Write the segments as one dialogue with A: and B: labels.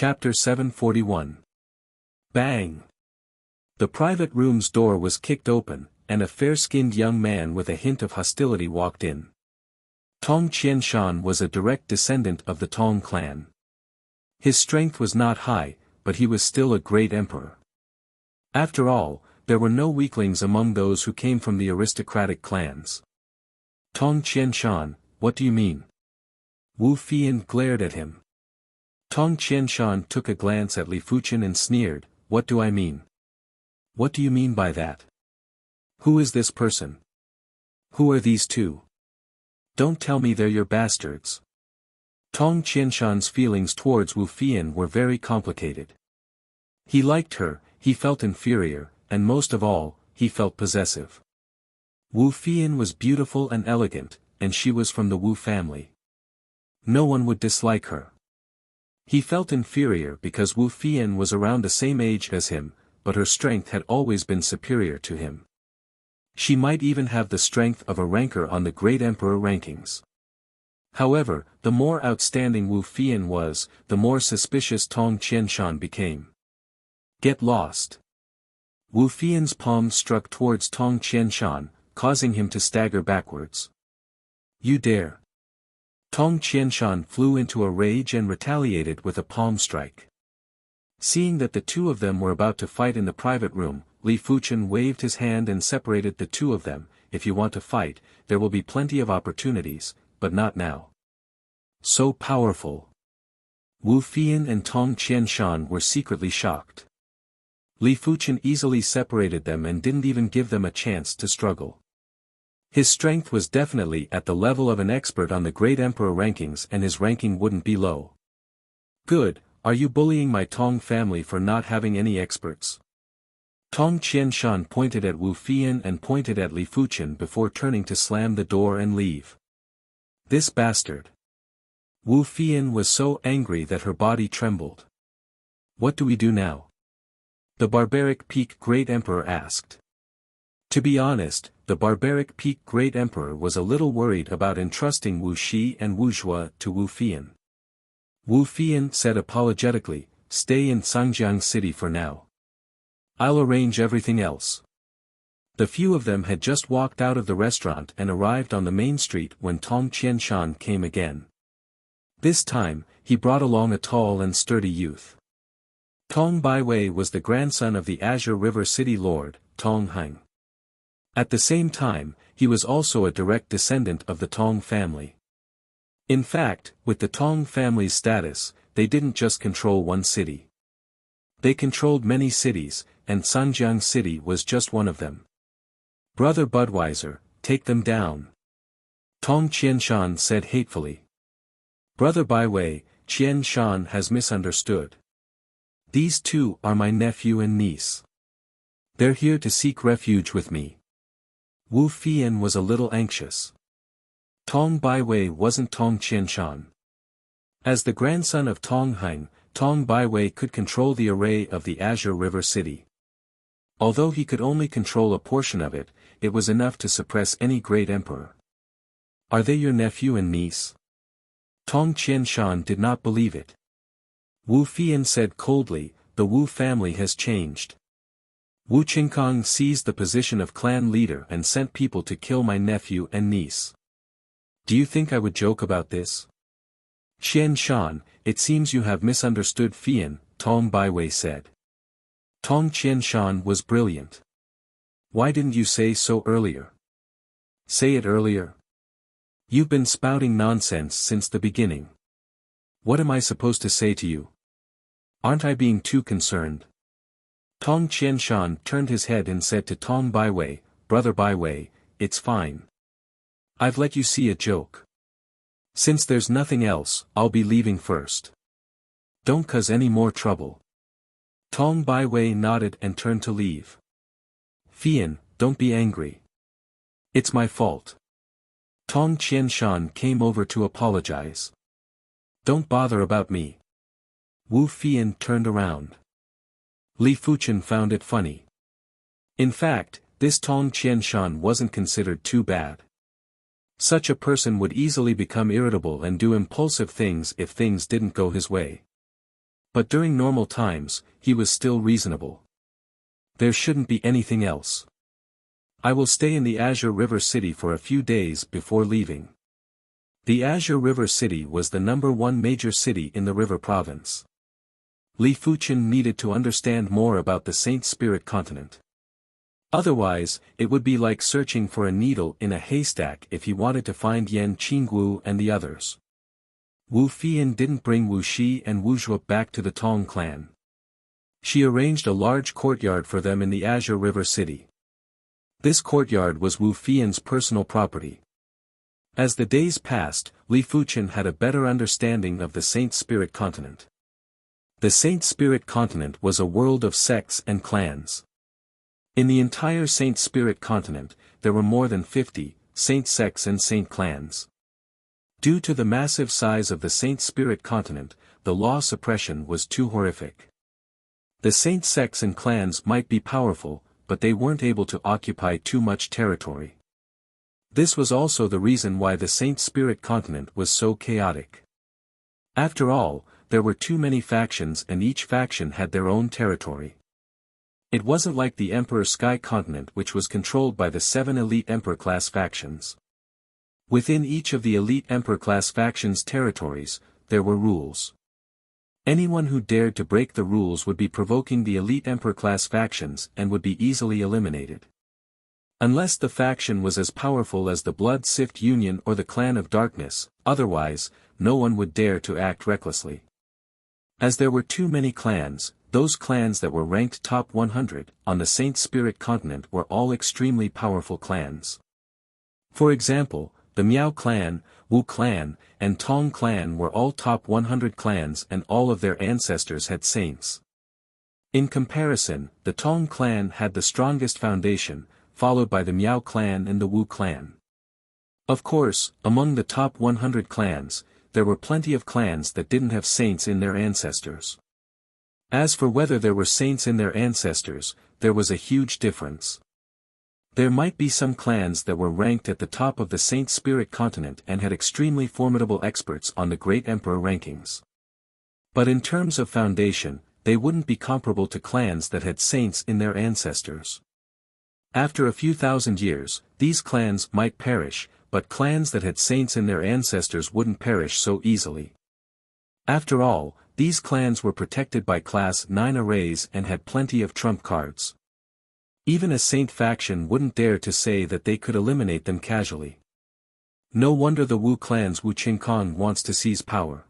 A: Chapter 741. Bang! The private room's door was kicked open, and a fair-skinned young man with a hint of hostility walked in. Tong Qianshan was a direct descendant of the Tong clan. His strength was not high, but he was still a great emperor. After all, there were no weaklings among those who came from the aristocratic clans. Tong Qianshan, what do you mean? Wu Fian glared at him. Tong Qianshan took a glance at Li Fuchen and sneered, what do I mean? What do you mean by that? Who is this person? Who are these two? Don't tell me they're your bastards. Tong Qianshan's feelings towards Wu Fian were very complicated. He liked her, he felt inferior, and most of all, he felt possessive. Wu Fian was beautiful and elegant, and she was from the Wu family. No one would dislike her. He felt inferior because Wu Fian was around the same age as him, but her strength had always been superior to him. She might even have the strength of a ranker on the Great Emperor rankings. However, the more outstanding Wu Fian was, the more suspicious Tong Qianshan became. Get lost. Wu Fian's palm struck towards Tong Qianshan, causing him to stagger backwards. You dare. Tong Qianshan flew into a rage and retaliated with a palm strike. Seeing that the two of them were about to fight in the private room, Li Fuchen waved his hand and separated the two of them. If you want to fight, there will be plenty of opportunities, but not now. So powerful. Wu Fian and Tong Qianshan were secretly shocked. Li Fuchen easily separated them and didn't even give them a chance to struggle. His strength was definitely at the level of an expert on the Great Emperor rankings, and his ranking wouldn't be low. Good, are you bullying my Tong family for not having any experts? Tong Qianshan pointed at Wu Fian and pointed at Li Fuchen before turning to slam the door and leave. This bastard. Wu Fian was so angry that her body trembled. What do we do now? The barbaric peak Great Emperor asked. To be honest, the barbaric peak Great Emperor was a little worried about entrusting Wu Shi and Wu Zhuo to Wu Fian. Wu Fian said apologetically, stay in Sangjiang City for now. I'll arrange everything else. The few of them had just walked out of the restaurant and arrived on the main street when Tong Qianshan came again. This time, he brought along a tall and sturdy youth. Tong Baiwei was the grandson of the Azure River City Lord, Tong Heng. At the same time, he was also a direct descendant of the Tong family. In fact, with the Tong family's status, they didn't just control one city. They controlled many cities, and Sanjiang City was just one of them. Brother Budweiser, take them down. Tong Qianshan said hatefully. Brother Baiwei, Qianshan has misunderstood. These two are my nephew and niece. They're here to seek refuge with me. Wu Fian was a little anxious. Tong Baiwei wasn't Tong Qianshan. As the grandson of Tong Heng, Tong Baiwei could control the array of the Azure River City. Although he could only control a portion of it, it was enough to suppress any great emperor. Are they your nephew and niece? Tong Qianshan did not believe it. Wu Fian said coldly, the Wu family has changed. Wu Qingkang seized the position of clan leader and sent people to kill my nephew and niece. Do you think I would joke about this? Qianshan, it seems you have misunderstood Fian, Tong Baiwei said. Tong Qianshan was brilliant. Why didn't you say so earlier? Say it earlier. You've been spouting nonsense since the beginning. What am I supposed to say to you? Aren't I being too concerned? Tong Qianshan turned his head and said to Tong Baiwei, Brother Baiwei, it's fine. I've let you see a joke. Since there's nothing else, I'll be leaving first. Don't cause any more trouble. Tong Baiwei nodded and turned to leave. Fian, don't be angry. It's my fault. Tong Qianshan came over to apologize. Don't bother about me. Wu Fian turned around. Li Fuchen found it funny. In fact, this Tong Qianshan wasn't considered too bad. Such a person would easily become irritable and do impulsive things if things didn't go his way. But during normal times, he was still reasonable. There shouldn't be anything else. I will stay in the Azure River City for a few days before leaving. The Azure River City was the #1 major city in the River Province. Li Fuqian needed to understand more about the Saint Spirit continent. Otherwise, it would be like searching for a needle in a haystack if he wanted to find Yan Qinggu and the others. Wu Fian didn't bring Wu Shi and Wu Zhuo back to the Tong clan. She arranged a large courtyard for them in the Azure River City. This courtyard was Wu Fian's personal property. As the days passed, Li Fuqian had a better understanding of the Saint Spirit continent. The Saint Spirit continent was a world of sects and clans. In the entire Saint Spirit continent, there were more than 50 saint sects and saint clans. Due to the massive size of the Saint Spirit continent, the law suppression was too horrific. The saint sects and clans might be powerful, but they weren't able to occupy too much territory. This was also the reason why the Saint Spirit continent was so chaotic. After all, there were too many factions and each faction had their own territory. It wasn't like the Emperor Sky continent, which was controlled by the 7 elite Emperor-class factions. Within each of the elite Emperor-class factions' territories, there were rules. Anyone who dared to break the rules would be provoking the elite Emperor-class factions and would be easily eliminated. Unless the faction was as powerful as the Blood Sift Union or the Clan of Darkness, otherwise, no one would dare to act recklessly. As there were too many clans, those clans that were ranked top 100 on the Saint Spirit continent were all extremely powerful clans. For example, the Miao clan, Wu clan, and Tong clan were all top 100 clans and all of their ancestors had saints. In comparison, the Tong clan had the strongest foundation, followed by the Miao clan and the Wu clan. Of course, among the top 100 clans, there were plenty of clans that didn't have saints in their ancestors. As for whether there were saints in their ancestors, there was a huge difference. There might be some clans that were ranked at the top of the Saint Spirit continent and had extremely formidable experts on the Great Emperor rankings. But in terms of foundation, they wouldn't be comparable to clans that had saints in their ancestors. After a few thousand years, these clans might perish, but clans that had saints in their ancestors wouldn't perish so easily. After all, these clans were protected by Class 9 arrays and had plenty of trump cards. Even a saint faction wouldn't dare to say that they could eliminate them casually. No wonder the Wu clan's Wu Qingkong wants to seize power.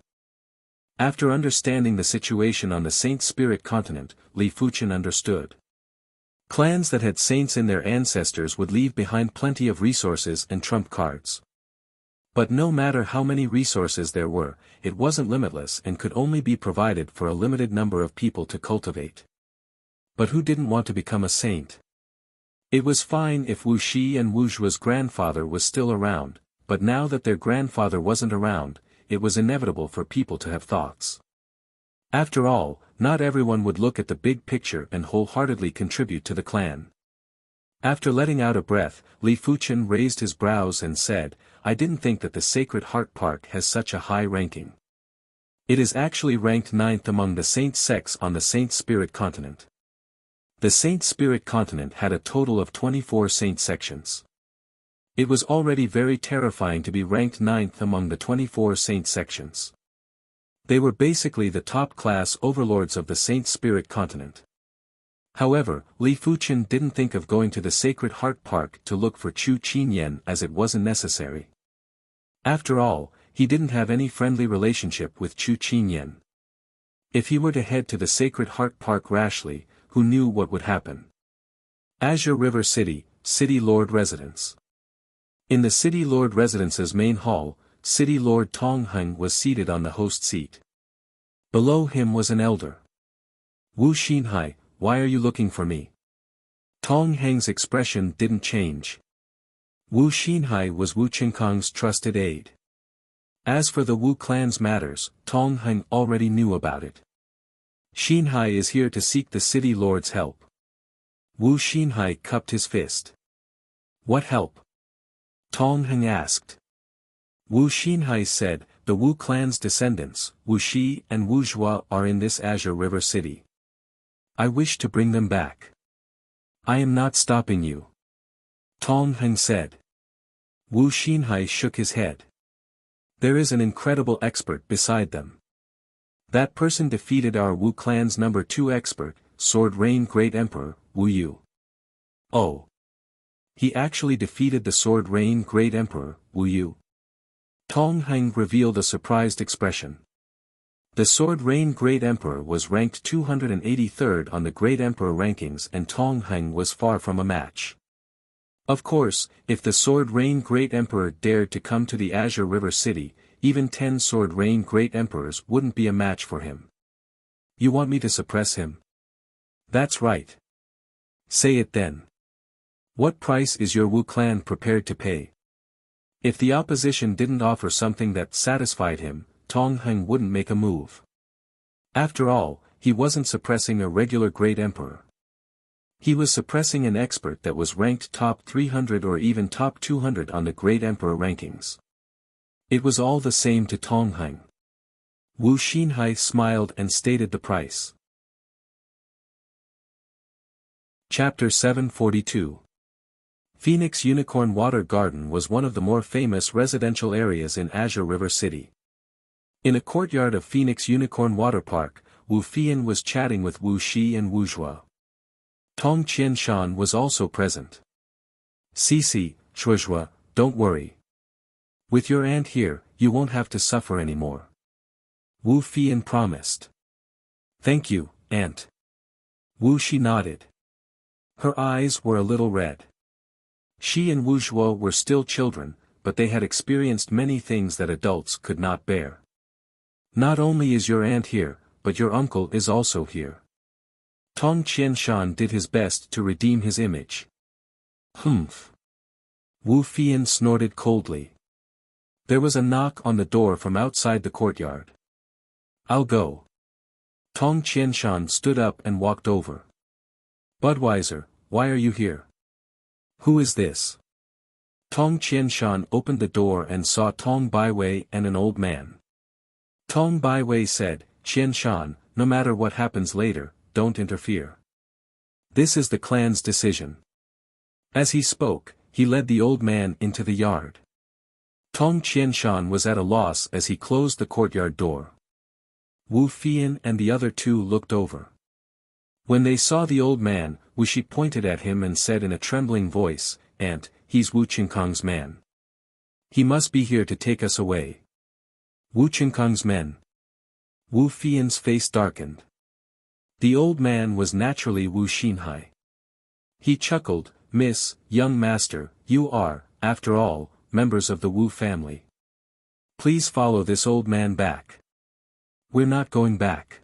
A: After understanding the situation on the Saint Spirit continent, Li Fuqian understood. Clans that had saints in their ancestors would leave behind plenty of resources and trump cards. But no matter how many resources there were, it wasn't limitless and could only be provided for a limited number of people to cultivate. But who didn't want to become a saint? It was fine if Wu Shi and Wu Zhuo's grandfather was still around, but now that their grandfather wasn't around, it was inevitable for people to have thoughts. After all, not everyone would look at the big picture and wholeheartedly contribute to the clan. After letting out a breath, Li Fuqian raised his brows and said, "I didn't think that the Sacred Heart Park has such a high ranking. It is actually ranked 9th among the saint sects on the Saint Spirit continent." The Saint Spirit continent had a total of 24 saint sections. It was already very terrifying to be ranked 9th among the 24 saint sections. They were basically the top-class overlords of the Saint Spirit continent. However, Li Fuqian didn't think of going to the Sacred Heart Park to look for Chu Qinyan as it wasn't necessary. After all, he didn't have any friendly relationship with Chu Qinyan. If he were to head to the Sacred Heart Park rashly, who knew what would happen? Azure River City, City Lord Residence. In the City Lord Residence's main hall, City Lord Tong Heng was seated on the host seat. Below him was an elder. "Wu Xinhai, why are you looking for me?" Tong Heng's expression didn't change. Wu Xinhai was Wu Qingkong's trusted aide. As for the Wu clan's matters, Tong Heng already knew about it. "Xinhai is here to seek the city lord's help." Wu Xinhai cupped his fist. "What help?" Tong Heng asked. Wu Xinhai said, the Wu clan's descendants, Wuxia and Wuxia, are in this Azure River city. I wish to bring them back. I am not stopping you. Tong Heng said. Wu Xinhai shook his head. There is an incredible expert beside them. That person defeated our Wu clan's number 2 expert, Sword Rain Great Emperor, Wu Yu. Oh. He actually defeated the Sword Rain Great Emperor, Wu Yu. Tong Heng revealed a surprised expression. The Sword Rain Great Emperor was ranked 283rd on the Great Emperor rankings, and Tong Heng was far from a match. Of course, if the Sword Rain Great Emperor dared to come to the Azure River City, even 10 Sword Rain Great Emperors wouldn't be a match for him. You want me to suppress him? That's right. Say it then. What price is your Wu clan prepared to pay? If the opposition didn't offer something that satisfied him, Tong Heng wouldn't make a move. After all, he wasn't suppressing a regular Great Emperor. He was suppressing an expert that was ranked top 300 or even top 200 on the Great Emperor rankings. It was all the same to Tong Heng. Wu Xinhai smiled and stated the price. Chapter 742. Phoenix Unicorn Water Garden was one of the more famous residential areas in Azure River City. In a courtyard of Phoenix Unicorn Water Park, Wu Fian was chatting with Wu Shi and Wu Zhua. Tong Qianshan was also present. Cici, Shuozhua, don't worry. With your aunt here, you won't have to suffer anymore. Wu Fian promised. Thank you, aunt. Wu Shi nodded. Her eyes were a little red. She and Wu Zhuo were still children, but they had experienced many things that adults could not bear. Not only is your aunt here, but your uncle is also here. Tong Qianshan did his best to redeem his image. Humph. Wu Fian snorted coldly. There was a knock on the door from outside the courtyard. I'll go. Tong Qianshan stood up and walked over. Budweiser, why are you here? Who is this? Tong Qianshan opened the door and saw Tong Baiwei and an old man. Tong Baiwei said, Qianshan, no matter what happens later, don't interfere. This is the clan's decision. As he spoke, he led the old man into the yard. Tong Qianshan was at a loss as he closed the courtyard door. Wu Fian and the other two looked over. When they saw the old man, Wu Shi pointed at him and said in a trembling voice, Aunt, he's Wu Qinkong's man. He must be here to take us away. Wu Qinkong's men. Wu Fian's face darkened. The old man was naturally Wu Xinhai. He chuckled, Miss, young master, you are, after all, members of the Wu family. Please follow this old man back. We're not going back.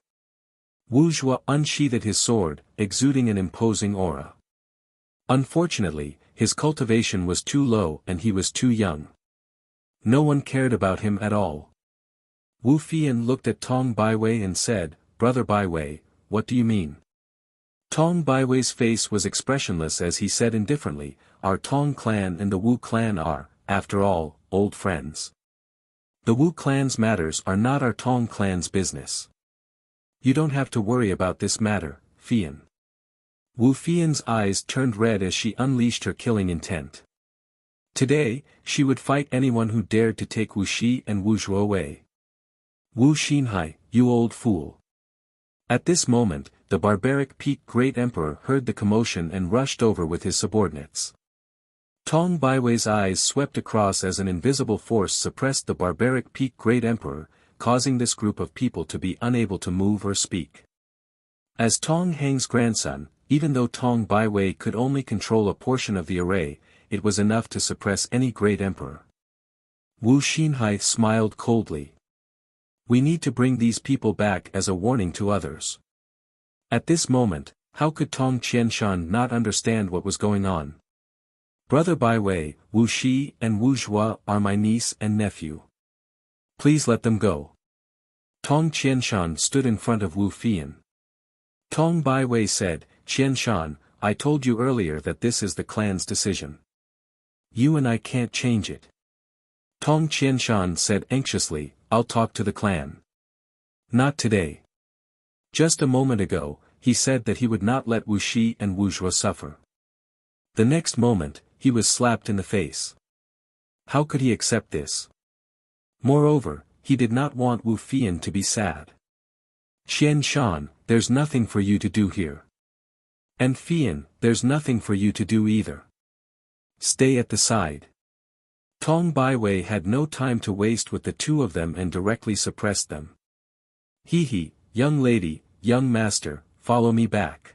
A: Wu Zhuo unsheathed his sword, exuding an imposing aura. Unfortunately, his cultivation was too low and he was too young. No one cared about him at all. Wu Fian looked at Tong Baiwei and said, Brother Baiwei, what do you mean? Tong Baiwei's face was expressionless as he said indifferently, Our Tong clan and the Wu clan are, after all, old friends. The Wu clan's matters are not our Tong clan's business. You don't have to worry about this matter, Fian. Wu Fian's eyes turned red as she unleashed her killing intent. Today, she would fight anyone who dared to take Wu Shi and Wu Zhuo away. Wu Xinhai, you old fool. At this moment, the barbaric Peak Great Emperor heard the commotion and rushed over with his subordinates. Tong Baiwei's eyes swept across as an invisible force suppressed the barbaric Peak Great Emperor, causing this group of people to be unable to move or speak. As Tong Heng's grandson, even though Tong Baiwei could only control a portion of the array, it was enough to suppress any great emperor. Wu Xinhai smiled coldly. We need to bring these people back as a warning to others. At this moment, how could Tong Qianshan not understand what was going on? Brother Baiwei, Wu Shi and Wu Zhuo are my niece and nephew. Please let them go. Tong Qianshan stood in front of Wu Fian. Tong Baiwei said, Qianshan, I told you earlier that this is the clan's decision. You and I can't change it. Tong Qianshan said anxiously, I'll talk to the clan. Not today. Just a moment ago, he said that he would not let Wuxia and Wuxia suffer. The next moment, he was slapped in the face. How could he accept this? Moreover, he did not want Wu Fian to be sad. Qian Shan, there's nothing for you to do here. And Fian, there's nothing for you to do either. Stay at the side. Tong Baiwei had no time to waste with the two of them and directly suppressed them. He, young lady, young master, follow me back.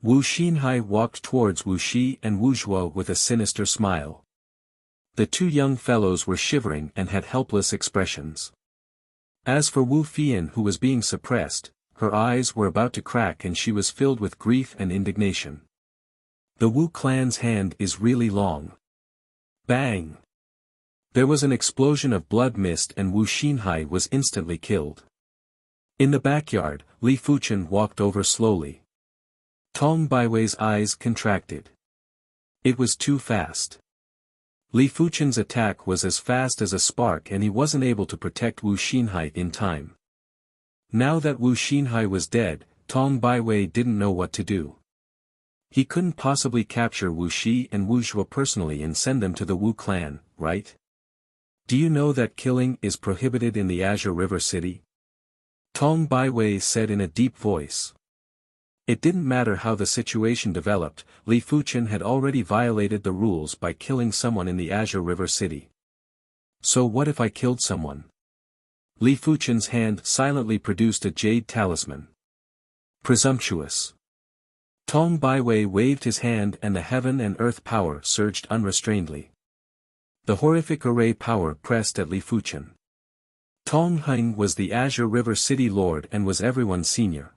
A: Wu Xinhai walked towards Wu Xi and Wu Zhuo with a sinister smile. The two young fellows were shivering and had helpless expressions. As for Wu Fian, who was being suppressed, her eyes were about to crack and she was filled with grief and indignation. The Wu clan's hand is really long. Bang! There was an explosion of blood mist and Wu Xinhai was instantly killed. In the backyard, Li Fuchen walked over slowly. Tong Baiwei's eyes contracted. It was too fast. Li Fuchen's attack was as fast as a spark and he wasn't able to protect Wu Xinhai in time. Now that Wu Xinhai was dead, Tong Baiwei didn't know what to do. He couldn't possibly capture Wu Xi and Wu Zhuo personally and send them to the Wu clan, right? Do you know that killing is prohibited in the Azure River City? Tong Baiwei said in a deep voice. It didn't matter how the situation developed, Li Fuchen had already violated the rules by killing someone in the Azure River City. So what if I killed someone? Li Fuchen's hand silently produced a jade talisman. Presumptuous. Tong Baiwei waved his hand and the heaven and earth power surged unrestrainedly. The horrific array power pressed at Li Fuchen. Tong Heng was the Azure River City Lord and was everyone's senior.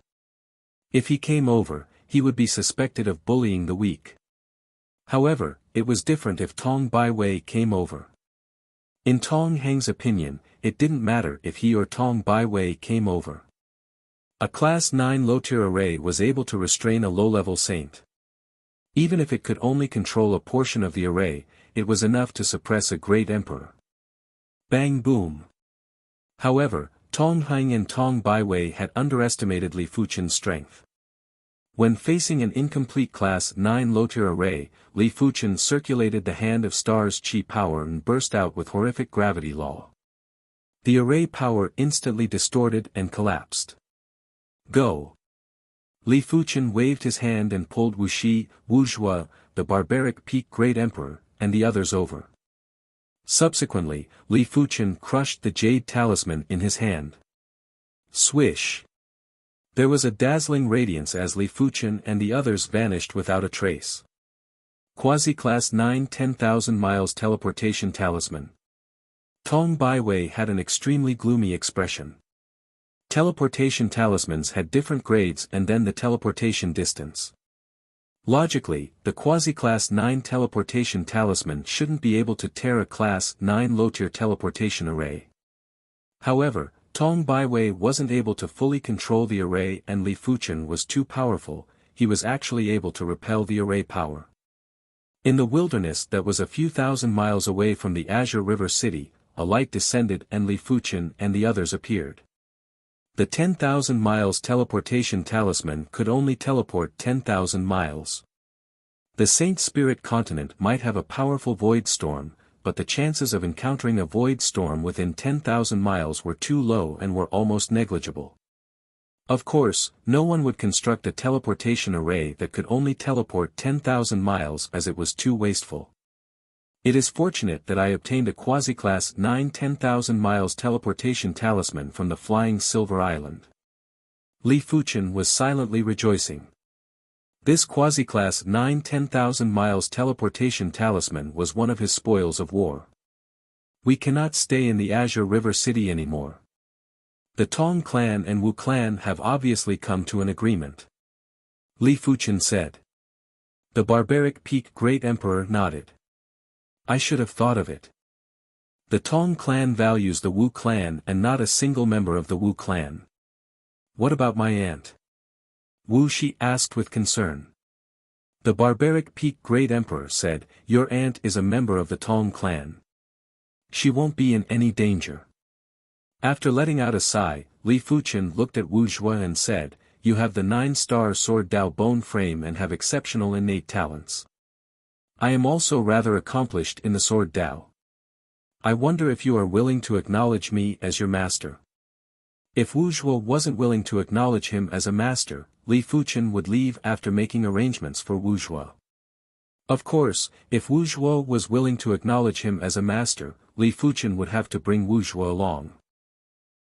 A: If he came over, he would be suspected of bullying the weak. However, it was different if Tong Baiwei came over. In Tong Heng's opinion, it didn't matter if he or Tong Baiwei came over. A Class 9 low-tier array was able to restrain a low-level saint. Even if it could only control a portion of the array, it was enough to suppress a great emperor. Bang boom. However, Tong Heng and Tong Baiwei had underestimated Li Fuchen's strength. When facing an incomplete Class 9 low-tier array, Li Fuchen circulated the Hand of Stars Qi power and burst out with horrific gravity law. The array power instantly distorted and collapsed. Go! Li Fuchen waved his hand and pulled Wu Xi, Wu Zhuo, the barbaric peak Great Emperor, and the others over. Subsequently, Li Fuchen crushed the jade talisman in his hand. Swish! There was a dazzling radiance as Li Fuchen and the others vanished without a trace. Quasi-Class 9 10,000 miles teleportation talisman. Tong Baiwei had an extremely gloomy expression. Teleportation talismans had different grades and then the teleportation distance. Logically, the Quasi-Class 9 teleportation talisman shouldn't be able to tear a Class 9 low-tier teleportation array. However, Tong Baiwei wasn't able to fully control the array and Li Fuchen was too powerful, he was actually able to repel the array power. In the wilderness that was a few thousand miles away from the Azure River City, a light descended and Li Fuchen and the others appeared. The 10,000 miles teleportation talisman could only teleport 10,000 miles. The Saint Spirit continent might have a powerful void storm, but the chances of encountering a void storm within 10,000 miles were too low and were almost negligible. Of course, no one would construct a teleportation array that could only teleport 10,000 miles as it was too wasteful. It is fortunate that I obtained a Quasi-Class 9 10,000 miles teleportation talisman from the Flying Silver Island. Li Fuchen was silently rejoicing. This Quasi-Class 9 10,000 miles teleportation talisman was one of his spoils of war. We cannot stay in the Azure River City anymore. The Tong clan and Wu clan have obviously come to an agreement. Li Fuchen said. The barbaric peak Great Emperor nodded. I should have thought of it. The Tong clan values the Wu clan and not a single member of the Wu clan. What about my aunt? Wu Xi asked with concern. The barbaric peak Great Emperor said, your aunt is a member of the Tong clan. She won't be in any danger. After letting out a sigh, Li Fuchen looked at Wu Zhuo and said, "You have the 9-star sword Dao bone frame and have exceptional innate talents. I am also rather accomplished in the sword Dao. I wonder if you are willing to acknowledge me as your master." If Wu Zhuo wasn't willing to acknowledge him as a master, Li Fuchen would leave after making arrangements for Wu Zhuo. Of course, if Wu Zhuo was willing to acknowledge him as a master, Li Fuchen would have to bring Wu Zhuo along.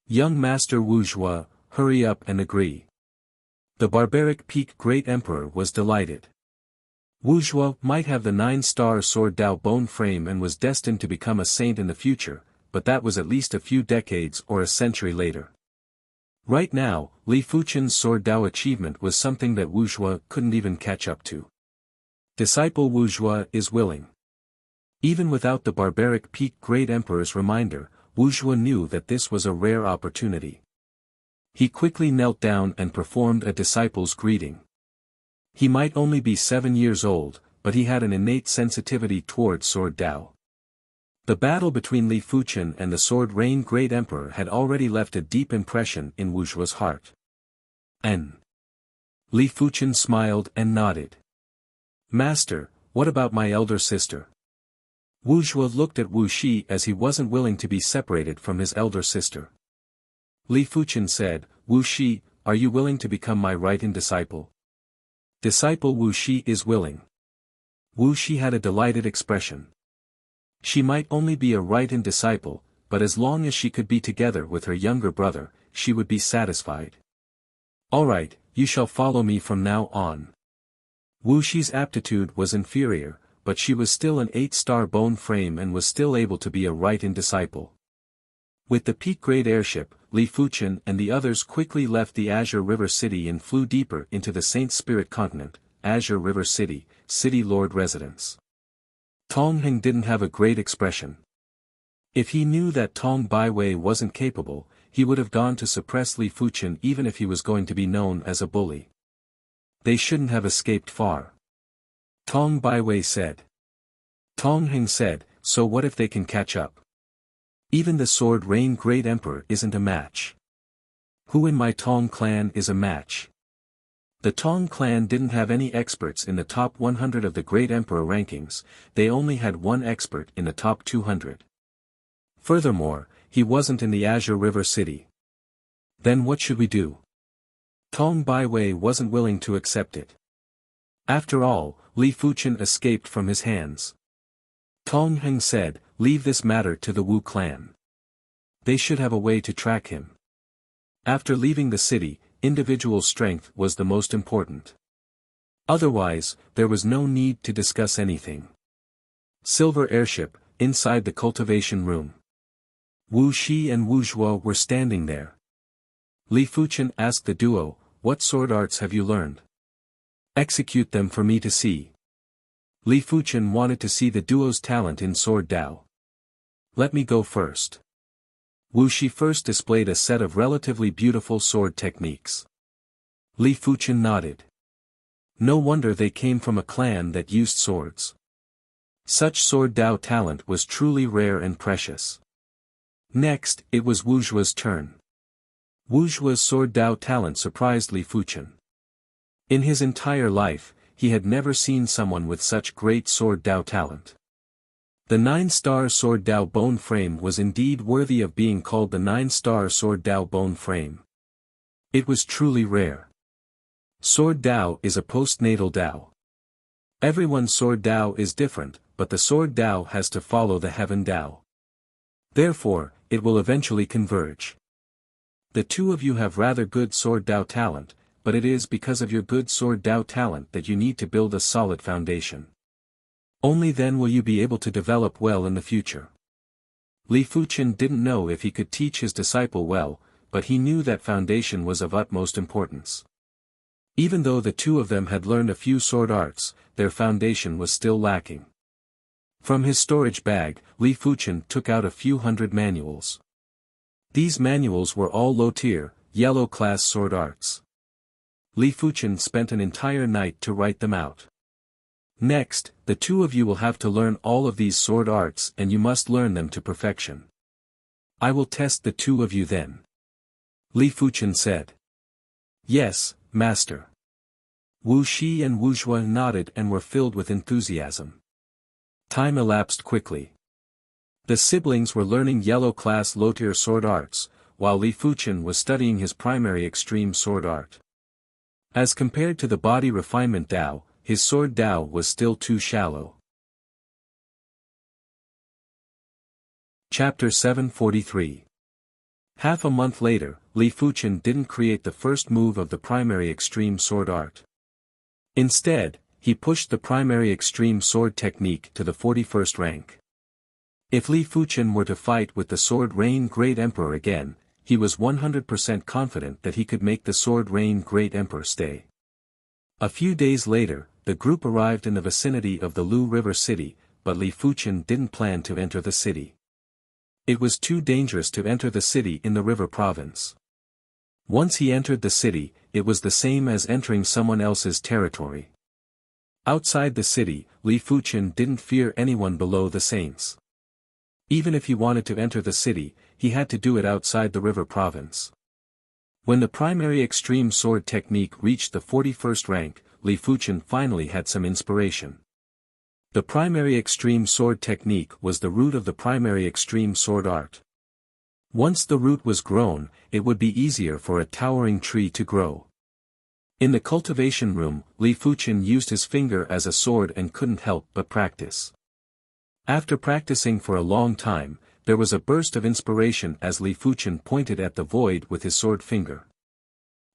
A: "Young Master Wu Zhuo, hurry up and agree." The barbaric Peak Great Emperor was delighted. Wu Zhuo might have the 9-star sword Dao bone frame and was destined to become a saint in the future, but that was at least a few decades or a century later. Right now, Li Fuchen's sword Dao achievement was something that Wu Zhuo couldn't even catch up to. Disciple Wu Zhuo is willing. Even without the barbaric Peak Great Emperor's reminder, Wu Zhuo knew that this was a rare opportunity. He quickly knelt down and performed a disciple's greeting. He might only be 7 years old, but he had an innate sensitivity toward sword Dao. The battle between Li Fuchen and the Sword Rain Great Emperor had already left a deep impression in Wu Zhuo's heart. Li Fuchen smiled and nodded. "Master, what about my elder sister?" Wu Zhuo looked at Wu Shi as he wasn't willing to be separated from his elder sister. Li Fuchen said, "Wu Shi, are you willing to become my right-hand disciple?" Disciple Wu Shi is willing. Wu Shi had a delighted expression. She might only be a right-hand disciple, but as long as she could be together with her younger brother, she would be satisfied. "All right, you shall follow me from now on." Wu Shi's aptitude was inferior, but she was still an 8-star bone frame and was still able to be a right-hand disciple. With the Peak Great Airship, Li Fuchen and the others quickly left the Azure River City and flew deeper into the Saint Spirit Continent, Azure River City, City Lord Residence. Tong Heng didn't have a great expression. If he knew that Tong Baiwei wasn't capable, he would have gone to suppress Li Fuchen even if he was going to be known as a bully. They shouldn't have escaped far. Tong Baiwei said. Tong Heng said, "So what if they can catch up? Even the Sword Rain Great Emperor isn't a match. Who in my Tong clan is a match?" The Tong clan didn't have any experts in the top 100 of the Great Emperor rankings, they only had one expert in the top 200. Furthermore, he wasn't in the Azure River City. Then what should we do? Tong Baiwei wasn't willing to accept it. After all, Li Fuchen escaped from his hands. Tong Heng said, "Leave this matter to the Wu clan. They should have a way to track him." After leaving the city, individual strength was the most important. Otherwise, there was no need to discuss anything. Silver Airship, inside the cultivation room. Wu Shi and Wu Zhuo were standing there. Li Fuchen asked the duo, "What sword arts have you learned? Execute them for me to see." Li Fuchen wanted to see the duo's talent in sword Dao. "Let me go first." Wu Shi first displayed a set of relatively beautiful sword techniques. Li Fuchen nodded. No wonder they came from a clan that used swords. Such sword Dao talent was truly rare and precious. Next, it was Wu Zhuo's turn. Wu Zhuo's sword Dao talent surprised Li Fuchen. In his entire life, he had never seen someone with such great sword Dao talent. The 9-star sword Dao bone frame was indeed worthy of being called the 9-star sword Dao bone frame. It was truly rare. Sword Dao is a postnatal Dao. Everyone's sword Dao is different, but the sword Dao has to follow the heaven Dao. Therefore, it will eventually converge. The two of you have rather good sword Dao talent, but it is because of your good sword Dao talent that you need to build a solid foundation. Only then will you be able to develop well in the future. Li Fuchen didn't know if he could teach his disciple well, but he knew that foundation was of utmost importance. Even though the two of them had learned a few sword arts, their foundation was still lacking. From his storage bag, Li Fuchen took out a few hundred manuals. These manuals were all low-tier, yellow-class sword arts. Li Fuchen spent an entire night to write them out. Next, the two of you will have to learn all of these sword arts and you must learn them to perfection. I will test the two of you then. Li Fuchen said. Yes, master. Wu Shi and Wu Zhuo nodded and were filled with enthusiasm. Time elapsed quickly. The siblings were learning yellow class low-tier sword arts, while Li Fuchen was studying his primary extreme sword art. As compared to the body refinement Dao, his sword Dao was still too shallow. Chapter 743. Half a month later, Li Fuchen didn't create the first move of the primary extreme sword art. Instead, he pushed the primary extreme sword technique to the 41st rank. If Li Fuchen were to fight with the Sword Rain Great Emperor again, he was 100% confident that he could make the Sword Rain Great Emperor stay. A few days later, the group arrived in the vicinity of the Lu River city, but Li Fuchen didn't plan to enter the city. It was too dangerous to enter the city in the river province. Once he entered the city, it was the same as entering someone else's territory. Outside the city, Li Fuchen didn't fear anyone below the saints. Even if he wanted to enter the city, he had to do it outside the river province. When the primary extreme sword technique reached the 41st rank, Li Fuchen finally had some inspiration. The primary extreme sword technique was the root of the primary extreme sword art. Once the root was grown, it would be easier for a towering tree to grow. In the cultivation room, Li Fuchen used his finger as a sword and couldn't help but practice. After practicing for a long time, there was a burst of inspiration as Li Fuchen pointed at the void with his sword finger.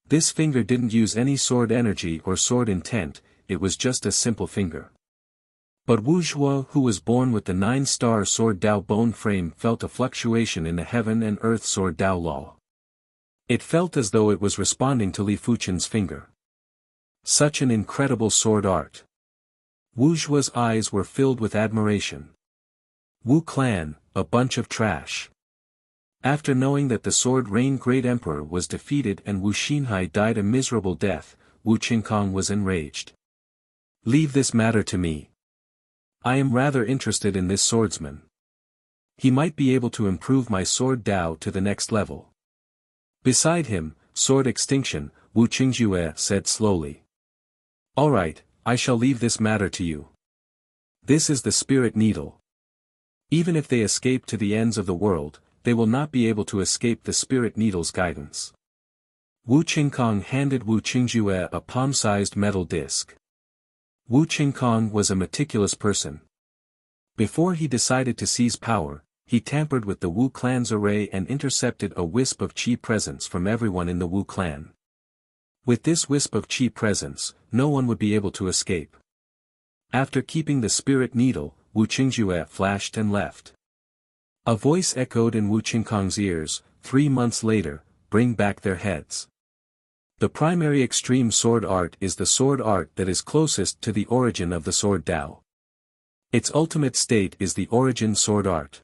A: This finger didn't use any sword energy or sword intent, it was just a simple finger. But Wu Zhuo, who was born with the 9-star sword Dao bone frame, felt a fluctuation in the heaven and earth sword Dao law. It felt as though it was responding to Li Fuchen's finger. Such an incredible sword art. Wu Zhuo's eyes were filled with admiration. Wu clan, a bunch of trash. After knowing that the Sword Rain Great Emperor was defeated and Wu Xinhai died a miserable death, Wu Qingkong was enraged. Leave this matter to me. I am rather interested in this swordsman. He might be able to improve my sword Dao to the next level. Beside him, Sword Extinction, Wu Qingjue said slowly. Alright, I shall leave this matter to you. This is the Spirit Needle. Even if they escape to the ends of the world, they will not be able to escape the Spirit Needle's guidance. Wu Qingkong handed Wu Qingjue a palm-sized metal disc. Wu Qingkong was a meticulous person. Before he decided to seize power, he tampered with the Wu clan's array and intercepted a wisp of qi presence from everyone in the Wu clan. With this wisp of qi presence, no one would be able to escape. After keeping the Spirit Needle, Wu Qingjue flashed and left. A voice echoed in Wu Qingkong's ears, 3 months later, bring back their heads. The primary extreme sword art is the sword art that is closest to the origin of the sword Dao. Its ultimate state is the origin sword art.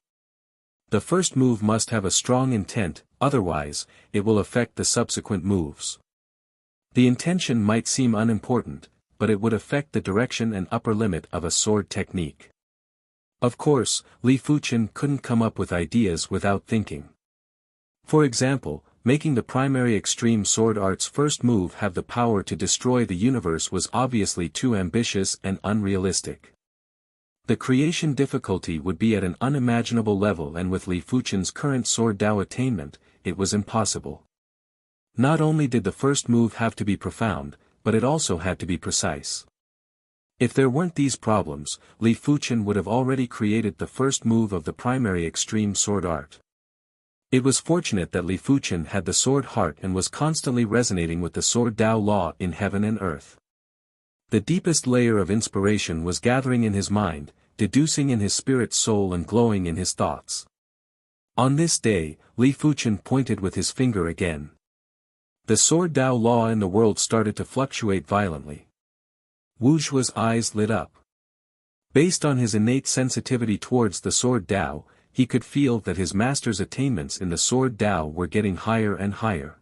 A: The first move must have a strong intent, otherwise, it will affect the subsequent moves. The intention might seem unimportant, but it would affect the direction and upper limit of a sword technique. Of course, Li Fuchen couldn't come up with ideas without thinking. For example, making the primary extreme sword art's first move have the power to destroy the universe was obviously too ambitious and unrealistic. The creation difficulty would be at an unimaginable level, and with Li Fuchen's current sword Dao attainment, it was impossible. Not only did the first move have to be profound, but it also had to be precise. If there weren't these problems, Li Fuchen would have already created the first move of the primary extreme sword art. It was fortunate that Li Fuchen had the sword heart and was constantly resonating with the sword Dao law in heaven and earth. The deepest layer of inspiration was gathering in his mind, deducing in his spirit soul and glowing in his thoughts. On this day, Li Fuchen pointed with his finger again. The sword Dao law in the world started to fluctuate violently. Wu Zhuo's eyes lit up. Based on his innate sensitivity towards the sword Dao, he could feel that his master's attainments in the sword Dao were getting higher and higher.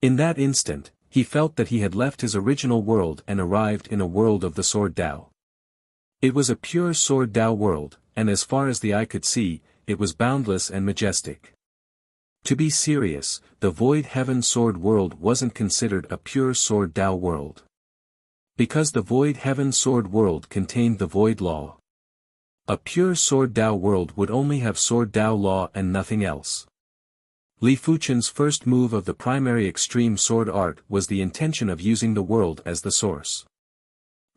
A: In that instant, he felt that he had left his original world and arrived in a world of the sword Dao. It was a pure sword Dao world, and as far as the eye could see, it was boundless and majestic. To be serious, the Void Heaven Sword world wasn't considered a pure Sword Dao world. Because the Void Heaven Sword world contained the Void Law. A pure Sword Dao world would only have Sword Dao law and nothing else. Li Fuchen's first move of the primary extreme sword art was the intention of using the world as the source.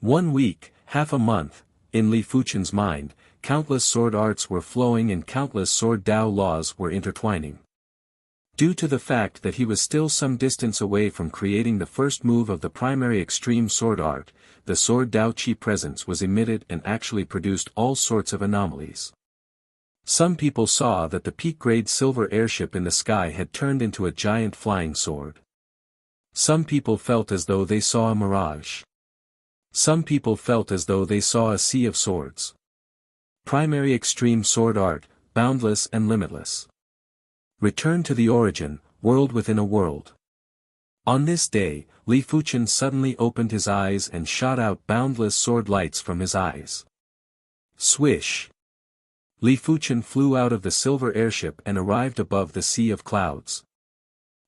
A: 1 week, half a month, in Li Fuchen's mind, countless sword arts were flowing and countless Sword Dao laws were intertwining. Due to the fact that he was still some distance away from creating the first move of the primary extreme sword art, the Sword Dao Qi presence was emitted and actually produced all sorts of anomalies. Some people saw that the peak-grade silver airship in the sky had turned into a giant flying sword. Some people felt as though they saw a mirage. Some people felt as though they saw a sea of swords. Primary extreme sword art, boundless and limitless. Return to the origin, world within a world. On this day, Li Fuchen suddenly opened his eyes and shot out boundless sword lights from his eyes. Swish! Li Fuchen flew out of the silver airship and arrived above the sea of clouds.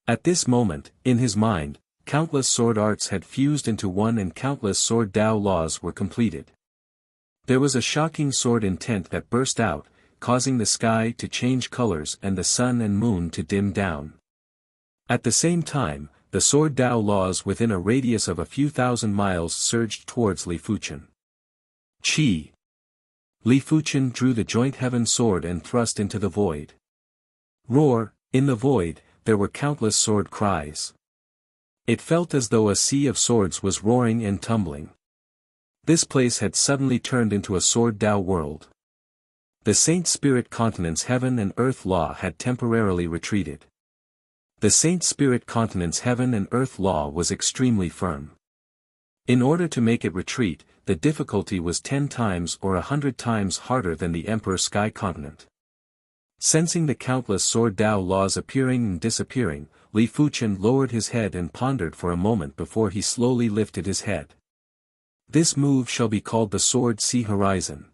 A: At this moment, in his mind, countless sword arts had fused into one and countless Sword Dao laws were completed. There was a shocking sword intent that burst out, causing the sky to change colors and the sun and moon to dim down. At the same time, the Sword Dao laws within a radius of a few thousand miles surged towards Li Fuchen. Qi! Li Fuchen drew the joint heaven sword and thrust into the void. Roar! In the void, there were countless sword cries. It felt as though a sea of swords was roaring and tumbling. This place had suddenly turned into a Sword Dao world. The Saint Spirit Continent's heaven and earth law had temporarily retreated. The Saint Spirit Continent's heaven and earth law was extremely firm. In order to make it retreat, the difficulty was 10 times or 100 times harder than the Emperor Sky Continent. Sensing the countless Sword Dao laws appearing and disappearing, Li Fuchen lowered his head and pondered for a moment before he slowly lifted his head. This move shall be called the Sword Sea Horizon.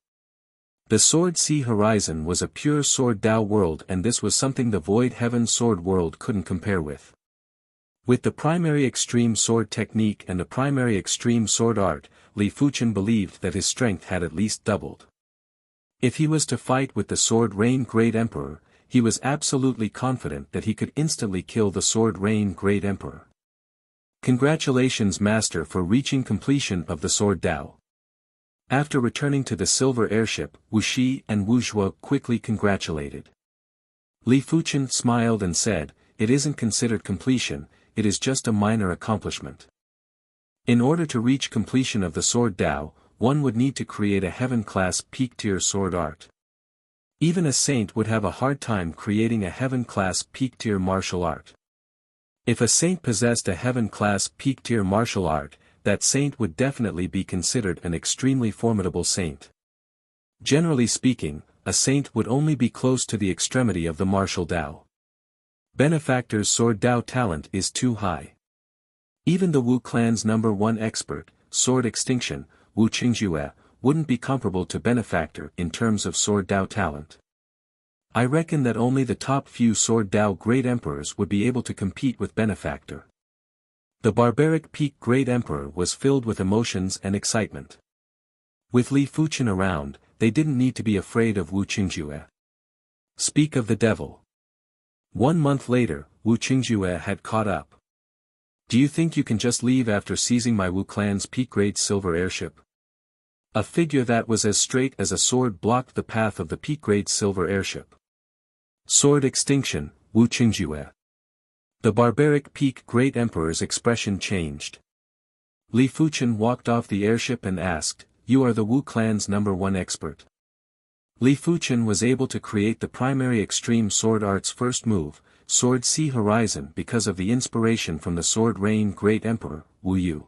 A: The Sword Sea Horizon was a pure Sword Dao world, and this was something the Void Heaven Sword world couldn't compare with. With the primary extreme sword technique and the primary extreme sword art, Li Fuchen believed that his strength had at least doubled. If he was to fight with the Sword Rain Great Emperor, he was absolutely confident that he could instantly kill the Sword Rain Great Emperor. Congratulations Master for reaching completion of the Sword Dao. After returning to the silver airship, Wuxia and Wuxia quickly congratulated. Li Fuchen smiled and said, "It isn't considered completion, it is just a minor accomplishment. In order to reach completion of the Sword Dao, one would need to create a heaven-class peak-tier sword art. Even a saint would have a hard time creating a heaven-class peak-tier martial art. If a saint possessed a heaven-class peak-tier martial art, that saint would definitely be considered an extremely formidable saint. Generally speaking, a saint would only be close to the extremity of the martial Dao. Benefactor's Sword Dao talent is too high. Even the Wu clan's #1 expert, Sword Extinction, Wu Qingjue, wouldn't be comparable to Benefactor in terms of Sword Dao talent. I reckon that only the top few Sword Dao Great Emperors would be able to compete with Benefactor." The barbaric peak Great Emperor was filled with emotions and excitement. With Li Fuchen around, they didn't need to be afraid of Wu Qingjue. Speak of the devil. 1 month later, Wu Qingjue had caught up. "Do you think you can just leave after seizing my Wu clan's peak-grade silver airship?" A figure that was as straight as a sword blocked the path of the peak-grade silver airship. Sword Extinction, Wu Qingjue. The barbaric peak Great Emperor's expression changed. Li Fuchen walked off the airship and asked, "You are the Wu clan's #1 expert?" Li Fuchen was able to create the primary extreme sword art's first move, Sword Sea Horizon, because of the inspiration from the Sword Rain Great Emperor, Wu Yu.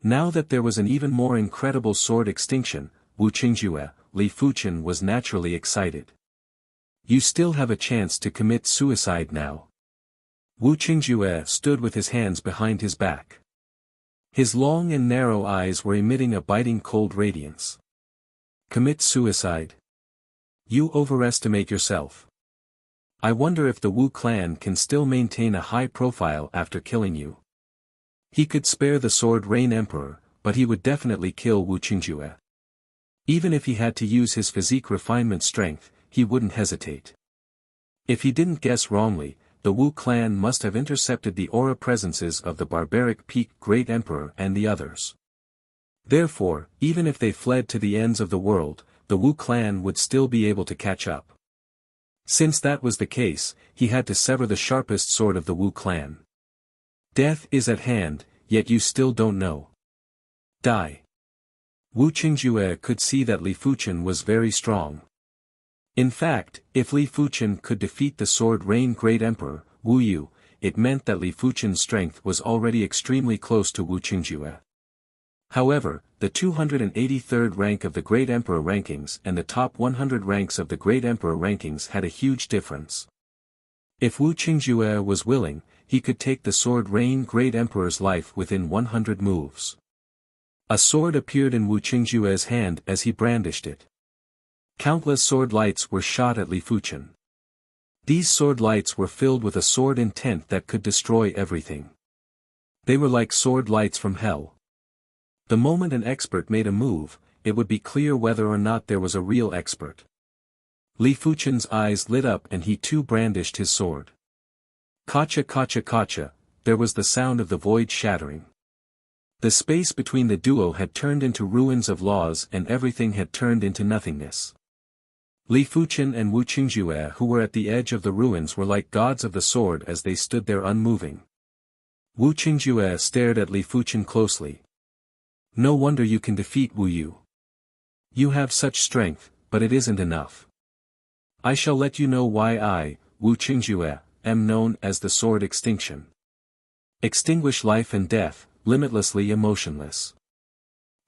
A: Now that there was an even more incredible Sword Extinction, Wu Qingjue, Li Fuchen was naturally excited. "You still have a chance to commit suicide now." Wu Qingjue stood with his hands behind his back. His long and narrow eyes were emitting a biting cold radiance. "Commit suicide? You overestimate yourself. I wonder if the Wu clan can still maintain a high profile after killing you. He could spare the Sword Rain Emperor, but he would definitely kill Wu Qingjue. Even if he had to use his physique refinement strength, he wouldn't hesitate. If he didn't guess wrongly, the Wu clan must have intercepted the aura presences of the barbaric Peak Great Emperor and the others. Therefore, even if they fled to the ends of the world, the Wu clan would still be able to catch up. Since that was the case, he had to sever the sharpest sword of the Wu clan. Death is at hand, yet you still don't know. Die. Wu Qingjue could see that Li Fuchen was very strong. In fact, if Li Fuchen could defeat the Sword Rain Great Emperor, Wu Yu, it meant that Li Fuchen's strength was already extremely close to Wu Qingjue. However, the 283rd rank of the Great Emperor rankings and the top 100 ranks of the Great Emperor rankings had a huge difference. If Wu Qingjue was willing, he could take the Sword Rain Great Emperor's life within 100 moves. A sword appeared in Wu Qingjue's hand as he brandished it. Countless sword lights were shot at Li Fuchen. These sword lights were filled with a sword intent that could destroy everything. They were like sword lights from hell. The moment an expert made a move, it would be clear whether or not there was a real expert. Li Fuchen's eyes lit up and he too brandished his sword. Kacha kacha kacha, there was the sound of the void shattering. The space between the duo had turned into ruins of laws and everything had turned into nothingness. Li Fuchen and Wu Qingjue who were at the edge of the ruins were like gods of the sword as they stood there unmoving. Wu Qingjue stared at Li Fuchen closely. No wonder you can defeat Wu Yu. You have such strength, but it isn't enough. I shall let you know why I, Wu Qingjue, am known as the Sword Extinction. Extinguish life and death, limitlessly emotionless.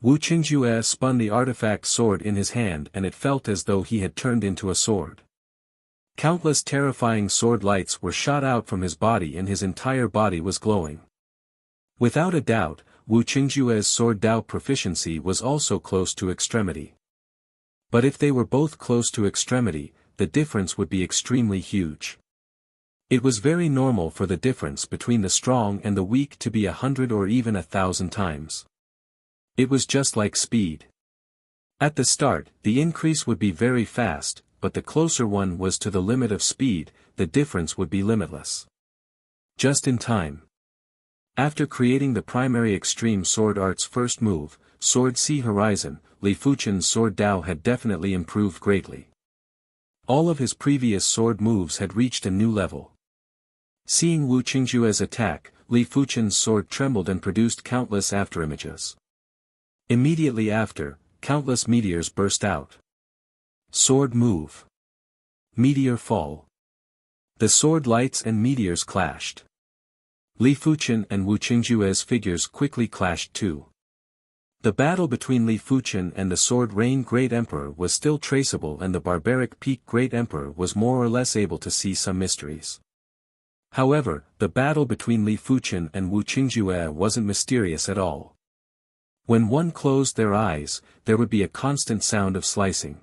A: Wu Qingjue spun the artifact sword in his hand and it felt as though he had turned into a sword. Countless terrifying sword lights were shot out from his body and his entire body was glowing. Without a doubt, Wu Qingjue's sword Dao proficiency was also close to extremity. But if they were both close to extremity, the difference would be extremely huge. It was very normal for the difference between the strong and the weak to be 100 or even 1,000 times. It was just like speed. At the start, the increase would be very fast, but the closer one was to the limit of speed, the difference would be limitless. Just in time. After creating the primary extreme sword art's first move, Sword Sea Horizon, Li Fuchen's sword Dao had definitely improved greatly. All of his previous sword moves had reached a new level. Seeing Wu Qingjue's attack, Li Fuchen's sword trembled and produced countless afterimages. Immediately after, countless meteors burst out. Sword move. Meteor fall. The sword lights and meteors clashed. Li Fuchen and Wu Qingjue's figures quickly clashed too. The battle between Li Fuchen and the Sword Rain Great Emperor was still traceable and the barbaric Peak Great Emperor was more or less able to see some mysteries. However, the battle between Li Fuchen and Wu Qingjue wasn't mysterious at all. When one closed their eyes, there would be a constant sound of slicing.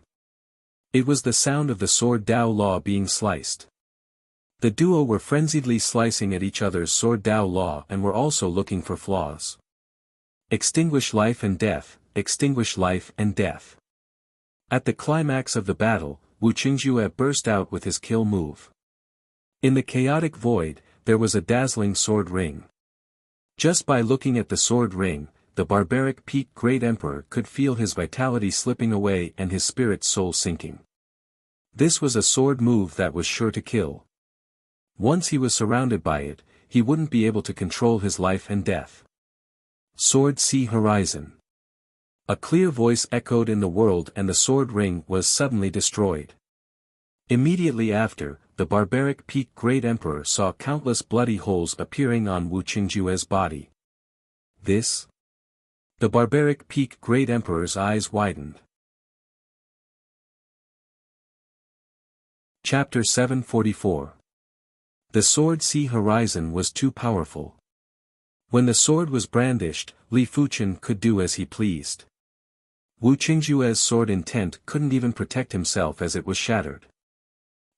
A: It was the sound of the sword Dao Law being sliced. The duo were frenziedly slicing at each other's sword Dao Law and were also looking for flaws. Extinguish life and death, extinguish life and death. At the climax of the battle, Wu Qingjue burst out with his kill move. In the chaotic void, there was a dazzling sword ring. Just by looking at the sword ring, the barbaric Peak Great Emperor could feel his vitality slipping away and his spirit's soul sinking. This was a sword move that was sure to kill. Once he was surrounded by it, he wouldn't be able to control his life and death. Sword Sea Horizon. A clear voice echoed in the world and the sword ring was suddenly destroyed. Immediately after, the barbaric Peak Great Emperor saw countless bloody holes appearing on Wu Qingjue's body. This? The barbaric Peak Great Emperor's eyes widened. Chapter 744. The Sword Sea Horizon was too powerful. When the sword was brandished, Li Fuchen could do as he pleased. Wu Qingjue's sword intent couldn't even protect himself as it was shattered.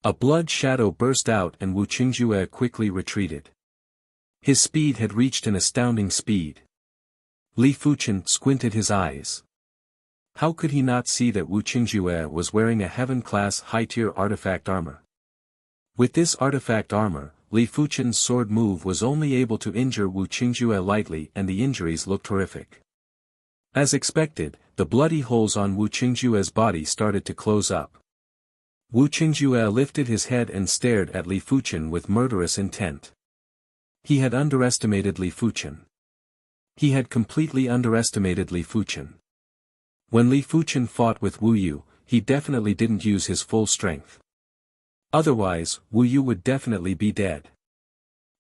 A: A blood shadow burst out and Wu Qingjue quickly retreated. His speed had reached an astounding speed. Li Fuchen squinted his eyes. How could he not see that Wu Qingjue was wearing a heaven-class high-tier artifact armor? With this artifact armor, Li Fuchen's sword move was only able to injure Wu Qingjue lightly and the injuries looked horrific. As expected, the bloody holes on Wu Qingjue's body started to close up. Wu Qingjue lifted his head and stared at Li Fuchen with murderous intent. He had underestimated Li Fuchen. He had completely underestimated Li Fuchen. When Li Fuchen fought with Wu Yu, he definitely didn't use his full strength. Otherwise, Wu Yu would definitely be dead.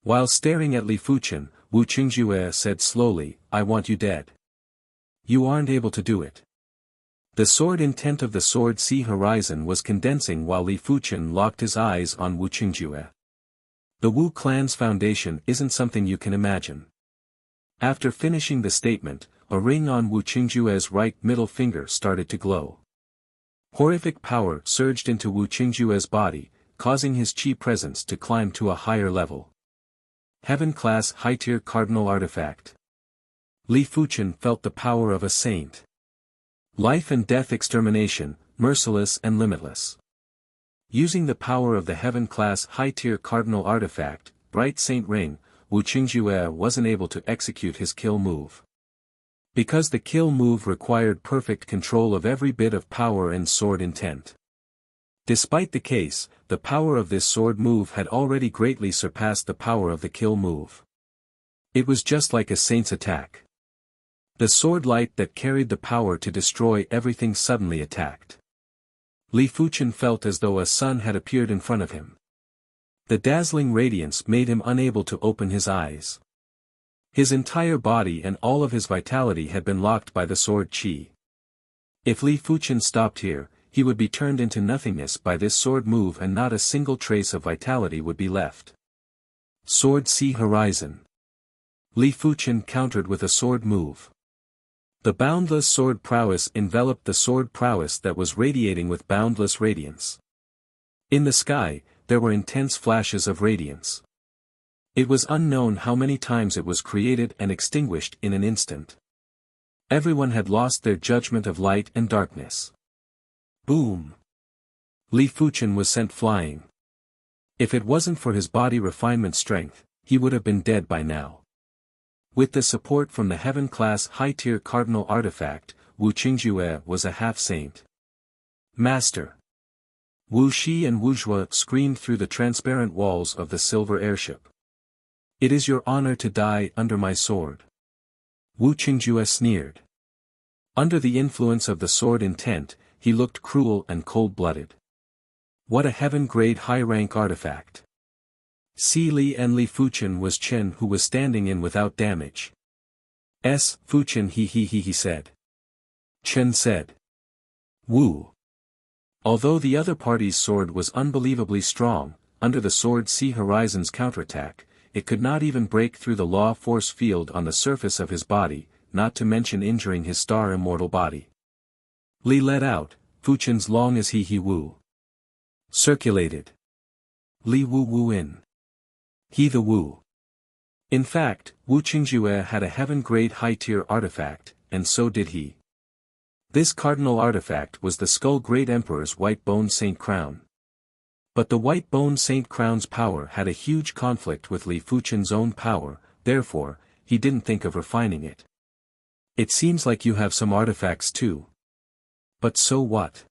A: While staring at Li Fuchen, Wu Qingjue said slowly, "I want you dead. You aren't able to do it." The sword intent of the Sword Sea Horizon was condensing while Li Fuchen locked his eyes on Wu Qingjue. The Wu clan's foundation isn't something you can imagine. After finishing the statement, a ring on Wu Qingjue's right middle finger started to glow. Horrific power surged into Wu Qingjue's body, causing his chi presence to climb to a higher level. Heaven-class high-tier cardinal artifact. Li Fuchen felt the power of a saint. Life and death extermination, merciless and limitless. Using the power of the heaven-class high-tier cardinal artifact, Bright Saint Ring, Wu Qingjue wasn't able to execute his kill move. Because the kill move required perfect control of every bit of power and sword intent. Despite the case, the power of this sword move had already greatly surpassed the power of the kill move. It was just like a saint's attack. The sword light that carried the power to destroy everything suddenly attacked. Li Fuchen felt as though a sun had appeared in front of him. The dazzling radiance made him unable to open his eyes. His entire body and all of his vitality had been locked by the sword chi. If Li Fuchen stopped here, he would be turned into nothingness by this sword move and not a single trace of vitality would be left. Sword Sea Horizon. Li Fuchen countered with a sword move. The boundless sword prowess enveloped the sword prowess that was radiating with boundless radiance. In the sky, there were intense flashes of radiance. It was unknown how many times it was created and extinguished in an instant. Everyone had lost their judgment of light and darkness. Boom! Li Fuchen was sent flying. If it wasn't for his body refinement strength, he would have been dead by now. With the support from the heaven-class high-tier cardinal artifact, Wu Qingjue was a half-saint. Master! Wu Shi and Wu Zhuo screamed through the transparent walls of the silver airship. It is your honor to die under my sword. Wu Qingjue sneered. Under the influence of the sword intent, he looked cruel and cold-blooded. What a heaven-grade high-rank artifact. Si Li and Li Fuchen was Chen who was standing in without damage. Fuchen he said. Chen said. Wu. Although the other party's sword was unbelievably strong, under the Sword Sea Horizon's counterattack, it could not even break through the law force field on the surface of his body, not to mention injuring his star immortal body. Li let out, Fuchen's long as he Wu. Circulated. Li Wu in. He the Wu. In fact, Wu Qingjue had a heaven-grade high-tier artifact, and so did he. This cardinal artifact was the Skull Great Emperor's White Bone Saint Crown. But the White Bone Saint Crown's power had a huge conflict with Li Fuchen's own power, therefore, he didn't think of refining it. It seems like you have some artifacts too. But so what?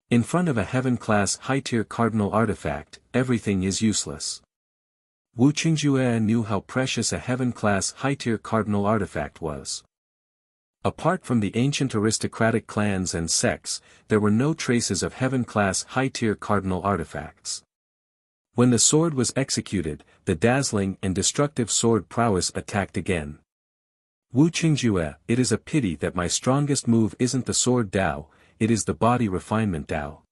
A: In front of a heaven-class high-tier cardinal artifact, everything is useless. Wu Qingjue knew how precious a heaven-class high-tier cardinal artifact was. Apart from the ancient aristocratic clans and sects, there were no traces of heaven-class high-tier cardinal artifacts. When the sword was executed, the dazzling and destructive sword prowess attacked again. Wu Qingjue, it is a pity that my strongest move isn't the sword Dao, it is the body refinement Dao.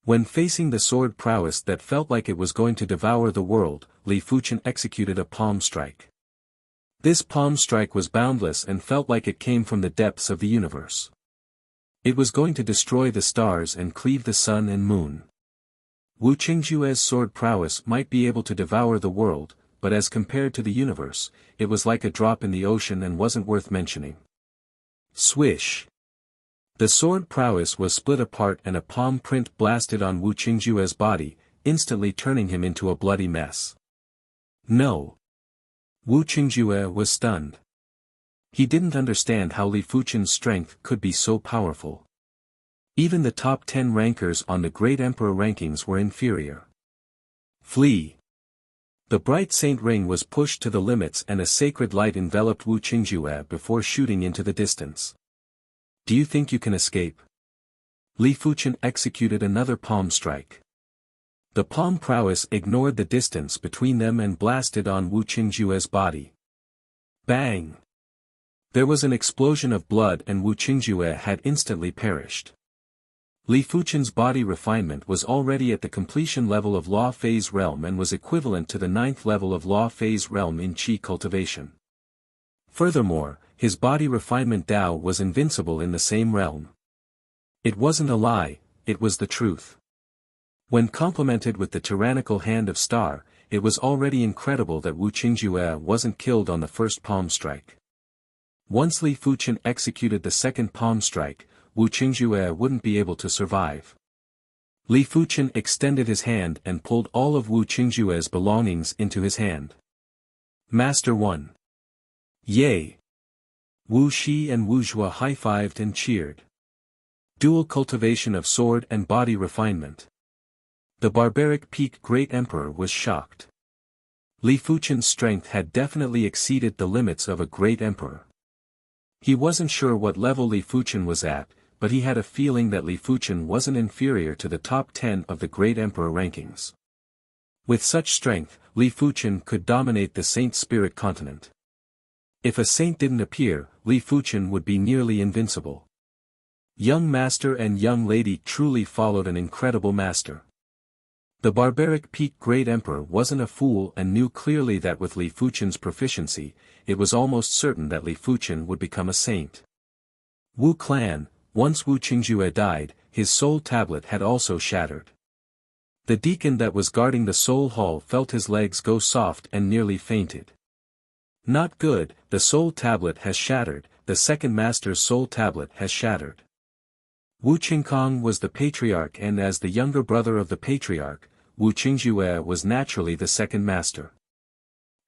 A: When facing the sword prowess that felt like it was going to devour the world, Li Fuchen executed a palm strike. This palm strike was boundless and felt like it came from the depths of the universe. It was going to destroy the stars and cleave the sun and moon. Wu Qingjue's sword prowess might be able to devour the world, but as compared to the universe, it was like a drop in the ocean and wasn't worth mentioning. Swish! The sword prowess was split apart and a palm print blasted on Wu Qingjue's body, instantly turning him into a bloody mess. No! Wu Qingjue was stunned. He didn't understand how Li Fuchen's strength could be so powerful. Even the top 10 rankers on the Great Emperor rankings were inferior. Flee! The bright saint ring was pushed to the limits and a sacred light enveloped Wu Qingjue before shooting into the distance. Do you think you can escape? Li Fuchen executed another palm strike. The palm prowess ignored the distance between them and blasted on Wu Qingjue's body. Bang! There was an explosion of blood and Wu Qingjue had instantly perished. Li Fuchen's body refinement was already at the completion level of Law Phase Realm and was equivalent to the 9th level of Law Phase Realm in Qi cultivation. Furthermore, his body refinement Tao was invincible in the same realm. It wasn't a lie, it was the truth. When complemented with the tyrannical hand of Star, it was already incredible that Wu Qingjue wasn't killed on the first palm strike. Once Li Fuchen executed the second palm strike, Wu Qingjue wouldn't be able to survive. Li Fuchen extended his hand and pulled all of Wu Qingjue's belongings into his hand. Master 1. Yay! Wu Shi and Wu Zhua high-fived and cheered. Dual cultivation of sword and body refinement. The barbaric peak Great Emperor was shocked. Li Fuchen's strength had definitely exceeded the limits of a Great Emperor. He wasn't sure what level Li Fuchen was at, but he had a feeling that Li Fuchen wasn't inferior to the top 10 of the Great Emperor rankings. With such strength, Li Fuchen could dominate the Saint Spirit continent. If a saint didn't appear, Li Fuchen would be nearly invincible. Young master and young lady truly followed an incredible master. The barbaric peak Great Emperor wasn't a fool and knew clearly that with Li Fuchen's proficiency, it was almost certain that Li Fuchen would become a saint. Wu Clan, once Wu Qingjue died, his soul tablet had also shattered. The deacon that was guarding the soul hall felt his legs go soft and nearly fainted. Not good, the soul tablet has shattered, the second master's soul tablet has shattered. Wu Qingkong was the patriarch and as the younger brother of the patriarch, Wu Qingjue was naturally the second master.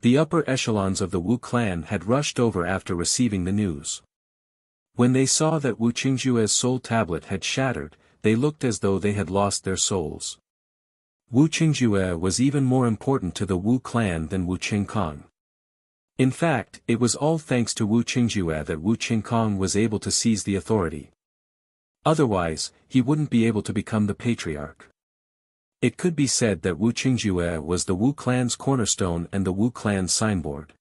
A: The upper echelons of the Wu clan had rushed over after receiving the news. When they saw that Wu Qingjue's soul tablet had shattered, they looked as though they had lost their souls. Wu Qingjue was even more important to the Wu clan than Wu Qingkong. In fact, it was all thanks to Wu Qingjue that Wu Qingkong was able to seize the authority. Otherwise, he wouldn't be able to become the patriarch. It could be said that Wu Qingjue was the Wu clan's cornerstone and the Wu clan's signboard.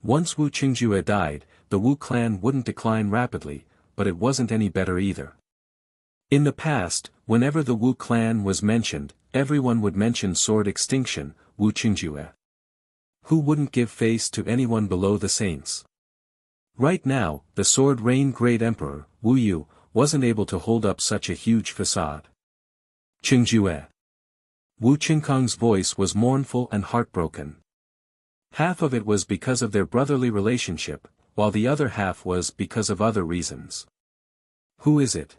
A: Once Wu Qingjue died, the Wu clan wouldn't decline rapidly, but it wasn't any better either. In the past, whenever the Wu clan was mentioned, everyone would mention sword extinction, Wu Qingjue. Who wouldn't give face to anyone below the saints? Right now, the sword reign Great Emperor, Wu Yu, wasn't able to hold up such a huge facade. Qingjue. Wu Qingkong's voice was mournful and heartbroken. Half of it was because of their brotherly relationship, while the other half was because of other reasons. Who is it?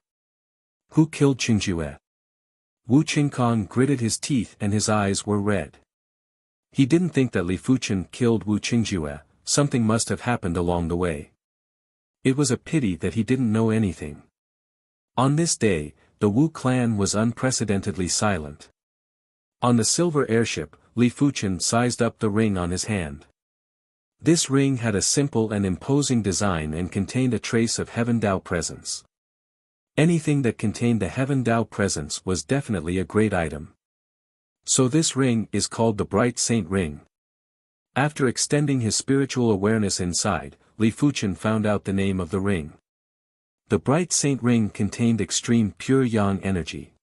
A: Who killed Qingjue? Wu Qingkong gritted his teeth and his eyes were red. He didn't think that Li Fuchen killed Wu Qingjue, something must have happened along the way. It was a pity that he didn't know anything. On this day, the Wu clan was unprecedentedly silent. On the silver airship, Li Fuchen sized up the ring on his hand. This ring had a simple and imposing design and contained a trace of Heaven Dao presence. Anything that contained the Heaven Dao presence was definitely a great item. So this ring is called the Bright Saint Ring. After extending his spiritual awareness inside, Li Fuchen found out the name of the ring. The Bright Saint Ring contained extreme pure yang energy.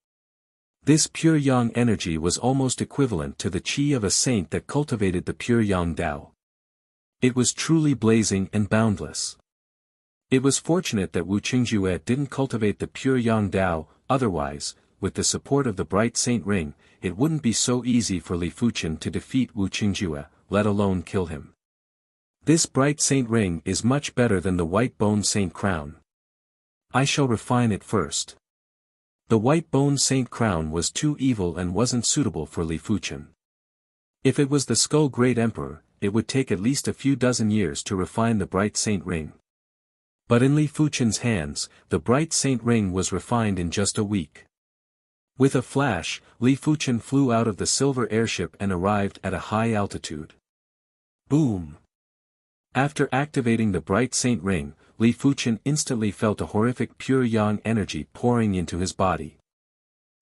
A: This pure yang energy was almost equivalent to the qi of a saint that cultivated the pure yang Dao. It was truly blazing and boundless. It was fortunate that Wu Qingjue didn't cultivate the pure Yang Dao, otherwise, with the support of the bright Saint Ring, it wouldn't be so easy for Li Fuqian to defeat Wu Qingjue, let alone kill him. This bright Saint Ring is much better than the white bone Saint Crown. I shall refine it first. The white bone Saint Crown was too evil and wasn't suitable for Li Fuqian. If it was the Skull Great Emperor, it would take at least a few dozen years to refine the bright Saint Ring. But in Li Fuqian's hands, the bright Saint Ring was refined in just a week. With a flash, Li Fuqian flew out of the silver airship and arrived at a high altitude. Boom! After activating the bright Saint Ring, Li Fuqian instantly felt a horrific pure yang energy pouring into his body.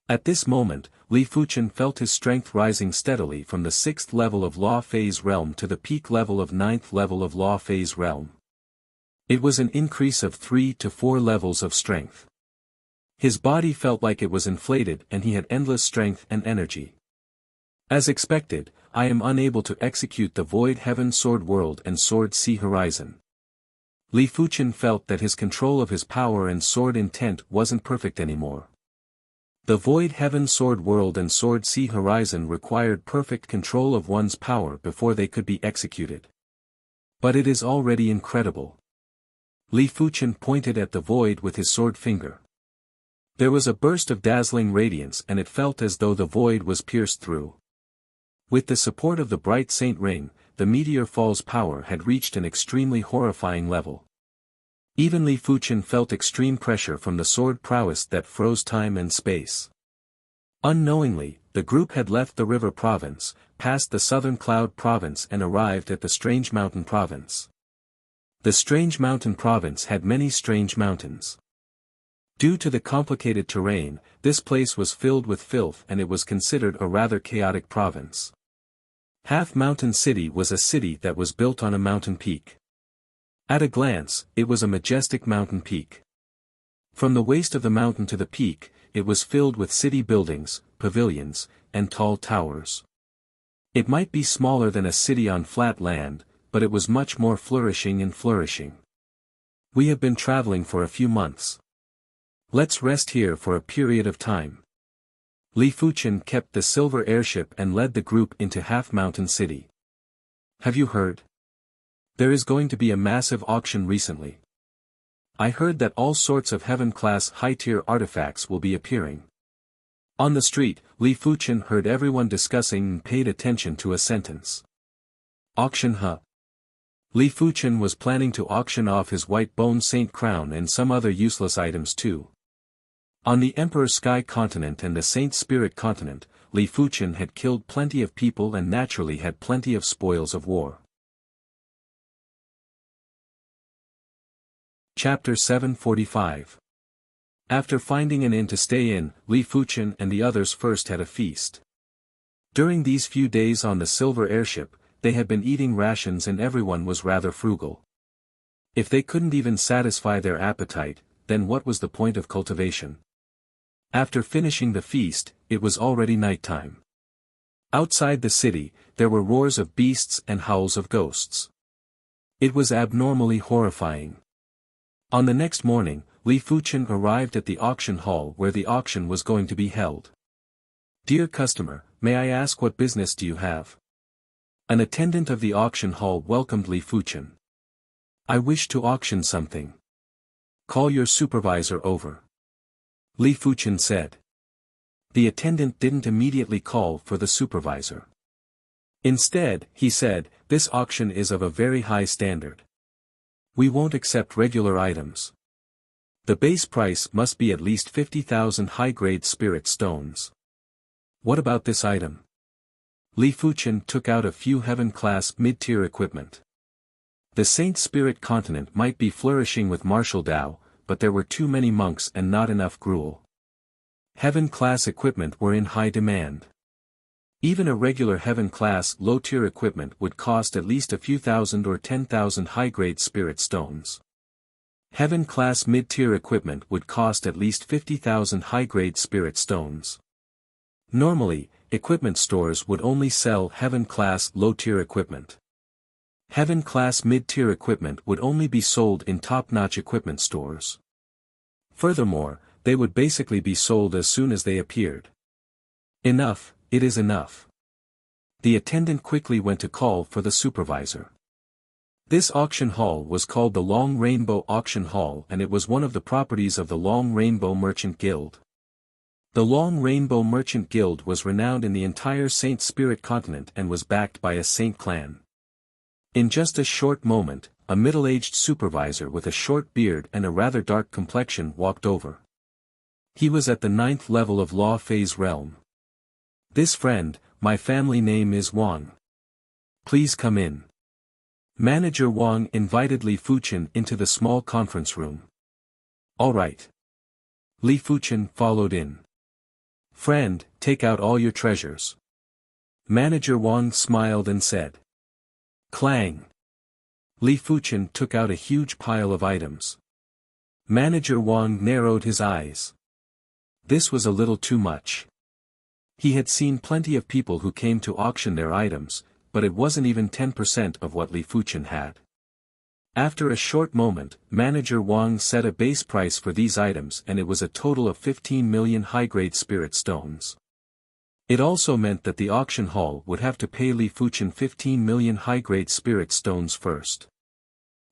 A: At this moment, Li Fuqian felt his strength rising steadily from the 6th level of Law Phase Realm to the peak level of 9th level of Law Phase Realm. It was an increase of 3 to 4 levels of strength. His body felt like it was inflated and he had endless strength and energy. As expected, I am unable to execute the Void Heaven Sword World and Sword Sea Horizon. Li Fuqian felt that his control of his power and sword intent wasn't perfect anymore. The Void Heaven Sword World and Sword Sea Horizon required perfect control of one's power before they could be executed. But it is already incredible. Li Fuqian pointed at the void with his sword finger. There was a burst of dazzling radiance and it felt as though the void was pierced through. With the support of the bright Saint Ring, the meteor fall's power had reached an extremely horrifying level. Even Li Fuqian felt extreme pressure from the sword prowess that froze time and space. Unknowingly, the group had left the River Province, passed the Southern Cloud Province and arrived at the Strange Mountain Province. The Strange Mountain Province had many strange mountains. Due to the complicated terrain, this place was filled with filth and it was considered a rather chaotic province. Half Mountain City was a city that was built on a mountain peak. At a glance, it was a majestic mountain peak. From the waist of the mountain to the peak, it was filled with city buildings, pavilions, and tall towers. It might be smaller than a city on flat land, but it was much more flourishing and flourishing. We have been traveling for a few months. Let's rest here for a period of time. Li Fuqian kept the silver airship and led the group into Half Mountain City. Have you heard? There is going to be a massive auction recently. I heard that all sorts of heaven-class high-tier artifacts will be appearing. On the street, Li Fuqian heard everyone discussing and paid attention to a sentence. Auction, huh? Li Fuqian was planning to auction off his white bone Saint Crown and some other useless items too. On the Emperor Sky Continent and the Saint Spirit Continent, Li Fuqian had killed plenty of people and naturally had plenty of spoils of war. Chapter 745. After finding an inn to stay in, Li Fuqian and the others first had a feast. During these few days on the silver airship, they had been eating rations and everyone was rather frugal. If they couldn't even satisfy their appetite, then what was the point of cultivation? After finishing the feast, it was already nighttime. Outside the city, there were roars of beasts and howls of ghosts. It was abnormally horrifying. On the next morning, Li Fuqian arrived at the auction hall where the auction was going to be held. Dear customer, may I ask what business do you have? An attendant of the auction hall welcomed Li Fuqian. I wish to auction something. Call your supervisor over. Li Fuqian said. The attendant didn't immediately call for the supervisor. Instead, he said, this auction is of a very high standard. We won't accept regular items. The base price must be at least 50,000 high-grade spirit stones. What about this item? Li Fuqian took out a few heaven-class mid-tier equipment. The Saint Spirit Continent might be flourishing with martial Dao, but there were too many monks and not enough gruel. Heaven-class equipment were in high demand. Even a regular heaven-class low-tier equipment would cost at least a few thousand or 10,000 high-grade spirit stones. Heaven-class mid-tier equipment would cost at least 50,000 high-grade spirit stones. Normally, equipment stores would only sell heaven-class low-tier equipment. Heaven-class mid-tier equipment would only be sold in top-notch equipment stores. Furthermore, they would basically be sold as soon as they appeared. Enough, it is enough. The attendant quickly went to call for the supervisor. This auction hall was called the Long Rainbow Auction Hall, and it was one of the properties of the Long Rainbow Merchant Guild. The Long Rainbow Merchant Guild was renowned in the entire Saint Spirit continent and was backed by a Saint clan. In just a short moment, a middle-aged supervisor with a short beard and a rather dark complexion walked over. He was at the 9th level of Law Phase Realm. "This friend, my family name is Wang. Please come in." Manager Wang invited Li Fuchen into the small conference room. "All right." Li Fuchen followed in. "Friend, take out all your treasures." Manager Wang smiled and said. Clang. Li Fuchen took out a huge pile of items. Manager Wang narrowed his eyes. This was a little too much. He had seen plenty of people who came to auction their items, but it wasn't even 10% of what Li Fuchen had. After a short moment, Manager Wang set a base price for these items, and it was a total of 15 million high-grade spirit stones. It also meant that the auction hall would have to pay Li Fuchen 15 million high-grade spirit stones first.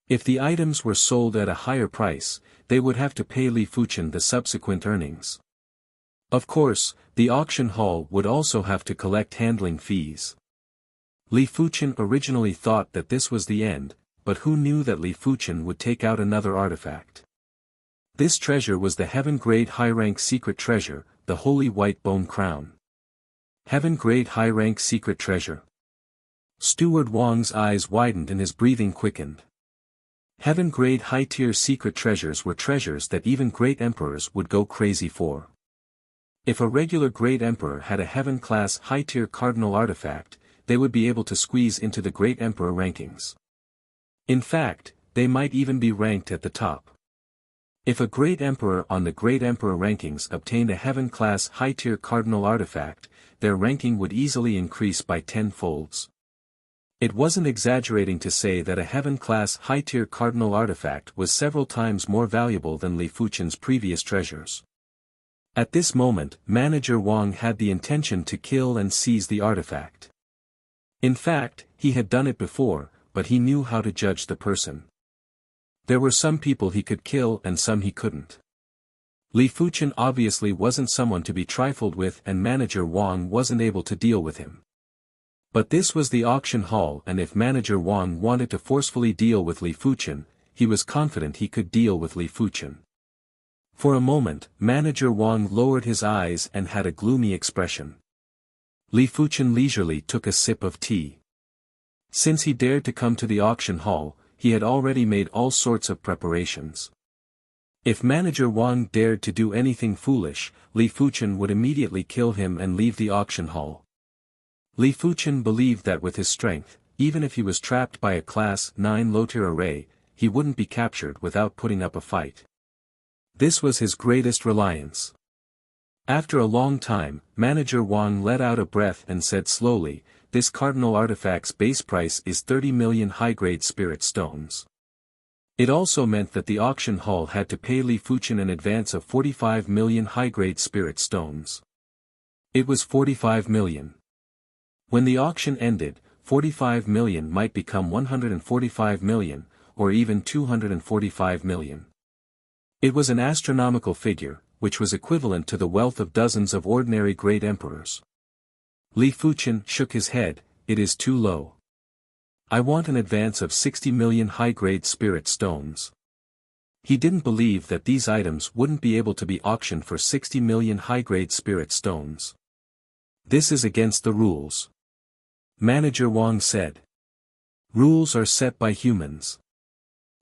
A: If the items were sold at a higher price, they would have to pay Li Fuchen the subsequent earnings. Of course, the auction hall would also have to collect handling fees. Li Fuchen originally thought that this was the end, but who knew that Li Fuchen would take out another artifact? This treasure was the heaven-grade high-rank secret treasure, the Holy White Bone Crown. Heaven-grade high-rank secret treasure. Steward Wang's eyes widened and his breathing quickened. Heaven-grade high-tier secret treasures were treasures that even great emperors would go crazy for. If a regular great emperor had a heaven-class high-tier cardinal artifact, they would be able to squeeze into the great emperor rankings. In fact, they might even be ranked at the top. If a great emperor on the great emperor rankings obtained a heaven-class high-tier cardinal artifact, their ranking would easily increase by 10-folds. It wasn't exaggerating to say that a heaven-class high-tier cardinal artifact was several times more valuable than Li Fuchen's previous treasures. At this moment, Manager Wang had the intention to kill and seize the artifact. In fact, he had done it before, but he knew how to judge the person. There were some people he could kill and some he couldn't. Li Fuchen obviously wasn't someone to be trifled with, and Manager Wang wasn't able to deal with him. But this was the auction hall, and if Manager Wang wanted to forcefully deal with Li Fuchen, he was confident he could deal with Li Fuchen. For a moment, Manager Wang lowered his eyes and had a gloomy expression. Li Fuchen leisurely took a sip of tea. Since he dared to come to the auction hall, he had already made all sorts of preparations. If Manager Wang dared to do anything foolish, Li Fuchen would immediately kill him and leave the auction hall. Li Fuchen believed that with his strength, even if he was trapped by a Class 9 low-tier array, he wouldn't be captured without putting up a fight. This was his greatest reliance. After a long time, Manager Wang let out a breath and said slowly, "This cardinal artifact's base price is 30 million high-grade spirit stones." It also meant that the auction hall had to pay Li Fuchen an advance of 45 million high-grade spirit stones. It was 45 million. When the auction ended, 45 million might become 145 million, or even 245 million. It was an astronomical figure, which was equivalent to the wealth of dozens of ordinary great emperors. Li Fuchen shook his head. "It is too low. I want an advance of 60 million high-grade spirit stones." He didn't believe that these items wouldn't be able to be auctioned for 60 million high-grade spirit stones. "This is against the rules," Manager Wang said. "Rules are set by humans.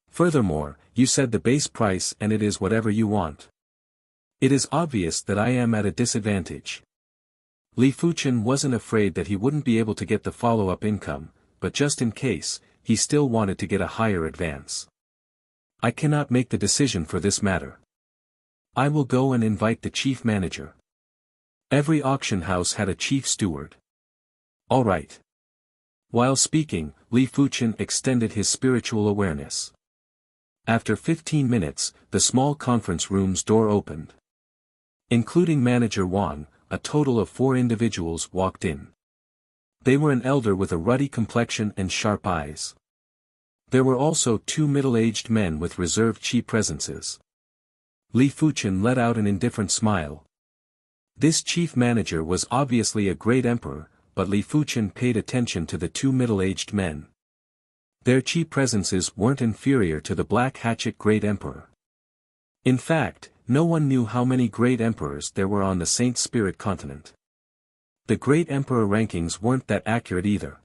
A: Furthermore, you said the base price and it is whatever you want. It is obvious that I am at a disadvantage." Li Fuchen wasn't afraid that he wouldn't be able to get the follow-up income, but just in case, he still wanted to get a higher advance. "I cannot make the decision for this matter. I will go and invite the chief manager." Every auction house had a chief steward. "All right. While speaking, Li Fuchen extended his spiritual awareness. After 15 minutes, the small conference room's door opened. Including manager Wang, a total of 4 individuals walked in. They were an elder with a ruddy complexion and sharp eyes. There were also 2 middle-aged men with reserved chi presences. Li Fuchen let out an indifferent smile. This chief manager was obviously a great emperor, but Li Fuchen paid attention to the 2 middle-aged men. Their chi presences weren't inferior to the Black Hatchet Great Emperor. In fact, no one knew how many great emperors there were on the Saint Spirit continent. The great emperor rankings weren't that accurate either.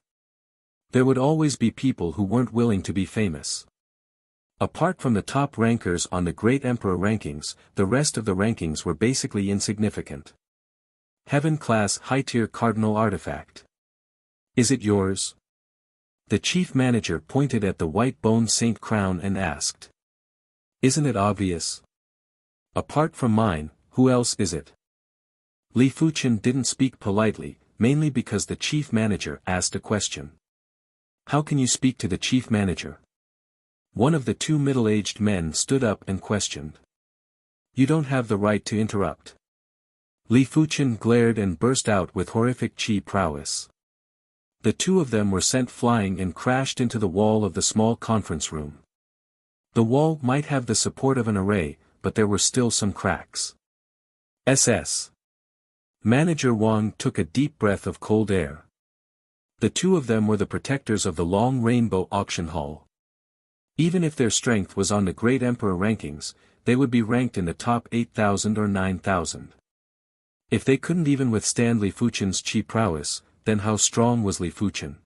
A: There would always be people who weren't willing to be famous. Apart from the top rankers on the great emperor rankings, the rest of the rankings were basically insignificant. Heaven-class high-tier cardinal artifact. Is it yours? The chief manager pointed at the white-boned saint crown and asked. Isn't it obvious? Apart from mine, who else is it? Li Fuchen didn't speak politely, mainly because the chief manager asked a question. How can you speak to the chief manager? One of the 2 middle-aged men stood up and questioned. You don't have the right to interrupt. Li Fuchen glared and burst out with horrific chi prowess. The 2 of them were sent flying and crashed into the wall of the small conference room. The wall might have the support of an array, but there were still some cracks. SS. Manager Wang took a deep breath of cold air. The 2 of them were the protectors of the Long Rainbow Auction Hall. Even if their strength was on the Great Emperor rankings, they would be ranked in the top 8,000 or 9,000. If they couldn't even withstand Li Fuchen's chi prowess, then how strong was Li Fuchen?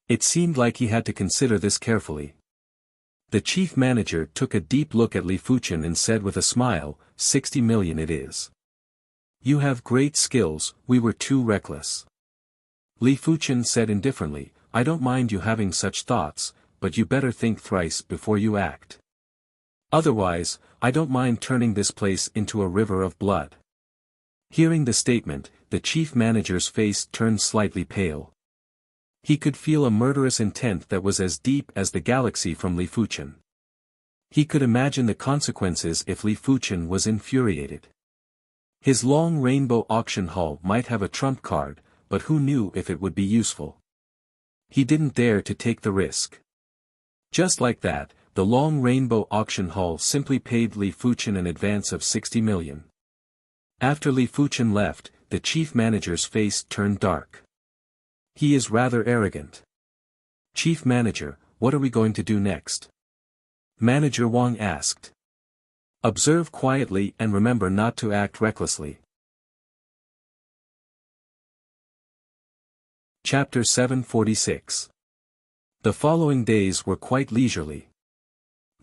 A: It seemed like he had to consider this carefully. The chief manager took a deep look at Li Fuchen and said with a smile, 60 million it is. You have great skills, we were too reckless. Li Fuchen said indifferently, I don't mind you having such thoughts, but you better think thrice before you act. Otherwise, I don't mind turning this place into a river of blood. Hearing the statement, the chief manager's face turned slightly pale. He could feel a murderous intent that was as deep as the galaxy from Li Fuchen. He could imagine the consequences if Li Fuchen was infuriated. His Long Rainbow Auction Hall might have a trump card, but who knew if it would be useful? He didn't dare to take the risk. Just like that, the Long Rainbow Auction Hall simply paid Li Fuchen an advance of 60 million. After Li Fuchen left, the chief manager's face turned dark. He is rather arrogant. Chief manager, what are we going to do next? Manager Wang asked. Observe quietly and remember not to act recklessly. Chapter 746. The following days were quite leisurely.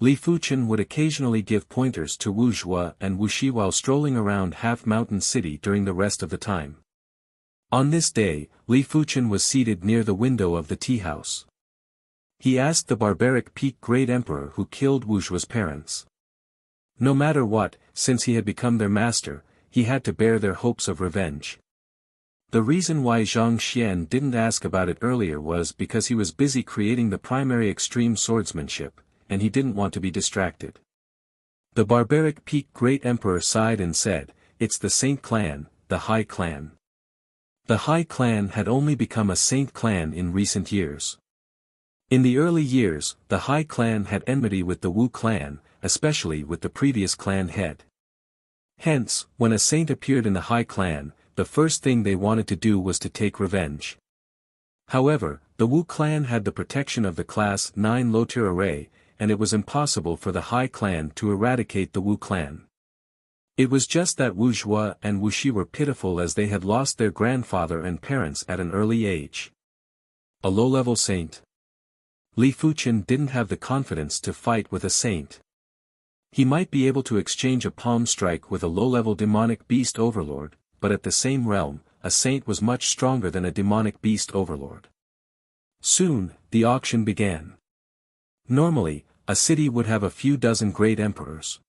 A: Li Fuchen would occasionally give pointers to Wuxia and Wuxia while strolling around Half Mountain City during the rest of the time. On this day, Li Fuchen was seated near the window of the tea house. He asked the barbaric Peak Great Emperor who killed Wuxia's parents. No matter what, since he had become their master, he had to bear their hopes of revenge. The reason why Zhang Xian didn't ask about it earlier was because he was busy creating the primary extreme swordsmanship, and he didn't want to be distracted. The barbaric Peak Great Emperor sighed and said, It's the Saint Clan, the High Clan. The High Clan had only become a Saint Clan in recent years. In the early years, the High Clan had enmity with the Wu Clan, especially with the previous clan head. Hence, when a saint appeared in the High Clan, the first thing they wanted to do was to take revenge. However, the Wu clan had the protection of the Class 9 low-tier array, and it was impossible for the High Clan to eradicate the Wu clan. It was just that Wuxia and Wuxia were pitiful as they had lost their grandfather and parents at an early age. A low-level saint. Li Fuchen didn't have the confidence to fight with a saint. He might be able to exchange a palm strike with a low-level demonic beast overlord, but at the same realm, a saint was much stronger than a demonic beast overlord. Soon, the auction began. Normally, a city would have a few dozen great emperors.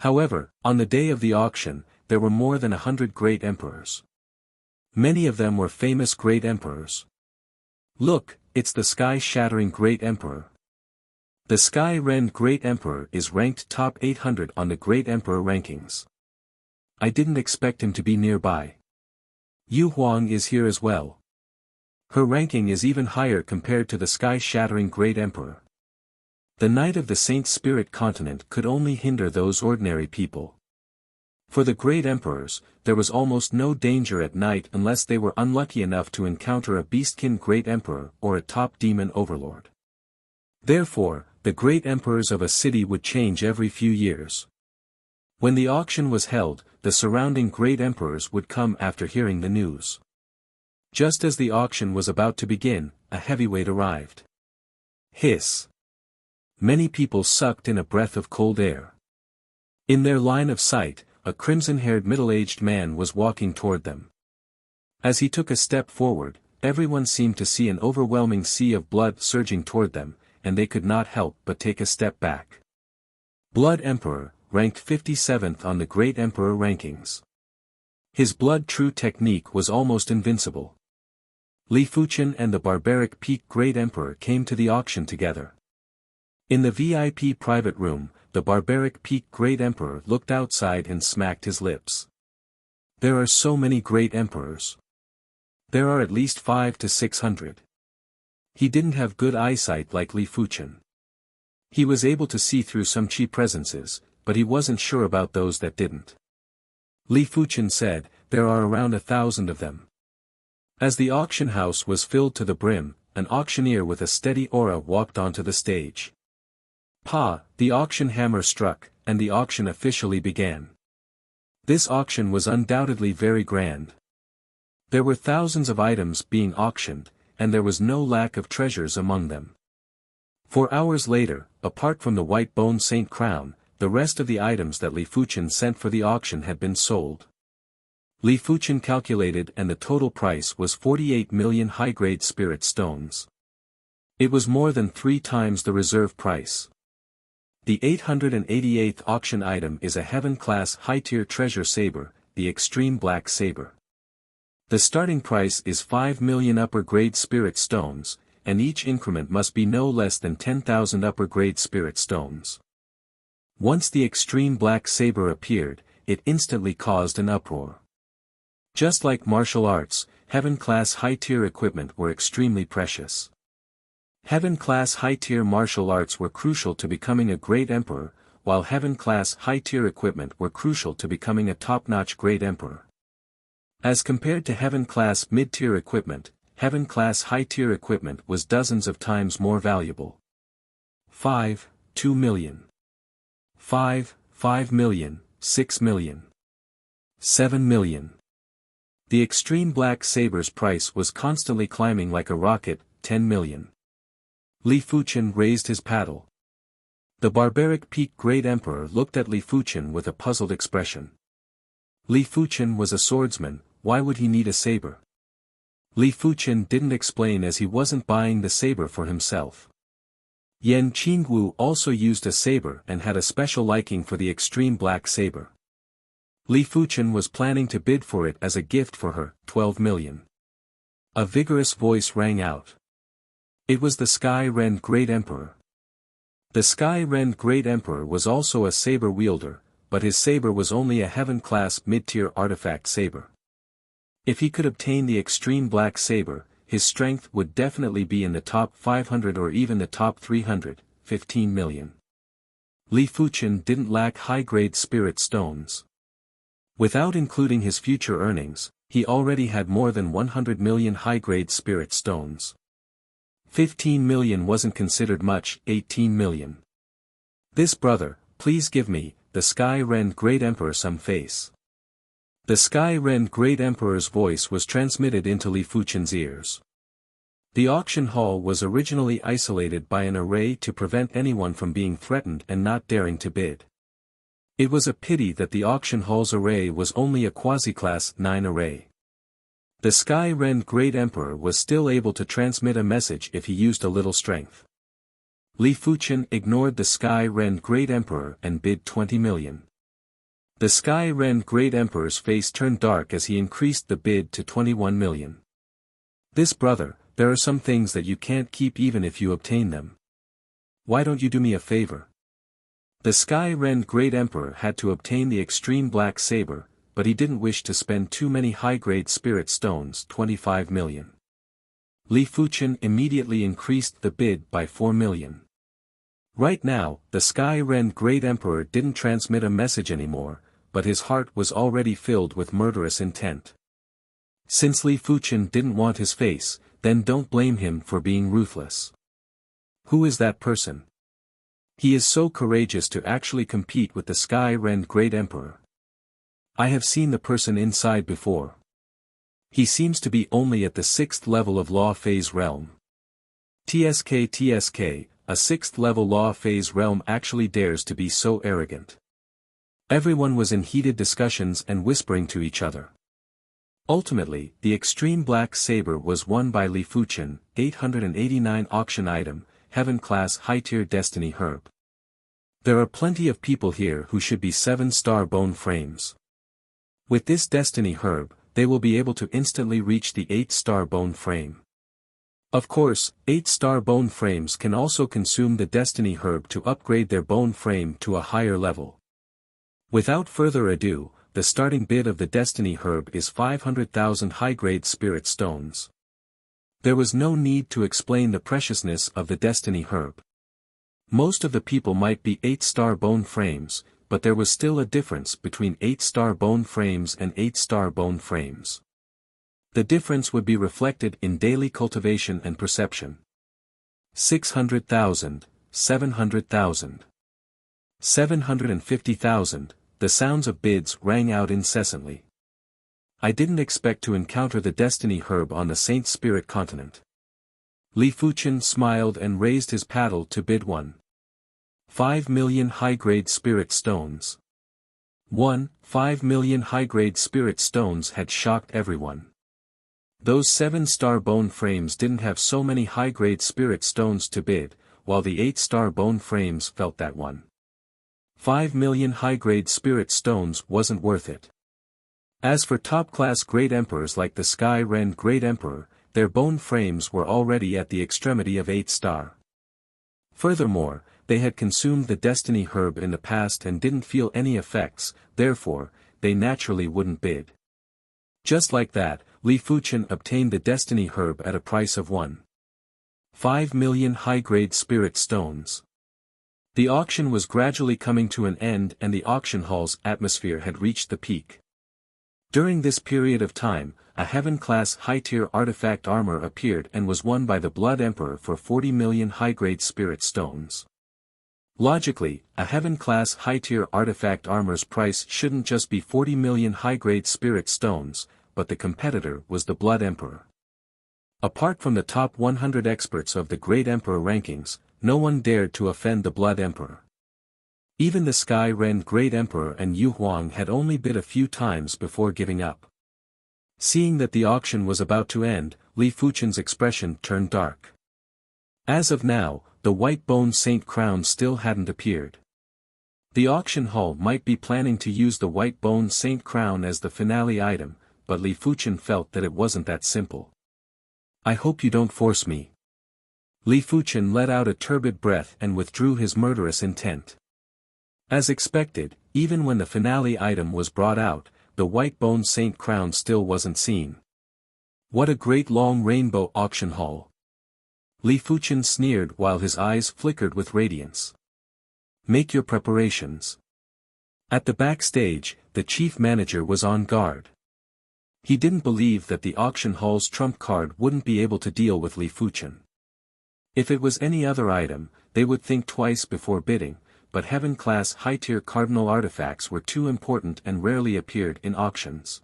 A: However, on the day of the auction, there were more than 100 great emperors. Many of them were famous great emperors. Look, it's the sky-shattering Great Emperor. The Sky-Rend Great Emperor is ranked top 800 on the Great Emperor rankings. I didn't expect him to be nearby. Yu Huang is here as well. Her ranking is even higher compared to the sky-shattering Great Emperor. The Knight of the Saint Spirit Continent could only hinder those ordinary people. For the Great Emperors, there was almost no danger at night unless they were unlucky enough to encounter a Beastkin Great Emperor or a top demon overlord. Therefore, the Great Emperors of a city would change every few years. When the auction was held, the surrounding Great Emperors would come after hearing the news. Just as the auction was about to begin, a heavyweight arrived. Hiss! Many people sucked in a breath of cold air. In their line of sight, a crimson-haired middle-aged man was walking toward them. As he took a step forward, everyone seemed to see an overwhelming sea of blood surging toward them, and they could not help but take a step back. Blood Emperor, ranked 57th on the Great Emperor rankings. His blood true technique was almost invincible. Li Fuqian and the barbaric Peak Great Emperor came to the auction together. In the VIP private room, the barbaric Peak Great Emperor looked outside and smacked his lips. There are so many Great Emperors. There are at least 500 to 600. He didn't have good eyesight like Li Fuqian. He was able to see through some Qi presences, but he wasn't sure about those that didn't. Li Fuqian said, there are around 1,000 of them. As the auction house was filled to the brim, an auctioneer with a steady aura walked onto the stage. Pa, the auction hammer struck, and the auction officially began. This auction was undoubtedly very grand. There were thousands of items being auctioned, and there was no lack of treasures among them. 4 hours later, apart from the white bone saint crown, the rest of the items that Li Fuqian sent for the auction had been sold. Li Fuqian calculated and the total price was 48 million high-grade spirit stones. It was more than 3 times the reserve price. The 888th auction item is a heaven-class high-tier treasure saber, the Extreme Black Saber. The starting price is 5 million upper-grade spirit stones, and each increment must be no less than 10,000 upper-grade spirit stones. Once the Extreme Black Saber appeared, it instantly caused an uproar. Just like martial arts, heaven-class high-tier equipment were extremely precious. Heaven-class high-tier martial arts were crucial to becoming a great emperor, while heaven-class high-tier equipment were crucial to becoming a top-notch great emperor. As compared to heaven-class mid-tier equipment, heaven-class high-tier equipment was dozens of times more valuable. 2 million. 5 million, 6 million. 7 million. The Extreme Black Saber's price was constantly climbing like a rocket, 10 million. Li Fuqian raised his paddle. The barbaric Peak Great Emperor looked at Li Fuqian with a puzzled expression. Li Fuqian was a swordsman, why would he need a saber? Li Fuqian didn't explain as he wasn't buying the saber for himself. Yan Qingwu also used a saber and had a special liking for the Extreme Black Saber. Li Fuqian was planning to bid for it as a gift for her, 12 million. A vigorous voice rang out. It was the Sky-Rend Great Emperor. The Sky-Rend Great Emperor was also a saber wielder, but his saber was only a heaven-class mid-tier artifact saber. If he could obtain the Extreme Black Saber, his strength would definitely be in the top 500 or even the top 300, 15 million. Li Fuqian didn't lack high-grade spirit stones. Without including his future earnings, he already had more than 100 million high-grade spirit stones. 15 million wasn't considered much, 18 million. This brother, please give me, the Sky-Rend Great Emperor some face. The Sky-Rend Great Emperor's voice was transmitted into Li Fuqian's ears. The auction hall was originally isolated by an array to prevent anyone from being threatened and not daring to bid. It was a pity that the auction hall's array was only a quasi-class 9 array. The Sky-Rend Great Emperor was still able to transmit a message if he used a little strength. Li Fuqian ignored the Sky-Rend Great Emperor and bid 20 million. The Sky-Rend Great Emperor's face turned dark as he increased the bid to 21 million. This brother, there are some things that you can't keep even if you obtain them. Why don't you do me a favor? The Sky-Rend Great Emperor had to obtain the extreme black saber, but he didn't wish to spend too many high-grade spirit stones, 25 million. Li Fuchen immediately increased the bid by 4 million. Right now, the Sky-Rend Great Emperor didn't transmit a message anymore, but his heart was already filled with murderous intent. Since Li Fuchen didn't want his face, then don't blame him for being ruthless. Who is that person? He is so courageous to actually compete with the Sky-Rend Great Emperor. I have seen the person inside before. He seems to be only at the 6th level of Law Phase Realm. TSK, a 6th level Law Phase Realm actually dares to be so arrogant. Everyone was in heated discussions and whispering to each other. Ultimately, the extreme black saber was won by Li Fuchen, 889 auction item, Heaven Class High-Tier Destiny Herb. There are plenty of people here who should be 7-star bone frames. With this Destiny Herb, they will be able to instantly reach the 8-star bone frame. Of course, 8-star bone frames can also consume the Destiny Herb to upgrade their bone frame to a higher level. Without further ado, the starting bid of the Destiny Herb is 500,000 high-grade spirit stones. There was no need to explain the preciousness of the Destiny Herb. Most of the people might be 8-star bone frames, but there was still a difference between 8-star bone frames and 8-star bone frames. The difference would be reflected in daily cultivation and perception. 600,000, 700,000. 750,000, the sounds of bids rang out incessantly. I didn't expect to encounter the Destiny Herb on the Saint Spirit continent. Li Fuchen smiled and raised his paddle to bid 5 million high-grade spirit stones. 5 million high-grade spirit stones had shocked everyone. Those 7-star bone frames didn't have so many high-grade spirit stones to bid, while the 8-star bone frames felt that 5 million high-grade spirit stones wasn't worth it. As for top-class great emperors like the Sky-Rend Great Emperor, their bone frames were already at the extremity of 8-star. Furthermore, they had consumed the Destiny Herb in the past and didn't feel any effects, therefore, they naturally wouldn't bid. Just like that, Li Fuchen obtained the Destiny Herb at a price of 5 million high-grade spirit stones. The auction was gradually coming to an end and the auction hall's atmosphere had reached the peak. During this period of time, a Heaven-class high-tier artifact armor appeared and was won by the Blood Emperor for 40 million high-grade spirit stones. Logically, a Heaven-class high-tier artifact armor's price shouldn't just be 40 million high-grade spirit stones, but the competitor was the Blood Emperor. Apart from the top 100 experts of the Great Emperor rankings, no one dared to offend the Blood Emperor. Even the Sky-Rend Great Emperor and Yu Huang had only bid a few times before giving up. Seeing that the auction was about to end, Li Fuchen's expression turned dark. As of now, the White Bone Saint Crown still hadn't appeared. The auction hall might be planning to use the White Bone Saint Crown as the finale item, but Li Fuchen felt that it wasn't that simple. I hope you don't force me. Li Fuchen let out a turbid breath and withdrew his murderous intent. As expected, even when the finale item was brought out, the White Bone Saint Crown still wasn't seen. What a great long rainbow auction hall. Li Fuchen sneered while his eyes flickered with radiance. Make your preparations. At the backstage, the chief manager was on guard. He didn't believe that the auction hall's trump card wouldn't be able to deal with Li Fuchen. If it was any other item, they would think twice before bidding, but Heaven-class high-tier cardinal artifacts were too important and rarely appeared in auctions.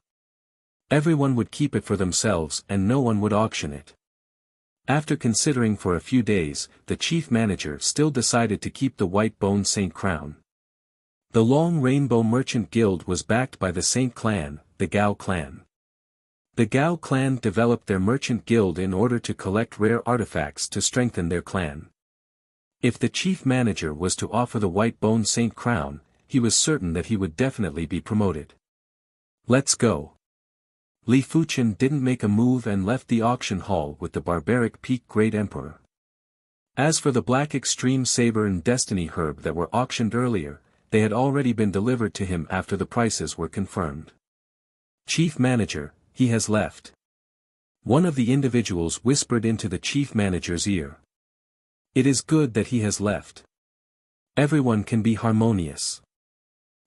A: Everyone would keep it for themselves and no one would auction it. After considering for a few days, the chief manager still decided to keep the White Bone Saint Crown. The Long Rainbow Merchant Guild was backed by the Saint Clan, the Gao Clan. The Gao Clan developed their merchant guild in order to collect rare artifacts to strengthen their clan. If the chief manager was to offer the White Bone Saint Crown, he was certain that he would definitely be promoted. Let's go. Li Fuchen didn't make a move and left the auction hall with the barbaric peak Great Emperor. As for the Black Extreme Saber and Destiny Herb that were auctioned earlier, they had already been delivered to him after the prices were confirmed. Chief Manager, he has left. One of the individuals whispered into the chief manager's ear. It is good that he has left. Everyone can be harmonious.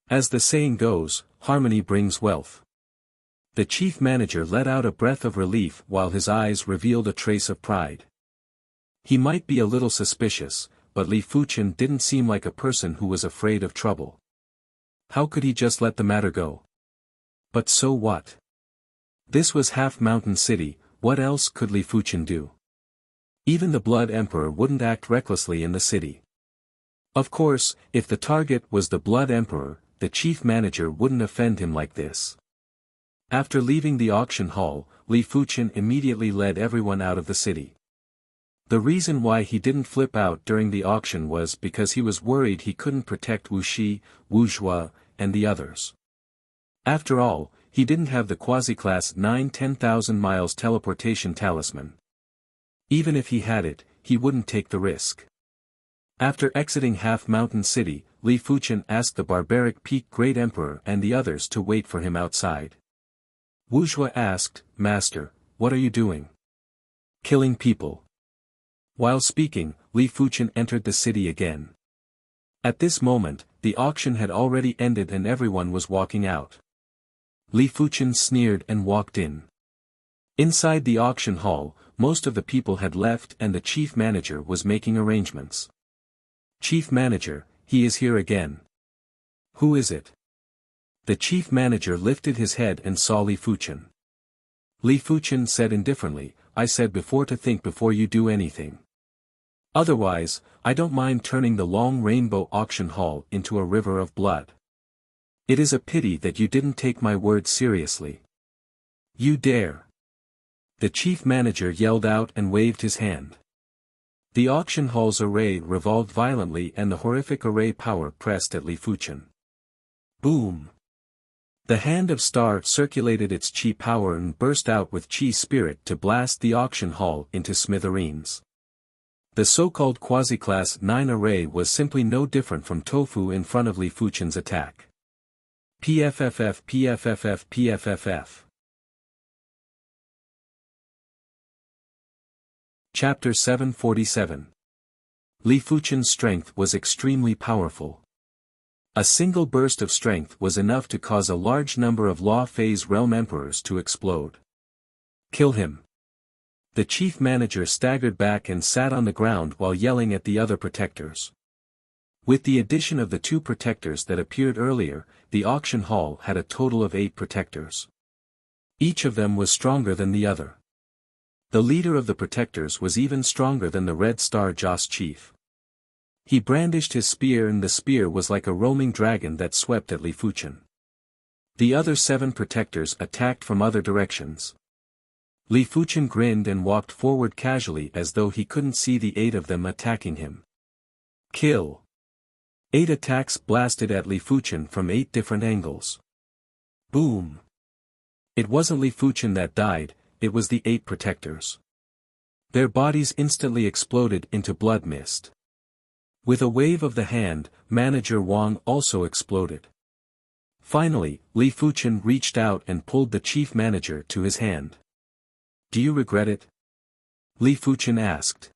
A: As the saying goes, harmony brings wealth. The chief manager let out a breath of relief while his eyes revealed a trace of pride. He might be a little suspicious, but Li Fuchen didn't seem like a person who was afraid of trouble. How could he just let the matter go? But so what? This was Half Mountain City, what else could Li Fuchen do? Even the Blood Emperor wouldn't act recklessly in the city. Of course, if the target was the Blood Emperor, the chief manager wouldn't offend him like this. After leaving the auction hall, Li Fuchen immediately led everyone out of the city. The reason why he didn't flip out during the auction was because he was worried he couldn't protect Wuxia, Wuxia, and the others. After all, he didn't have the quasi-class 9-10,000 miles teleportation talisman. Even if he had it, he wouldn't take the risk. After exiting Half Mountain City, Li Fuchen asked the barbaric peak Great Emperor and the others to wait for him outside. Wuxia asked, Master, what are you doing? Killing people. While speaking, Li Fuchen entered the city again. At this moment, the auction had already ended and everyone was walking out. Li Fuchen sneered and walked in. Inside the auction hall, most of the people had left and the chief manager was making arrangements. Chief manager, he is here again. Who is it? The chief manager lifted his head and saw Li Fuchen. Li Fuchen said indifferently, I said before to think before you do anything. Otherwise, I don't mind turning the Long Rainbow Auction Hall into a river of blood. It is a pity that you didn't take my word seriously. You dare. The chief manager yelled out and waved his hand. The auction hall's array revolved violently and the horrific array power pressed at Li Fuchen. Boom! The hand of Star circulated its chi power and burst out with chi spirit to blast the auction hall into smithereens. The so-called quasi-class 9 array was simply no different from tofu in front of Li Fuchen's attack. PFFF PFFF PFFF. Chapter 747. Li Fuchen's strength was extremely powerful. A single burst of strength was enough to cause a large number of Law Phase Realm Emperors to explode. Kill him. The chief manager staggered back and sat on the ground while yelling at the other protectors. With the addition of the 2 protectors that appeared earlier, the auction hall had a total of 8 protectors. Each of them was stronger than the other. The leader of the protectors was even stronger than the Red Star Joss chief. He brandished his spear and the spear was like a roaming dragon that swept at Li Fuchen. The other 7 protectors attacked from other directions. Li Fuchen grinned and walked forward casually as though he couldn't see the 8 of them attacking him. Kill. 8 attacks blasted at Li Fuchen from 8 different angles. Boom. It wasn't Li Fuchen that died, it was the 8 protectors. Their bodies instantly exploded into blood mist. With a wave of the hand, Manager Wang also exploded. Finally, Li Fuchen reached out and pulled the chief manager to his hand. Do you regret it? Li Fuchen asked.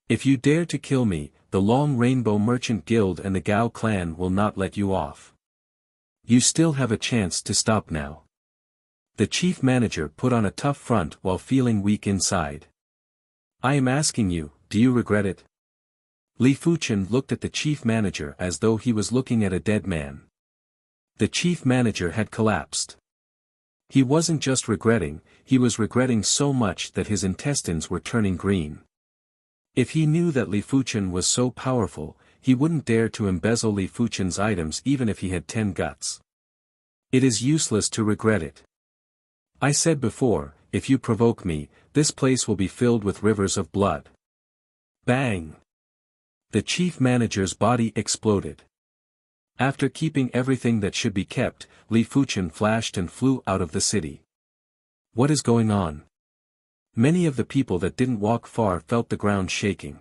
A: If you dare to kill me, the Long Rainbow Merchant Guild and the Gao clan will not let you off. You still have a chance to stop now. The chief manager put on a tough front while feeling weak inside. I am asking you, do you regret it? Li Fuchen looked at the chief manager as though he was looking at a dead man. The chief manager had collapsed. He wasn't just regretting, he was regretting so much that his intestines were turning green. If he knew that Li Fuchen was so powerful, he wouldn't dare to embezzle Li Fuchen's items even if he had 10 guts. It is useless to regret it. I said before, if you provoke me, this place will be filled with rivers of blood. Bang! The chief manager's body exploded. After keeping everything that should be kept, Li Fuchen flashed and flew out of the city. What is going on? Many of the people that didn't walk far felt the ground shaking.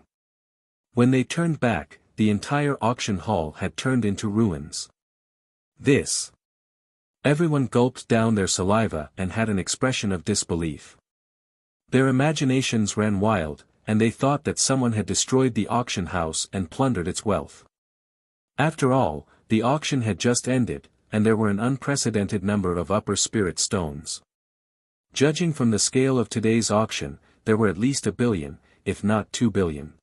A: When they turned back, the entire auction hall had turned into ruins. This. Everyone gulped down their saliva and had an expression of disbelief. Their imaginations ran wild, and they thought that someone had destroyed the auction house and plundered its wealth. After all, the auction had just ended, and there were an unprecedented number of upper spirit stones. Judging from the scale of today's auction, there were at least 1 billion, if not 2 billion.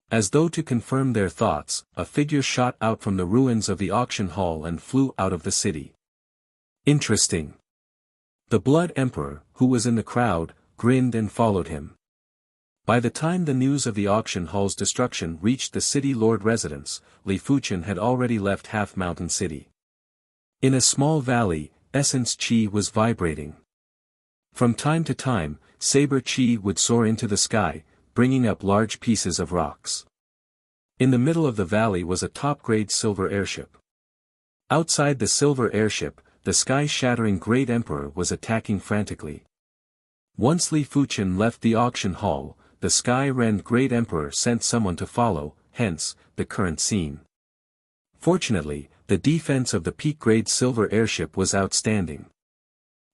A: As though to confirm their thoughts, a figure shot out from the ruins of the auction hall and flew out of the city. Interesting. The Blood Emperor, who was in the crowd, grinned and followed him. By the time the news of the auction hall's destruction reached the city lord residence, Li Fuchen had already left Half Mountain City. In a small valley, essence chi was vibrating. From time to time, saber chi would soar into the sky, bringing up large pieces of rocks. In the middle of the valley was a top-grade silver airship. Outside the silver airship, the sky-shattering Great Emperor was attacking frantically. Once Li Fuchen left the auction hall, the sky-rend Great Emperor sent someone to follow, hence, the current scene. Fortunately, the defense of the peak-grade silver airship was outstanding.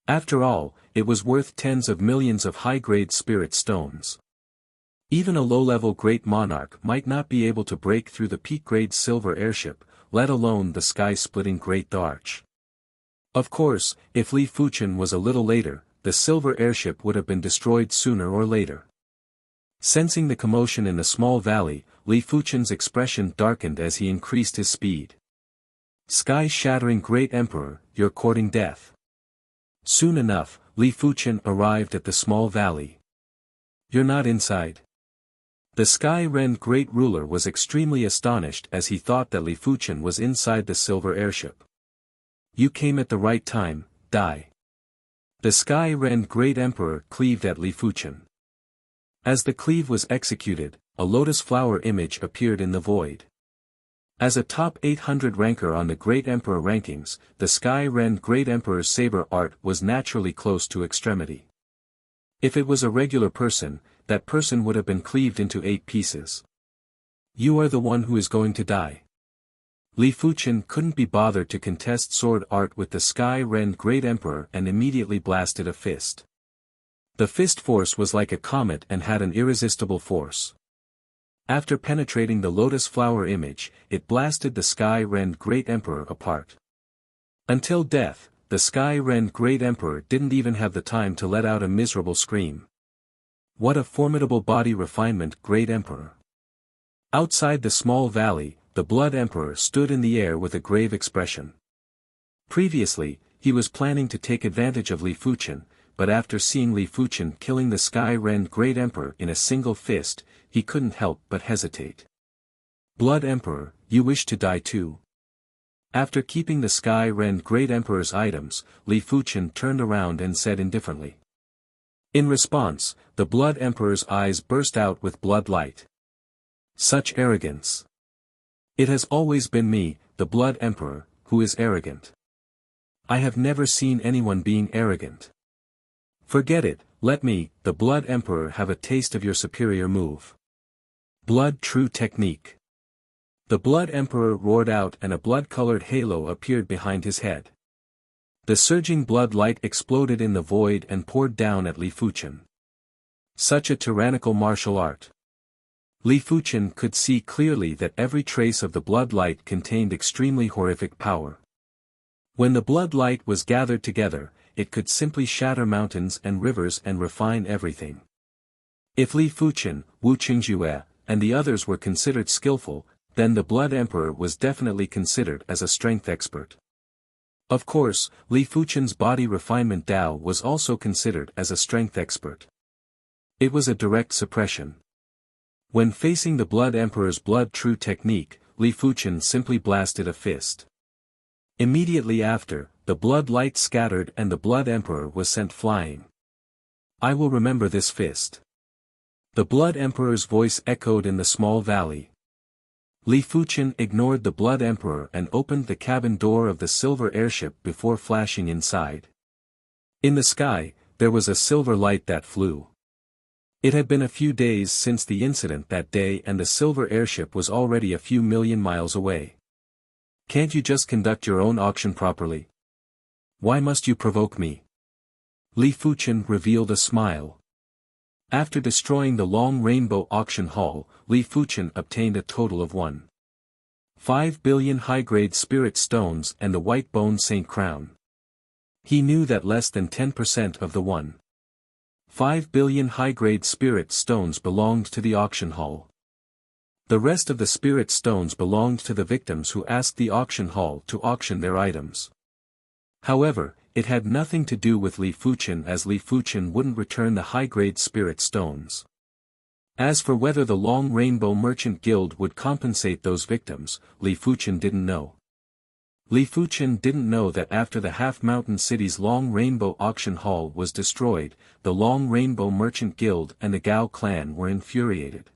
A: After all, it was worth tens of millions of high-grade spirit stones. Even a low-level Great Monarch might not be able to break through the peak-grade silver airship, let alone the sky-splitting Great Arch. Of course, if Li Fuchen was a little later, the silver airship would have been destroyed sooner or later. Sensing the commotion in the small valley, Li Fuchen's expression darkened as he increased his speed. Sky-shattering Great Emperor, you're courting death. Soon enough, Li Fuchen arrived at the small valley. You're not inside. The sky-rend Great Ruler was extremely astonished as he thought that Li Fuchen was inside the silver airship. You came at the right time, die. The sky-rend Great Emperor cleaved at Li Fuchen. As the cleave was executed, a lotus flower image appeared in the void. As a top 800 ranker on the Great Emperor rankings, the sky-rend Great Emperor's saber art was naturally close to extremity. If it was a regular person, that person would have been cleaved into 8 pieces. You are the one who is going to die. Li Fuchen couldn't be bothered to contest sword art with the sky-rend Great Emperor and immediately blasted a fist. The fist force was like a comet and had an irresistible force. After penetrating the lotus flower image, it blasted the sky-rend Great Emperor apart. Until death, the sky-rend Great Emperor didn't even have the time to let out a miserable scream. What a formidable body refinement, Great Emperor. Outside the small valley, the Blood Emperor stood in the air with a grave expression. Previously, he was planning to take advantage of Li Fuchen, but after seeing Li Fuchen killing the sky-rend Great Emperor in a single fist, he couldn't help but hesitate. Blood Emperor, you wish to die too? After keeping the sky-rend Great Emperor's items, Li Fuchen turned around and said indifferently. In response, the Blood Emperor's eyes burst out with blood light. Such arrogance. It has always been me, the Blood Emperor, who is arrogant. I have never seen anyone being arrogant. Forget it, let me, the Blood Emperor, have a taste of your superior move. Blood True Technique. The Blood Emperor roared out and a blood-colored halo appeared behind his head. The surging blood light exploded in the void and poured down at Li Fuchen. Such a tyrannical martial art. Li Fuchen could see clearly that every trace of the blood light contained extremely horrific power. When the blood light was gathered together, it could simply shatter mountains and rivers and refine everything. If Li Fuchen, Wu Qingjue, and the others were considered skillful, then the Blood Emperor was definitely considered as a strength expert. Of course, Li Fuchen's body refinement Dao was also considered as a strength expert. It was a direct suppression. When facing the Blood Emperor's Blood True Technique, Li Fuchen simply blasted a fist. Immediately after, the blood light scattered and the Blood Emperor was sent flying. I will remember this fist. The Blood Emperor's voice echoed in the small valley. Li Fuchen ignored the Blood Emperor and opened the cabin door of the silver airship before flashing inside. In the sky, there was a silver light that flew. It had been a few days since the incident that day and the silver airship was already a few million miles away. Can't you just conduct your own auction properly? Why must you provoke me? Li Fuchen revealed a smile. After destroying the Long Rainbow auction hall, Li Fuchen obtained a total of 1.5 billion high-grade spirit stones and the white bone saint crown. He knew that less than 10% of the 1.5 billion high-grade spirit stones belonged to the auction hall. The rest of the spirit stones belonged to the victims who asked the auction hall to auction their items. However, it had nothing to do with Li Fuchen, as Li Fuchen wouldn't return the high-grade spirit stones. As for whether the Long Rainbow Merchant Guild would compensate those victims, Li Fuchen didn't know. Li Fuchen didn't know that after the Half-Mountain City's Long Rainbow auction hall was destroyed, the Long Rainbow Merchant Guild and the Gao clan were infuriated.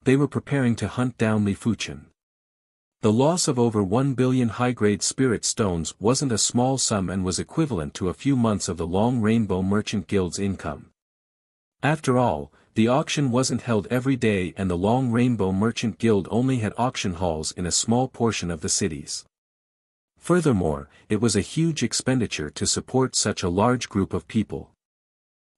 A: They were preparing to hunt down Li Fuchen. The loss of over 1 billion high-grade spirit stones wasn't a small sum and was equivalent to a few months of the Long Rainbow Merchant Guild's income. After all, the auction wasn't held every day and the Long Rainbow Merchant Guild only had auction halls in a small portion of the cities. Furthermore, it was a huge expenditure to support such a large group of people.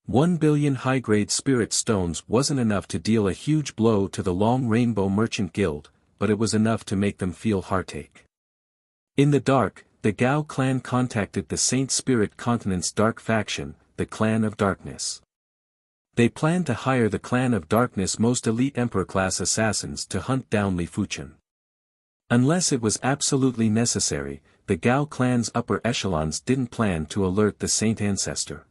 A: 1 billion high-grade spirit stones wasn't enough to deal a huge blow to the Long Rainbow Merchant Guild, but it was enough to make them feel heartache. In the dark, the Gao clan contacted the Saint Spirit Continent's dark faction, the Clan of Darkness. They planned to hire the Clan of Darkness' most elite Emperor-class assassins to hunt down Li Fuchen. Unless it was absolutely necessary, the Gao clan's upper echelons didn't plan to alert the Saint Ancestor.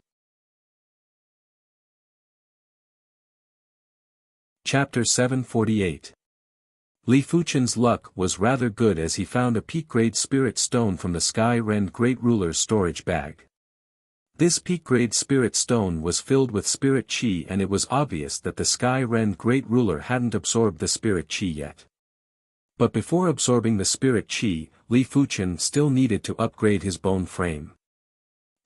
A: Chapter 748. Li Fuchen's luck was rather good as he found a peak-grade spirit stone from the Sky-Rend Great Ruler's storage bag. This peak-grade spirit stone was filled with spirit chi, and it was obvious that the Sky-Rend Great Ruler hadn't absorbed the spirit chi yet. But before absorbing the spirit chi, Li Fuchen still needed to upgrade his bone frame.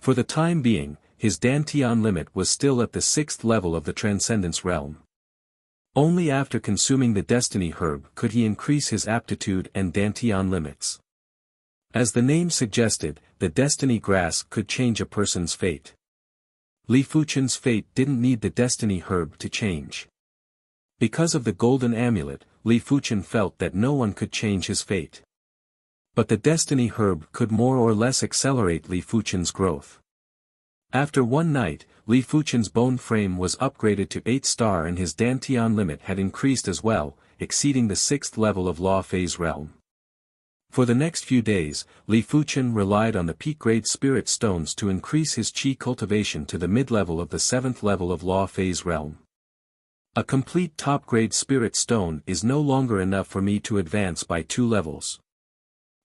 A: For the time being, his Dantian limit was still at the 6th level of the Transcendence realm. Only after consuming the Destiny Herb could he increase his aptitude and Dantian limits. As the name suggested, the Destiny Grass could change a person's fate. Li Fuchen's fate didn't need the Destiny Herb to change. Because of the Golden Amulet, Li Fuchen felt that no one could change his fate. But the Destiny Herb could more or less accelerate Li Fuchen's growth. After one night, Li Fuchen's bone frame was upgraded to 8-star and his Dantian limit had increased as well, exceeding the 6th level of Law Phase realm. For the next few days, Li Fuchen relied on the peak-grade spirit stones to increase his chi cultivation to the mid-level of the 7th level of Law Phase realm. A complete top-grade spirit stone is no longer enough for me to advance by 2 levels.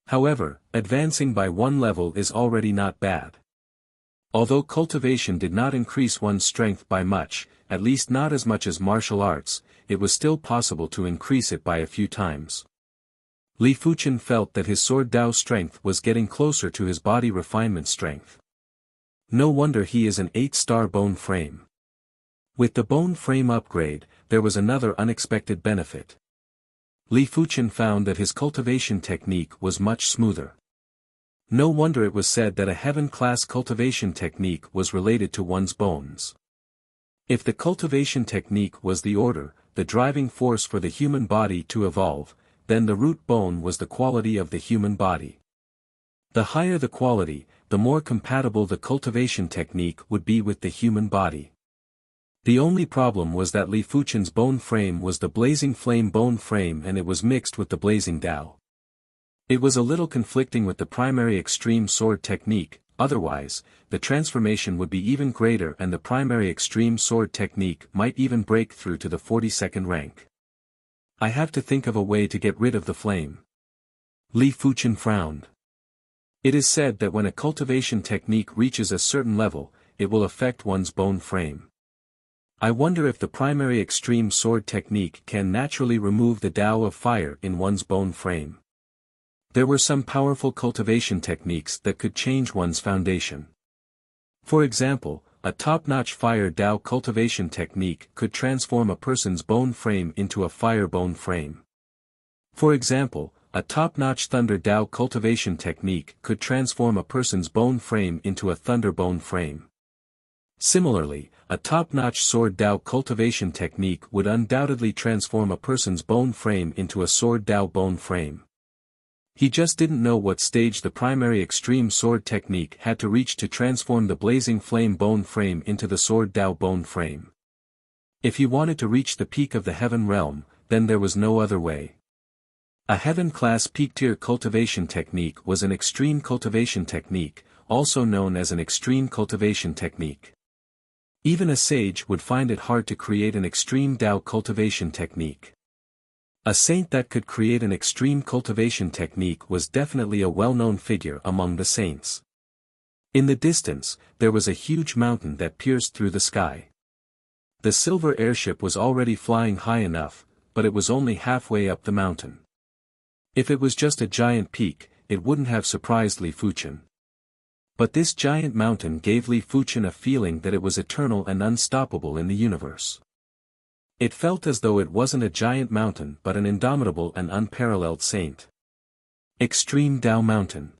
A: However, advancing by 1 level is already not bad. Although cultivation did not increase one's strength by much, at least not as much as martial arts, it was still possible to increase it by a few times. Li Fuchen felt that his sword Dao strength was getting closer to his body refinement strength. No wonder he is an 8-star bone frame. With the bone frame upgrade, there was another unexpected benefit. Li Fuchen found that his cultivation technique was much smoother. No wonder it was said that a heaven-class cultivation technique was related to one's bones. If the cultivation technique was the order, the driving force for the human body to evolve, then the root bone was the quality of the human body. The higher the quality, the more compatible the cultivation technique would be with the human body. The only problem was that Li Fuchen's bone frame was the Blazing Flame bone frame and it was mixed with the Blazing Dao. It was a little conflicting with the primary extreme sword technique, otherwise, the transformation would be even greater and the primary extreme sword technique might even break through to the 42nd rank. I have to think of a way to get rid of the flame. Li Fuchen frowned. It is said that when a cultivation technique reaches a certain level, it will affect one's bone frame. I wonder if the primary extreme sword technique can naturally remove the Dao of fire in one's bone frame. There were some powerful cultivation techniques that could change one's foundation. For example, a top-notch fire Dao cultivation technique could transform a person's bone frame into a fire bone frame. For example, a top-notch thunder Dao cultivation technique could transform a person's bone frame into a thunder bone frame. Similarly, a top-notch sword Dao cultivation technique would undoubtedly transform a person's bone frame into a sword Dao bone frame. He just didn't know what stage the primary extreme sword technique had to reach to transform the blazing flame bone frame into the sword Dao bone frame. If he wanted to reach the peak of the heaven realm, then there was no other way. A heaven-class peak-tier cultivation technique was an extreme cultivation technique, also known as an extreme cultivation technique. Even a sage would find it hard to create an extreme Dao cultivation technique. A saint that could create an extreme cultivation technique was definitely a well-known figure among the saints. In the distance, there was a huge mountain that pierced through the sky. The silver airship was already flying high enough, but it was only halfway up the mountain. If it was just a giant peak, it wouldn't have surprised Li Fuchen. But this giant mountain gave Li Fuchen a feeling that it was eternal and unstoppable in the universe. It felt as though it wasn't a giant mountain but an indomitable and unparalleled saint. Extreme Dao Mountain.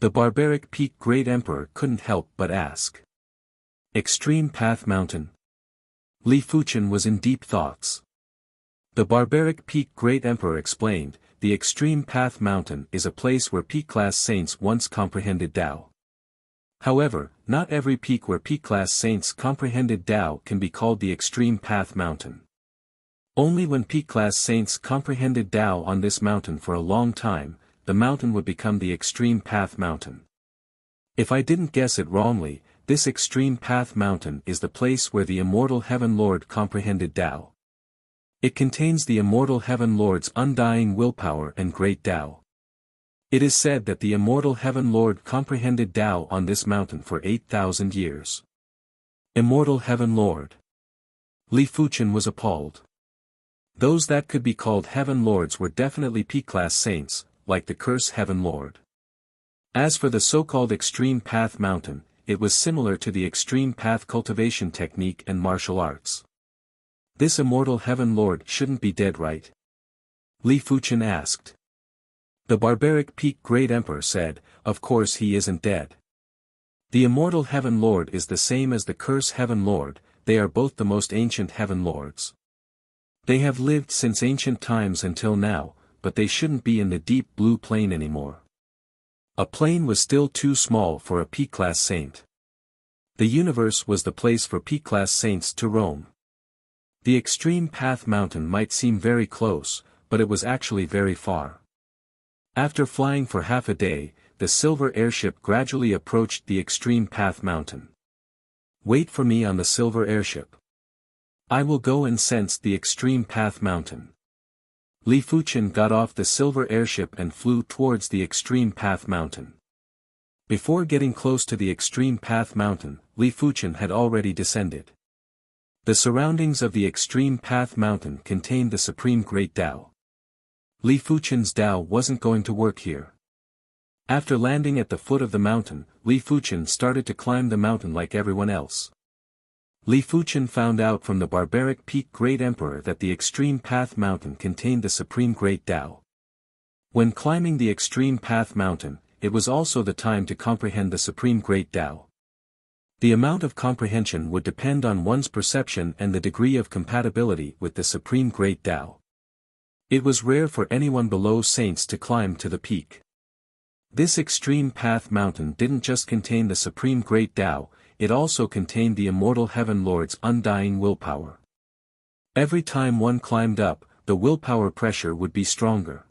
A: The barbaric peak Great Emperor couldn't help but ask. Extreme Path Mountain. Li Fuchen was in deep thoughts. The barbaric peak Great Emperor explained, the Extreme Path Mountain is a place where peak-class saints once comprehended Dao. However, not every peak where peak-class saints comprehended Dao can be called the Extreme Path Mountain. Only when peak-class saints comprehended Dao on this mountain for a long time, the mountain would become the Extreme Path Mountain. If I didn't guess it wrongly, this Extreme Path Mountain is the place where the Immortal Heaven Lord comprehended Dao. It contains the Immortal Heaven Lord's undying willpower and great Dao. It is said that the Immortal Heaven Lord comprehended Dao on this mountain for 8,000 years. Immortal Heaven Lord. Li Fuchen was appalled. Those that could be called Heaven Lords were definitely peak-class saints, like the Curse Heaven Lord. As for the so-called Extreme Path Mountain, it was similar to the Extreme Path cultivation technique and martial arts. This Immortal Heaven Lord shouldn't be dead, right? Li Fuchen asked. The barbaric peak Great Emperor said, of course he isn't dead. The Immortal Heaven Lord is the same as the Curse Heaven Lord, they are both the most ancient Heaven Lords. They have lived since ancient times until now, but they shouldn't be in the deep blue plane anymore. A plane was still too small for a peak-class saint. The universe was the place for peak-class saints to roam. The Extreme Path Mountain might seem very close, but it was actually very far. After flying for half a day, the silver airship gradually approached the Extreme Path Mountain. Wait for me on the silver airship. I will go and sense the Extreme Path Mountain. Li Fuchen got off the silver airship and flew towards the Extreme Path Mountain. Before getting close to the Extreme Path Mountain, Li Fuchen had already descended. The surroundings of the Extreme Path Mountain contained the Supreme Great Tao. Li Fuchen's Tao wasn't going to work here. After landing at the foot of the mountain, Li Fuchen started to climb the mountain like everyone else. Li Fuchen found out from the barbaric peak Great Emperor that the Extreme Path Mountain contained the Supreme Great Tao. When climbing the Extreme Path Mountain, it was also the time to comprehend the Supreme Great Tao. The amount of comprehension would depend on one's perception and the degree of compatibility with the Supreme Great Tao. It was rare for anyone below saints to climb to the peak. This Extreme Path Mountain didn't just contain the Supreme Great Tao, it also contained the Immortal Heaven Lord's undying willpower. Every time one climbed up, the willpower pressure would be stronger.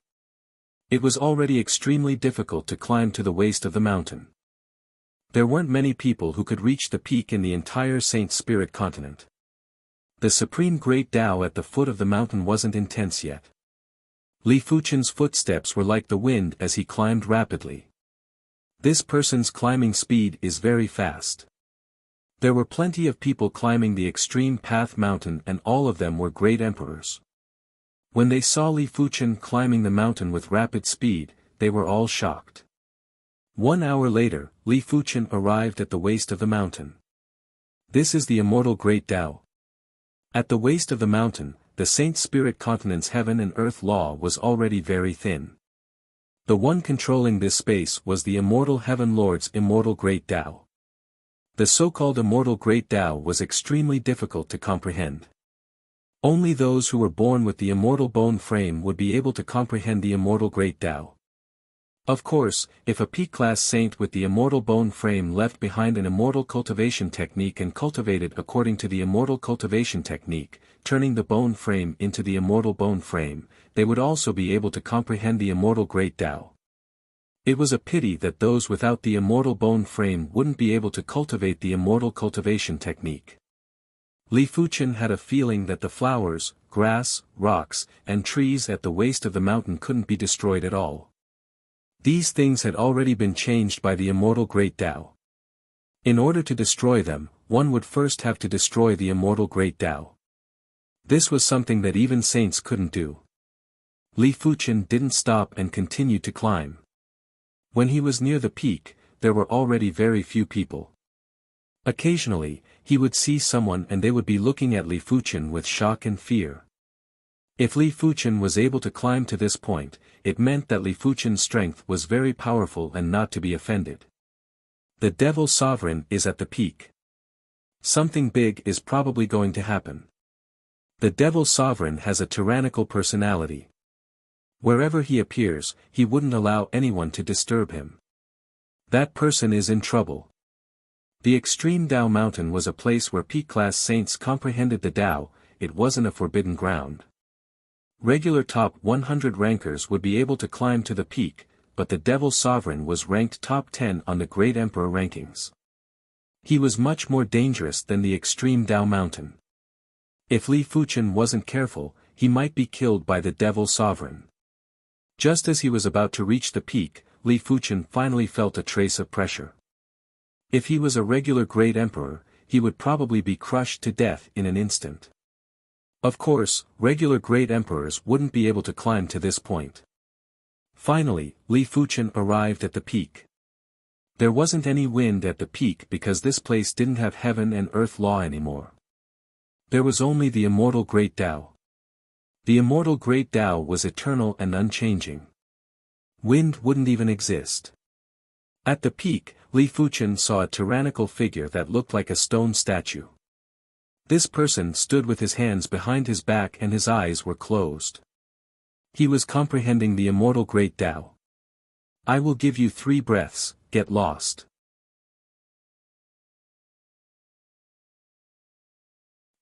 A: It was already extremely difficult to climb to the waist of the mountain. There weren't many people who could reach the peak in the entire Saint Spirit continent. The Supreme Great Tao at the foot of the mountain wasn't intense yet. Li Fuchen's footsteps were like the wind as he climbed rapidly. This person's climbing speed is very fast. There were plenty of people climbing the Extreme Path Mountain and all of them were great emperors. When they saw Li Fuchen climbing the mountain with rapid speed, they were all shocked. 1 hour later, Li Fuchen arrived at the waist of the mountain. This is the immortal great Tao. At the waist of the mountain, the Saint Spirit continent's heaven and earth law was already very thin. The one controlling this space was the immortal Heaven Lord's immortal great Tao. The so-called immortal great Tao was extremely difficult to comprehend. Only those who were born with the immortal bone frame would be able to comprehend the immortal great Tao. Of course, if a peak-class saint with the immortal bone frame left behind an immortal cultivation technique and cultivated according to the immortal cultivation technique, turning the bone frame into the immortal bone frame, they would also be able to comprehend the immortal great Tao. It was a pity that those without the immortal bone frame wouldn't be able to cultivate the immortal cultivation technique. Li Fuchen had a feeling that the flowers, grass, rocks, and trees at the waist of the mountain couldn't be destroyed at all. These things had already been changed by the immortal great Tao. In order to destroy them, one would first have to destroy the immortal great Tao. This was something that even saints couldn't do. Li Fuchen didn't stop and continued to climb. When he was near the peak, there were already very few people. Occasionally, he would see someone and they would be looking at Li Fuchen with shock and fear. If Li Fuchen was able to climb to this point, it meant that Li Fuchen's strength was very powerful and not to be offended. The Devil Sovereign is at the peak. Something big is probably going to happen. The Devil Sovereign has a tyrannical personality. Wherever he appears, he wouldn't allow anyone to disturb him. That person is in trouble. The extreme Tao Mountain was a place where peak-class saints comprehended the Tao. It wasn't a forbidden ground. Regular top 100 rankers would be able to climb to the peak, but the Devil Sovereign was ranked top 10 on the Great Emperor rankings. He was much more dangerous than the extreme Tao Mountain. If Li Fuchen wasn't careful, he might be killed by the Devil Sovereign. Just as he was about to reach the peak, Li Fuchen finally felt a trace of pressure. If he was a regular Great Emperor, he would probably be crushed to death in an instant. Of course, regular Great Emperors wouldn't be able to climb to this point. Finally, Li Fuchen arrived at the peak. There wasn't any wind at the peak because this place didn't have heaven and earth law anymore. There was only the immortal great Tao. The immortal great Tao was eternal and unchanging. Wind wouldn't even exist. At the peak, Li Fuchen saw a tyrannical figure that looked like a stone statue. This person stood with his hands behind his back and his eyes were closed. He was comprehending the immortal great Tao. I will give you 3 breaths, get lost.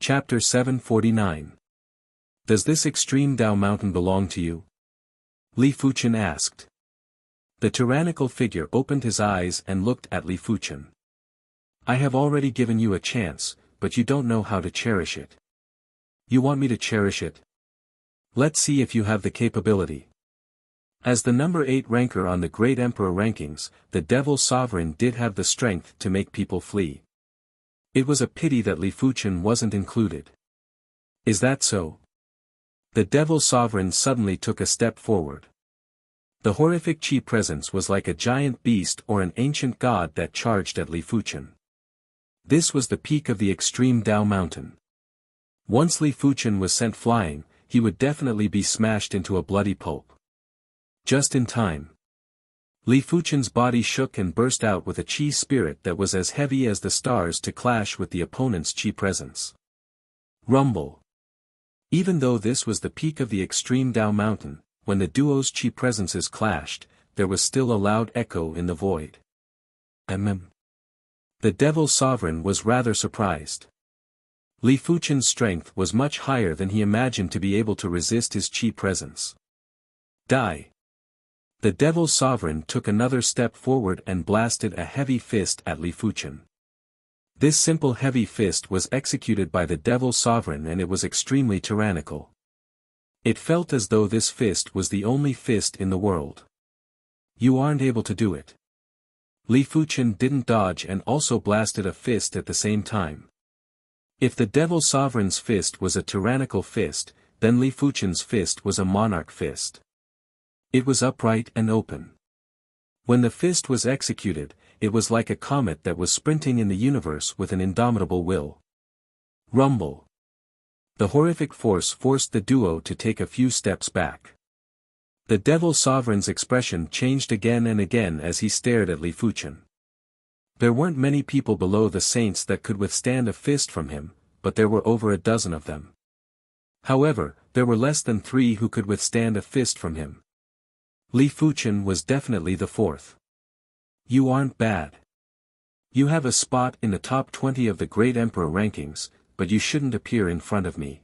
A: Chapter 749. Does this extreme Tao Mountain belong to you? Li Fuchen asked. The tyrannical figure opened his eyes and looked at Li Fuchen. I have already given you a chance, but you don't know how to cherish it. You want me to cherish it? Let's see if you have the capability. As the number 8 ranker on the Great Emperor rankings, the Devil Sovereign did have the strength to make people flee. It was a pity that Li Fuchen wasn't included. Is that so? The Devil Sovereign suddenly took a step forward. The horrific Qi presence was like a giant beast or an ancient god that charged at Li Fuchen. This was the peak of the extreme Tao Mountain. Once Li Fuchen was sent flying, he would definitely be smashed into a bloody pulp. Just in time. Li Fuchen's body shook and burst out with a Qi spirit that was as heavy as the stars to clash with the opponent's Qi presence. Rumble. Even though this was the peak of the extreme Tao Mountain, when the duo's Qi presences clashed, there was still a loud echo in the void. The Devil Sovereign was rather surprised. Li Fuchen's strength was much higher than he imagined to be able to resist his Qi presence. Die! The Devil Sovereign took another step forward and blasted a heavy fist at Li Fuchen. This simple heavy fist was executed by the Devil Sovereign and it was extremely tyrannical. It felt as though this fist was the only fist in the world. You aren't able to do it. Li Fuchen didn't dodge and also blasted a fist at the same time. If the Devil Sovereign's fist was a tyrannical fist, then Li Fuchen's fist was a monarch fist. It was upright and open. When the fist was executed, it was like a comet that was sprinting in the universe with an indomitable will. Rumble. The horrific force forced the duo to take a few steps back. The Devil Sovereign's expression changed again and again as he stared at Li Fuchen. There weren't many people below the saints that could withstand a fist from him, but there were over a dozen of them. However, there were less than 3 who could withstand a fist from him. Li Fuchen was definitely the 4th. You aren't bad. You have a spot in the top 20 of the Great Emperor rankings, but you shouldn't appear in front of me.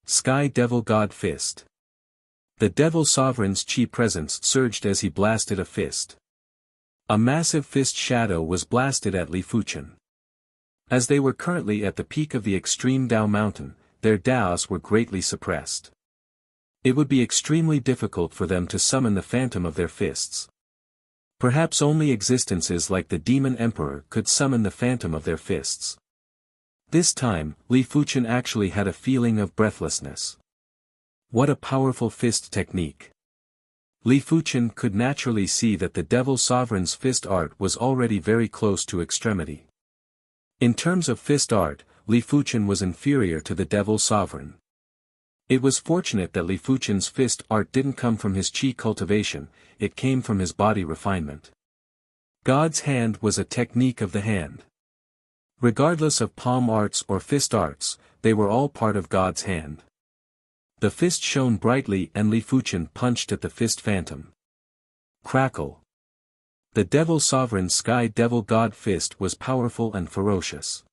A: Sky Devil God Fist. The Devil Sovereign's chi presence surged as he blasted a fist. A massive fist shadow was blasted at Li Fuchen. As they were currently at the peak of the extreme Dao mountain, their Daos were greatly suppressed. It would be extremely difficult for them to summon the phantom of their fists. Perhaps only existences like the Demon Emperor could summon the phantom of their fists. This time, Li Fuchen actually had a feeling of breathlessness. What a powerful fist technique. Li Fuchen could naturally see that the Devil Sovereign's fist art was already very close to extremity. In terms of fist art, Li Fuchen was inferior to the Devil Sovereign. It was fortunate that Li Fuchen's fist art didn't come from his chi cultivation, it came from his body refinement. God's hand was a technique of the hand. Regardless of palm arts or fist arts, they were all part of God's hand. The fist shone brightly and Li Fuchen punched at the fist phantom. Crackle. The Devil Sovereign's Sky Devil God fist was powerful and ferocious.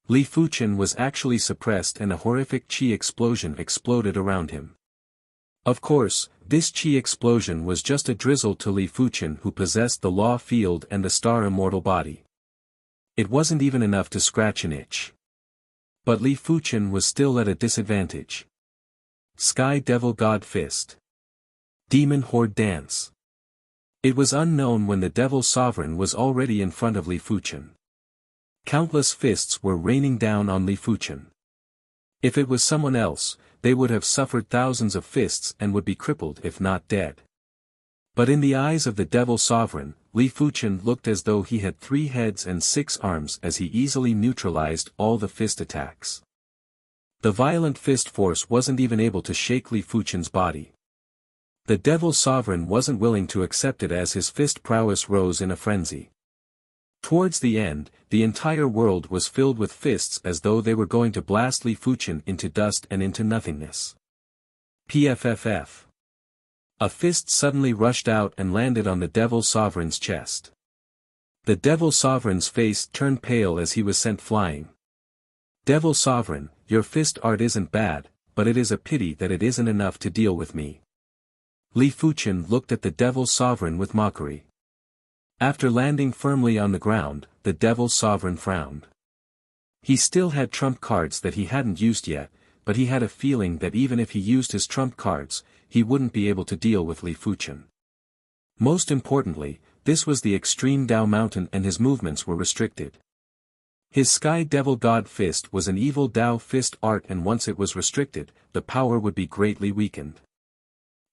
A: Li Fuchen was actually suppressed and a horrific chi explosion exploded around him. Of course, this chi explosion was just a drizzle to Li Fuchen, who possessed the law field and the star immortal body. It wasn't even enough to scratch an itch. But Li Fuchen was still at a disadvantage. Sky Devil God Fist. Demon Horde Dance. It was unknown when the Devil Sovereign was already in front of Li Fuchen. Countless fists were raining down on Li Fuchen. If it was someone else, they would have suffered thousands of fists and would be crippled if not dead. But in the eyes of the Devil Sovereign, Li Fuchen looked as though he had 3 heads and 6 arms as he easily neutralized all the fist attacks. The violent fist force wasn't even able to shake Li Fuchen's body. The Devil Sovereign wasn't willing to accept it as his fist prowess rose in a frenzy. Towards the end, the entire world was filled with fists as though they were going to blast Li Fuchen into dust and into nothingness. PFFF. A fist suddenly rushed out and landed on the Devil Sovereign's chest. The Devil Sovereign's face turned pale as he was sent flying. Devil Sovereign, your fist art isn't bad, but it is a pity that it isn't enough to deal with me. Li Fuchen looked at the Devil Sovereign with mockery. After landing firmly on the ground, the Devil Sovereign frowned. He still had trump cards that he hadn't used yet, but he had a feeling that even if he used his trump cards, he wouldn't be able to deal with Li Fuchen. Most importantly, this was the extreme Dao mountain and his movements were restricted. His Sky Devil God Fist was an evil Dao fist art, and once it was restricted, the power would be greatly weakened.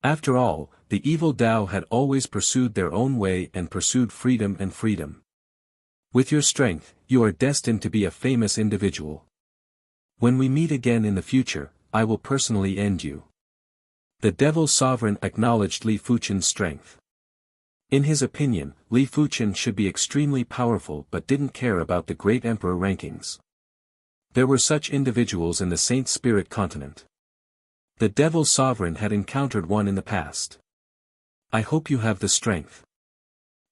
A: After all, the evil Dao had always pursued their own way and pursued freedom and freedom. With your strength, you are destined to be a famous individual. When we meet again in the future, I will personally end you. The Devil Sovereign acknowledged Li Fuchen's strength. In his opinion, Li Fuchen should be extremely powerful but didn't care about the Great Emperor rankings. There were such individuals in the Saint Spirit continent. The Devil Sovereign had encountered one in the past. I hope you have the strength.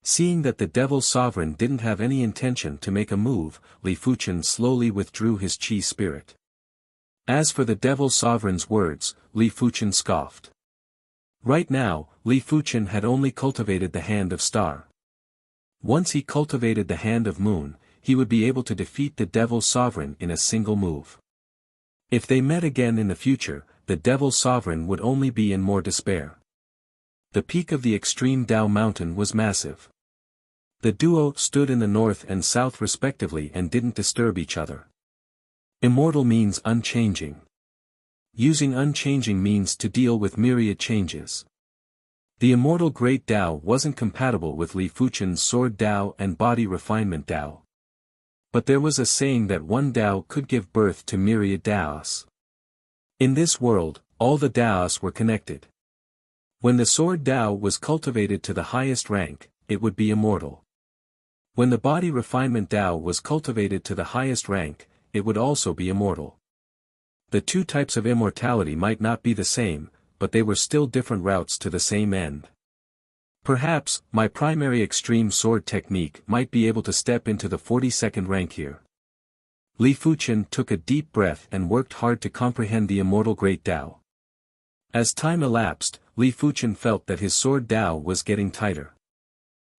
A: Seeing that the Devil Sovereign didn't have any intention to make a move, Li Fuchen slowly withdrew his chi spirit. As for the Devil Sovereign's words, Li Fuchen scoffed. Right now, Li Fuchen had only cultivated the hand of star. Once he cultivated the hand of moon, he would be able to defeat the Devil Sovereign in a single move. If they met again in the future, the Devil Sovereign would only be in more despair. The peak of the extreme Dao mountain was massive. The duo stood in the north and south respectively and didn't disturb each other. Immortal means unchanging. Using unchanging means to deal with myriad changes. The immortal Great Tao wasn't compatible with Li Fuchen's Sword Tao and Body Refinement Tao. But there was a saying that one Tao could give birth to myriad Taos. In this world, all the Taos were connected. When the Sword Tao was cultivated to the highest rank, it would be immortal. When the Body Refinement Tao was cultivated to the highest rank, it would also be immortal. The two types of immortality might not be the same, but they were still different routes to the same end. Perhaps, my primary extreme sword technique might be able to step into the 42nd rank here. Li Fuchen took a deep breath and worked hard to comprehend the immortal Great Tao. As time elapsed, Li Fuchen felt that his Sword Tao was getting tighter.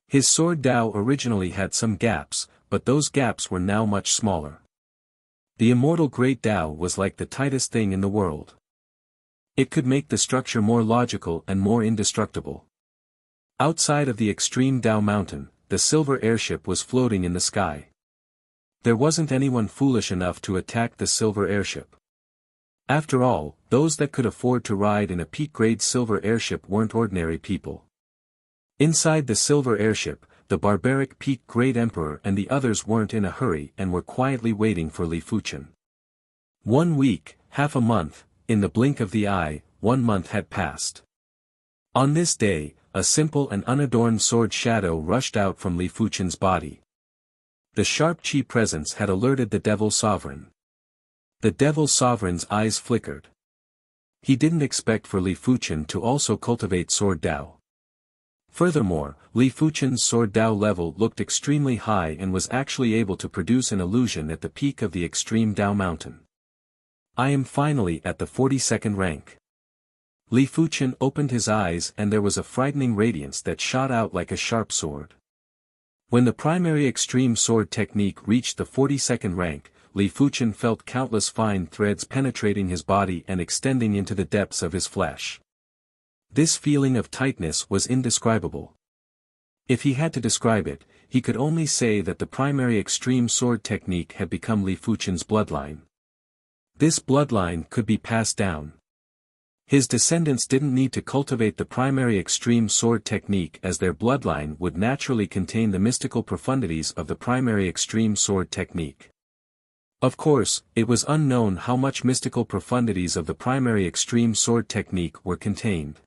A: His Sword Tao originally had some gaps, but those gaps were now much smaller. The immortal Great Tao was like the tightest thing in the world. It could make the structure more logical and more indestructible. Outside of the extreme Tao mountain, the silver airship was floating in the sky. There wasn't anyone foolish enough to attack the silver airship. After all, those that could afford to ride in a peak-grade silver airship weren't ordinary people. Inside the silver airship, the barbaric peak-grade emperor and the others weren't in a hurry and were quietly waiting for Li Fuchen. 1 week, half a month, in the blink of the eye, 1 month had passed. On this day, a simple and unadorned sword shadow rushed out from Li Fuchen's body. The sharp Qi presence had alerted the Devil Sovereign. The Devil Sovereign's eyes flickered. He didn't expect for Li Fuchen to also cultivate Sword Tao. Furthermore, Li Fuchen's Sword Tao level looked extremely high and was actually able to produce an illusion at the peak of the extreme Tao mountain. I am finally at the 42nd rank. Li Fuchen opened his eyes and there was a frightening radiance that shot out like a sharp sword. When the primary extreme sword technique reached the 42nd rank, Li Fuchen felt countless fine threads penetrating his body and extending into the depths of his flesh. This feeling of tightness was indescribable. If he had to describe it, he could only say that the primary extreme sword technique had become Li Fuchen's bloodline. This bloodline could be passed down. His descendants didn't need to cultivate the primary extreme sword technique as their bloodline would naturally contain the mystical profundities of the primary extreme sword technique. Of course, it was unknown how much mystical profundities of the primary extreme sword technique were contained.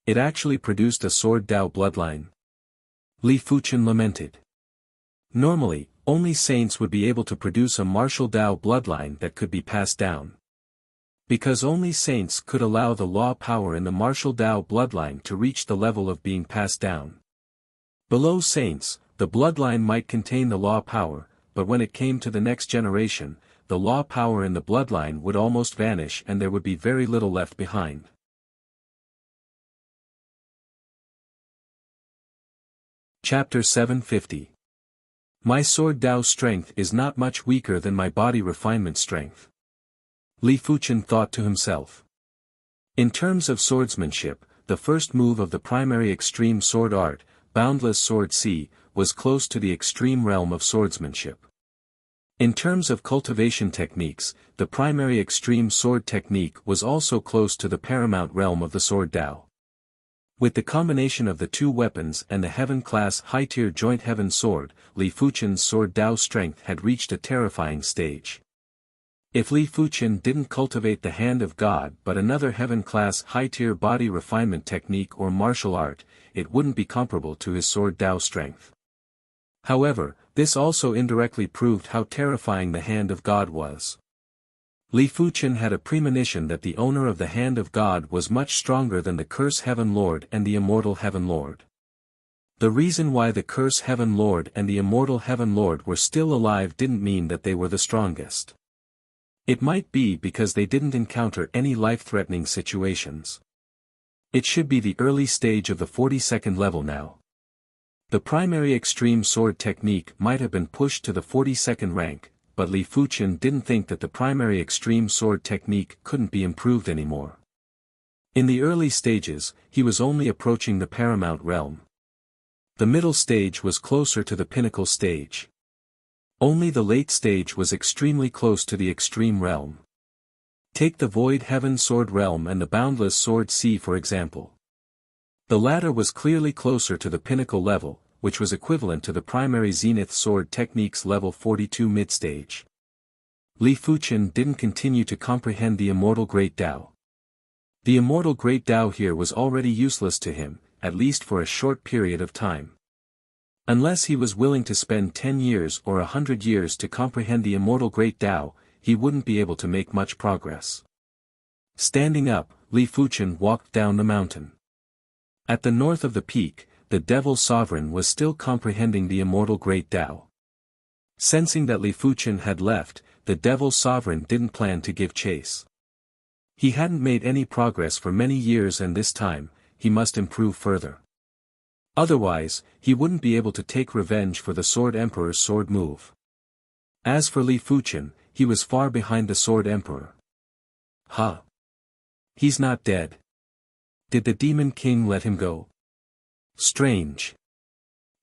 A: It actually produced a Sword Tao bloodline. Li Fuchen lamented. Normally, only saints would be able to produce a martial Tao bloodline that could be passed down. Because only saints could allow the law power in the martial Tao bloodline to reach the level of being passed down. Below saints, the bloodline might contain the law power, but when it came to the next generation, the law power in the bloodline would almost vanish and there would be very little left behind. Chapter 750. My Sword Tao strength is not much weaker than my body refinement strength. Li Fuchen thought to himself. In terms of swordsmanship, the first move of the primary extreme sword art, Boundless Sword C, was close to the extreme realm of swordsmanship. In terms of cultivation techniques, the primary extreme sword technique was also close to the paramount realm of the Sword Tao. With the combination of the two weapons and the Heaven-class high-tier joint heaven sword, Li Fuchen's Sword Tao strength had reached a terrifying stage. If Li Fuchen didn't cultivate the Hand of God but another Heaven-class high-tier body refinement technique or martial art, it wouldn't be comparable to his Sword Tao strength. However, this also indirectly proved how terrifying the Hand of God was. Li Fuchen had a premonition that the owner of the Hand of God was much stronger than the Curse Heaven Lord and the Immortal Heaven Lord. The reason why the Curse Heaven Lord and the Immortal Heaven Lord were still alive didn't mean that they were the strongest. It might be because they didn't encounter any life-threatening situations. It should be the early stage of the 42nd level now. The primary extreme sword technique might have been pushed to the 42nd rank, but Li Fuchen didn't think that the primary extreme sword technique couldn't be improved anymore. In the early stages, he was only approaching the paramount realm. The middle stage was closer to the pinnacle stage. Only the late stage was extremely close to the extreme realm. Take the Void Heaven Sword realm and the Boundless Sword Sea for example. The latter was clearly closer to the pinnacle level, which was equivalent to the primary Zenith Sword Technique's level 42 mid-stage. Li Fuchen didn't continue to comprehend the immortal Great Tao. The immortal Great Tao here was already useless to him, at least for a short period of time. Unless he was willing to spend 10 years or 100 years to comprehend the immortal Great Tao, he wouldn't be able to make much progress. Standing up, Li Fuchen walked down the mountain. At the north of the peak, the Devil Sovereign was still comprehending the immortal Great Tao. Sensing that Li Fuchen had left, the Devil Sovereign didn't plan to give chase. He hadn't made any progress for many years, and this time, he must improve further. Otherwise, he wouldn't be able to take revenge for the Sword Emperor's sword move. As for Li Fuchen, he was far behind the Sword Emperor. Huh? He's not dead. Did the Demon King let him go? Strange.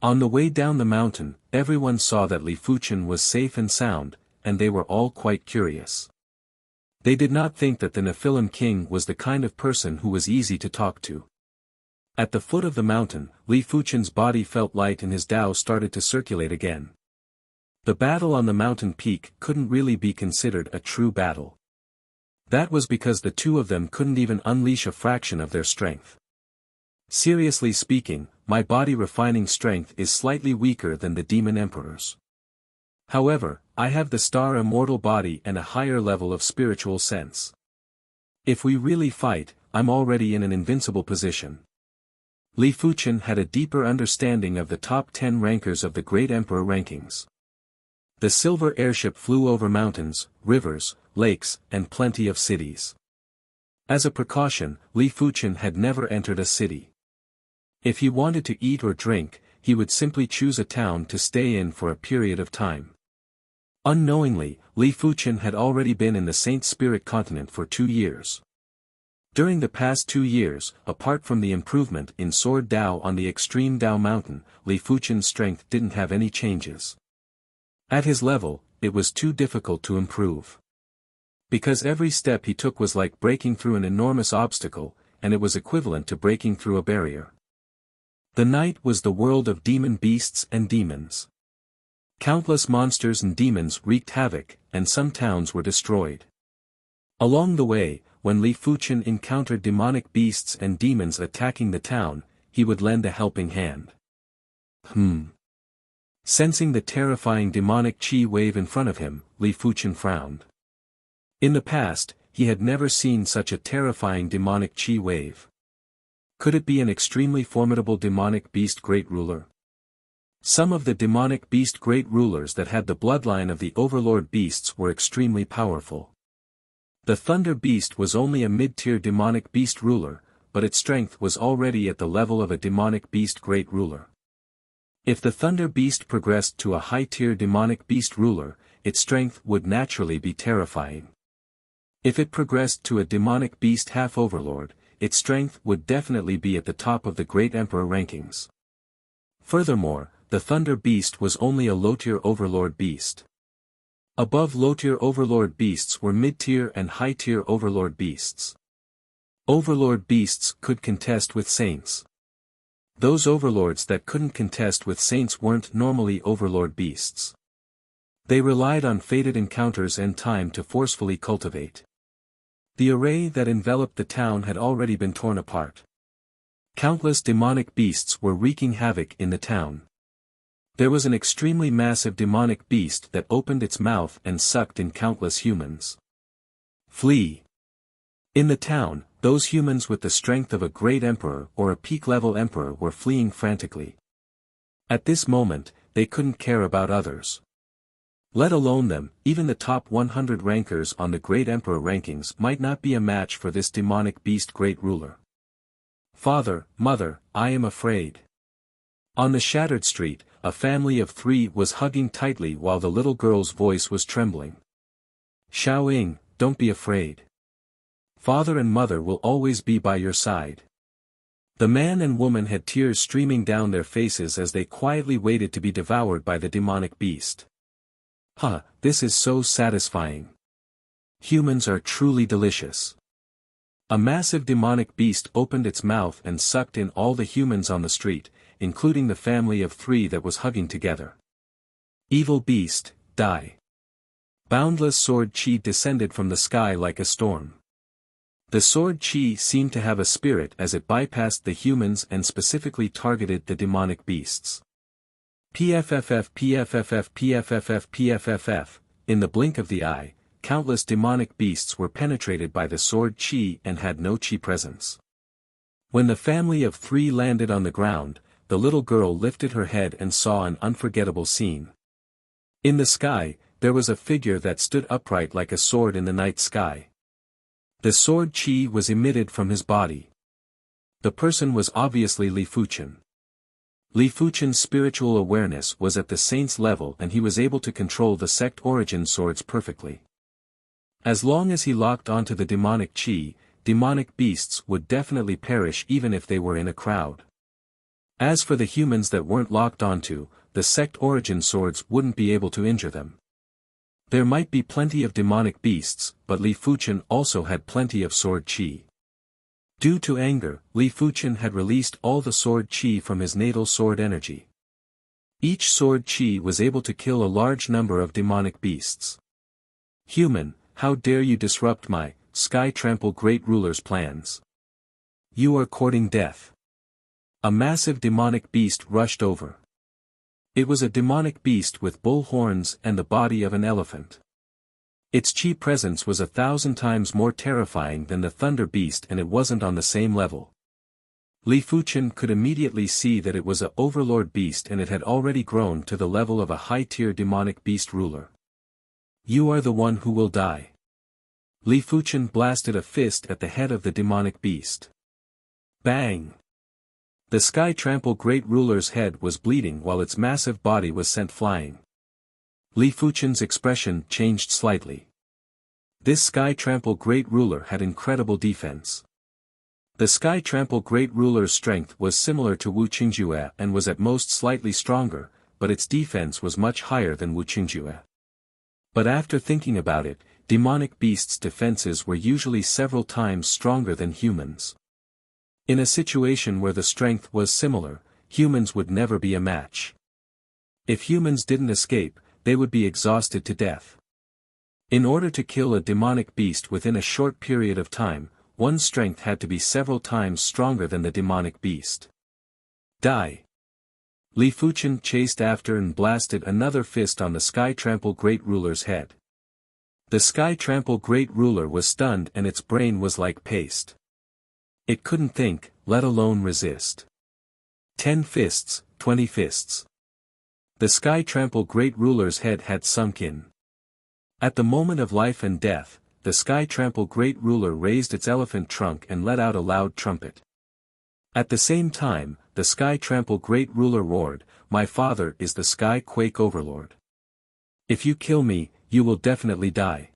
A: On the way down the mountain, everyone saw that Li Fuchen was safe and sound, and they were all quite curious. They did not think that the Nephilim King was the kind of person who was easy to talk to. At the foot of the mountain, Li Fuchen's body felt light and his Tao started to circulate again. The battle on the mountain peak couldn't really be considered a true battle. That was because the two of them couldn't even unleash a fraction of their strength. Seriously speaking, my body refining strength is slightly weaker than the Demon Emperor's. However, I have the star immortal body and a higher level of spiritual sense. If we really fight, I'm already in an invincible position. Li Fuchen had a deeper understanding of the top 10 rankers of the Great Emperor rankings. The silver airship flew over mountains, rivers, lakes, and plenty of cities. As a precaution, Li Fuchen had never entered a city. If he wanted to eat or drink, he would simply choose a town to stay in for a period of time. Unknowingly, Li Fuchen had already been in the Saint Spirit continent for 2 years. During the past 2 years, apart from the improvement in Sword Tao on the extreme Tao mountain, Li Fuchen's strength didn't have any changes. At his level, it was too difficult to improve. Because every step he took was like breaking through an enormous obstacle, and it was equivalent to breaking through a barrier. The night was the world of demon beasts and demons. Countless monsters and demons wreaked havoc, and some towns were destroyed. Along the way, when Li Fuchen encountered demonic beasts and demons attacking the town, he would lend a helping hand. Sensing the terrifying demonic chi wave in front of him, Li Fuchen frowned. In the past, he had never seen such a terrifying demonic chi wave. Could it be an extremely formidable demonic beast great ruler? Some of the demonic beast great rulers that had the bloodline of the overlord beasts were extremely powerful. The Thunder Beast was only a mid-tier demonic beast ruler, but its strength was already at the level of a demonic beast great ruler. If the Thunder Beast progressed to a high-tier demonic beast ruler, its strength would naturally be terrifying. If it progressed to a demonic beast half-overlord, its strength would definitely be at the top of the Great Emperor rankings. Furthermore, the Thunder Beast was only a low-tier overlord beast. Above low-tier overlord beasts were mid-tier and high-tier overlord beasts. Overlord beasts could contest with saints. Those overlords that couldn't contest with saints weren't normally overlord beasts. They relied on fated encounters and time to forcefully cultivate. The array that enveloped the town had already been torn apart. Countless demonic beasts were wreaking havoc in the town. There was an extremely massive demonic beast that opened its mouth and sucked in countless humans. Flee! In the town, those humans with the strength of a great emperor or a peak-level emperor were fleeing frantically. At this moment, they couldn't care about others. Let alone them, even the top 100 rankers on the Great Emperor rankings might not be a match for this demonic beast great ruler. Father, mother, I am afraid. On the shattered street, a family of 3 was hugging tightly while the little girl's voice was trembling. Xiaoying, don't be afraid. Father and mother will always be by your side. The man and woman had tears streaming down their faces as they quietly waited to be devoured by the demonic beast. This is so satisfying. Humans are truly delicious. A massive demonic beast opened its mouth and sucked in all the humans on the street, including the family of 3 that was hugging together. Evil beast, die. Boundless sword chi descended from the sky like a storm. The sword chi seemed to have a spirit as it bypassed the humans and specifically targeted the demonic beasts. PFFF PFFF PFFF PFFF, in the blink of the eye, countless demonic beasts were penetrated by the sword chi and had no chi presence. When the family of 3 landed on the ground, the little girl lifted her head and saw an unforgettable scene. In the sky, there was a figure that stood upright like a sword in the night sky. The sword chi was emitted from his body. The person was obviously Li Fuchen. Li Fuchen's spiritual awareness was at the saint's level and he was able to control the sect origin swords perfectly. As long as he locked onto the demonic chi, demonic beasts would definitely perish even if they were in a crowd. As for the humans that weren't locked onto, the sect origin swords wouldn't be able to injure them. There might be plenty of demonic beasts, but Li Fuchen also had plenty of sword chi. Due to anger, Li Fuchen had released all the sword chi from his natal sword energy. Each sword chi was able to kill a large number of demonic beasts. Human, how dare you disrupt my, Sky Trample Great Ruler's plans? You are courting death. A massive demonic beast rushed over. It was a demonic beast with bull horns and the body of an elephant. Its chi presence was 1,000 times more terrifying than the thunder beast and it wasn't on the same level. Li Fuchen could immediately see that it was a overlord beast and it had already grown to the level of a high-tier demonic beast ruler. You are the one who will die. Li Fuchen blasted a fist at the head of the demonic beast. Bang! The Sky Trample Great Ruler's head was bleeding while its massive body was sent flying. Li Fuchen's expression changed slightly. This Sky Trample Great Ruler had incredible defense. The Sky Trample Great Ruler's strength was similar to Wu Qingjue and was at most slightly stronger, but its defense was much higher than Wu Qingjue. But after thinking about it, demonic beasts' defenses were usually several times stronger than humans. In a situation where the strength was similar, humans would never be a match. If humans didn't escape, they would be exhausted to death. In order to kill a demonic beast within a short period of time, one's strength had to be several times stronger than the demonic beast. Die! Li Fuchen chased after and blasted another fist on the Sky Trample Great Ruler's head. The Sky Trample Great Ruler was stunned and its brain was like paste. It couldn't think, let alone resist. 10 fists, 20 fists. The Sky Trample Great Ruler's head had sunk in. At the moment of life and death, the Sky Trample Great Ruler raised its elephant trunk and let out a loud trumpet. At the same time, the Sky Trample Great Ruler roared, "My father is the Sky Quake Overlord. If you kill me, you will definitely die."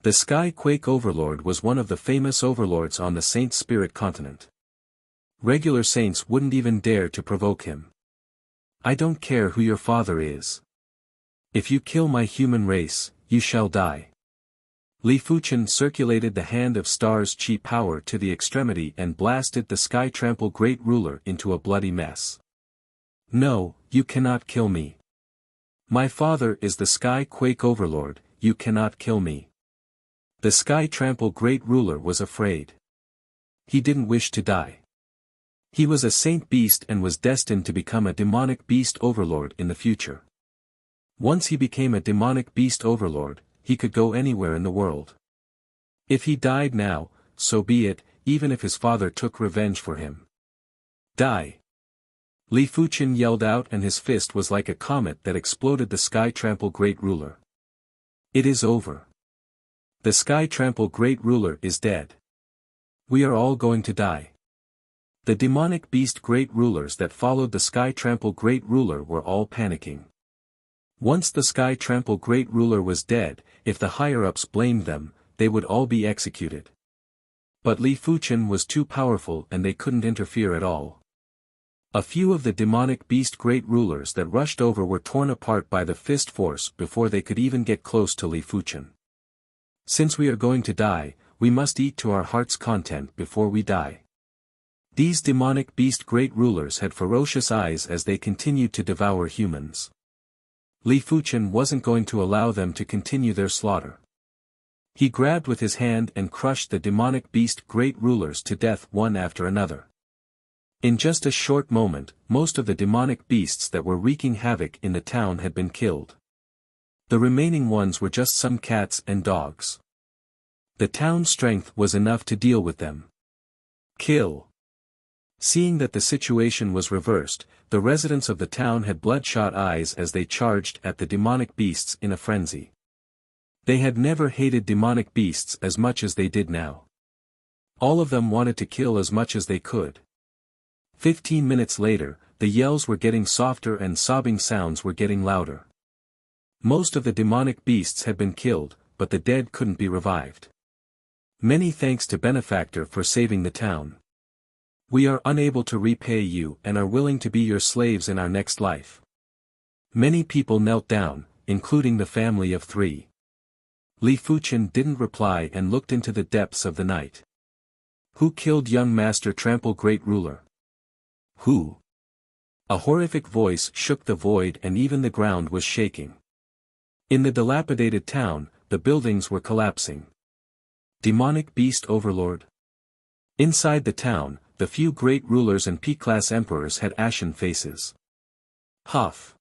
A: The Sky Quake Overlord was one of the famous overlords on the Saint Spirit continent. Regular saints wouldn't even dare to provoke him. I don't care who your father is. If you kill my human race, you shall die. Li Fuchen circulated the Hand of Stars chi power to the extremity and blasted the Sky Trample Great Ruler into a bloody mess. No, you cannot kill me. My father is the Sky Quake Overlord, you cannot kill me. The Sky Trample Great Ruler was afraid. He didn't wish to die. He was a saint beast and was destined to become a demonic beast overlord in the future. Once he became a demonic beast overlord, he could go anywhere in the world. If he died now, so be it, even if his father took revenge for him. Die! Li Fuchen yelled out and his fist was like a comet that exploded the Sky Trample Great Ruler. It is over. The Sky Trample Great Ruler is dead. We are all going to die. The demonic beast great rulers that followed the Sky Trample Great Ruler were all panicking. Once the Sky Trample Great Ruler was dead, if the higher-ups blamed them, they would all be executed. But Li Fuchen was too powerful and they couldn't interfere at all. A few of the demonic beast great rulers that rushed over were torn apart by the fist force before they could even get close to Li Fuchen. Since we are going to die, we must eat to our heart's content before we die. These demonic beast great rulers had ferocious eyes as they continued to devour humans. Li Fuchen wasn't going to allow them to continue their slaughter. He grabbed with his hand and crushed the demonic beast great rulers to death one after another. In just a short moment, most of the demonic beasts that were wreaking havoc in the town had been killed. The remaining ones were just some cats and dogs. The town's strength was enough to deal with them. Kill. Seeing that the situation was reversed, the residents of the town had bloodshot eyes as they charged at the demonic beasts in a frenzy. They had never hated demonic beasts as much as they did now. All of them wanted to kill as much as they could. 15 minutes later, the yells were getting softer and sobbing sounds were getting louder. Most of the demonic beasts had been killed, but the dead couldn't be revived. Many thanks to Benefactor for saving the town. We are unable to repay you and are willing to be your slaves in our next life. Many people knelt down, including the family of 3. Li Fuchen didn't reply and looked into the depths of the night. Who killed young Master Trample Great Ruler? Who? A horrific voice shook the void and even the ground was shaking. In the dilapidated town, the buildings were collapsing. Demonic Beast Overlord? Inside the town, the few great rulers and P-class emperors had ashen faces. Huff!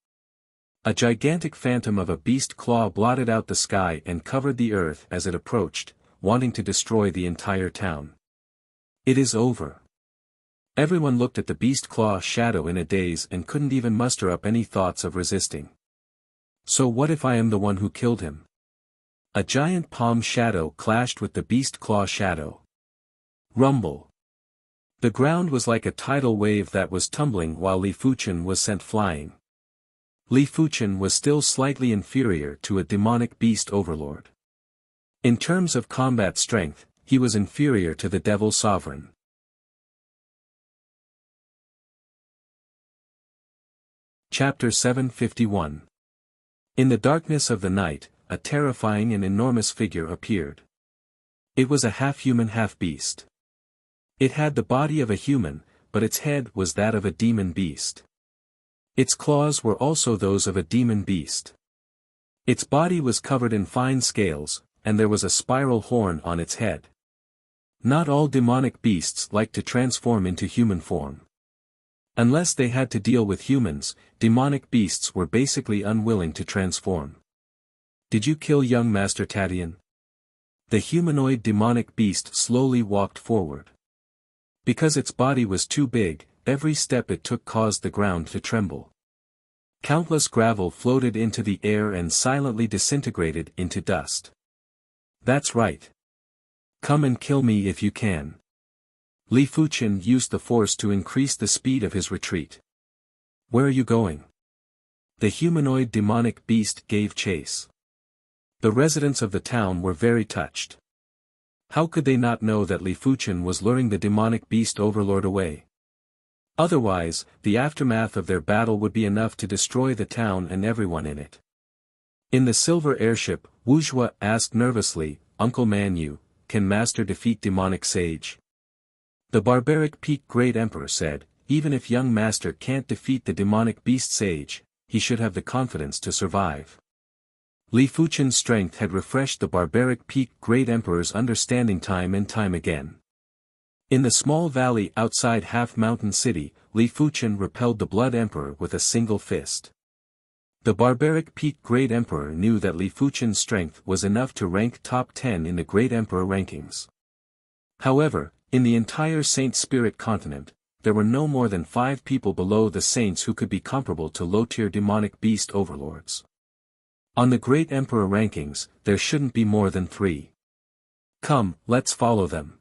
A: A gigantic phantom of a beast claw blotted out the sky and covered the earth as it approached, wanting to destroy the entire town. It is over. Everyone looked at the beast claw shadow in a daze and couldn't even muster up any thoughts of resisting. So what if I am the one who killed him? A giant palm shadow clashed with the beast claw shadow. Rumble. The ground was like a tidal wave that was tumbling while Li Fuchen was sent flying. Li Fuchen was still slightly inferior to a demonic beast overlord. In terms of combat strength, he was inferior to the Devil Sovereign. Chapter 751. In the darkness of the night, a terrifying and enormous figure appeared. It was a half-human half-beast. It had the body of a human, but its head was that of a demon beast. Its claws were also those of a demon beast. Its body was covered in fine scales, and there was a spiral horn on its head. Not all demonic beasts like to transform into human form. Unless they had to deal with humans, demonic beasts were basically unwilling to transform. Did you kill young Master Tadian? The humanoid demonic beast slowly walked forward. Because its body was too big, every step it took caused the ground to tremble. Countless gravel floated into the air and silently disintegrated into dust. That's right. Come and kill me if you can. Li Fuchen used the force to increase the speed of his retreat. Where are you going? The humanoid demonic beast gave chase. The residents of the town were very touched. How could they not know that Li Fuchen was luring the demonic beast overlord away? Otherwise, the aftermath of their battle would be enough to destroy the town and everyone in it. In the silver airship, Wuxia asked nervously, Uncle Manu, can Master defeat demonic sage? The barbaric Peak Great Emperor said, even if young Master can't defeat the demonic beast sage, he should have the confidence to survive. Li Fuchen's strength had refreshed the barbaric Peak Great Emperor's understanding time and time again. In the small valley outside Half-Mountain City, Li Fuchen repelled the Blood Emperor with a single fist. The barbaric Peak Great Emperor knew that Li Fuchen's strength was enough to rank top 10 in the Great Emperor rankings. However, in the entire Saint Spirit continent, there were no more than 5 people below the saints who could be comparable to low-tier demonic beast overlords. On the Great Emperor rankings, there shouldn't be more than 3. Come, let's follow them.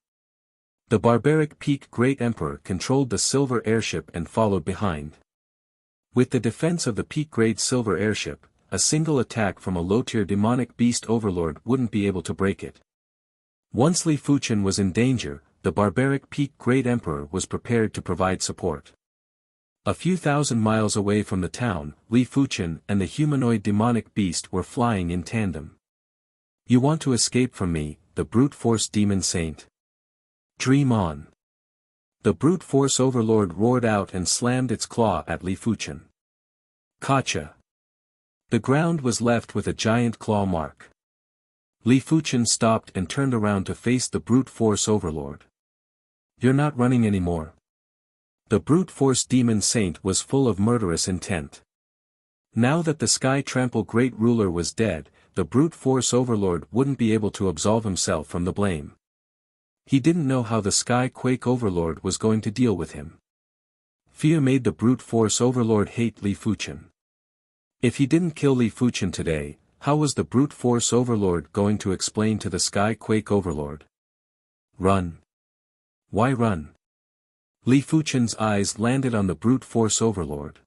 A: The barbaric Peak Great Emperor controlled the silver airship and followed behind. With the defense of the Peak Grade silver airship, a single attack from a low-tier demonic beast overlord wouldn't be able to break it. Once Li Fuchen was in danger, the barbaric Peak Great Emperor was prepared to provide support. A few thousand miles away from the town, Li Fuchen and the humanoid demonic beast were flying in tandem. You want to escape from me, the brute force demon saint. Dream on. The brute force overlord roared out and slammed its claw at Li Fuchen. Gotcha. The ground was left with a giant claw mark. Li Fuchen stopped and turned around to face the brute force overlord. You're not running anymore. The brute force demon saint was full of murderous intent. Now that the Sky Trample great ruler was dead, the brute force overlord wouldn't be able to absolve himself from the blame. He didn't know how the Sky Quake overlord was going to deal with him. Fear made the brute force overlord hate Li Fuchen. If he didn't kill Li Fuchen today, how was the brute force overlord going to explain to the Sky Quake overlord? Run. Why run? Li Fuchen's eyes landed on the brute force overlord.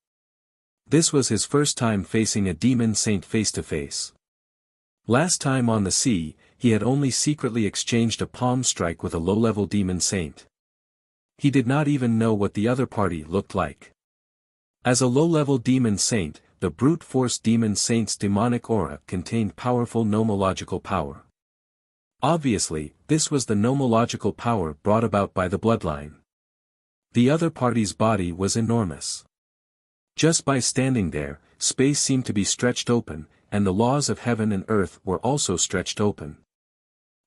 A: This was his first time facing a demon saint face to face. Last time on the sea, he had only secretly exchanged a palm strike with a low-level demon saint. He did not even know what the other party looked like. As a low-level demon saint, the brute force demon saint's demonic aura contained powerful nomological power. Obviously, this was the nomological power brought about by the bloodline. The other party's body was enormous. Just by standing there, space seemed to be stretched open, and the laws of heaven and earth were also stretched open.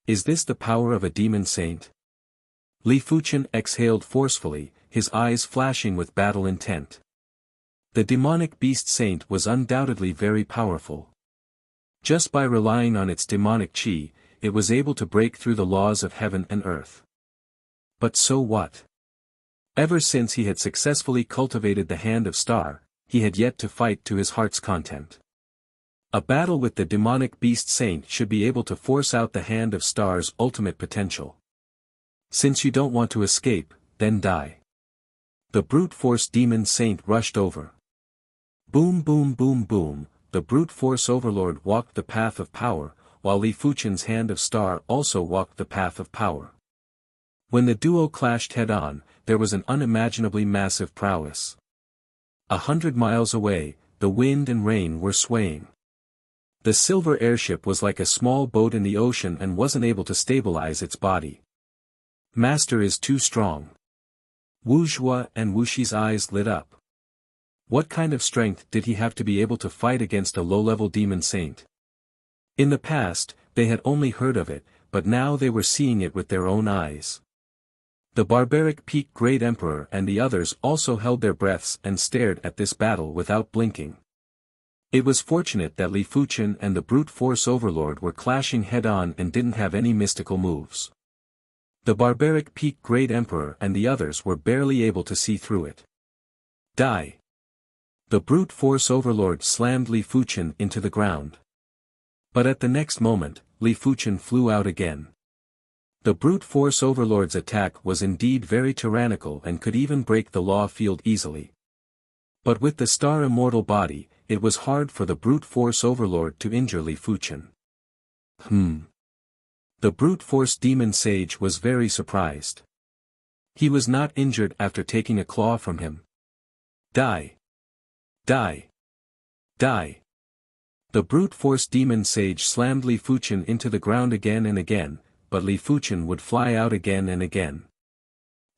A: Is this the power of a demon saint? Li Fuchen exhaled forcefully, his eyes flashing with battle intent. The demonic beast saint was undoubtedly very powerful. Just by relying on its demonic chi, it was able to break through the laws of heaven and earth. But so what? Ever since he had successfully cultivated the Hand of Star, he had yet to fight to his heart's content. A battle with the demonic beast saint should be able to force out the Hand of Star's ultimate potential. Since you don't want to escape, then die. The brute force demon saint rushed over. Boom boom boom boom, the brute force overlord walked the path of power, while Li Fuchen's Hand of Star also walked the path of power. When the duo clashed head-on, there was an unimaginably massive prowess. 100 miles away, the wind and rain were swaying. The silver airship was like a small boat in the ocean and wasn't able to stabilize its body. Master is too strong. Wuxia and Wuxi's eyes lit up. What kind of strength did he have to be able to fight against a low-level demon saint? In the past, they had only heard of it, but now they were seeing it with their own eyes. The barbaric Peak Great Emperor and the others also held their breaths and stared at this battle without blinking. It was fortunate that Li Fuchen and the brute force overlord were clashing head-on and didn't have any mystical moves. The barbaric Peak Great Emperor and the others were barely able to see through it. Die! The brute force overlord slammed Li Fuchen into the ground. But at the next moment, Li Fuchen flew out again. The brute force overlord's attack was indeed very tyrannical and could even break the law field easily. But with the star immortal body, it was hard for the brute force overlord to injure Li Fuchen. The brute force demon sage was very surprised. He was not injured after taking a claw from him. Die! Die! Die! The brute force demon sage slammed Li Fuchen into the ground again and again, but Li Fuchen would fly out again and again.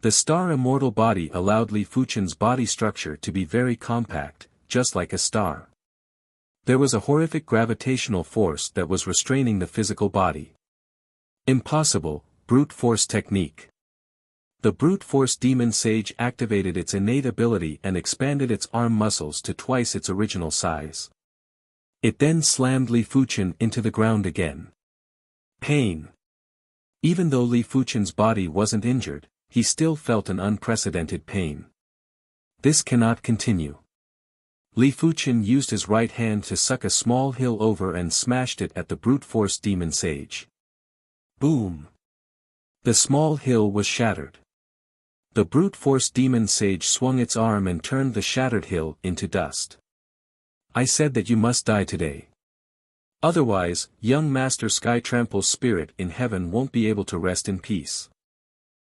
A: The star immortal body allowed Li Fuchen's body structure to be very compact, just like a star. There was a horrific gravitational force that was restraining the physical body. Impossible, brute force technique. The brute force demon sage activated its innate ability and expanded its arm muscles to twice its original size. It then slammed Li Fuchen into the ground again. Pain. Even though Li Fuchen's body wasn't injured, he still felt an unprecedented pain. This cannot continue. Li Fuchen used his right hand to suck a small hill over and smashed it at the brute force demon sage. Boom! The small hill was shattered. The brute force demon sage swung its arm and turned the shattered hill into dust. I said that you must die today. Otherwise, young Master Sky Trample's spirit in heaven won't be able to rest in peace.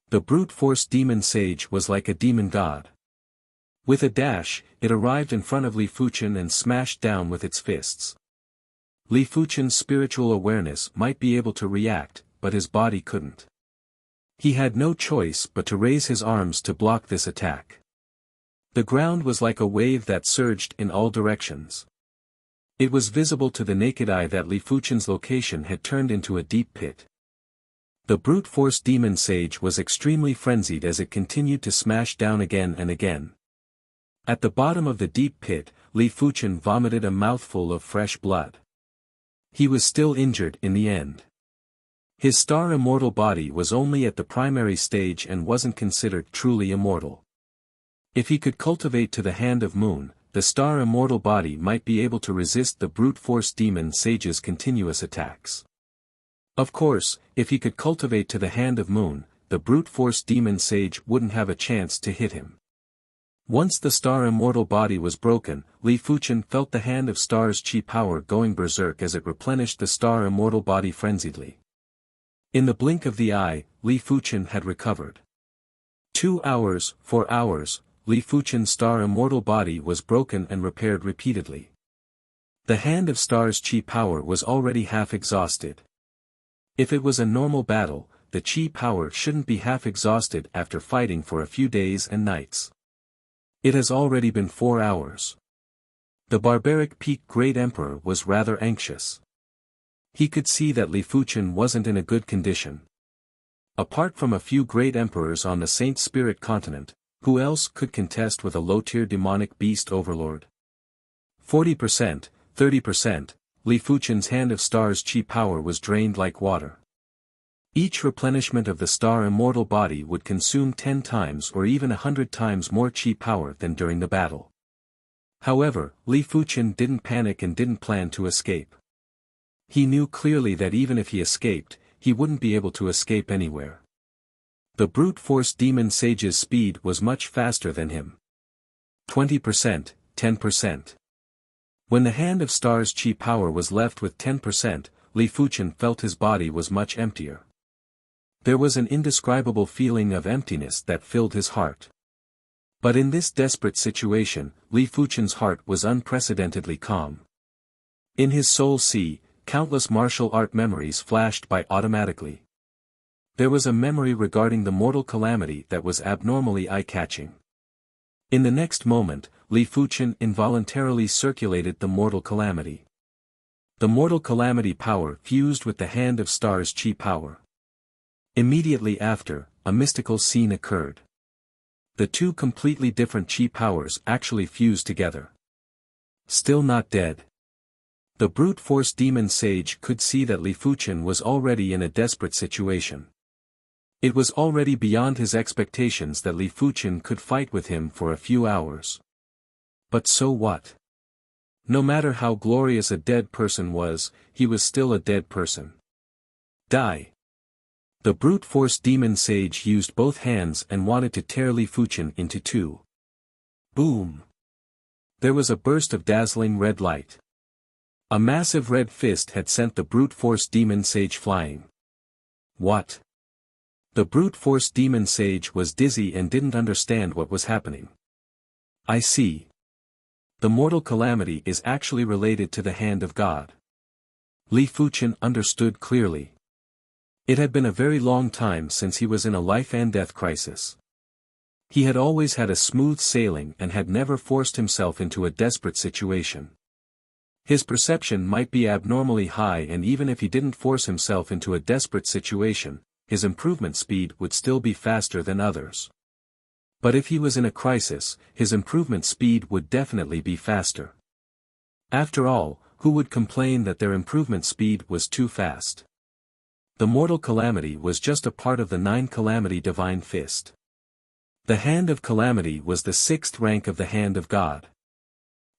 A: The brute force demon sage was like a demon god. With a dash, it arrived in front of Li Fuchen and smashed down with its fists. Li Fuchen's spiritual awareness might be able to react, but his body couldn't. He had no choice but to raise his arms to block this attack. The ground was like a wave that surged in all directions. It was visible to the naked eye that Li Fuchen's location had turned into a deep pit. The brute force demon sage was extremely frenzied as it continued to smash down again and again. At the bottom of the deep pit, Li Fuchen vomited a mouthful of fresh blood. He was still injured in the end. His star immortal body was only at the primary stage and wasn't considered truly immortal. If he could cultivate to the Hand of Moon, the star immortal body might be able to resist the brute force demon sage's continuous attacks. Of course, if he could cultivate to the Hand of Moon, the brute force demon sage wouldn't have a chance to hit him. Once the star immortal body was broken, Li Fuchen felt the Hand of Star's chi power going berserk as it replenished the star immortal body frenziedly. In the blink of the eye, Li Fuchen had recovered. 2 hours, 4 hours, Li Fuchen's star immortal body was broken and repaired repeatedly. The Hand of Star's chi power was already half exhausted. If it was a normal battle, the chi power shouldn't be half exhausted after fighting for a few days and nights. It has already been 4 hours. The barbaric peak Great Emperor was rather anxious. He could see that Li Fuchen wasn't in a good condition. Apart from a few great emperors on the Saint Spirit continent, who else could contest with a low-tier demonic beast overlord? 40%, 30%, Li Fuchen's Hand of Stars chi power was drained like water. Each replenishment of the star immortal body would consume 10 times or even 100 times more chi power than during the battle. However, Li Fuchen didn't panic and didn't plan to escape. He knew clearly that even if he escaped, he wouldn't be able to escape anywhere. The brute force demon sage's speed was much faster than him. 20%, 10%. When the Hand of Stars chi power was left with 10%, Li Fuchen felt his body was much emptier. There was an indescribable feeling of emptiness that filled his heart. But in this desperate situation, Li Fuchen's heart was unprecedentedly calm. In his soul sea, countless martial art memories flashed by automatically. There was a memory regarding the mortal calamity that was abnormally eye-catching. In the next moment, Li Fuchen involuntarily circulated the mortal calamity. The mortal calamity power fused with the Hand of Stars chi power. Immediately after, a mystical scene occurred. The two completely different chi powers actually fused together. Still not dead. The brute force demon sage could see that Li Fuchen was already in a desperate situation. It was already beyond his expectations that Li Fuchen could fight with him for a few hours. But so what? No matter how glorious a dead person was, he was still a dead person. Die. The brute force demon sage used both hands and wanted to tear Li Fuchen into two. Boom! There was a burst of dazzling red light. A massive red fist had sent the brute force demon sage flying. What? The brute force demon sage was dizzy and didn't understand what was happening. I see. The mortal calamity is actually related to the Hand of God. Li Fuchen understood clearly. It had been a very long time since he was in a life and death crisis. He had always had a smooth sailing and had never forced himself into a desperate situation. His perception might be abnormally high, and even if he didn't force himself into a desperate situation, his improvement speed would still be faster than others. But if he was in a crisis, his improvement speed would definitely be faster. After all, who would complain that their improvement speed was too fast? The mortal calamity was just a part of the 9 calamity divine fist. The Hand of Calamity was the 6th rank of the Hand of God.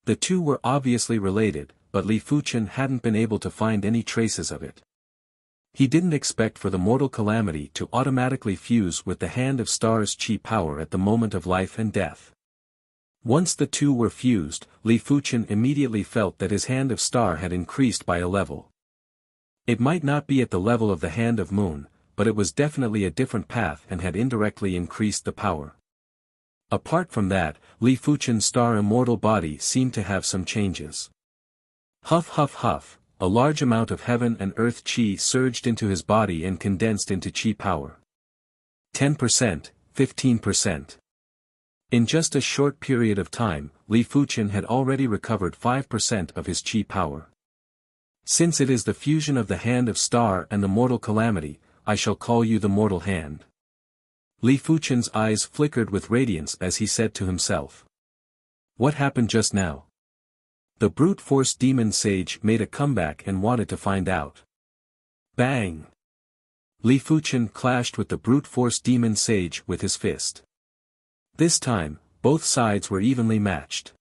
A: The two were obviously related, but Li Fuchen hadn't been able to find any traces of it. He didn't expect for the mortal calamity to automatically fuse with the Hand of Stars chi power at the moment of life and death. Once the two were fused, Li Fuchen immediately felt that his Hand of Star had increased by a level. It might not be at the level of the Hand of Moon, but it was definitely a different path and had indirectly increased the power. Apart from that, Li Fuchen's star immortal body seemed to have some changes. Huff huff huff, a large amount of heaven and earth qi surged into his body and condensed into qi power. 10%, 15%. In just a short period of time, Li Fuqian had already recovered 5% of his qi power. Since it is the fusion of the Hand of Star and the Mortal Calamity, I shall call you the Mortal Hand. Li Fuqian's eyes flickered with radiance as he said to himself. What happened just now? The brute force demon sage made a comeback and wanted to find out. Bang! Li Fuqian clashed with the brute force demon sage with his fist. This time, both sides were evenly matched.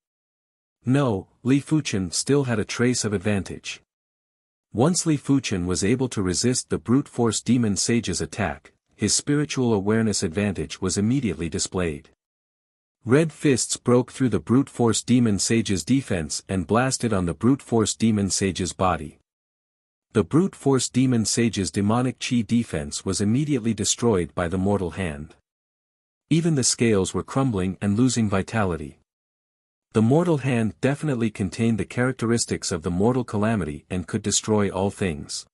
A: No, Li Fuqian still had a trace of advantage. Once Li Fuqian was able to resist the brute force demon sage's attack, his spiritual awareness advantage was immediately displayed. Red fists broke through the brute force demon sage's defense and blasted on the brute force demon sage's body. The brute force demon sage's demonic chi defense was immediately destroyed by the mortal hand. Even the scales were crumbling and losing vitality. The mortal hand definitely contained the characteristics of the mortal calamity and could destroy all things.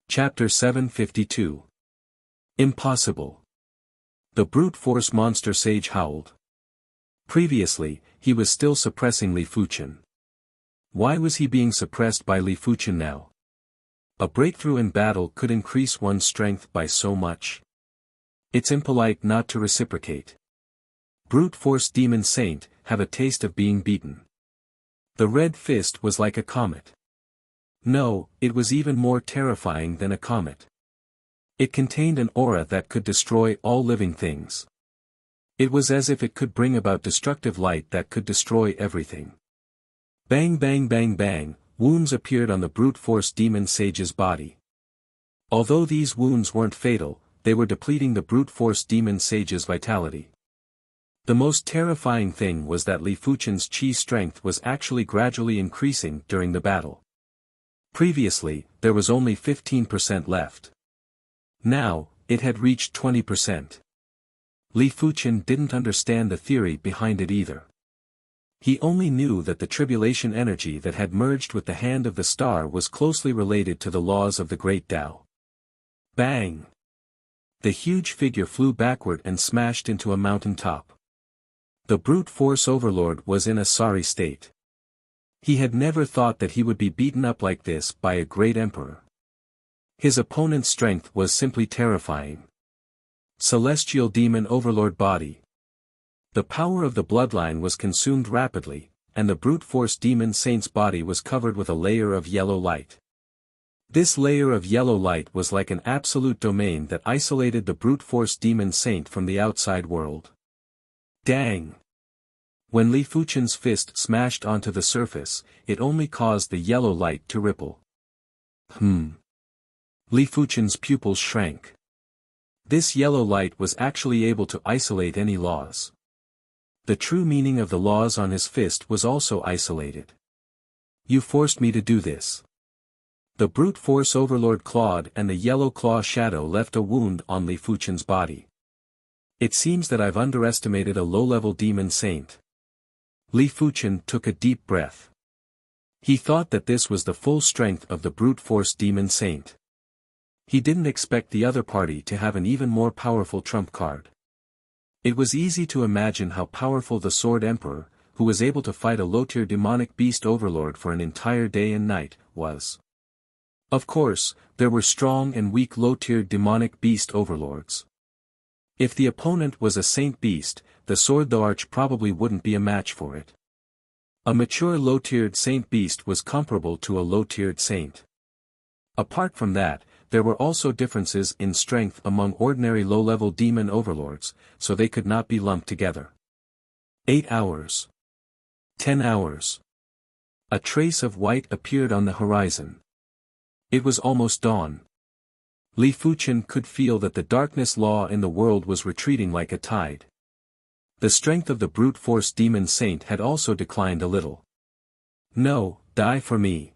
A: Chapter 752. Impossible. The brute force monster sage howled. Previously, he was still suppressing Li Fuqian. Why was he being suppressed by Li Fuqian now? A breakthrough in battle could increase one's strength by so much. It's impolite not to reciprocate. Brute force demon saint, have a taste of being beaten. The red fist was like a comet. No, it was even more terrifying than a comet. It contained an aura that could destroy all living things. It was as if it could bring about destructive light that could destroy everything. Bang bang bang bang, wounds appeared on the brute force demon sage's body. Although these wounds weren't fatal, they were depleting the brute force demon sage's vitality. The most terrifying thing was that Li Fuqian's chi strength was actually gradually increasing during the battle. Previously, there was only 15% left. Now, it had reached 20%. Li Fuqian didn't understand the theory behind it either. He only knew that the tribulation energy that had merged with the Hand of the Star was closely related to the laws of the Great Tao. Bang! The huge figure flew backward and smashed into a mountain top. The brute force overlord was in a sorry state. He had never thought that he would be beaten up like this by a great emperor. His opponent's strength was simply terrifying. Celestial demon overlord body. The power of the bloodline was consumed rapidly, and the brute force demon saint's body was covered with a layer of yellow light. This layer of yellow light was like an absolute domain that isolated the brute force demon saint from the outside world. Dang! When Li Fuqian's fist smashed onto the surface, it only caused the yellow light to ripple. Li Fuqian's pupils shrank. This yellow light was actually able to isolate any laws. The true meaning of the laws on his fist was also isolated. You forced me to do this. The brute force overlord clawed and the yellow claw shadow left a wound on Li Fuqian's body. It seems that I've underestimated a low-level demon saint. Li Fuqian took a deep breath. He thought that this was the full strength of the brute force demon saint. He didn't expect the other party to have an even more powerful trump card. It was easy to imagine how powerful the Sword Emperor, who was able to fight a low-tier demonic beast overlord for an entire day and night, was. Of course, there were strong and weak low-tier demonic beast overlords. If the opponent was a saint beast, the Sword the Arch probably wouldn't be a match for it. A mature low-tiered saint beast was comparable to a low-tiered saint. Apart from that, there were also differences in strength among ordinary low-level demon overlords, so they could not be lumped together. 8 hours. 10 hours. A trace of white appeared on the horizon. It was almost dawn. Li Fuqian could feel that the darkness law in the world was retreating like a tide. The strength of the brute force demon saint had also declined a little. No, die for me.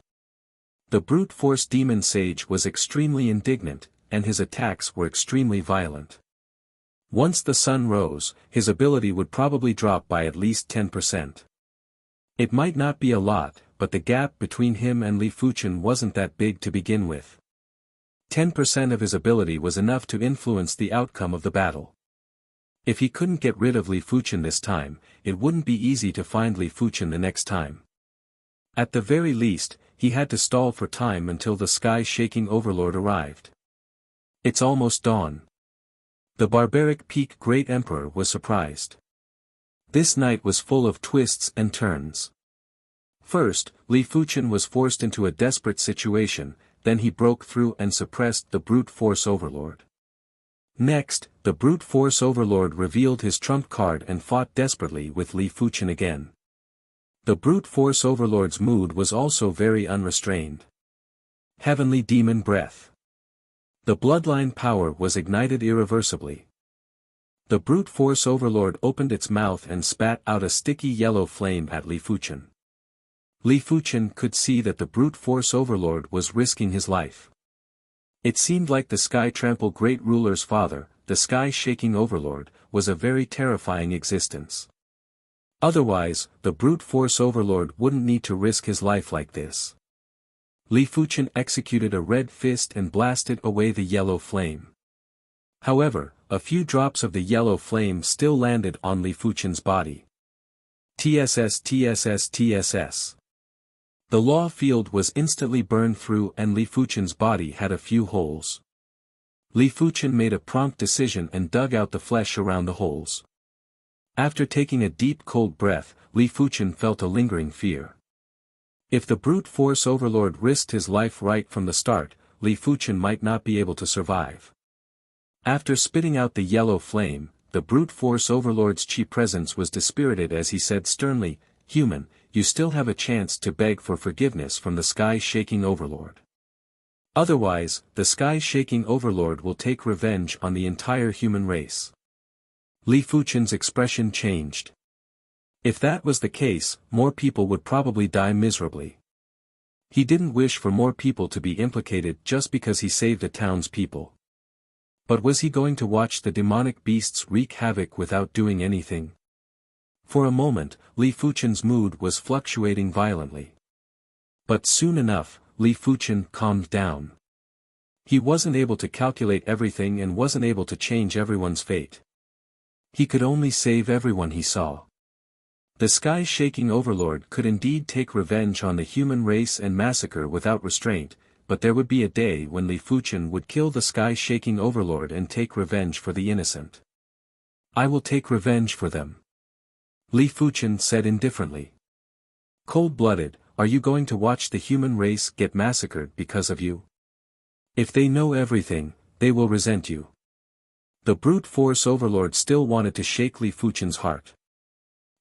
A: The brute force demon sage was extremely indignant, and his attacks were extremely violent. Once the sun rose, his ability would probably drop by at least 10%. It might not be a lot, but the gap between him and Li Fuchen wasn't that big to begin with. 10% of his ability was enough to influence the outcome of the battle. If he couldn't get rid of Li Fuchen this time, it wouldn't be easy to find Li Fuchen the next time. At the very least, he had to stall for time until the sky-shaking overlord arrived. It's almost dawn. The barbaric peak Great Emperor was surprised. This night was full of twists and turns. First, Li Fuchen was forced into a desperate situation, then he broke through and suppressed the brute force overlord. Next, the brute force overlord revealed his trump card and fought desperately with Li Fuchen again. The brute force overlord's mood was also very unrestrained. Heavenly demon breath. The bloodline power was ignited irreversibly. The brute force overlord opened its mouth and spat out a sticky yellow flame at Li Fuchen. Li Fuchen could see that the brute force overlord was risking his life. It seemed like the Sky Trample Great Ruler's father, the sky-shaking overlord, was a very terrifying existence. Otherwise, the brute force overlord wouldn't need to risk his life like this. Li Fuchen executed a red fist and blasted away the yellow flame. However, a few drops of the yellow flame still landed on Li Fuchen's body. TSS TSS TSS. The law field was instantly burned through and Li Fuchen's body had a few holes. Li Fuchen made a prompt decision and dug out the flesh around the holes. After taking a deep cold breath, Li Fuchen felt a lingering fear. If the brute force overlord risked his life right from the start, Li Fuchen might not be able to survive. After spitting out the yellow flame, the brute force overlord's chi presence was dispirited as he said sternly, "Human, you still have a chance to beg for forgiveness from the sky-shaking overlord. Otherwise, the sky-shaking overlord will take revenge on the entire human race." Li Fuchen's expression changed. If that was the case, more people would probably die miserably. He didn't wish for more people to be implicated just because he saved the town's people. But was he going to watch the demonic beasts wreak havoc without doing anything? For a moment, Li Fuchen's mood was fluctuating violently. But soon enough, Li Fuchen calmed down. He wasn't able to calculate everything and wasn't able to change everyone's fate. He could only save everyone he saw. The sky-shaking overlord could indeed take revenge on the human race and massacre without restraint, but there would be a day when Li Fuchen would kill the sky-shaking overlord and take revenge for the innocent. "I will take revenge for them," Li Fuchen said indifferently. "Cold-blooded, are you going to watch the human race get massacred because of you? If they know everything, they will resent you." The brute force overlord still wanted to shake Li Fuchen's heart.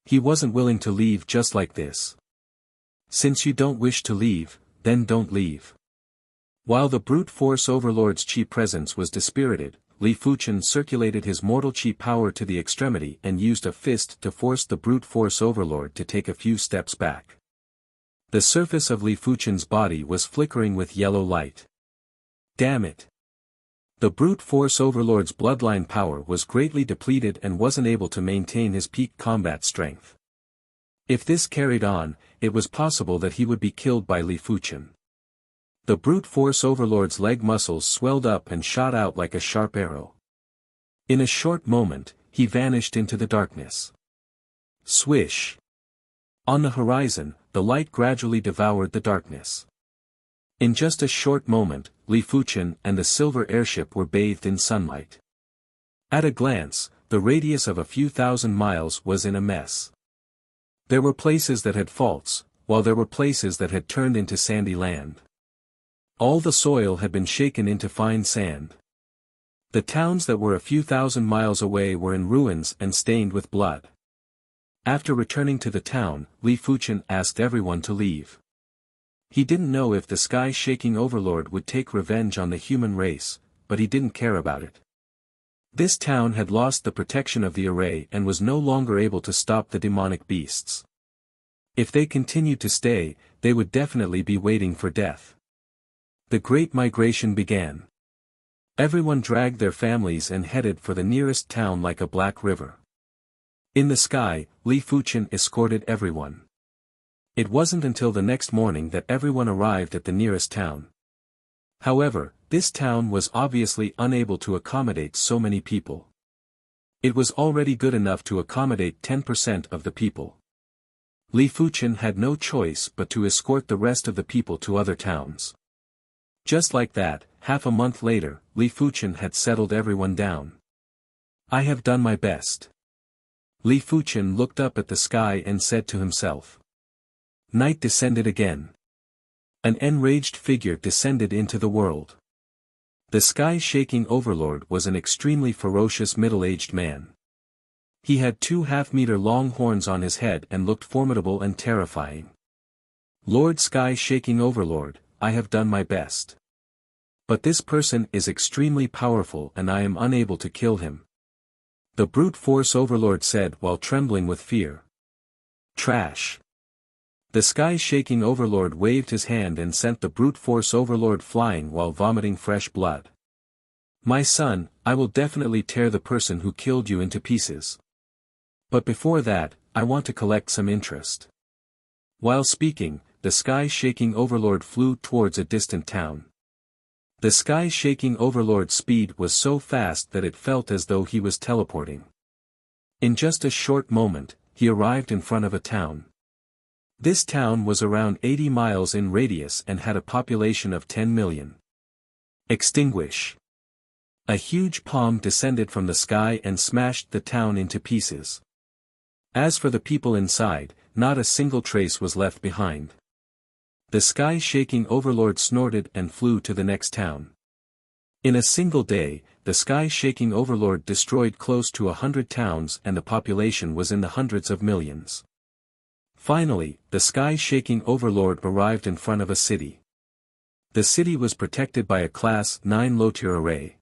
A: He wasn't willing to leave just like this. "Since you don't wish to leave, then don't leave." While the brute force overlord's chi presence was dispirited, Li Fuchen circulated his mortal chi power to the extremity and used a fist to force the brute force overlord to take a few steps back. The surface of Li Fuchen's body was flickering with yellow light. Damn it! The brute force overlord's bloodline power was greatly depleted and wasn't able to maintain his peak combat strength. If this carried on, it was possible that he would be killed by Li Fuchen. The brute force overlord's leg muscles swelled up and shot out like a sharp arrow. In a short moment, he vanished into the darkness. Swish! On the horizon, the light gradually devoured the darkness. In just a short moment, Li Fuchen and the silver airship were bathed in sunlight. At a glance, the radius of a few thousand miles was in a mess. There were places that had faults, while there were places that had turned into sandy land. All the soil had been shaken into fine sand. The towns that were a few thousand miles away were in ruins and stained with blood. After returning to the town, Li Fuchen asked everyone to leave. He didn't know if the sky-shaking overlord would take revenge on the human race, but he didn't care about it. This town had lost the protection of the array and was no longer able to stop the demonic beasts. If they continued to stay, they would definitely be waiting for death. The Great Migration began. Everyone dragged their families and headed for the nearest town like a black river. In the sky, Li Fuchen escorted everyone. It wasn't until the next morning that everyone arrived at the nearest town. However, this town was obviously unable to accommodate so many people. It was already good enough to accommodate 10% of the people. Li Fuchen had no choice but to escort the rest of the people to other towns. Just like that, half a month later, Li Fuchen had settled everyone down. I have done my best. Li Fuchen looked up at the sky and said to himself. Night descended again. An enraged figure descended into the world. The sky-shaking overlord was an extremely ferocious middle-aged man. He had 2 half-meter-long horns on his head and looked formidable and terrifying. Lord Sky-shaking Overlord, I have done my best. But this person is extremely powerful and I am unable to kill him. The brute force overlord said while trembling with fear. Trash. The sky-shaking overlord waved his hand and sent the brute force overlord flying while vomiting fresh blood. My son, I will definitely tear the person who killed you into pieces. But before that, I want to collect some interest. While speaking, the sky-shaking overlord flew towards a distant town. The sky-shaking overlord's speed was so fast that it felt as though he was teleporting. In just a short moment, he arrived in front of a town. This town was around 80 miles in radius and had a population of 10 million. Extinguish. A huge palm descended from the sky and smashed the town into pieces. As for the people inside, not a single trace was left behind. The sky-shaking overlord snorted and flew to the next town. In a single day, the sky-shaking overlord destroyed close to 100 towns and the population was in the hundreds of millions. Finally, the sky-shaking overlord arrived in front of a city. The city was protected by a Class 9 low-tier array.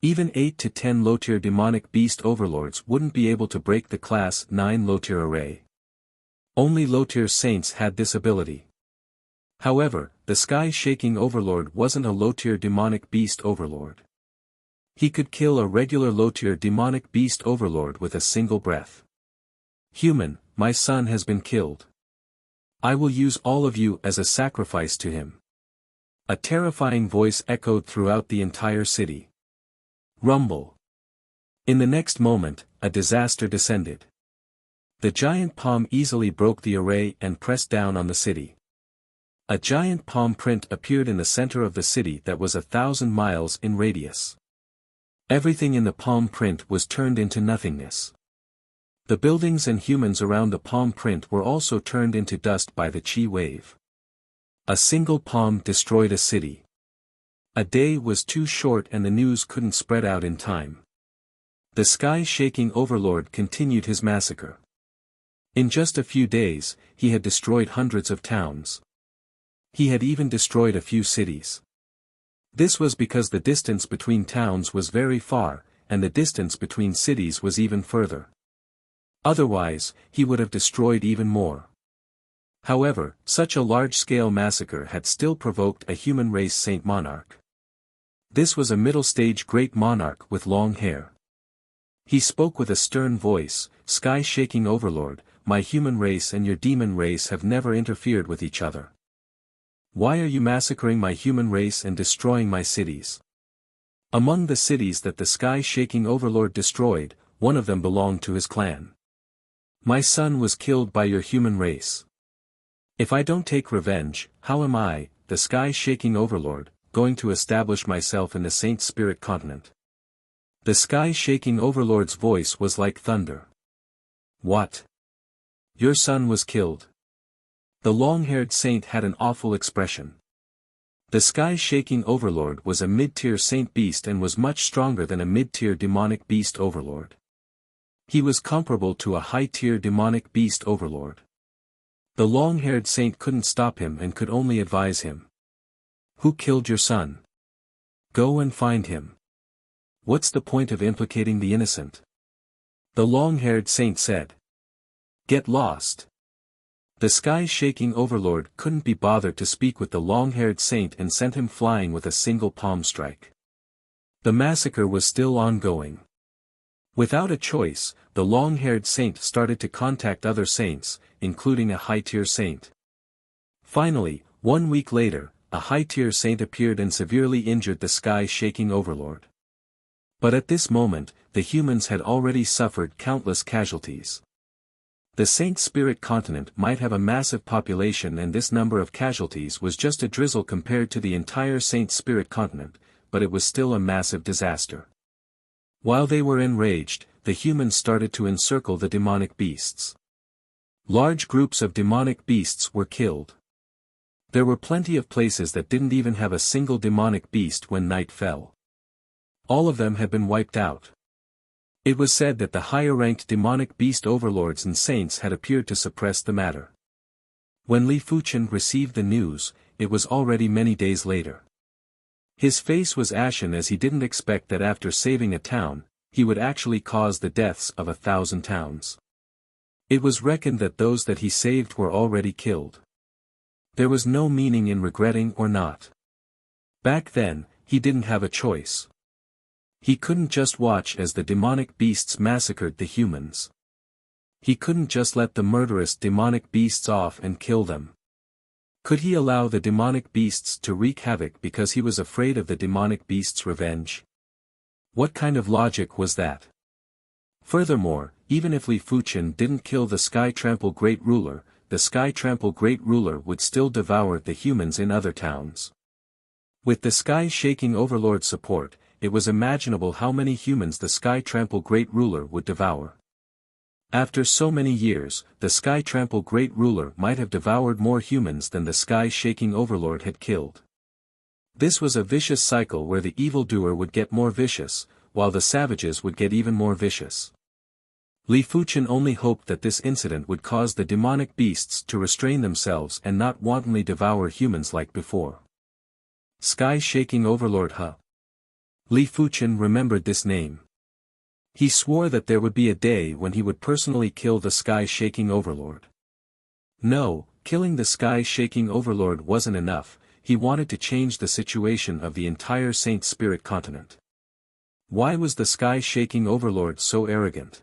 A: Even 8 to 10 low-tier demonic beast overlords wouldn't be able to break the Class 9 low-tier array. Only low-tier saints had this ability. However, the sky-shaking overlord wasn't a low-tier demonic beast overlord. He could kill a regular low-tier demonic beast overlord with a single breath. Human, my son has been killed. I will use all of you as a sacrifice to him. A terrifying voice echoed throughout the entire city. Rumble. In the next moment, a disaster descended. The giant palm easily broke the array and pressed down on the city. A giant palm print appeared in the center of the city that was 1,000 miles in radius. Everything in the palm print was turned into nothingness. The buildings and humans around the palm print were also turned into dust by the chi wave. A single palm destroyed a city. A day was too short and the news couldn't spread out in time. The sky-shaking overlord continued his massacre. In just a few days, he had destroyed hundreds of towns. He had even destroyed a few cities. This was because the distance between towns was very far, and the distance between cities was even further. Otherwise, he would have destroyed even more. However, such a large-scale massacre had still provoked a human race saint monarch. This was a middle-stage great monarch with long hair. He spoke with a stern voice, sky-shaking overlord, my human race and your demon race have never interfered with each other. Why are you massacring my human race and destroying my cities? Among the cities that the sky-shaking overlord destroyed, one of them belonged to his clan. My son was killed by your human race. If I don't take revenge, how am I, the sky-shaking overlord, going to establish myself in the Saint Spirit continent? The sky-shaking overlord's voice was like thunder. What? Your son was killed. The long-haired saint had an awful expression. The sky-shaking overlord was a mid-tier saint beast and was much stronger than a mid-tier demonic beast overlord. He was comparable to a high-tier demonic beast overlord. The long-haired saint couldn't stop him and could only advise him. Who killed your son? Go and find him. What's the point of implicating the innocent? The long-haired saint said. Get lost. The sky-shaking overlord couldn't be bothered to speak with the long-haired saint and sent him flying with a single palm strike. The massacre was still ongoing. Without a choice, the long-haired saint started to contact other saints, including a high-tier saint. Finally, 1 week later, a high-tier saint appeared and severely injured the sky-shaking overlord. But at this moment, the humans had already suffered countless casualties. The Saint Spirit continent might have a massive population, and this number of casualties was just a drizzle compared to the entire Saint Spirit continent, but it was still a massive disaster. While they were enraged, the humans started to encircle the demonic beasts. Large groups of demonic beasts were killed. There were plenty of places that didn't even have a single demonic beast when night fell. All of them had been wiped out. It was said that the higher-ranked demonic beast overlords and saints had appeared to suppress the matter. When Li Fuchen received the news, it was already many days later. His face was ashen, as he didn't expect that after saving a town, he would actually cause the deaths of 1,000 towns. It was reckoned that those that he saved were already killed. There was no meaning in regretting or not. Back then, he didn't have a choice. He couldn't just watch as the demonic beasts massacred the humans. He couldn't just let the murderous demonic beasts off and kill them. Could he allow the demonic beasts to wreak havoc because he was afraid of the demonic beasts' revenge? What kind of logic was that? Furthermore, even if Li Fuchen didn't kill the Sky Trample Great Ruler, the Sky Trample Great Ruler would still devour the humans in other towns. With the Sky Shaking Overlord's support, it was imaginable how many humans the Sky Trample Great Ruler would devour. After so many years, the Sky Trample Great Ruler might have devoured more humans than the Sky Shaking Overlord had killed. This was a vicious cycle where the evildoer would get more vicious, while the savages would get even more vicious. Li Fuchen only hoped that this incident would cause the demonic beasts to restrain themselves and not wantonly devour humans like before. Sky Shaking Overlord, huh? Li Fuchen remembered this name. He swore that there would be a day when he would personally kill the Sky Shaking Overlord. No, killing the Sky Shaking Overlord wasn't enough, he wanted to change the situation of the entire Saint Spirit continent. Why was the Sky Shaking Overlord so arrogant?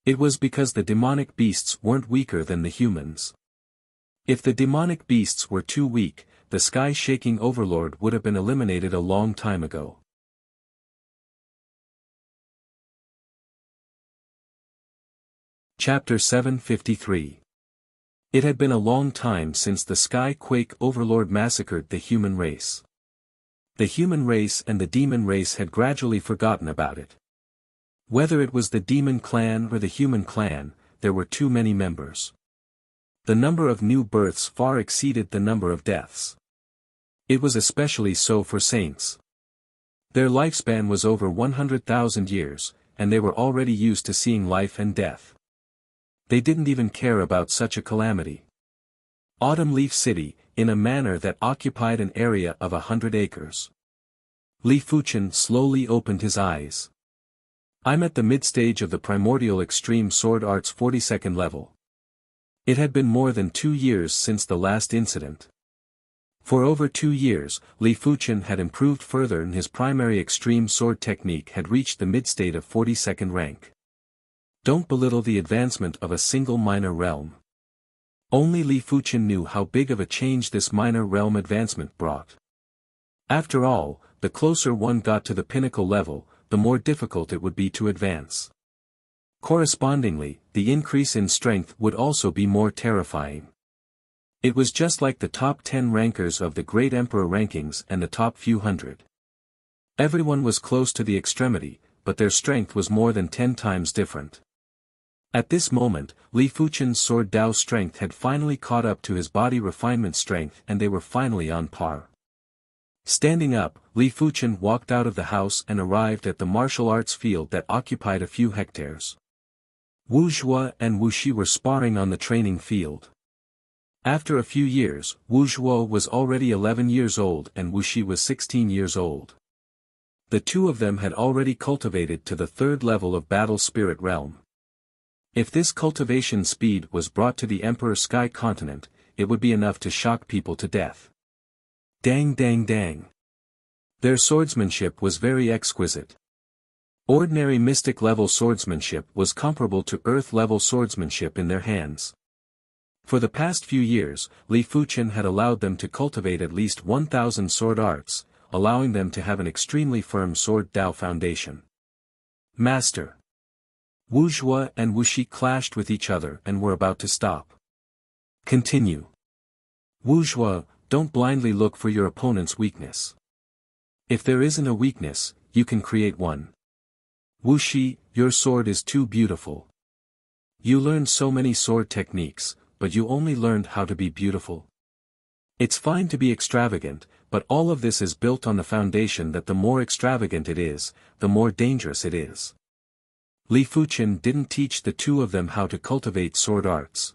A: It was because the demonic beasts weren't weaker than the humans. If the demonic beasts were too weak, the Sky Shaking Overlord would have been eliminated a long time ago. Chapter 753. It had been a long time since the Sky Quake Overlord massacred the human race. The human race and the demon race had gradually forgotten about it. Whether it was the demon clan or the human clan, there were too many members. The number of new births far exceeded the number of deaths. It was especially so for saints. Their lifespan was over 100,000 years, and they were already used to seeing life and death. They didn't even care about such a calamity. Autumn Leaf City, in a manor that occupied an area of 100 acres. Li Fuchen slowly opened his eyes. I'm at the mid-stage of the Primordial Extreme Sword Arts 42nd level. It had been more than 2 years since the last incident. For over 2 years, Li Fuchen had improved further, and his primary extreme sword technique had reached the mid-state of 42nd rank. Don't belittle the advancement of a single minor realm. Only Li Fuchen knew how big of a change this minor realm advancement brought. After all, the closer one got to the pinnacle level, the more difficult it would be to advance. Correspondingly, the increase in strength would also be more terrifying. It was just like the top 10 rankers of the Great Emperor rankings and the top few hundred. Everyone was close to the extremity, but their strength was more than 10 times different. At this moment, Li Fuchen's sword Dao strength had finally caught up to his body refinement strength, and they were finally on par. Standing up, Li Fuchen walked out of the house and arrived at the martial arts field that occupied a few hectares. Wu Zhuo and Wu Shi were sparring on the training field. After a few years, Wu Zhuo was already 11 years old and Wu Shi was 16 years old. The two of them had already cultivated to the 3rd level of Battle Spirit Realm. If this cultivation speed was brought to the Emperor Sky Continent, it would be enough to shock people to death. Dang dang dang. Their swordsmanship was very exquisite. Ordinary mystic-level swordsmanship was comparable to earth-level swordsmanship in their hands. For the past few years, Li Fuchen had allowed them to cultivate at least 1,000 sword arts, allowing them to have an extremely firm sword Dao foundation. Master. Wuxia and Wuxi clashed with each other and were about to stop. Continue. Wuxia, don't blindly look for your opponent's weakness. If there isn't a weakness, you can create one. Wuxi, your sword is too beautiful. You learned so many sword techniques, but you only learned how to be beautiful. It's fine to be extravagant, but all of this is built on the foundation that the more extravagant it is, the more dangerous it is. Li Fuchen didn't teach the two of them how to cultivate sword arts.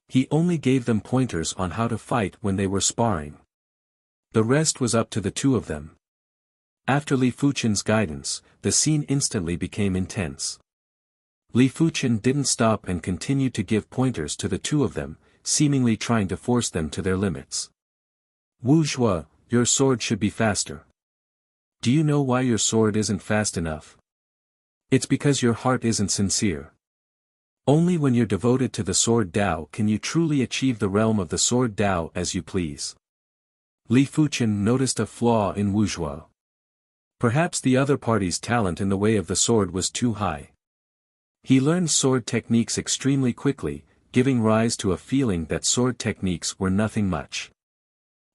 A: He only gave them pointers on how to fight when they were sparring. The rest was up to the two of them. After Li Fuchen's guidance, the scene instantly became intense. Li Fuchen didn't stop and continued to give pointers to the two of them, seemingly trying to force them to their limits. Wuxia, your sword should be faster. Do you know why your sword isn't fast enough? It's because your heart isn't sincere. Only when you're devoted to the sword Dao can you truly achieve the realm of the sword Dao as you please. Li Fuchen noticed a flaw in Wuxia. Perhaps the other party's talent in the way of the sword was too high. He learned sword techniques extremely quickly, giving rise to a feeling that sword techniques were nothing much.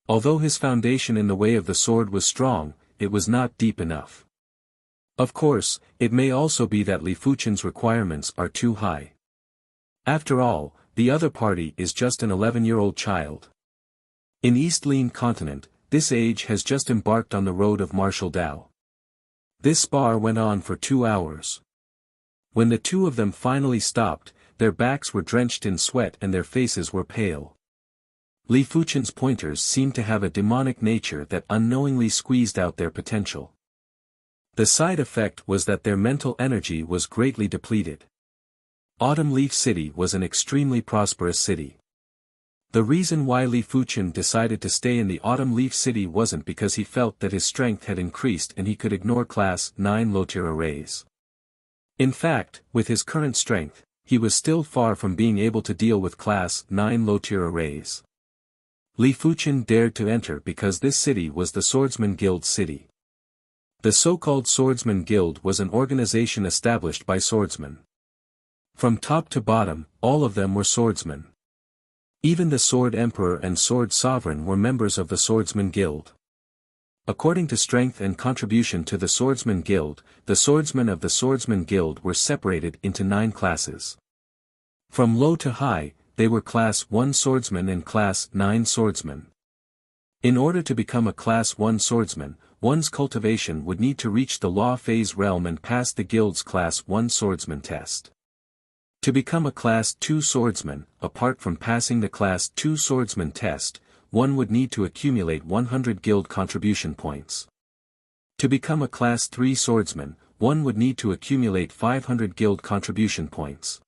A: Although his foundation in the way of the sword was strong, it was not deep enough. Of course, it may also be that Li Fuchen's requirements are too high. After all, the other party is just an 11-year-old child. In East Lin continent, this age has just embarked on the road of martial Dao. This spar went on for 2 hours. When the two of them finally stopped, their backs were drenched in sweat and their faces were pale. Li Fuchen's pointers seemed to have a demonic nature that unknowingly squeezed out their potential. The side effect was that their mental energy was greatly depleted. Autumn Leaf City was an extremely prosperous city. The reason why Li Fuchen decided to stay in the Autumn Leaf City wasn't because he felt that his strength had increased and he could ignore Class 9 low-tier arrays. In fact, with his current strength, he was still far from being able to deal with Class 9 low-tier arrays. Li Fuchen dared to enter because this city was the Swordsman Guild's city. The so-called Swordsman Guild was an organization established by swordsmen. From top to bottom, all of them were swordsmen. Even the Sword Emperor and Sword Sovereign were members of the Swordsman Guild. According to strength and contribution to the Swordsman Guild, the swordsmen of the Swordsman Guild were separated into 9 classes. From low to high, they were Class 1 swordsmen and Class 9 swordsmen. In order to become a Class 1 swordsman, one's cultivation would need to reach the law phase realm and pass the guild's Class 1 swordsman test. To become a Class 2 swordsman, apart from passing the Class 2 swordsman test, one would need to accumulate 100 guild contribution points. To become a Class 3 swordsman, one would need to accumulate 500 guild contribution points.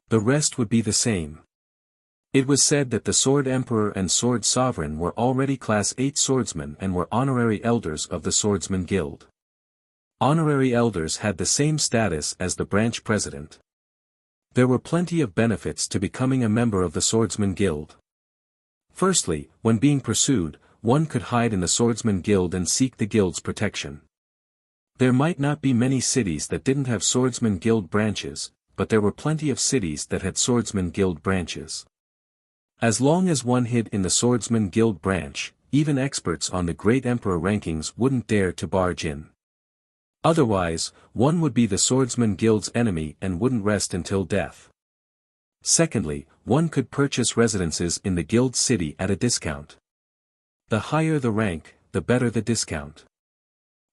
A: The rest would be the same. It was said that the Sword Emperor and Sword Sovereign were already Class 8 swordsmen and were honorary elders of the Swordsman Guild. Honorary elders had the same status as the branch president. There were plenty of benefits to becoming a member of the Swordsman Guild. Firstly, when being pursued, one could hide in the Swordsman Guild and seek the guild's protection. There might not be many cities that didn't have Swordsman Guild branches, but there were plenty of cities that had Swordsman Guild branches. As long as one hid in the Swordsman Guild branch, even experts on the Great Emperor rankings wouldn't dare to barge in. Otherwise, one would be the Swordsman Guild's enemy and wouldn't rest until death. Secondly, one could purchase residences in the guild city at a discount. The higher the rank, the better the discount.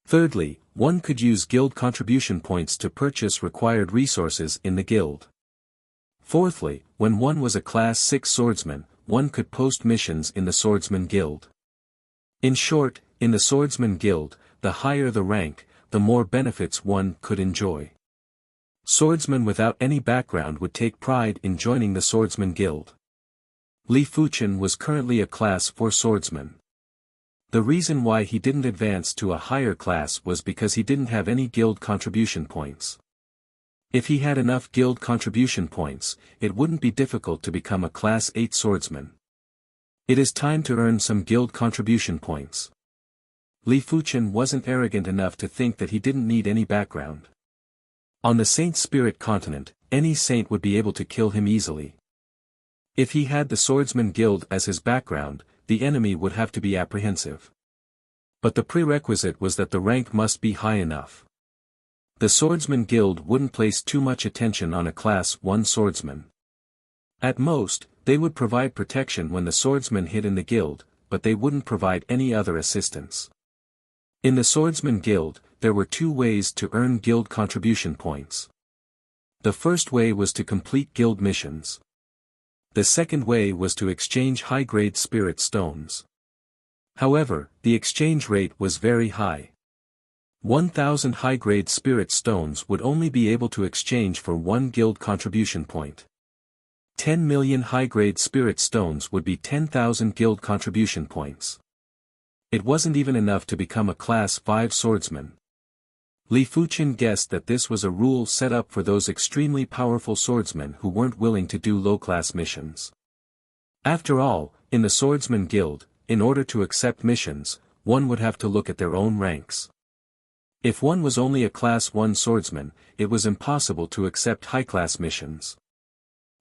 A: Thirdly, one could use guild contribution points to purchase required resources in the guild. Fourthly, when one was a Class 6 swordsman, one could post missions in the Swordsman Guild. In short, in the Swordsman Guild, the higher the rank, the more benefits one could enjoy. Swordsmen without any background would take pride in joining the Swordsman Guild. Li Fuchen was currently a Class 4 swordsman. The reason why he didn't advance to a higher class was because he didn't have any guild contribution points. If he had enough guild contribution points, it wouldn't be difficult to become a Class 8 swordsman. It is time to earn some guild contribution points. Li Fuchen wasn't arrogant enough to think that he didn't need any background. On the Saint Spirit continent, any saint would be able to kill him easily. If he had the Swordsman Guild as his background, the enemy would have to be apprehensive. But the prerequisite was that the rank must be high enough. The Swordsman Guild wouldn't place too much attention on a Class 1 swordsman. At most, they would provide protection when the swordsman hid in the guild, but they wouldn't provide any other assistance. In the Swordsman Guild, there were two ways to earn guild contribution points. The first way was to complete guild missions. The second way was to exchange high-grade spirit stones. However, the exchange rate was very high. 1,000 high-grade spirit stones would only be able to exchange for 1 guild contribution point. 10 million high-grade spirit stones would be 10,000 guild contribution points. It wasn't even enough to become a Class 5 swordsman. Li Fuchen guessed that this was a rule set up for those extremely powerful swordsmen who weren't willing to do low-class missions. After all, in the Swordsman Guild, in order to accept missions, one would have to look at their own ranks. If one was only a Class 1 swordsman, it was impossible to accept high-class missions.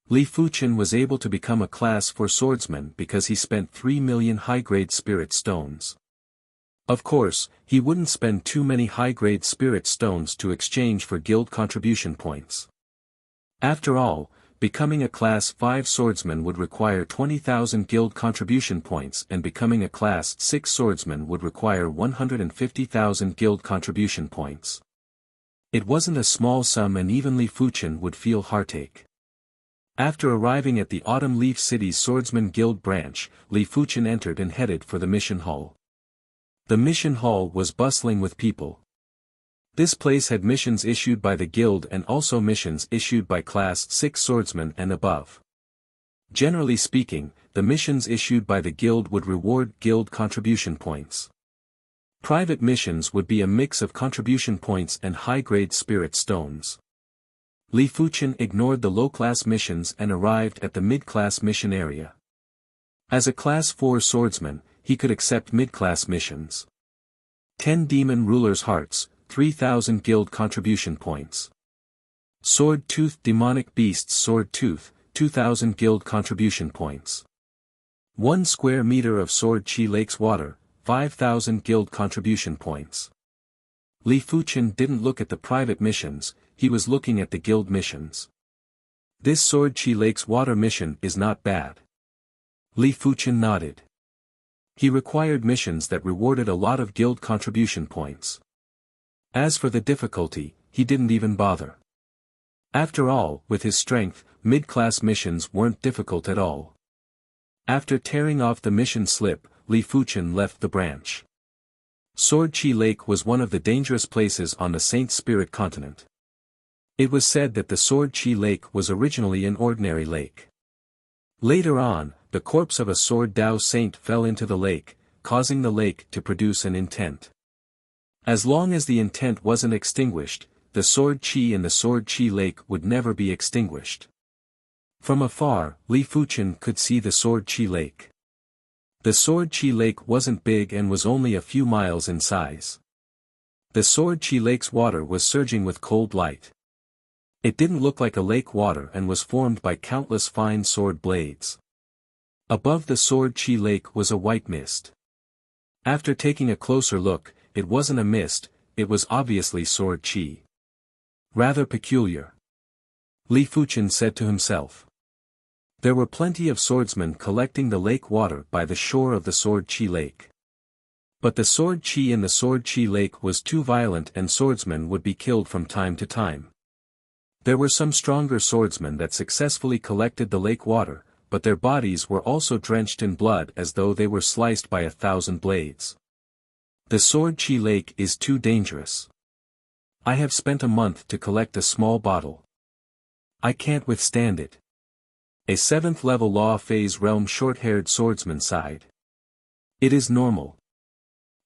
A: Li Fuchen was able to become a Class 4 swordsman because he spent 3 million high-grade spirit stones. Of course, he wouldn't spend too many high-grade spirit stones to exchange for guild contribution points. After all, becoming a Class 5 swordsman would require 20,000 guild contribution points and becoming a Class 6 swordsman would require 150,000 guild contribution points. It wasn't a small sum and even Li Fuchen would feel heartache. After arriving at the Autumn Leaf City's Swordsman Guild branch, Li Fuchen entered and headed for the mission hall. The mission hall was bustling with people. This place had missions issued by the guild and also missions issued by Class 6 swordsmen and above. Generally speaking, the missions issued by the guild would reward guild contribution points. Private missions would be a mix of contribution points and high-grade spirit stones. Li Fuchen ignored the low-class missions and arrived at the mid-class mission area. As a Class 4 swordsman, he could accept mid-class missions. 10 Demon Ruler's Hearts, 3,000 guild contribution points. Sword Tooth Demonic Beasts Sword Tooth, 2,000 guild contribution points. 1 square meter of Sword Chi Lake's water, 5,000 guild contribution points. Li Fuchen didn't look at the private missions, he was looking at the guild missions. This Sword Chi Lake's water mission is not bad. Li Fuchen nodded. He required missions that rewarded a lot of guild contribution points. As for the difficulty, he didn't even bother. After all, with his strength, mid-class missions weren't difficult at all. After tearing off the mission slip, Li Fuchen left the branch. Sword Chi Lake was one of the dangerous places on the Saint Spirit continent. It was said that the Sword Chi Lake was originally an ordinary lake. Later on, the corpse of a Sword Dao saint fell into the lake, causing the lake to produce an intent. As long as the intent wasn't extinguished, the Sword Chi in the Sword Chi Lake would never be extinguished. From afar, Li Fuchen could see the Sword Chi Lake. The Sword Chi Lake wasn't big and was only a few miles in size. The Sword Chi Lake's water was surging with cold light. It didn't look like a lake water and was formed by countless fine sword blades. Above the Sword Chi Lake was a white mist. After taking a closer look, it wasn't a mist, it was obviously Sword Chi. Rather peculiar. Li Fuchen said to himself. There were plenty of swordsmen collecting the lake water by the shore of the Sword Chi Lake. But the Sword Chi in the Sword Chi Lake was too violent and swordsmen would be killed from time to time. There were some stronger swordsmen that successfully collected the lake water, but their bodies were also drenched in blood as though they were sliced by 1,000 blades. The Sword Chi Lake is too dangerous. I have spent a month to collect a small bottle. I can't withstand it. A 7th level Law Phase Realm short-haired swordsman sighed. It is normal.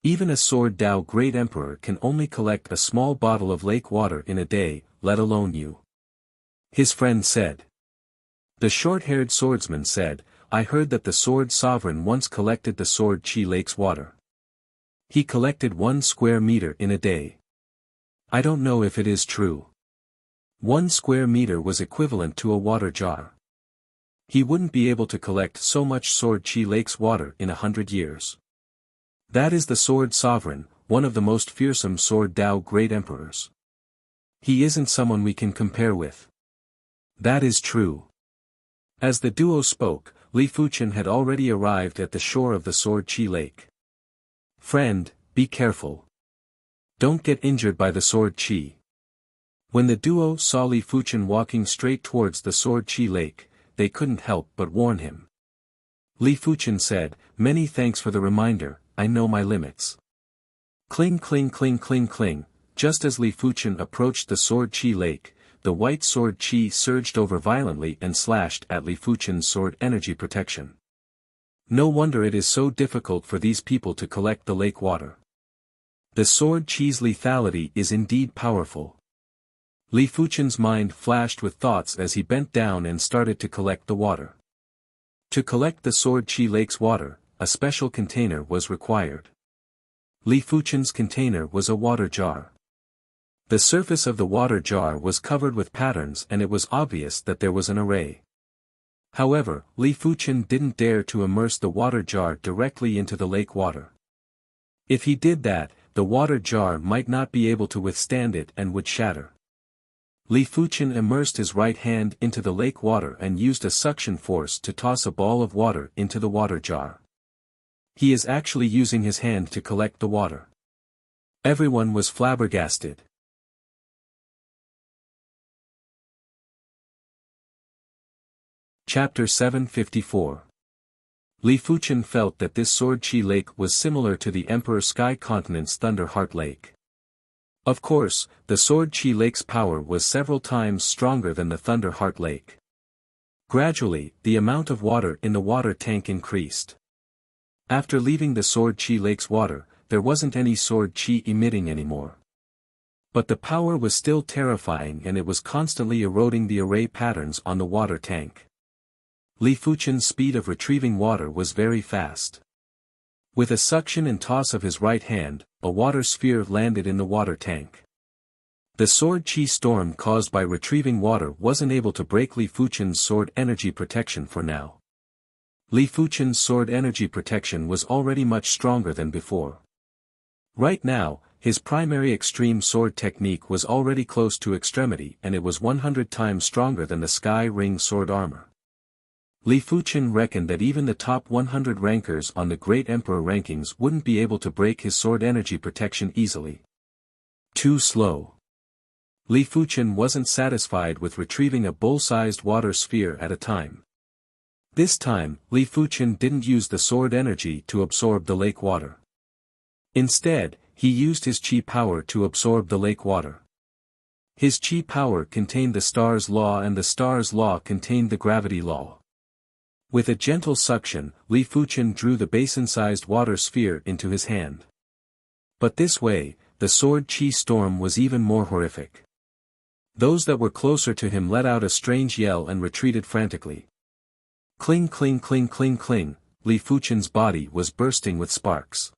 A: Even a Sword Dao Great Emperor can only collect a small bottle of lake water in a day, let alone you. His friend said. The short-haired swordsman said, I heard that the Sword Sovereign once collected the Sword Chi Lake's water. He collected 1 square meter in a day. I don't know if it is true. 1 square meter was equivalent to a water jar. He wouldn't be able to collect so much Sword Chi Lake's water in 100 years. That is the Sword Sovereign, one of the most fearsome Sword Dao Great Emperors. He isn't someone we can compare with. That is true. As the duo spoke, Li Fuchen had already arrived at the shore of the Sword Chi Lake. Friend, be careful. Don't get injured by the Sword Chi. When the duo saw Li Fuchen walking straight towards the Sword Chi Lake, they couldn't help but warn him. Li Fuchen said, Many thanks for the reminder, I know my limits. Cling cling cling cling cling, just as Li Fuchen approached the Sword Chi Lake, the white sword Chi surged over violently and slashed at Li Fuchen's sword energy protection. No wonder it is so difficult for these people to collect the lake water. The sword Chi's lethality is indeed powerful. Li Fuchen's mind flashed with thoughts as he bent down and started to collect the water. To collect the Sword Chi Lake's water, a special container was required. Li Fuchen's container was a water jar. The surface of the water jar was covered with patterns and it was obvious that there was an array. However, Li Fuchen didn't dare to immerse the water jar directly into the lake water. If he did that, the water jar might not be able to withstand it and would shatter. Li Fuchen immersed his right hand into the lake water and used a suction force to toss a ball of water into the water jar. He is actually using his hand to collect the water. Everyone was flabbergasted. Chapter 754. Li Fuchen felt that this Sword Chi Lake was similar to the Emperor Sky Continent's Thunder Heart Lake. Of course, the Sword Chi Lake's power was several times stronger than the Thunder Heart Lake. Gradually, the amount of water in the water tank increased. After leaving the Sword Chi Lake's water, there wasn't any Sword Chi emitting anymore. But the power was still terrifying and it was constantly eroding the array patterns on the water tank. Li Fuchen's speed of retrieving water was very fast. With a suction and toss of his right hand, a water sphere landed in the water tank. The Sword Chi storm caused by retrieving water wasn't able to break Li Fuchen's sword energy protection for now. Li Fuchen's sword energy protection was already much stronger than before. Right now, his primary extreme sword technique was already close to extremity and it was 100 times stronger than the Sky Ring sword armor. Li Fuchen reckoned that even the top 100 rankers on the Great Emperor rankings wouldn't be able to break his sword energy protection easily. Too slow. Li Fuchen wasn't satisfied with retrieving a bowl-sized water sphere at a time. This time, Li Fuchen didn't use the sword energy to absorb the lake water. Instead, he used his chi power to absorb the lake water. His chi power contained the star's law and the star's law contained the gravity law. With a gentle suction, Li Fuchen drew the basin-sized water sphere into his hand. But this way, the sword chi storm was even more horrific. Those that were closer to him let out a strange yell and retreated frantically. Cling cling cling cling cling, Li Fuchen's body was bursting with sparks.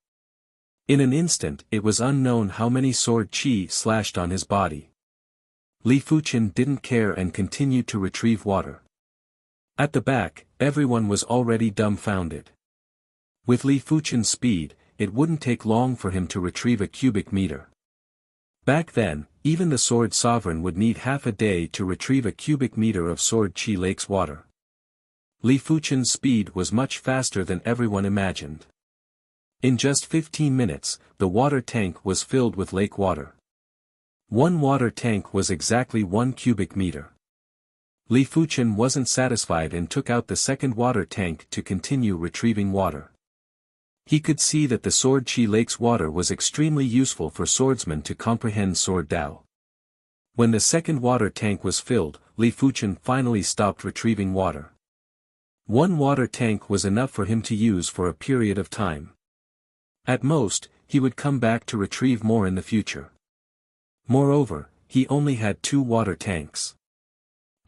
A: In an instant it was unknown how many sword chi slashed on his body. Li Fuchen didn't care and continued to retrieve water. At the back, everyone was already dumbfounded. With Li Fuchen's speed, it wouldn't take long for him to retrieve a cubic meter. Back then, even the Sword Sovereign would need half a day to retrieve a cubic meter of Sword Chi Lake's water. Li Fuchen's speed was much faster than everyone imagined. In just 15 minutes, the water tank was filled with lake water. One water tank was exactly 1 cubic meter. Li Fuchen wasn't satisfied and took out the second water tank to continue retrieving water. He could see that the Sword Chi Lake's water was extremely useful for swordsmen to comprehend Sword Dao. When the second water tank was filled, Li Fuchen finally stopped retrieving water. 1 water tank was enough for him to use for a period of time. At most, he would come back to retrieve more in the future. Moreover, he only had 2 water tanks.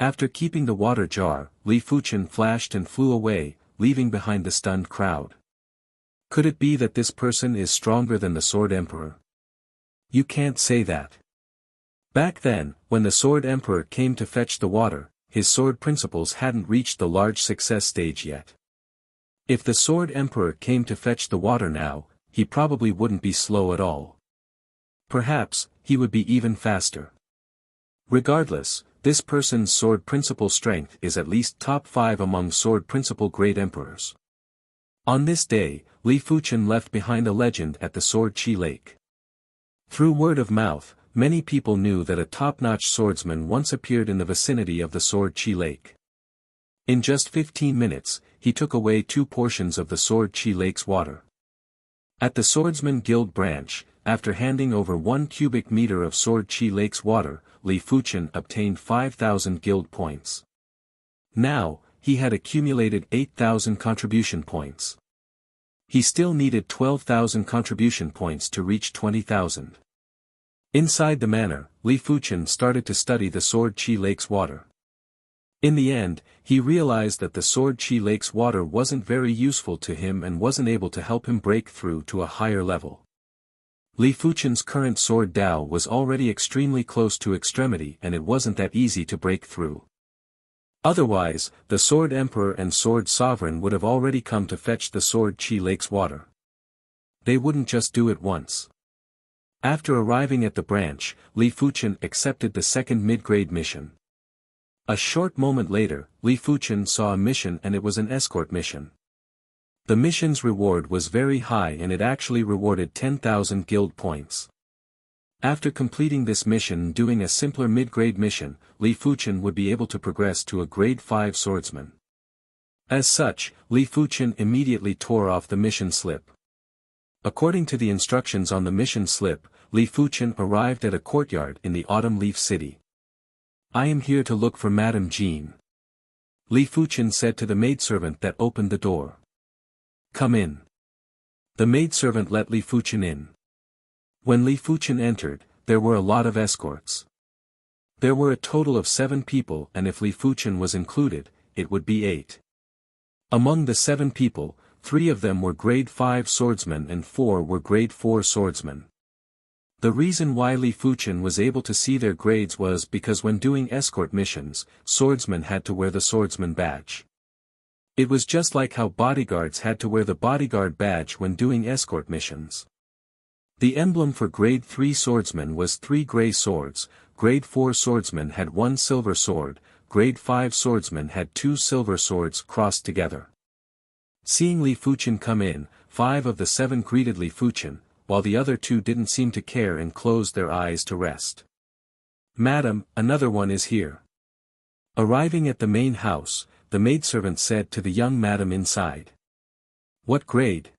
A: After keeping the water jar, Li Fuchen flashed and flew away, leaving behind the stunned crowd. Could it be that this person is stronger than the Sword Emperor? You can't say that. Back then, when the Sword Emperor came to fetch the water, his sword principles hadn't reached the large success stage yet. If the Sword Emperor came to fetch the water now, he probably wouldn't be slow at all. Perhaps, he would be even faster. Regardless, this person's sword principle strength is at least top 5 among sword principle great emperors. On this day, Li Fuchen left behind a legend at the Sword Chi Lake. Through word of mouth, many people knew that a top-notch swordsman once appeared in the vicinity of the Sword Chi Lake. In just 15 minutes, he took away 2 portions of the Sword Chi Lake's water. At the Swordsman Guild branch, after handing over 1 cubic meter of Sword Chi Lake's water, Li Fuchen obtained 5,000 guild points. Now, he had accumulated 8,000 contribution points. He still needed 12,000 contribution points to reach 20,000. Inside the manor, Li Fuchen started to study the Sword Chi Lake's water. In the end, he realized that the Sword Chi Lake's water wasn't very useful to him and wasn't able to help him break through to a higher level. Li Fuchen's current sword Dao was already extremely close to extremity and it wasn't that easy to break through. Otherwise, the Sword Emperor and Sword Sovereign would have already come to fetch the Sword Chi Lake's water. They wouldn't just do it once. After arriving at the branch, Li Fuchen accepted the second mid-grade mission. A short moment later, Li Fuchen saw a mission and it was an escort mission. The mission's reward was very high and it actually rewarded 10,000 guild points. After completing this mission doing a simpler mid-grade mission, Li Fuchen would be able to progress to a grade 5 swordsman. As such, Li Fuchen immediately tore off the mission slip. According to the instructions on the mission slip, Li Fuchen arrived at a courtyard in the Autumn Leaf City. "I am here to look for Madame Jean," Li Fuchen said to the maidservant that opened the door. "Come in." The maidservant let Li Fuchen in. When Li Fuchen entered, there were a lot of escorts. There were a total of 7 people and if Li Fuchen was included, it would be 8. Among the 7 people, 3 of them were grade 5 swordsmen and 4 were grade 4 swordsmen. The reason why Li Fuchen was able to see their grades was because when doing escort missions, swordsmen had to wear the swordsman badge. It was just like how bodyguards had to wear the bodyguard badge when doing escort missions. The emblem for grade 3 swordsmen was 3 gray swords, grade 4 swordsmen had 1 silver sword, grade 5 swordsmen had 2 silver swords crossed together. Seeing Li Fuchen come in, 5 of the 7 greeted Li Fuchen, while the other 2 didn't seem to care and closed their eyes to rest. "Madam, another one is here." Arriving at the main house, the maidservant said to the young madam inside. "What grade?"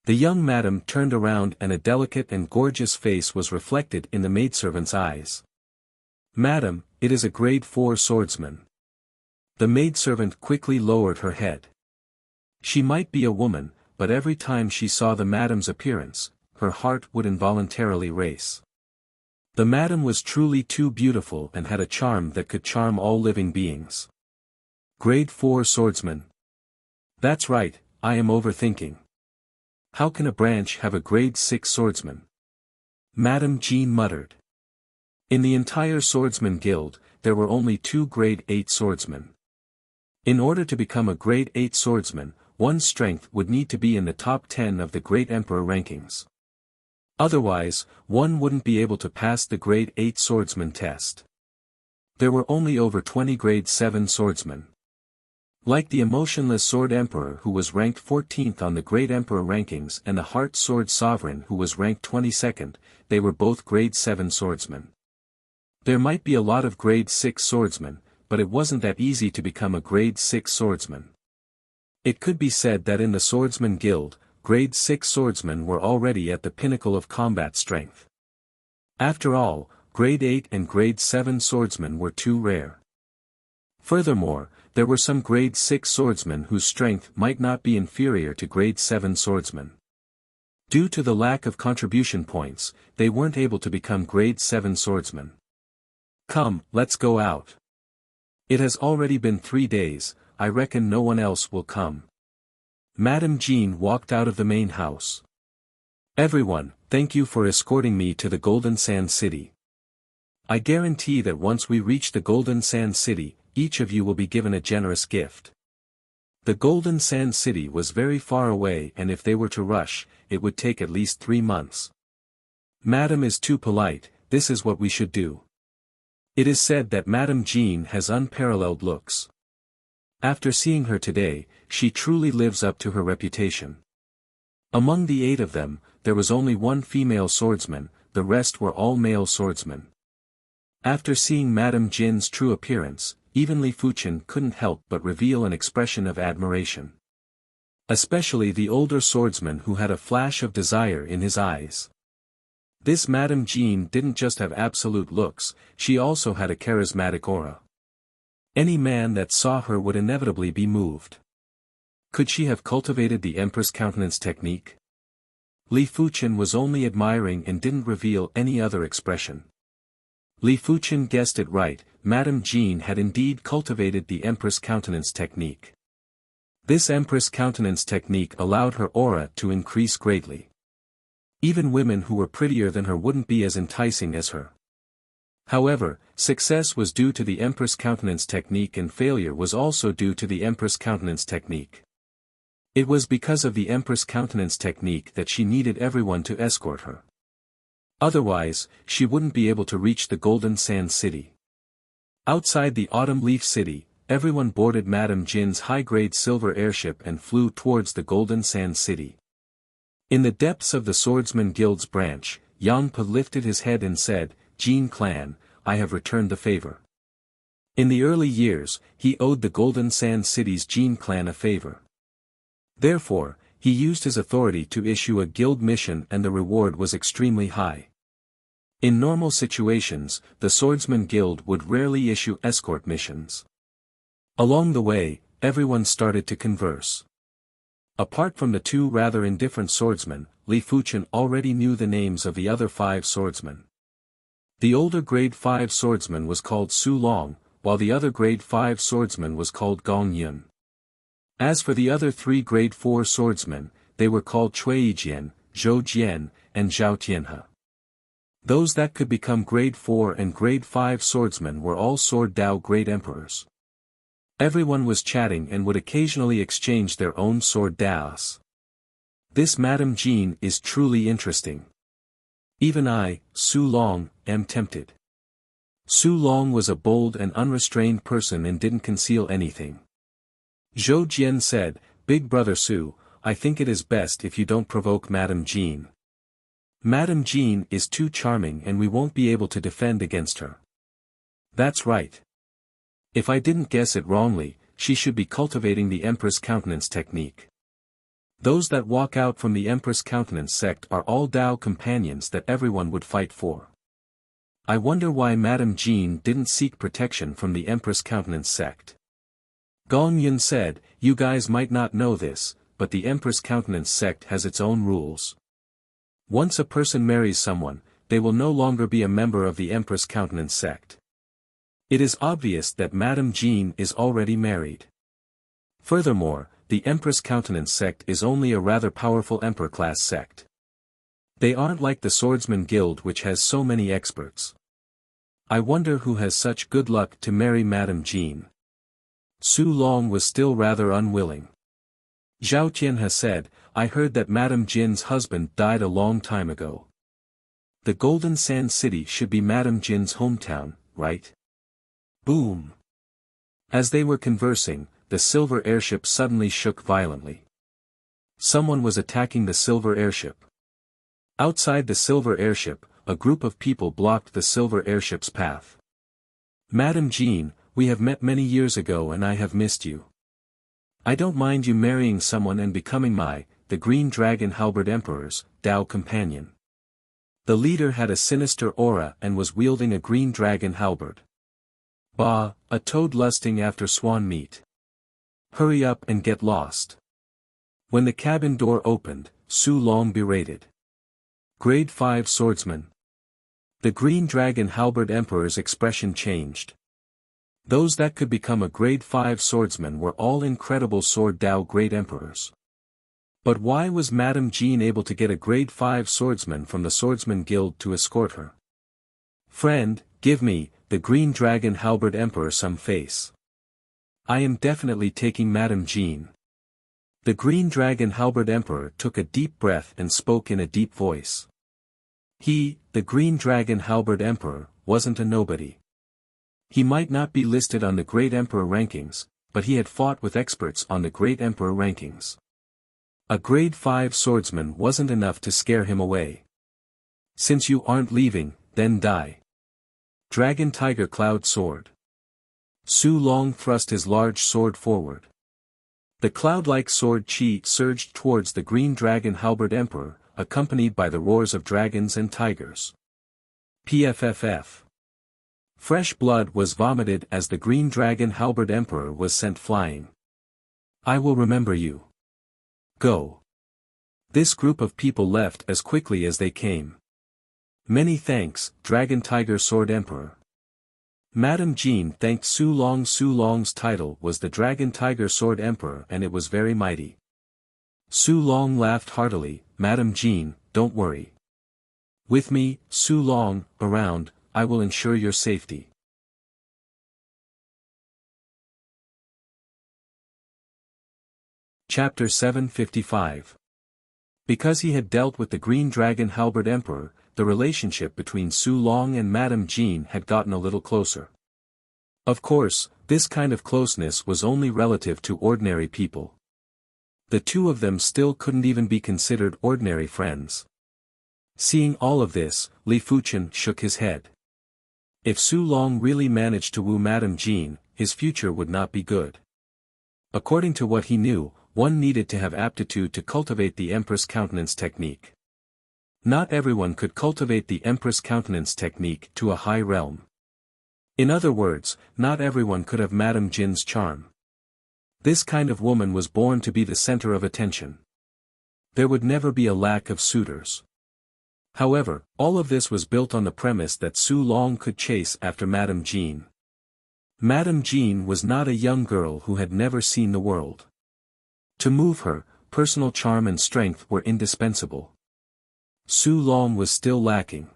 A: The young madam turned around and a delicate and gorgeous face was reflected in the maidservant's eyes. "Madam, it is a grade 4 swordsman." The maidservant quickly lowered her head. She might be a woman, but every time she saw the madam's appearance, her heart would involuntarily race. The madam was truly too beautiful and had a charm that could charm all living beings. Grade 4 swordsman. That's right, I am overthinking. How can a branch have a grade 6 swordsman? Madame Jean muttered. In the entire swordsman guild, there were only 2 grade 8 swordsmen. In order to become a grade 8 swordsman, one's strength would need to be in the top 10 of the Great Emperor rankings. Otherwise, one wouldn't be able to pass the grade 8 swordsman test. There were only over 20 grade 7 swordsmen. Like the emotionless Sword Emperor who was ranked 14th on the Great Emperor rankings and the Heart Sword Sovereign who was ranked 22nd, they were both grade 7 swordsmen. There might be a lot of grade 6 swordsmen, but it wasn't that easy to become a grade 6 swordsman. It could be said that in the Swordsman Guild, grade 6 swordsmen were already at the pinnacle of combat strength. After all, grade 8 and grade 7 swordsmen were too rare. Furthermore, there were some grade 6 swordsmen whose strength might not be inferior to grade 7 swordsmen. Due to the lack of contribution points, they weren't able to become grade 7 swordsmen. Come, let's go out. It has already been 3 days, I reckon no one else will come. Madame Jean walked out of the main house. Everyone, thank you for escorting me to the Golden Sand City. I guarantee that once we reach the Golden Sand City, each of you will be given a generous gift. The Golden Sand City was very far away, and if they were to rush, it would take at least 3 months. Madame is too polite, this is what we should do. It is said that Madame Jean has unparalleled looks. After seeing her today, she truly lives up to her reputation. Among the 8 of them, there was only one female swordsman, the rest were all male swordsmen. After seeing Madame Jin's true appearance, even Li Fuchen couldn't help but reveal an expression of admiration. Especially the older swordsman who had a flash of desire in his eyes. This Madame Jean didn't just have absolute looks, she also had a charismatic aura. Any man that saw her would inevitably be moved. Could she have cultivated the Empress Countenance technique? Li Fuchen was only admiring and didn't reveal any other expression. Li Fuchen guessed it right, Madame Jean had indeed cultivated the Empress Countenance technique. This Empress Countenance technique allowed her aura to increase greatly. Even women who were prettier than her wouldn't be as enticing as her. However, success was due to the Empress Countenance technique and failure was also due to the Empress Countenance technique. It was because of the Empress Countenance technique that she needed everyone to escort her. Otherwise, she wouldn't be able to reach the Golden Sand City. Outside the Autumn Leaf City, everyone boarded Madame Jin's high-grade silver airship and flew towards the Golden Sand City. In the depths of the Swordsman Guild's branch, Yang Pe lifted his head and said, Jin clan, I have returned the favor. In the early years, he owed the Golden Sand City's Jin clan a favor. Therefore, he used his authority to issue a guild mission and the reward was extremely high. In normal situations, the Swordsman Guild would rarely issue escort missions. Along the way, everyone started to converse. Apart from the 2 rather indifferent swordsmen, Li Fuchen already knew the names of the other 5 swordsmen. The older grade 5 swordsman was called Su Long, while the other grade 5 swordsman was called Gong Yun. As for the other 3 grade 4 swordsmen, they were called Cui Jian, Zhou Jian, and Zhao Tianhe. Those that could become grade 4 and grade 5 swordsmen were all Sword Dao Great Emperors. Everyone was chatting and would occasionally exchange their own sword daos. This Madame Jean is truly interesting. Even I, Su Long, am tempted. Su Long was a bold and unrestrained person and didn't conceal anything. Zhou Jian said, Big brother Su, I think it is best if you don't provoke Madame Jean. Madame Jean is too charming and we won't be able to defend against her. That's right. If I didn't guess it wrongly, she should be cultivating the Empress Countenance technique. Those that walk out from the Empress Countenance sect are all Dao companions that everyone would fight for. I wonder why Madame Jean didn't seek protection from the Empress Countenance sect. Gong Yun said, you guys might not know this, but the Empress Countenance sect has its own rules. Once a person marries someone, they will no longer be a member of the Empress Countenance sect. It is obvious that Madame Jean is already married. Furthermore, the Empress Countenance sect is only a rather powerful Emperor-class sect. They aren't like the Swordsman Guild which has so many experts. I wonder who has such good luck to marry Madame Jean. Su Long was still rather unwilling. Zhao Tianhe said, I heard that Madame Jin's husband died a long time ago. The Golden Sand City should be Madame Jin's hometown, right? Boom! As they were conversing, the silver airship suddenly shook violently. Someone was attacking the silver airship. Outside the silver airship, a group of people blocked the silver airship's path. Madame Jean, we have met many years ago and I have missed you. I don't mind you marrying someone and becoming the Green Dragon Halberd Emperor's, Dao companion. The leader had a sinister aura and was wielding a green dragon halberd. Bah, a toad lusting after swan meat. Hurry up and get lost. When the cabin door opened, Su Long berated. Grade 5 swordsman. The Green Dragon Halberd Emperor's expression changed. Those that could become a grade 5 swordsman were all incredible Sword Dao Great Emperors. But why was Madame Jean able to get a grade 5 swordsman from the Swordsman Guild to escort her? Friend, give me, the Green Dragon Halberd Emperor some face. I am definitely taking Madame Jean. The Green Dragon Halberd Emperor took a deep breath and spoke in a deep voice. He, the Green Dragon Halberd Emperor, wasn't a nobody. He might not be listed on the Great Emperor rankings, but he had fought with experts on the Great Emperor rankings. A grade 5 swordsman wasn't enough to scare him away. Since you aren't leaving, then die. Dragon Tiger Cloud Sword. Su Long thrust his large sword forward. The cloud-like sword chi surged towards the Green Dragon Halberd Emperor, accompanied by the roars of dragons and tigers. PFFF. Fresh blood was vomited as the Green Dragon Halberd Emperor was sent flying. I will remember you. Go. This group of people left as quickly as they came. Many thanks, Dragon Tiger Sword Emperor. Madame Jean thanked Su Long. Su Long's title was the Dragon Tiger Sword Emperor, and it was very mighty. Su Long laughed heartily. Madame Jean, don't worry. With me, Su Long, around, I will ensure your safety. Chapter 755. Because he had dealt with the Green Dragon Halberd Emperor, the relationship between Su Long and Madame Jean had gotten a little closer. Of course, this kind of closeness was only relative to ordinary people. The two of them still couldn't even be considered ordinary friends. Seeing all of this, Li Fuchen shook his head. If Su Long really managed to woo Madame Jean, his future would not be good. According to what he knew, one needed to have aptitude to cultivate the Empress Countenance technique. Not everyone could cultivate the Empress Countenance technique to a high realm. In other words, not everyone could have Madame Jean's charm. This kind of woman was born to be the center of attention. There would never be a lack of suitors. However, all of this was built on the premise that Su Long could chase after Madame Jean. Madame Jean was not a young girl who had never seen the world. To move her, personal charm and strength were indispensable. Su Long was still lacking.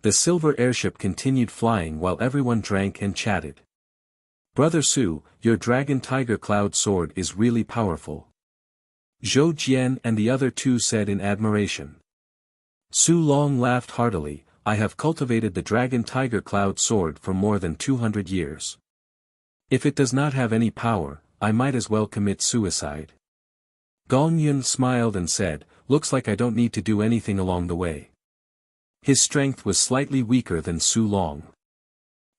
A: The silver airship continued flying while everyone drank and chatted. Brother Su, your Dragon Tiger Cloud Sword is really powerful. Zhou Jian and the other two said in admiration. Su Long laughed heartily. I have cultivated the Dragon Tiger Cloud Sword for more than 200 years. If it does not have any power, I might as well commit suicide. Gong Yun smiled and said, looks like I don't need to do anything along the way. His strength was slightly weaker than Su Long.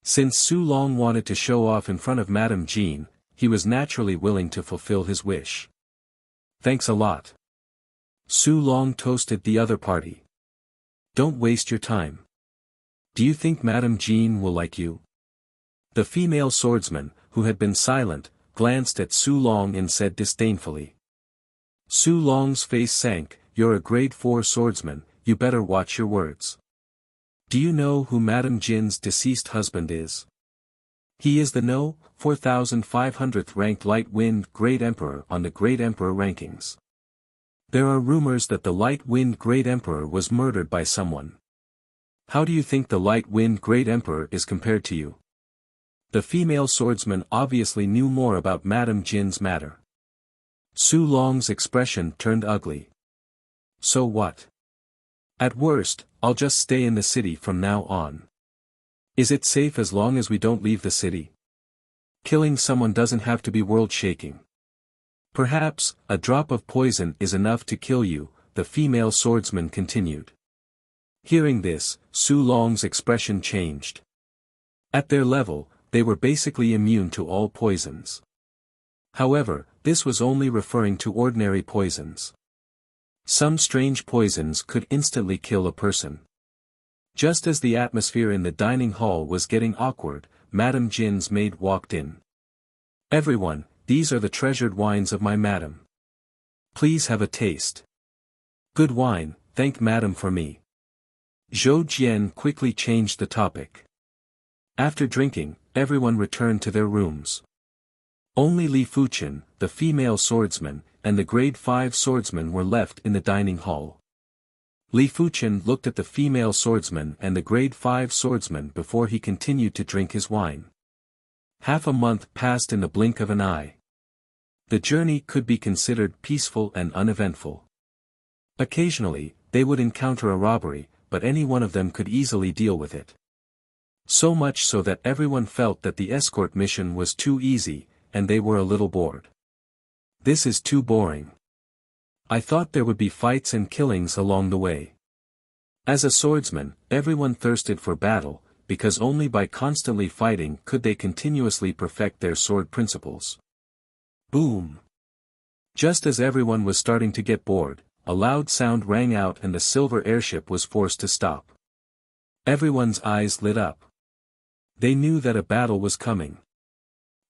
A: Since Su Long wanted to show off in front of Madame Jean, he was naturally willing to fulfill his wish. Thanks a lot. Su Long toasted the other party. Don't waste your time. Do you think Madame Jean will like you? The female swordsman, who had been silent, glanced at Su Long and said disdainfully. Su Long's face sank. You're a grade 4 swordsman, you better watch your words. Do you know who Madame Jin's deceased husband is? He is the No. 4500th ranked Light Wind Great Emperor on the Great Emperor rankings. There are rumors that the Light Wind Great Emperor was murdered by someone. How do you think the Light Wind Great Emperor is compared to you? The female swordsman obviously knew more about Madame Jin's matter. Su Long's expression turned ugly. So what? At worst, I'll just stay in the city from now on. Is it safe as long as we don't leave the city? Killing someone doesn't have to be world-shaking. Perhaps, a drop of poison is enough to kill you, the female swordsman continued. Hearing this, Su Long's expression changed. At their level, they were basically immune to all poisons. However, this was only referring to ordinary poisons. Some strange poisons could instantly kill a person. Just as the atmosphere in the dining hall was getting awkward, Madame Jin's maid walked in. Everyone, these are the treasured wines of my madam. Please have a taste. Good wine, thank madam for me. Zhou Jian quickly changed the topic. After drinking, everyone returned to their rooms. Only Li Fuqian, the female swordsman, and the grade 5 swordsman were left in the dining hall. Li Fuqian looked at the female swordsman and the grade 5 swordsman before he continued to drink his wine. Half a month passed in the blink of an eye. The journey could be considered peaceful and uneventful. Occasionally, they would encounter a robbery, but any one of them could easily deal with it. So much so that everyone felt that the escort mission was too easy, and they were a little bored. This is too boring. I thought there would be fights and killings along the way. As a swordsman, everyone thirsted for battle, because only by constantly fighting could they continuously perfect their sword principles. Boom! Just as everyone was starting to get bored, a loud sound rang out and the silver airship was forced to stop. Everyone's eyes lit up. They knew that a battle was coming.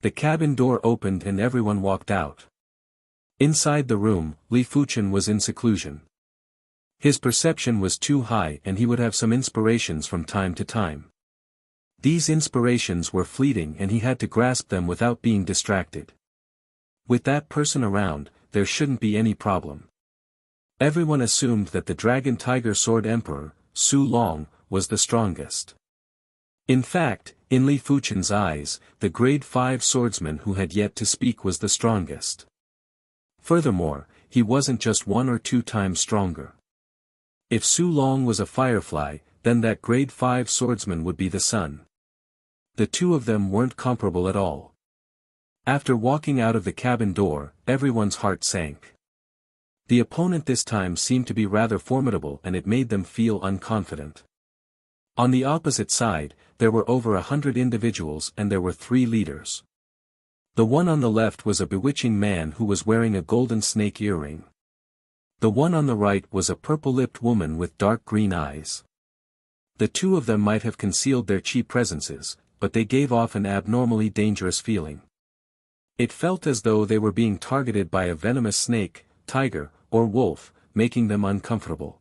A: The cabin door opened and everyone walked out. Inside the room, Li Fuqian was in seclusion. His perception was too high and he would have some inspirations from time to time. These inspirations were fleeting and he had to grasp them without being distracted. With that person around, there shouldn't be any problem. Everyone assumed that the Dragon Tiger Sword Emperor, Su Long, was the strongest. In fact, in Li Fuqian's eyes, the grade 5 swordsman who had yet to speak was the strongest. Furthermore, he wasn't just 1 or 2 times stronger. If Su Long was a firefly, then that grade 5 swordsman would be the sun. The two of them weren't comparable at all. After walking out of the cabin door, everyone's heart sank. The opponent this time seemed to be rather formidable and it made them feel unconfident. On the opposite side, there were over 100 individuals and there were 3 leaders. The one on the left was a bewitching man who was wearing a golden snake earring. The one on the right was a purple-lipped woman with dark green eyes. The two of them might have concealed their chi presences, but they gave off an abnormally dangerous feeling. It felt as though they were being targeted by a venomous snake, tiger, or wolf, making them uncomfortable.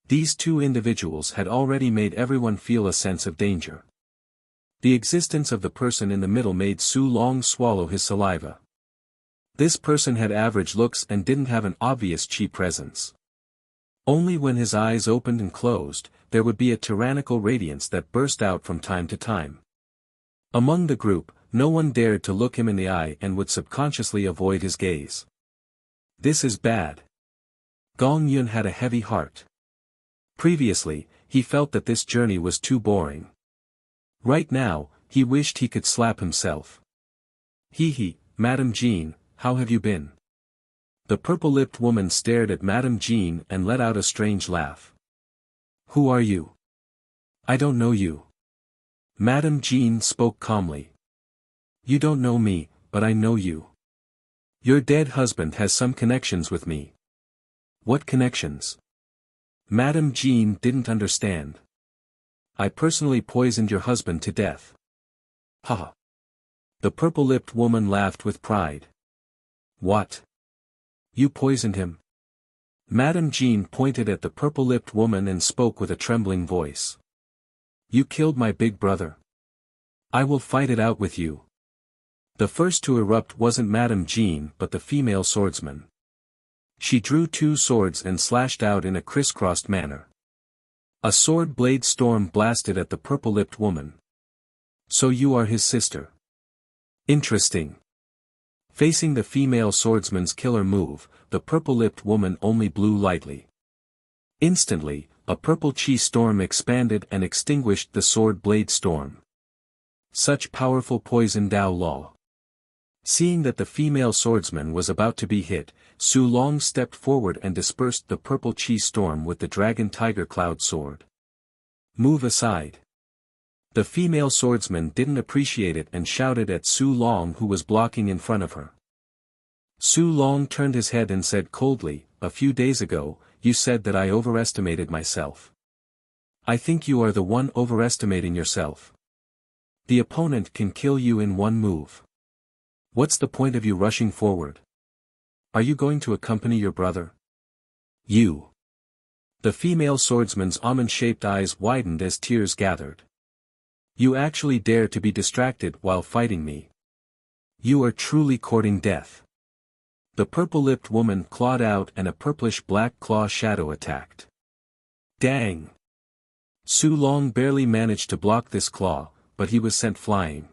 A: These 2 individuals had already made everyone feel a sense of danger. The existence of the person in the middle made Su Long swallow his saliva. This person had average looks and didn't have an obvious chi presence. Only when his eyes opened and closed, there would be a tyrannical radiance that burst out from time to time. Among the group, no one dared to look him in the eye and would subconsciously avoid his gaze. This is bad. Gong Yun had a heavy heart. Previously, he felt that this journey was too boring. Right now, he wished he could slap himself. Hee, Madame Jean, how have you been? The purple-lipped woman stared at Madame Jean and let out a strange laugh. Who are you? I don't know you. Madame Jean spoke calmly. You don't know me, but I know you. Your dead husband has some connections with me. What connections? Madame Jean didn't understand. I personally poisoned your husband to death. Ha! The purple-lipped woman laughed with pride. What? You poisoned him? Madame Jean pointed at the purple-lipped woman and spoke with a trembling voice. You killed my big brother. I will fight it out with you. The first to erupt wasn't Madame Jean but the female swordsman. She drew 2 swords and slashed out in a crisscrossed manner. A sword blade storm blasted at the purple-lipped woman. So you are his sister. Interesting. Facing the female swordsman's killer move, the purple-lipped woman only blew lightly. Instantly, a purple chi storm expanded and extinguished the sword blade storm. Such powerful poison Dao law. Seeing that the female swordsman was about to be hit, Su Long stepped forward and dispersed the purple chi storm with the dragon tiger cloud sword. Move aside. The female swordsman didn't appreciate it and shouted at Su Long who was blocking in front of her. Su Long turned his head and said coldly, a few days ago, you said that I overestimated myself. I think you are the one overestimating yourself. The opponent can kill you in one move. What's the point of you rushing forward? Are you going to accompany your brother? You. The female swordsman's almond-shaped eyes widened as tears gathered. You actually dare to be distracted while fighting me. You are truly courting death. The purple-lipped woman clawed out and a purplish-black claw shadow attacked. Dang! Su Long barely managed to block this claw, but he was sent flying.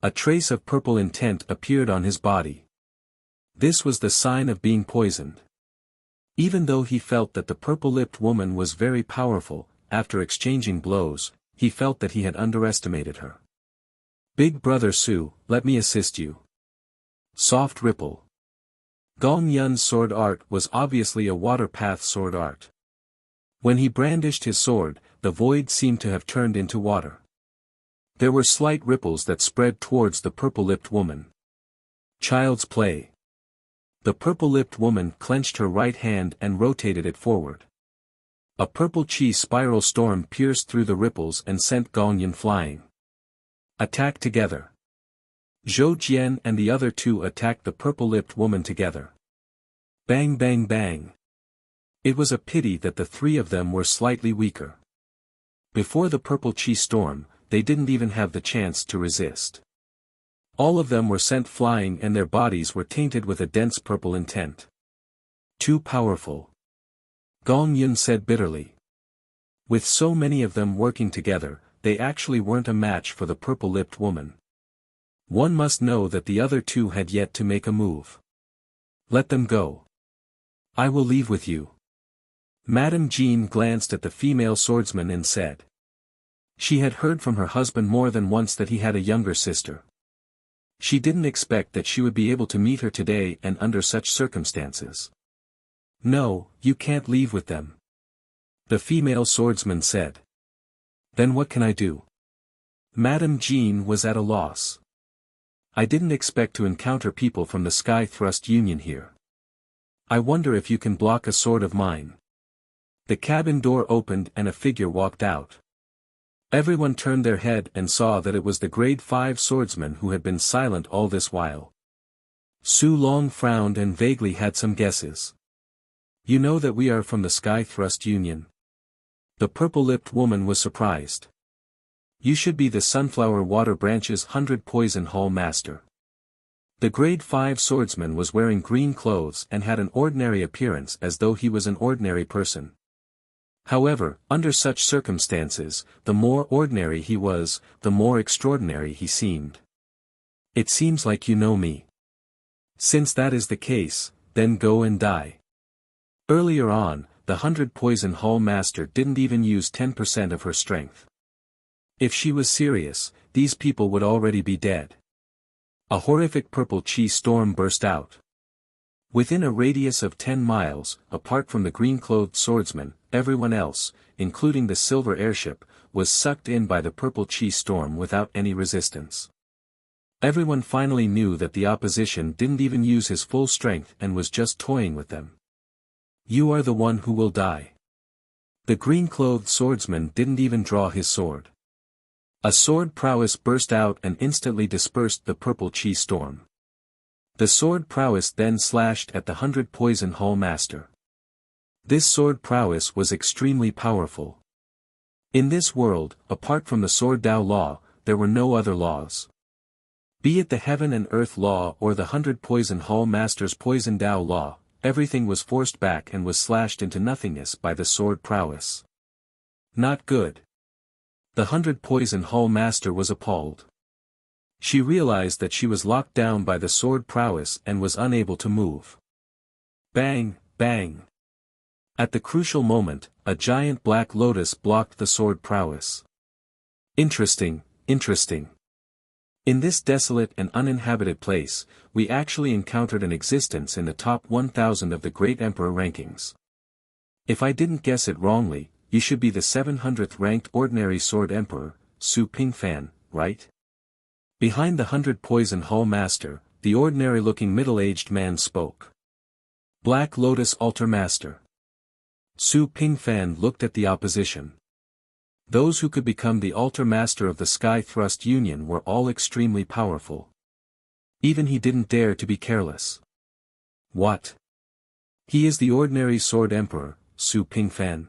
A: A trace of purple intent appeared on his body. This was the sign of being poisoned. Even though he felt that the purple-lipped woman was very powerful, after exchanging blows, he felt that he had underestimated her. Big brother Su, let me assist you. Soft ripple. Gong Yun's sword art was obviously a water path sword art. When he brandished his sword, the void seemed to have turned into water. There were slight ripples that spread towards the purple-lipped woman. Child's play. The purple-lipped woman clenched her right hand and rotated it forward. A purple chi spiral storm pierced through the ripples and sent Gong Yun flying. Attack together. Zhou Jian and the other two attacked the purple-lipped woman together. Bang bang bang. It was a pity that the three of them were slightly weaker. Before the purple chi storm, they didn't even have the chance to resist. All of them were sent flying and their bodies were tainted with a dense purple intent. Too powerful. Gong Yun said bitterly. With so many of them working together, they actually weren't a match for the purple-lipped woman. One must know that the other two had yet to make a move. Let them go. I will leave with you. Madame Jean glanced at the female swordsman and said. She had heard from her husband more than once that he had a younger sister. She didn't expect that she would be able to meet her today and under such circumstances. No, you can't leave with them. The female swordsman said. Then what can I do? Madame Jean was at a loss. I didn't expect to encounter people from the Sky Thrust Union here. I wonder if you can block a sword of mine. The cabin door opened and a figure walked out. Everyone turned their head and saw that it was the grade 5 swordsman who had been silent all this while. Su Long frowned and vaguely had some guesses. You know that we are from the Sky Thrust Union? The purple-lipped woman was surprised. You should be the Sunflower Water Branch's 100 Poison Hall Master. The grade 5 swordsman was wearing green clothes and had an ordinary appearance as though he was an ordinary person. However, under such circumstances, the more ordinary he was, the more extraordinary he seemed. It seems like you know me. Since that is the case, then go and die. Earlier on, the 100 Poison Hall Master didn't even use 10% of her strength. If she was serious, these people would already be dead. A horrific purple chi storm burst out. Within a radius of 10 miles, apart from the green-clothed swordsman, everyone else, including the silver airship, was sucked in by the purple chi storm without any resistance. Everyone finally knew that the opposition didn't even use his full strength and was just toying with them. You are the one who will die. The green-clothed swordsman didn't even draw his sword. A sword prowess burst out and instantly dispersed the purple chi storm. The sword prowess then slashed at the 100 Poison Hall Master. This sword prowess was extremely powerful. In this world, apart from the Sword Dao Law, there were no other laws. Be it the Heaven and Earth Law or the 100 Poison Hall Master's Poison Dao Law, everything was forced back and was slashed into nothingness by the sword prowess. Not good. The 100 Poison Hall Master was appalled. She realized that she was locked down by the sword prowess and was unable to move. Bang, bang. At the crucial moment, a giant black lotus blocked the sword prowess. Interesting, interesting. In this desolate and uninhabited place, we actually encountered an existence in the top 1000 of the Great Emperor rankings. If I didn't guess it wrongly, you should be the 700th ranked ordinary sword emperor, Su Pingfan, right? Behind the 100 Poison Hall Master, the ordinary-looking middle-aged man spoke. Black Lotus Altar Master. Su Pingfan looked at the opposition. Those who could become the Altar Master of the Sky Thrust Union were all extremely powerful. Even he didn't dare to be careless. What? He is the ordinary Sword Emperor, Su Pingfan.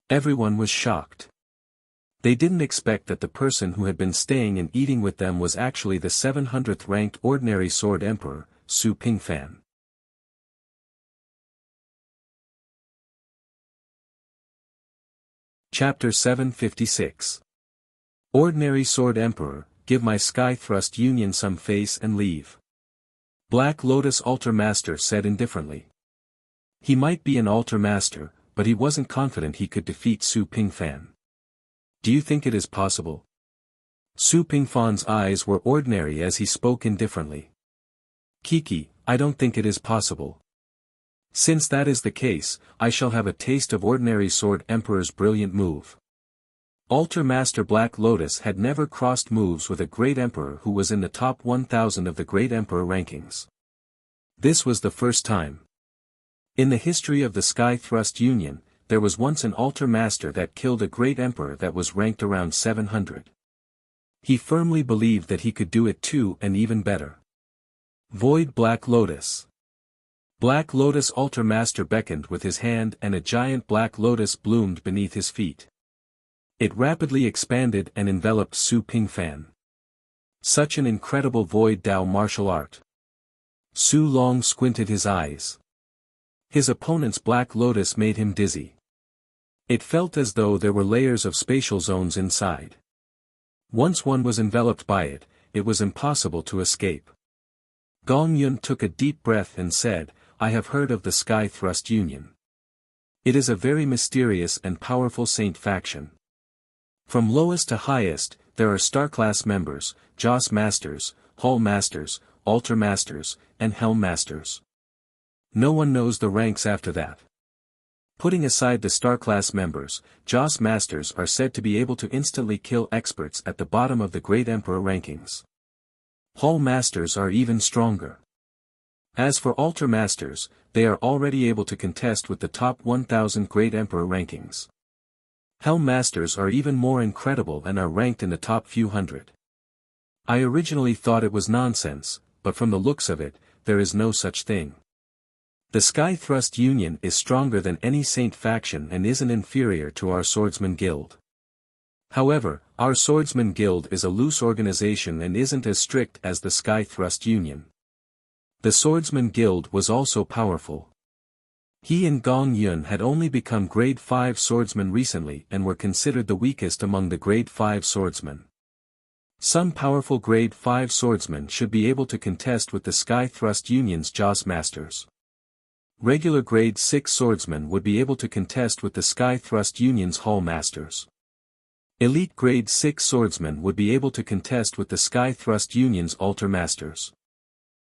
A: Everyone was shocked. They didn't expect that the person who had been staying and eating with them was actually the 700th ranked ordinary Sword Emperor, Su Pingfan. Chapter 756. Ordinary Sword Emperor, give my Sky Thrust Union some face and leave. Black Lotus Altar Master said indifferently. He might be an Altar Master, but he wasn't confident he could defeat Su Pingfan. Do you think it is possible? Su Pingfan's eyes were ordinary as he spoke indifferently. Kiki, I don't think it is possible. Since that is the case, I shall have a taste of ordinary Sword Emperor's brilliant move. Altar Master Black Lotus had never crossed moves with a Great Emperor who was in the top 1000 of the Great Emperor rankings. This was the first time. In the history of the Sky Thrust Union, there was once an Altar Master that killed a Great Emperor that was ranked around 700. He firmly believed that he could do it too and even better. Void Black Lotus. Black Lotus Altar Master beckoned with his hand and a giant Black Lotus bloomed beneath his feet. It rapidly expanded and enveloped Su Pingfan. Such an incredible Void Dao martial art. Su Long squinted his eyes. His opponent's Black Lotus made him dizzy. It felt as though there were layers of spatial zones inside. Once one was enveloped by it, it was impossible to escape. Gong Yun took a deep breath and said, I have heard of the Sky Thrust Union. It is a very mysterious and powerful saint faction. From lowest to highest, there are star-class members, Joss Masters, Hall Masters, Altar Masters, and Helm Masters. No one knows the ranks after that. Putting aside the star-class members, Joss Masters are said to be able to instantly kill experts at the bottom of the Great Emperor rankings. Hall Masters are even stronger. As for Altar Masters, they are already able to contest with the top 1000 Great Emperor rankings. Helm Masters are even more incredible and are ranked in the top few hundred. I originally thought it was nonsense, but from the looks of it, there is no such thing. The Sky Thrust Union is stronger than any saint faction and isn't inferior to our Swordsman Guild. However, our Swordsman Guild is a loose organization and isn't as strict as the Sky Thrust Union. The Swordsman Guild was also powerful. He and Gong Yun had only become Grade 5 swordsmen recently and were considered the weakest among the Grade 5 swordsmen. Some powerful Grade 5 swordsmen should be able to contest with the Sky Thrust Union's Joss Masters. Regular Grade 6 swordsmen would be able to contest with the Sky Thrust Union's Hall Masters. Elite Grade 6 swordsmen would be able to contest with the Sky Thrust Union's Altar Masters.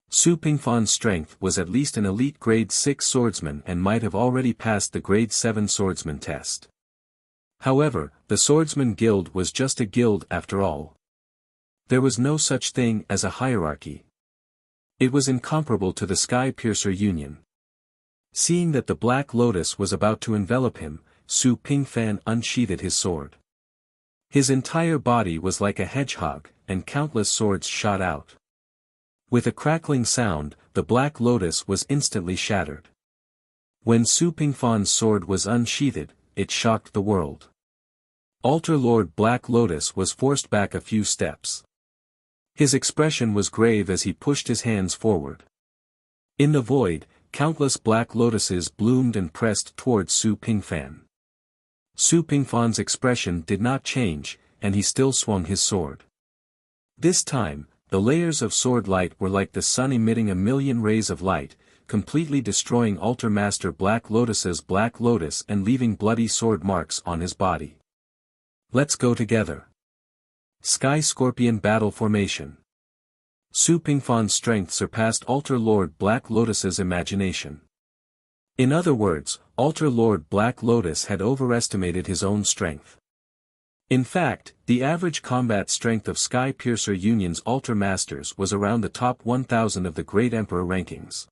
A: Su Pingfan's strength was at least an elite Grade 6 swordsman and might have already passed the Grade 7 swordsman test. However, the Swordsman Guild was just a guild after all. There was no such thing as a hierarchy. It was incomparable to the Sky Piercer Union. Seeing that the Black Lotus was about to envelop him, Su Pingfan unsheathed his sword. His entire body was like a hedgehog, and countless swords shot out. With a crackling sound, the Black Lotus was instantly shattered. When Su Pingfan's sword was unsheathed, it shocked the world. Altar Lord Black Lotus was forced back a few steps. His expression was grave as he pushed his hands forward. In the void, countless Black Lotuses bloomed and pressed towards Su Pingfan. Su Pingfan's expression did not change, and he still swung his sword. This time, the layers of sword light were like the sun emitting a million rays of light, completely destroying Altar Master Black Lotus's Black Lotus and leaving bloody sword marks on his body. Let's go together. Sky Scorpion Battle Formation. Su Pingfan's strength surpassed Altar Lord Black Lotus's imagination. In other words, Altar Lord Black Lotus had overestimated his own strength. In fact, the average combat strength of Sky Piercer Union's Altar Masters was around the top 1000 of the Great Emperor rankings.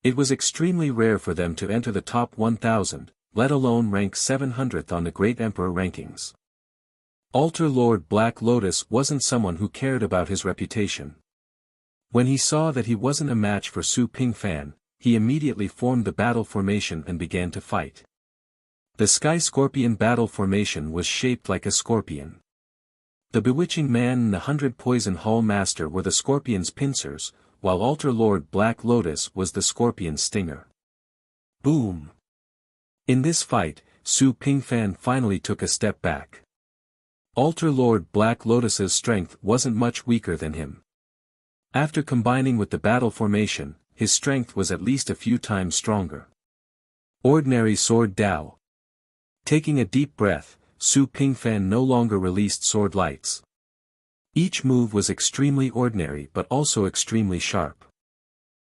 A: It was extremely rare for them to enter the top 1000, let alone rank 700th on the Great Emperor rankings. Altar Lord Black Lotus wasn't someone who cared about his reputation. When he saw that he wasn't a match for Su Pingfan, he immediately formed the battle formation and began to fight. The Sky Scorpion battle formation was shaped like a scorpion. The Bewitching Man and the 100 Poison Hall Master were the Scorpion's pincers, while Altar Lord Black Lotus was the Scorpion's stinger. Boom! In this fight, Su Pingfan finally took a step back. Altar Lord Black Lotus's strength wasn't much weaker than him. After combining with the battle formation, his strength was at least a few times stronger. Ordinary Sword Dao. Taking a deep breath, Su Pingfan no longer released sword lights. Each move was extremely ordinary but also extremely sharp.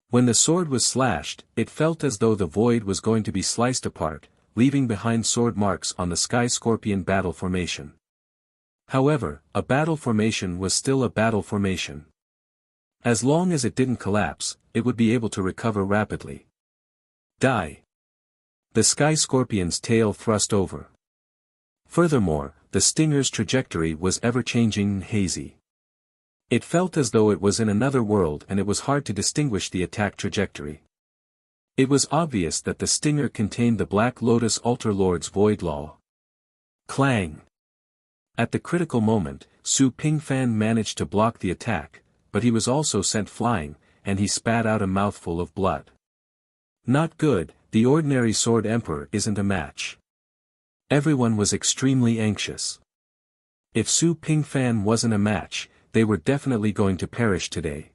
A: When the sword was slashed, it felt as though the void was going to be sliced apart, leaving behind sword marks on the Sky Scorpion battle formation. However, a battle formation was still a battle formation. As long as it didn't collapse, it would be able to recover rapidly. Die. The Sky Scorpion's tail thrust over. Furthermore, the stinger's trajectory was ever-changing and hazy. It felt as though it was in another world and it was hard to distinguish the attack trajectory. It was obvious that the stinger contained the Black Lotus Altar Lord's Void Law. Clang! At the critical moment, Su Pingfan managed to block the attack, but he was also sent flying, and he spat out a mouthful of blood. Not good, the ordinary Sword Emperor isn't a match. Everyone was extremely anxious. If Su Pingfan wasn't a match, they were definitely going to perish today.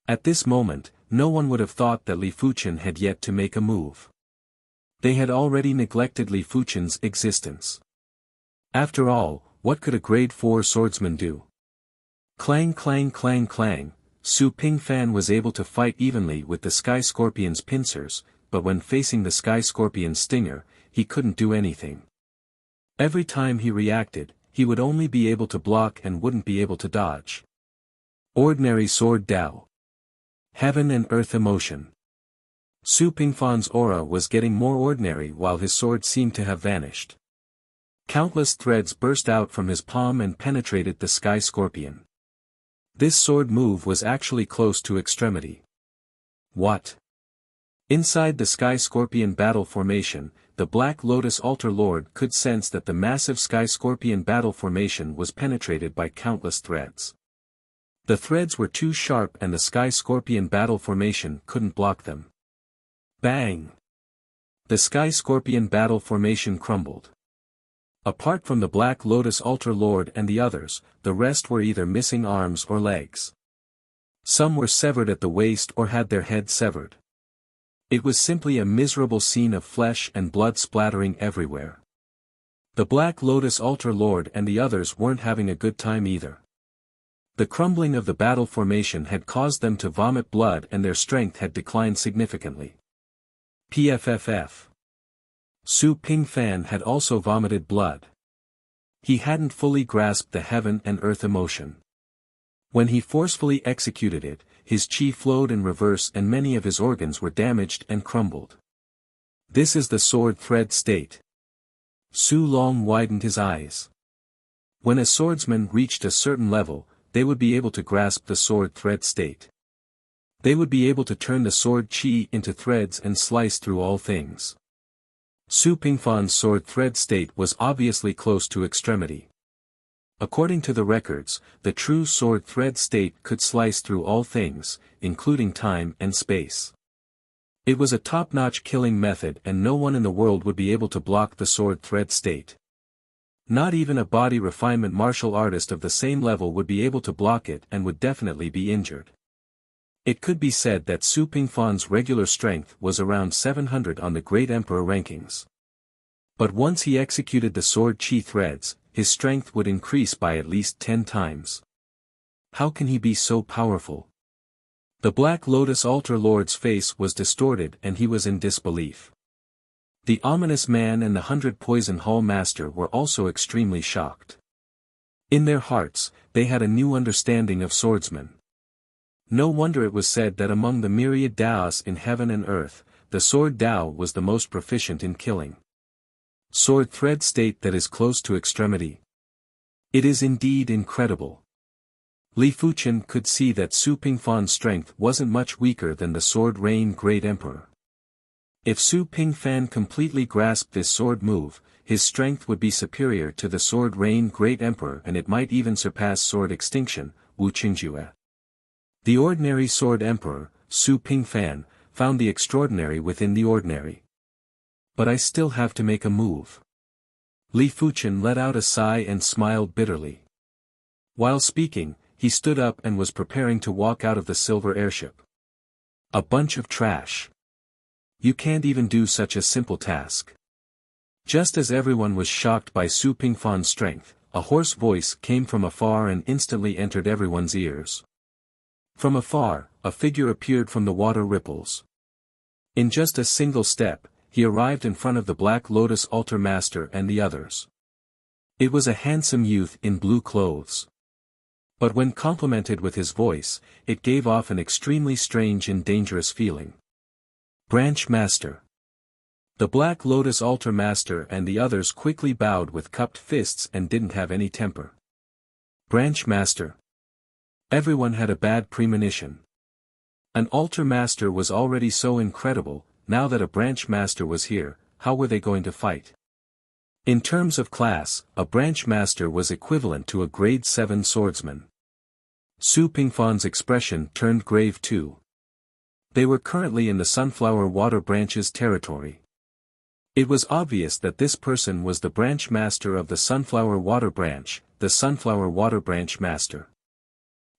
A: At this moment, no one would have thought that Li Fuchen had yet to make a move. They had already neglected Li Fuchen's existence. After all, what could a grade 4 swordsman do? Clang clang clang clang, Su Pingfan was able to fight evenly with the Sky Scorpion's pincers, but when facing the Sky Scorpion's stinger, he couldn't do anything. Every time he reacted, he would only be able to block and wouldn't be able to dodge. Ordinary Sword Dao. Heaven and Earth Emotion. Su Pingfan's aura was getting more ordinary while his sword seemed to have vanished. Countless threads burst out from his palm and penetrated the Sky Scorpion. This sword move was actually close to extremity. What? Inside the Sky Scorpion battle formation, the Black Lotus Altar Lord could sense that the massive Sky Scorpion battle formation was penetrated by countless threads. The threads were too sharp and the Sky Scorpion battle formation couldn't block them. Bang! The Sky Scorpion battle formation crumbled. Apart from the Black Lotus Altar Lord and the others, the rest were either missing arms or legs. Some were severed at the waist or had their heads severed. It was simply a miserable scene of flesh and blood splattering everywhere. The Black Lotus Altar Lord and the others weren't having a good time either. The crumbling of the battle formation had caused them to vomit blood and their strength had declined significantly. PFFF. Su Pingfan had also vomited blood. He hadn't fully grasped the heaven and earth emotion. When he forcefully executed it, his chi flowed in reverse and many of his organs were damaged and crumbled. This is the sword thread state. Su Long widened his eyes. When a swordsman reached a certain level, they would be able to grasp the sword thread state. They would be able to turn the sword chi into threads and slice through all things. Su Pingfan's sword thread state was obviously close to extremity. According to the records, the true sword thread state could slice through all things, including time and space. It was a top-notch killing method and no one in the world would be able to block the sword thread state. Not even a body refinement martial artist of the same level would be able to block it and would definitely be injured. It could be said that Su Pingfan's regular strength was around 700 on the Great Emperor rankings. But once he executed the sword chi threads, his strength would increase by at least 10 times. How can he be so powerful? The Black Lotus Altar Lord's face was distorted and he was in disbelief. The Ominous Man and the 100 Poison Hall Master were also extremely shocked. In their hearts, they had a new understanding of swordsmen. No wonder it was said that among the myriad Daos in heaven and earth, the Sword Dao was the most proficient in killing. Sword thread state that is close to extremity. It is indeed incredible. Li Fuchen could see that Su Pingfan's strength wasn't much weaker than the Sword Rain Great Emperor. If Su Pingfan completely grasped this sword move, his strength would be superior to the Sword Rain Great Emperor, and it might even surpass Sword Extinction, Wu Qingjue. The ordinary Sword Emperor, Su Pingfan, found the extraordinary within the ordinary. But I still have to make a move. Li Fuchen let out a sigh and smiled bitterly. While speaking, he stood up and was preparing to walk out of the silver airship. A bunch of trash. You can't even do such a simple task. Just as everyone was shocked by Su Pingfan's strength, a hoarse voice came from afar and instantly entered everyone's ears. From afar, a figure appeared from the water ripples. In just a single step, he arrived in front of the Black Lotus Altar Master and the others. It was a handsome youth in blue clothes. But when complimented with his voice, it gave off an extremely strange and dangerous feeling. Branch Master. The Black Lotus Altar Master and the others quickly bowed with cupped fists and didn't have any temper. Branch Master. Everyone had a bad premonition. An Altar Master was already so incredible. Now that a Branch Master was here, how were they going to fight? In terms of class, a Branch Master was equivalent to a grade 7 swordsman. Su Pingfan's expression turned grave too. They were currently in the Sunflower Water Branch's territory. It was obvious that this person was the Branch Master of the Sunflower Water Branch, the Sunflower Water Branch Master.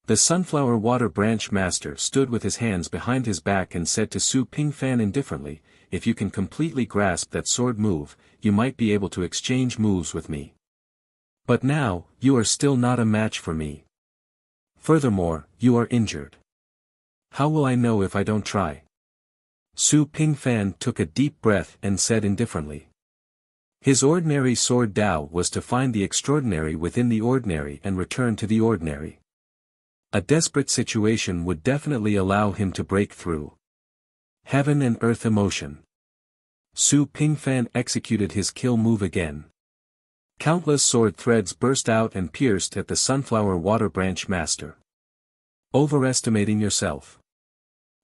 A: The Sunflower Water Branch Master stood with his hands behind his back and said to Su Pingfan indifferently, "If you can completely grasp that sword move, you might be able to exchange moves with me. But now, you are still not a match for me. Furthermore, you are injured. How will I know if I don't try?" Su Pingfan took a deep breath and said indifferently. His ordinary sword Dao was to find the extraordinary within the ordinary and return to the ordinary. A desperate situation would definitely allow him to break through. Heaven and Earth Emotion. Su Pingfan executed his kill move again. Countless sword threads burst out and pierced at the Sunflower Water Branch Master. Overestimating yourself.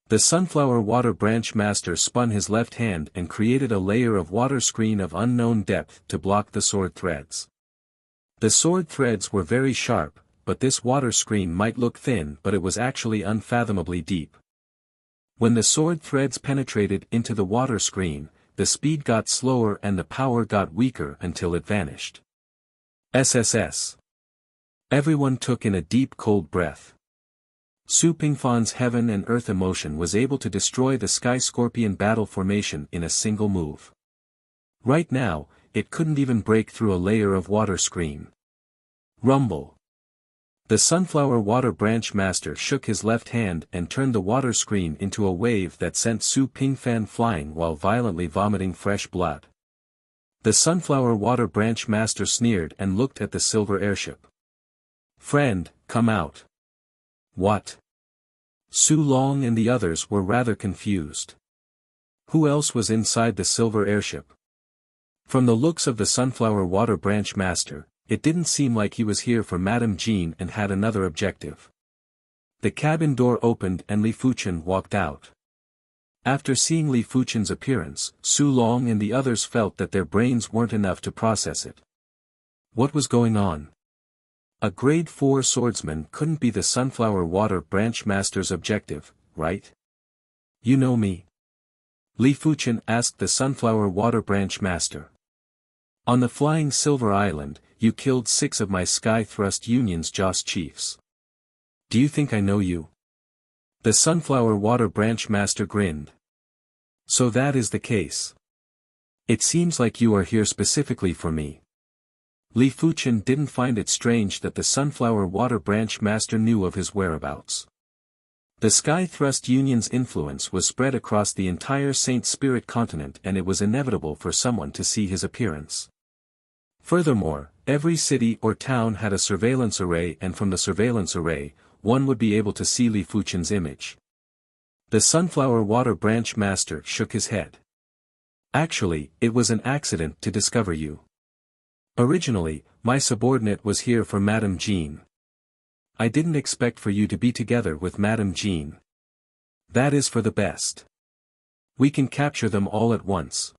A: The Sunflower Water Branch Master spun his left hand and created a layer of water screen of unknown depth to block the sword threads. The sword threads were very sharp, but this water screen might look thin, but it was actually unfathomably deep. When the sword threads penetrated into the water screen, the speed got slower and the power got weaker until it vanished. SSS. Everyone took in a deep cold breath. Su Pingfan's Heaven and Earth Emotion was able to destroy the Sky Scorpion battle formation in a single move. Right now, it couldn't even break through a layer of water screen. Rumble. The Sunflower Water Branch Master shook his left hand and turned the water screen into a wave that sent Su Pingfan flying while violently vomiting fresh blood. The Sunflower Water Branch Master sneered and looked at the silver airship. "Friend, come out." "What?" Su Long and the others were rather confused. Who else was inside the silver airship? From the looks of the Sunflower Water Branch Master, it didn't seem like he was here for Madame Jean and had another objective. The cabin door opened and Li Fuchen walked out. After seeing Li Fuchen's appearance, Su Long and the others felt that their brains weren't enough to process it. What was going on? A grade 4 swordsman couldn't be the Sunflower Water Branch Master's objective, right? "You know me?" Li Fuchen asked the Sunflower Water Branch Master. "On the Flying Silver Island, you killed 6 of my Sky Thrust Union's Joss chiefs. Do you think I know you?" The Sunflower Water Branch Master grinned. "So that is the case. It seems like you are here specifically for me." Li Fuchen didn't find it strange that the Sunflower Water Branch Master knew of his whereabouts. The Sky Thrust Union's influence was spread across the entire Saint Spirit continent, and it was inevitable for someone to see his appearance. Furthermore, every city or town had a surveillance array, and from the surveillance array, one would be able to see Li Fuchen's image. The Sunflower Water Branch Master shook his head. "Actually, it was an accident to discover you. Originally, my subordinate was here for Madame Jean. I didn't expect for you to be together with Madame Jean. That is for the best. We can capture them all at once.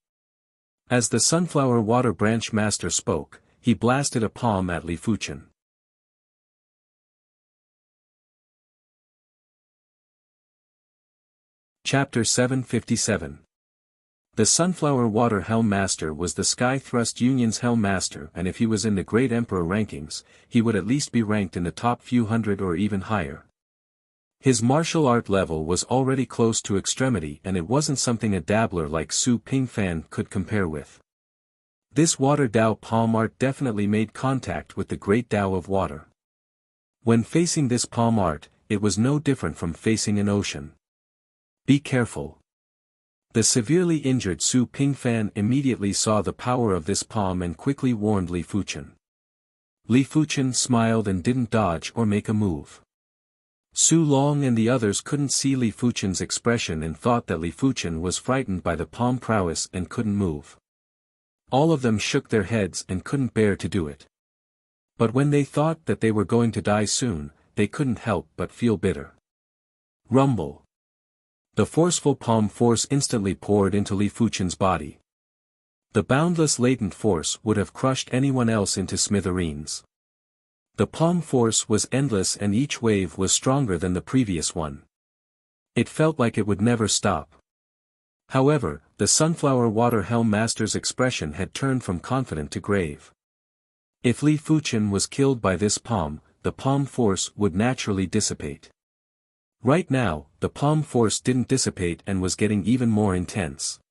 A: As the Sunflower Water Branch Master spoke, he blasted a palm at Li Fuchen. Chapter 757. The Sunflower Water Helm Master was the Sky Thrust Union's Helm Master, and if he was in the Great Emperor rankings, he would at least be ranked in the top few hundred or even higher. His martial art level was already close to extremity, and it wasn't something a dabbler like Su Pingfan could compare with. This Water Dao palm art definitely made contact with the Great Dao of Water. When facing this palm art, it was no different from facing an ocean. Be careful. The severely injured Su Pingfan immediately saw the power of this palm and quickly warned Li Fuchen. Li Fuchen smiled and didn't dodge or make a move. Su Long and the others couldn't see Li Fuchen's expression and thought that Li Fuchen was frightened by the palm prowess and couldn't move. All of them shook their heads and couldn't bear to do it. But when they thought that they were going to die soon, they couldn't help but feel bitter. Rumble. The forceful palm force instantly poured into Li Fuchen's body. The boundless latent force would have crushed anyone else into smithereens. The palm force was endless and each wave was stronger than the previous one. It felt like it would never stop. However, the Sunflower Water Helm Master's expression had turned from confident to grave. If Li Fuchen was killed by this palm, the palm force would naturally dissipate. Right now, the palm force didn't dissipate and was getting even more intense.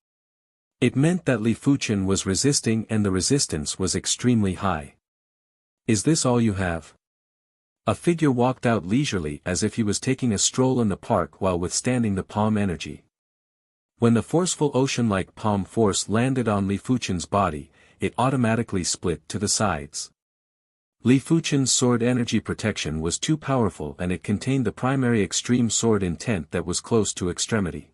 A: It meant that Li Fuchen was resisting and the resistance was extremely high. Is this all you have? A figure walked out leisurely as if he was taking a stroll in the park while withstanding the palm energy. When the forceful ocean-like palm force landed on Li Fuchen's body, it automatically split to the sides. Li Fuchen's sword energy protection was too powerful and it contained the primary extreme sword intent that was close to extremity.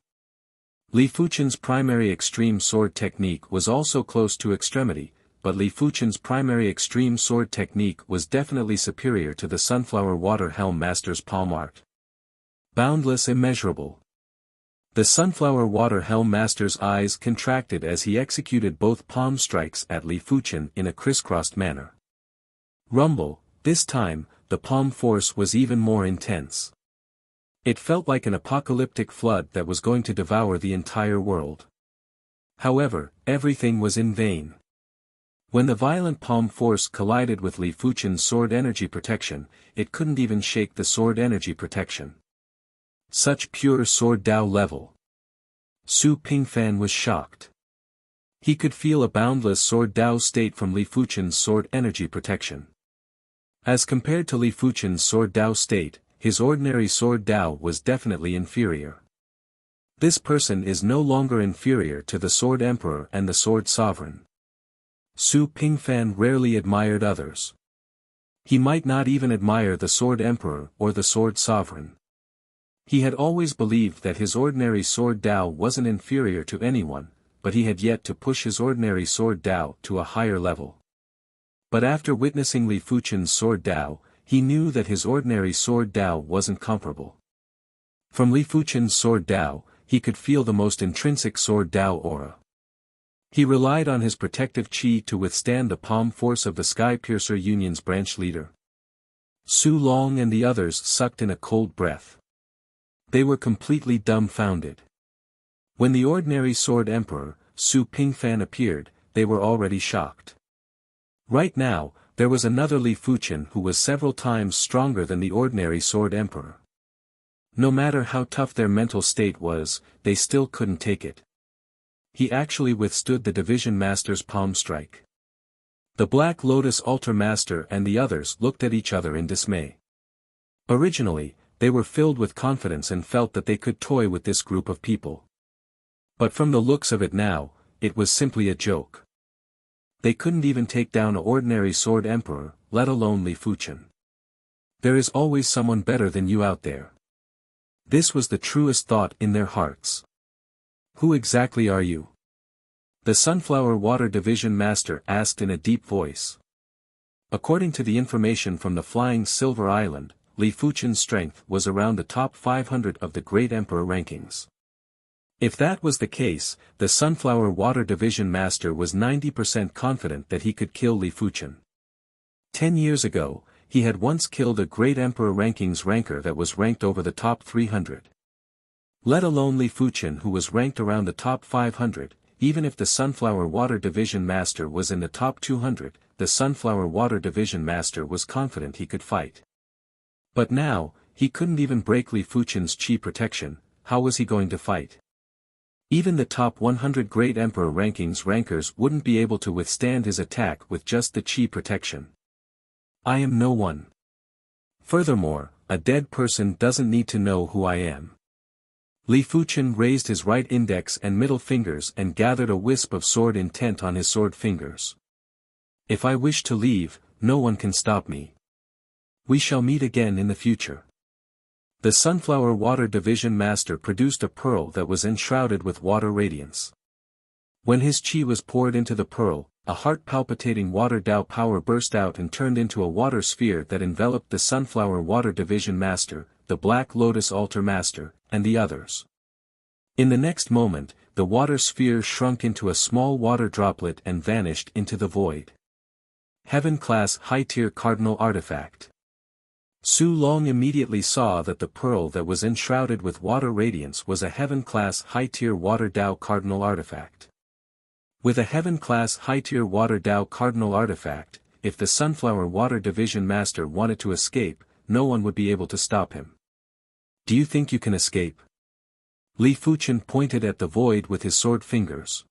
A: Li Fuchen's primary extreme sword technique was also close to extremity, but Li Fuchen's primary extreme sword technique was definitely superior to the Sunflower Water Helm Master's palm art. Boundless immeasurable. The Sunflower Water Helm Master's eyes contracted as he executed both palm strikes at Li Fuchen in a crisscrossed manner. Rumble, this time, the palm force was even more intense. It felt like an apocalyptic flood that was going to devour the entire world. However, everything was in vain. When the violent palm force collided with Li Fuchen's sword energy protection, it couldn't even shake the sword energy protection. Such pure sword Dao level. Su Pingfan was shocked. He could feel a boundless sword Dao state from Li Fuchen's sword energy protection. As compared to Li Fuchen's sword Dao state, his ordinary sword Dao was definitely inferior. This person is no longer inferior to the Sword Emperor and the Sword Sovereign. Su Pingfan rarely admired others. He might not even admire the Sword Emperor or the Sword Sovereign. He had always believed that his ordinary sword Dao wasn't inferior to anyone, but he had yet to push his ordinary sword Dao to a higher level. But after witnessing Li Fuchen's sword Dao, he knew that his ordinary sword Dao wasn't comparable. From Li Fuchen's sword Dao, he could feel the most intrinsic sword Dao aura. He relied on his protective chi to withstand the palm force of the Sky Piercer Union's branch leader. Su Long and the others sucked in a cold breath. They were completely dumbfounded. When the ordinary Sword Emperor, Su Pingfan appeared, they were already shocked. Right now, there was another Li Fuchen who was several times stronger than the ordinary Sword Emperor. No matter how tough their mental state was, they still couldn't take it. He actually withstood the Division Master's palm strike. The Black Lotus Altar Master and the others looked at each other in dismay. Originally, they were filled with confidence and felt that they could toy with this group of people. But from the looks of it now, it was simply a joke. They couldn't even take down an ordinary Sword Emperor, let alone Li Fuchen. There is always someone better than you out there. This was the truest thought in their hearts. Who exactly are you? The Sunflower Water Division Master asked in a deep voice. According to the information from the Flying Silver Island, Li Fuchen's strength was around the top 500 of the Great Emperor rankings. If that was the case, the Sunflower Water Division Master was 90% confident that he could kill Li Fuchen. 10 years ago, he had once killed a Great Emperor rankings ranker that was ranked over the top 300. Let alone Li Fuchen, who was ranked around the top 500, even if the Sunflower Water Division Master was in the top 200, the Sunflower Water Division Master was confident he could fight. But now, he couldn't even break Li Fuchen's chi protection. How was he going to fight? Even the top 100 Great Emperor rankings rankers wouldn't be able to withstand his attack with just the chi protection. I am no one. Furthermore, a dead person doesn't need to know who I am. Li Fuchen raised his right index and middle fingers and gathered a wisp of sword intent on his sword fingers. If I wish to leave, no one can stop me. We shall meet again in the future. The Sunflower Water Division Master produced a pearl that was enshrouded with water radiance. When his chi was poured into the pearl, a heart-palpitating water Dao power burst out and turned into a water sphere that enveloped the Sunflower Water Division Master, the Black Lotus Altar Master, and the others. In the next moment, the water sphere shrunk into a small water droplet and vanished into the void. Heaven-class high-tier cardinal artifact. Su Long immediately saw that the pearl that was enshrouded with water radiance was a heaven-class high-tier water Dao cardinal artifact. With a heaven-class high-tier water Dao cardinal artifact, if the Sunflower Water Division Master wanted to escape, no one would be able to stop him. Do you think you can escape? Li Fuchen pointed at the void with his sword fingers.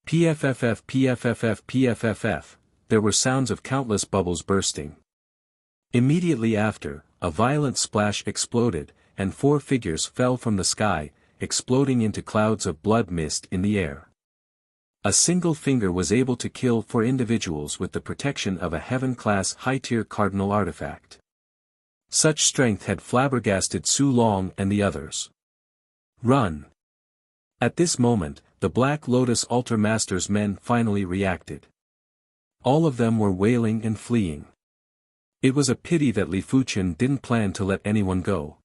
A: PFFF PFFF PFFF, there were sounds of countless bubbles bursting. Immediately after, a violent splash exploded, and 4 figures fell from the sky, exploding into clouds of blood mist in the air. A single finger was able to kill 4 individuals with the protection of a heaven-class high-tier cardinal artifact. Such strength had flabbergasted Su Long and the others. Run! At this moment, the Black Lotus Altar Master's men finally reacted. All of them were wailing and fleeing. It was a pity that Li Fuchen didn't plan to let anyone go.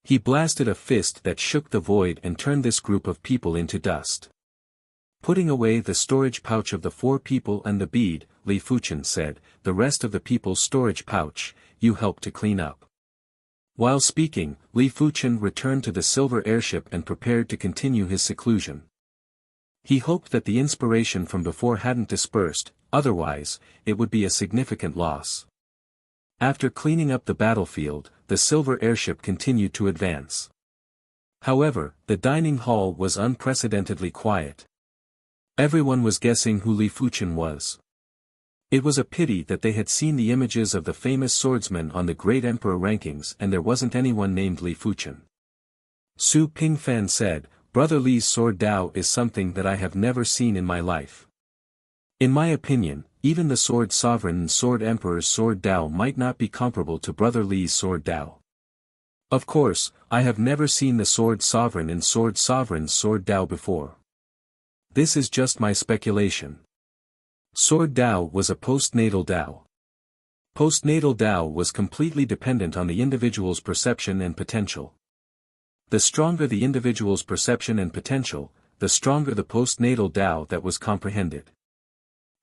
A: He blasted a fist that shook the void and turned this group of people into dust. Putting away the storage pouch of the 4 people and the bead, Li Fuchen said, "The rest of the people's storage pouch, you help to clean up." While speaking, Li Fuchen returned to the silver airship and prepared to continue his seclusion. He hoped that the inspiration from before hadn't dispersed, otherwise, it would be a significant loss. After cleaning up the battlefield, the silver airship continued to advance. However, the dining hall was unprecedentedly quiet. Everyone was guessing who Li Fuchen was. It was a pity that they had seen the images of the famous swordsman on the Great Emperor rankings and there wasn't anyone named Li Fuchen. Su Pingfan said, "Brother Li's sword Dao is something that I have never seen in my life. In my opinion, even the Sword Sovereign and Sword Emperor's sword Dao might not be comparable to Brother Li's sword Dao. Of course, I have never seen the Sword Sovereign and Sword Sovereign's sword Dao before. This is just my speculation." Sword Dao was a postnatal Dao. Postnatal Dao was completely dependent on the individual's perception and potential. The stronger the individual's perception and potential, the stronger the postnatal Dao that was comprehended.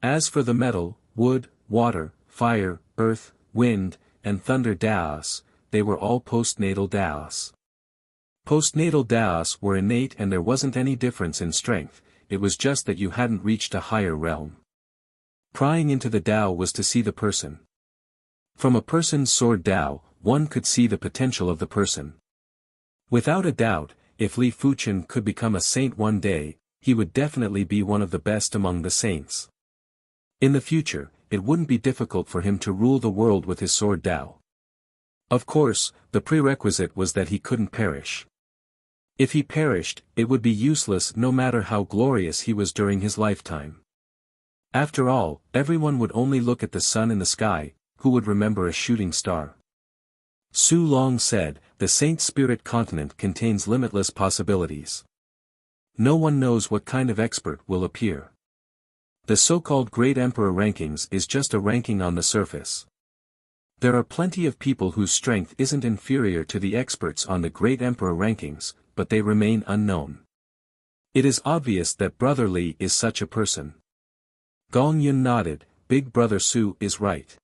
A: As for the metal, wood, water, fire, earth, wind, and thunder Daos, they were all postnatal Daos. Postnatal Daos were innate and there wasn't any difference in strength, it was just that you hadn't reached a higher realm. Prying into the Dao was to see the person. From a person's sword Dao, one could see the potential of the person. Without a doubt, if Li Fuchen could become a saint one day, he would definitely be one of the best among the saints. In the future, it wouldn't be difficult for him to rule the world with his sword Dao. Of course, the prerequisite was that he couldn't perish. If he perished, it would be useless no matter how glorious he was during his lifetime. After all, everyone would only look at the sun in the sky, who would remember a shooting star? Su Long said, "The Saint Spirit continent contains limitless possibilities. No one knows what kind of expert will appear. The so-called Great Emperor rankings is just a ranking on the surface. There are plenty of people whose strength isn't inferior to the experts on the Great Emperor rankings, but they remain unknown. It is obvious that Brother Li is such a person. Gong Yun nodded. Big Brother Su is right.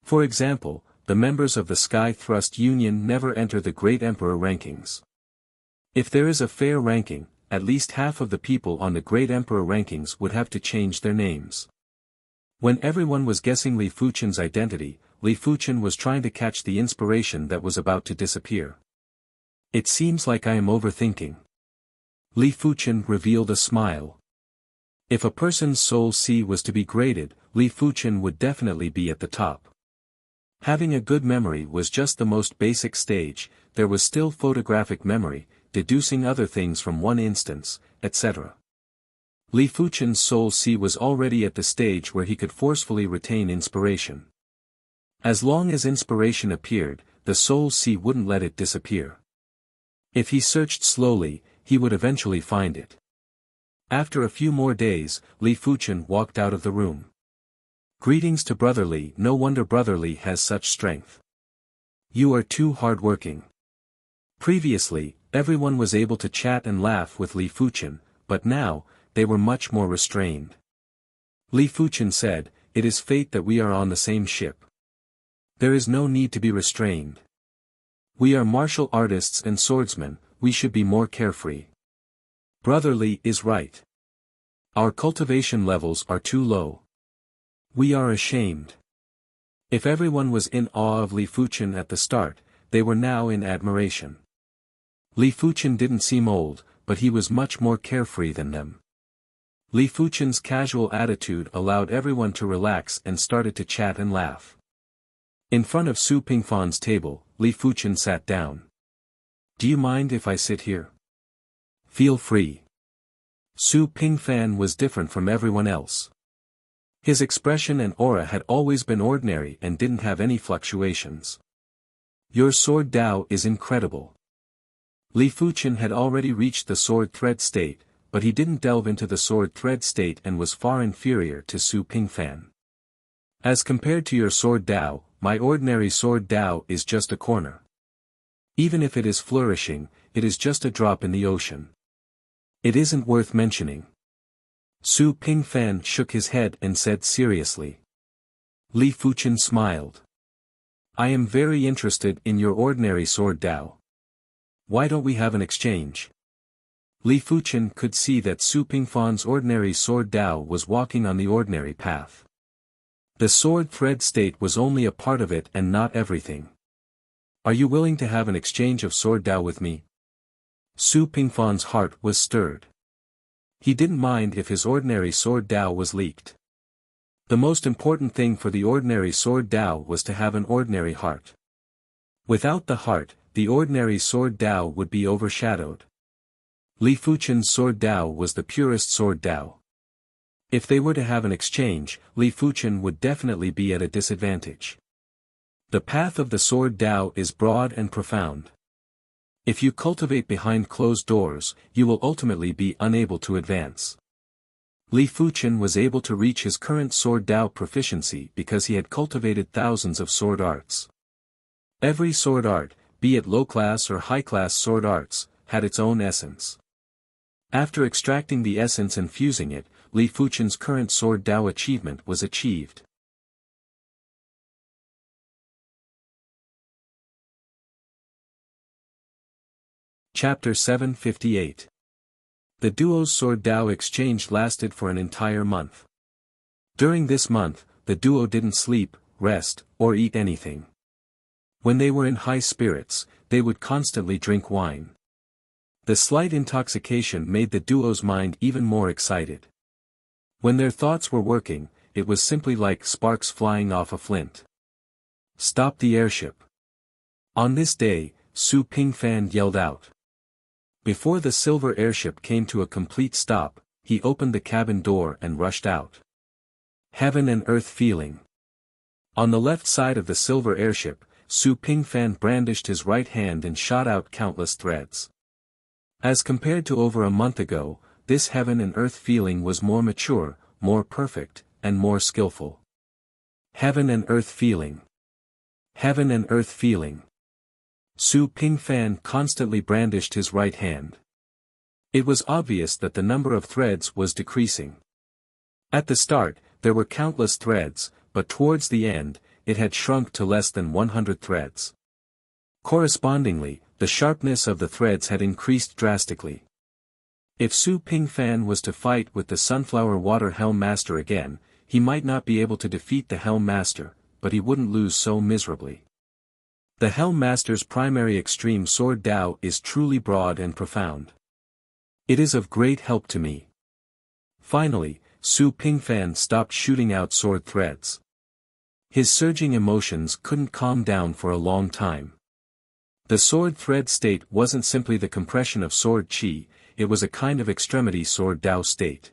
A: For example, the members of the Sky Thrust Union never enter the Great Emperor rankings. If there is a fair ranking, at least half of the people on the Great Emperor rankings would have to change their names. When everyone was guessing Li Fuchen's identity, Li Fuchen was trying to catch the inspiration that was about to disappear. It seems like I am overthinking. Li Fuchen revealed a smile. If a person's soul C was to be graded, Li Fuchen would definitely be at the top. Having a good memory was just the most basic stage, there was still photographic memory, deducing other things from one instance, etc. Li Fuchen's soul C was already at the stage where he could forcefully retain inspiration. As long as inspiration appeared, the soul C wouldn't let it disappear. If he searched slowly, he would eventually find it. After a few more days, Li Fuchen walked out of the room. Greetings to Brother Li. No wonder Brother Li has such strength. You are too hard-working. Previously, everyone was able to chat and laugh with Li Fuchen, but now, they were much more restrained. Li Fuchen said, "It is fate that we are on the same ship. There is no need to be restrained. We are martial artists and swordsmen, we should be more carefree." Brother Li is right. Our cultivation levels are too low. We are ashamed. If everyone was in awe of Li Fuchen at the start, they were now in admiration. Li Fuchen didn't seem old, but he was much more carefree than them. Li Fuchen's casual attitude allowed everyone to relax and started to chat and laugh. In front of Su Pingfan's table, Li Fuchen sat down. "Do you mind if I sit here?" "Feel free." Su Pingfan was different from everyone else. His expression and aura had always been ordinary and didn't have any fluctuations. "Your sword Dao is incredible." Li Fuchen had already reached the sword thread state, but he didn't delve into the sword thread state and was far inferior to Su Pingfan. "As compared to your sword Dao, my ordinary sword Dao is just a corner. Even if it is flourishing, it is just a drop in the ocean. It isn't worth mentioning." Su Pingfan shook his head and said seriously. Li Fuchen smiled. "I am very interested in your ordinary sword Dao. Why don't we have an exchange?" Li Fuchen could see that Su Pingfan's ordinary sword Dao was walking on the ordinary path. The sword thread state was only a part of it and not everything. "Are you willing to have an exchange of sword Dao with me?" Su Pingfan's heart was stirred. He didn't mind if his ordinary sword Dao was leaked. The most important thing for the ordinary sword Dao was to have an ordinary heart. Without the heart, the ordinary sword Dao would be overshadowed. Li Fuchen's sword Dao was the purest sword Dao. If they were to have an exchange, Li Fuchen would definitely be at a disadvantage. The path of the sword Dao is broad and profound. If you cultivate behind closed doors, you will ultimately be unable to advance. Li Fuchen was able to reach his current sword Dao proficiency because he had cultivated thousands of sword arts. Every sword art, be it low-class or high-class sword arts, had its own essence. After extracting the essence and fusing it, Li Fuchen's current sword Dao achievement was achieved. Chapter 758. The duo's sword Dao exchange lasted for an entire month. During this month, the duo didn't sleep, rest, or eat anything. When they were in high spirits, they would constantly drink wine. The slight intoxication made the duo's mind even more excited. When their thoughts were working, it was simply like sparks flying off a flint. "Stop the airship." On this day, Su Pingfan yelled out. Before the silver airship came to a complete stop, he opened the cabin door and rushed out. Heaven and earth feeling. On the left side of the silver airship, Su Pingfan brandished his right hand and shot out countless threads. As compared to over a month ago, this heaven and earth feeling was more mature, more perfect, and more skillful. Heaven and earth feeling. Heaven and earth feeling. Su Pingfan constantly brandished his right hand. It was obvious that the number of threads was decreasing. At the start, there were countless threads, but towards the end, it had shrunk to less than 100 threads. Correspondingly, the sharpness of the threads had increased drastically. If Su Pingfan was to fight with the Sunflower Water Helm Master again, he might not be able to defeat the Helm Master, but he wouldn't lose so miserably. The Helm Master's primary extreme sword Dao is truly broad and profound. It is of great help to me. Finally, Su Pingfan stopped shooting out sword threads. His surging emotions couldn't calm down for a long time. The sword thread state wasn't simply the compression of sword chi, it was a kind of extremity sword Dao state.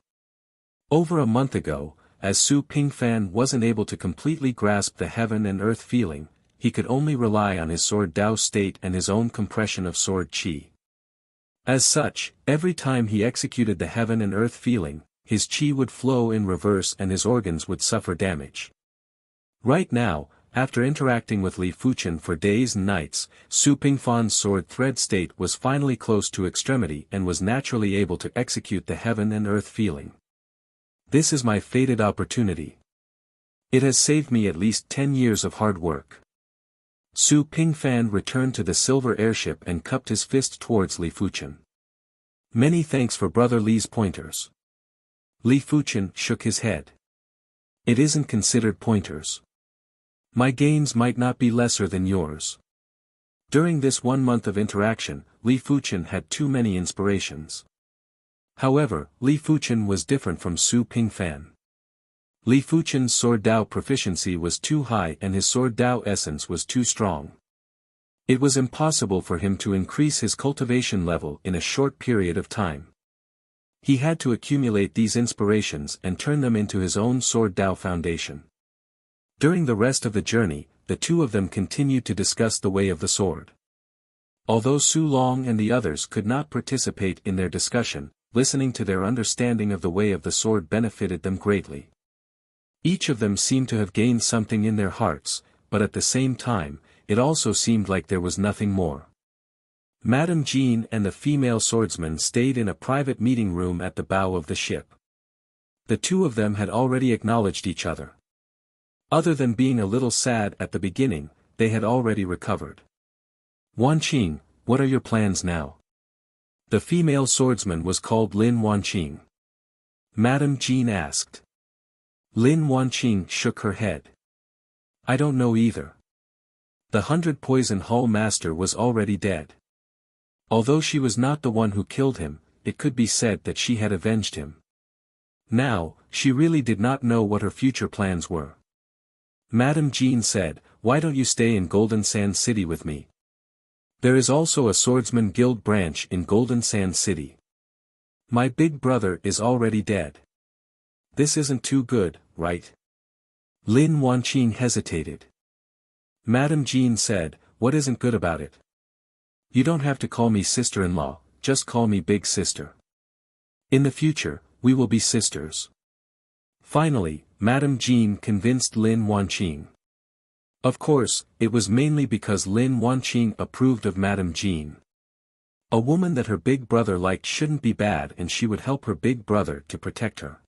A: Over a month ago, as Su Pingfan wasn't able to completely grasp the heaven and earth feeling, he could only rely on his sword Dao state and his own compression of sword chi. As such, every time he executed the heaven and earth feeling, his chi would flow in reverse and his organs would suffer damage. Right now, after interacting with Li Fuchen for days and nights, Su Pingfan's sword thread state was finally close to extremity and was naturally able to execute the heaven and earth feeling. This is my fated opportunity. It has saved me at least 10 years of hard work. Su Pingfan returned to the silver airship and cupped his fist towards Li Fuchen. Many thanks for Brother Li's pointers. Li Fuchen shook his head. It isn't considered pointers. My gains might not be lesser than yours. During this 1 month of interaction, Li Fuchen had too many inspirations. However, Li Fuchen was different from Su Pingfan. Li Fuchen's sword Dao proficiency was too high and his sword Dao essence was too strong. It was impossible for him to increase his cultivation level in a short period of time. He had to accumulate these inspirations and turn them into his own sword Dao foundation. During the rest of the journey, the two of them continued to discuss the way of the sword. Although Su Long and the others could not participate in their discussion, listening to their understanding of the way of the sword benefited them greatly. Each of them seemed to have gained something in their hearts, but at the same time, it also seemed like there was nothing more. Madame Jean and the female swordsman stayed in a private meeting room at the bow of the ship. The two of them had already acknowledged each other. Other than being a little sad at the beginning, they had already recovered. Wanqing, what are your plans now? The female swordsman was called Lin Wanqing. Madame Jean asked. Lin Wanqing shook her head. I don't know either. The 100 Poison Hull Master was already dead. Although she was not the one who killed him, it could be said that she had avenged him. Now, she really did not know what her future plans were. Madame Jean said, why don't you stay in Golden Sand City with me? There is also a Swordsman Guild branch in Golden Sand City. My big brother is already dead. This isn't too good, right? Lin Wanqing hesitated. Madame Jean said, what isn't good about it? You don't have to call me sister-in-law, just call me big sister. In the future, we will be sisters. Finally, Madame Jean convinced Lin Wanqing. Of course, it was mainly because Lin Wanqing approved of Madame Jean. A woman that her big brother liked shouldn't be bad and she would help her big brother to protect her.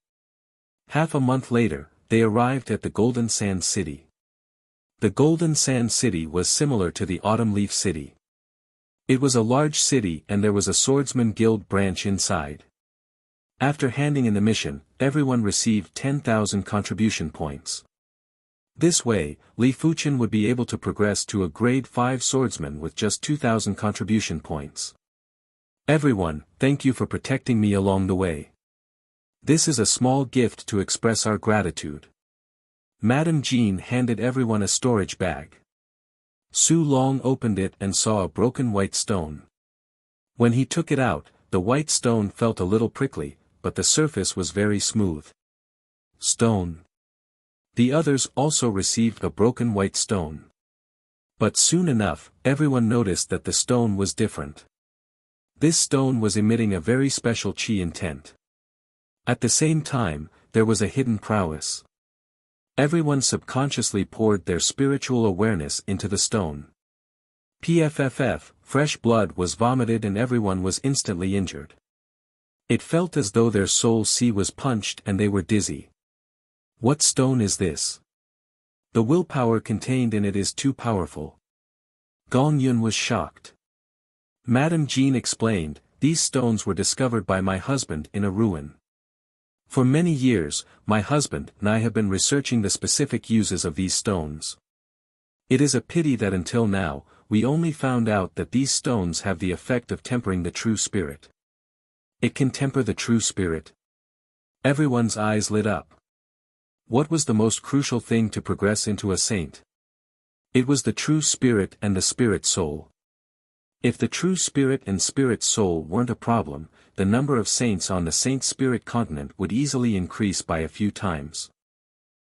A: Half a month later, they arrived at the Golden Sand City. The Golden Sand City was similar to the Autumn Leaf City. It was a large city and there was a Swordsman Guild branch inside. After handing in the mission, everyone received 10,000 contribution points. This way, Li Fuchen would be able to progress to a grade 5 swordsman with just 2,000 contribution points. Everyone, thank you for protecting me along the way. This is a small gift to express our gratitude. Madame Jean handed everyone a storage bag. Su Long opened it and saw a broken white stone. When he took it out, the white stone felt a little prickly, but the surface was very smooth. Stone. The others also received a broken white stone. But soon enough, everyone noticed that the stone was different. This stone was emitting a very special chi intent. At the same time, there was a hidden prowess. Everyone subconsciously poured their spiritual awareness into the stone. Pfff, fresh blood was vomited and everyone was instantly injured. It felt as though their soul sea was punched and they were dizzy. What stone is this? The willpower contained in it is too powerful. Gong Yun was shocked. Madame Jean explained, these stones were discovered by my husband in a ruin. For many years, my husband and I have been researching the specific uses of these stones. It is a pity that until now, we only found out that these stones have the effect of tempering the true spirit. It can temper the true spirit. Everyone's eyes lit up. What was the most crucial thing to progress into a saint? It was the true spirit and the spirit soul. If the true spirit and spirit soul weren't a problem, the number of saints on the saint spirit continent would easily increase by a few times.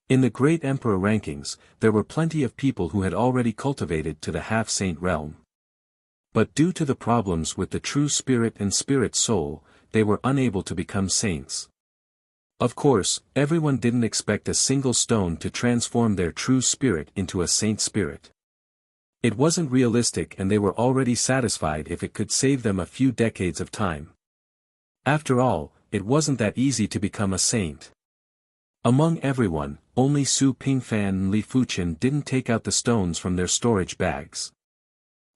A: In the great emperor rankings, there were plenty of people who had already cultivated to the half-saint realm. But due to the problems with the true spirit and spirit soul, they were unable to become saints. Of course, everyone didn't expect a single stone to transform their true spirit into a saint spirit. It wasn't realistic and they were already satisfied if it could save them a few decades of time. After all, it wasn't that easy to become a saint. Among everyone, only Su Pingfan and Li Fuqian didn't take out the stones from their storage bags.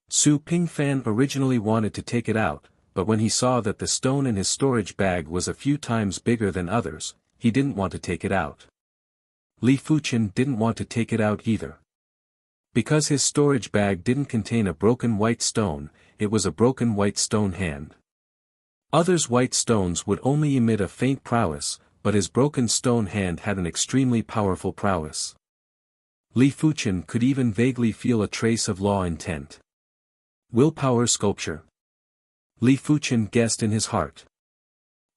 A: Su Pingfan originally wanted to take it out, but when he saw that the stone in his storage bag was a few times bigger than others, he didn't want to take it out. Li Fuqian didn't want to take it out either. Because his storage bag didn't contain a broken white stone, it was a broken white stone hand. Others' white stones would only emit a faint prowess, but his broken stone hand had an extremely powerful prowess. Li Fuqian could even vaguely feel a trace of law intent. Willpower sculpture. Li Fuqian guessed in his heart.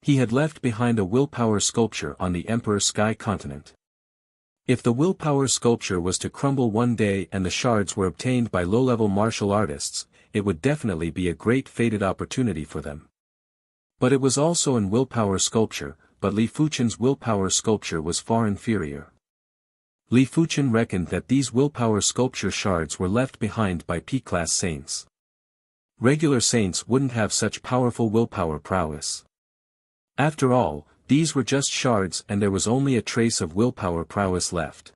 A: He had left behind a willpower sculpture on the Emperor Sky continent. If the willpower sculpture was to crumble one day and the shards were obtained by low-level martial artists, it would definitely be a great fated opportunity for them. But it was also in willpower sculpture, but Li Fuqian's willpower sculpture was far inferior. Li Fuqian reckoned that these willpower sculpture shards were left behind by P-class saints. Regular saints wouldn't have such powerful willpower prowess. After all, these were just shards and there was only a trace of willpower prowess left.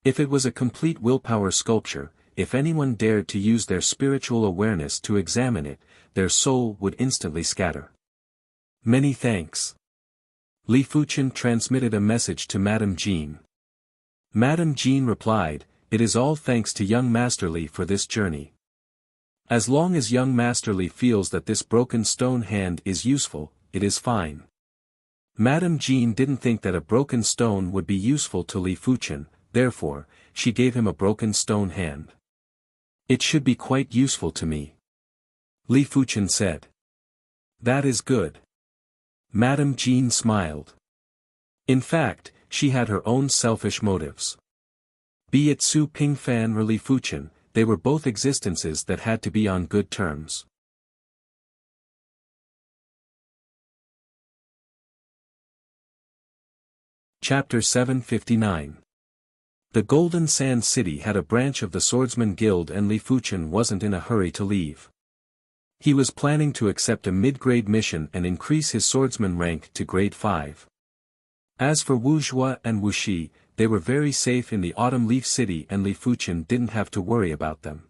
A: If it was a complete willpower sculpture, if anyone dared to use their spiritual awareness to examine it, their soul would instantly scatter. Many thanks. Li Fuqian transmitted a message to Madame Jean. Madame Jean replied, it is all thanks to young Master Li for this journey. As long as young Master Li feels that this broken stone hand is useful, it is fine. Madame Jean didn't think that a broken stone would be useful to Li Fuqian, therefore, she gave him a broken stone hand. It should be quite useful to me. Li Fuqian said. That is good. Madame Jean smiled. In fact, she had her own selfish motives. Be it Su Pingfan or Li Fuqian, they were both existences that had to be on good terms. Chapter 759. The Golden Sand City had a branch of the Swordsman Guild and Li Fuqian wasn't in a hurry to leave. He was planning to accept a mid-grade mission and increase his swordsman rank to grade 5. As for Wuxia and Wuxia, they were very safe in the Autumn Leaf City and Li Fuqian didn't have to worry about them.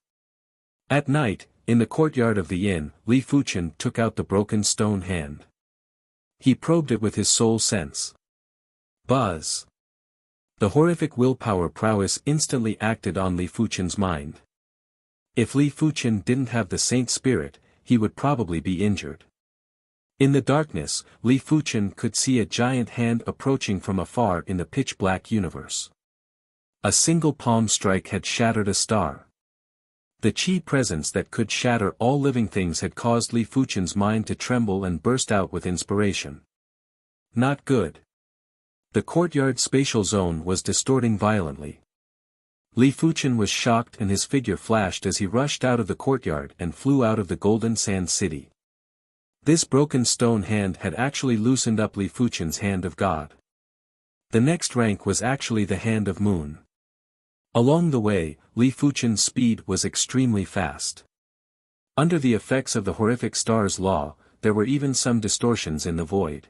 A: At night, in the courtyard of the inn, Li Fuqian took out the broken stone hand. He probed it with his soul sense. Buzz. The horrific willpower prowess instantly acted on Li Fuqian's mind. If Li Fuqian didn't have the saint spirit, he would probably be injured. In the darkness, Li Fuqian could see a giant hand approaching from afar in the pitch-black universe. A single palm strike had shattered a star. The chi presence that could shatter all living things had caused Li Fuqian's mind to tremble and burst out with inspiration. Not good. The courtyard spatial zone was distorting violently. Li Fuqian was shocked and his figure flashed as he rushed out of the courtyard and flew out of the Golden Sand City. This broken stone hand had actually loosened up Li Fuqian's hand of God. The next rank was actually the Hand of Moon. Along the way, Li Fuchen's speed was extremely fast. Under the effects of the horrific star's law, there were even some distortions in the void.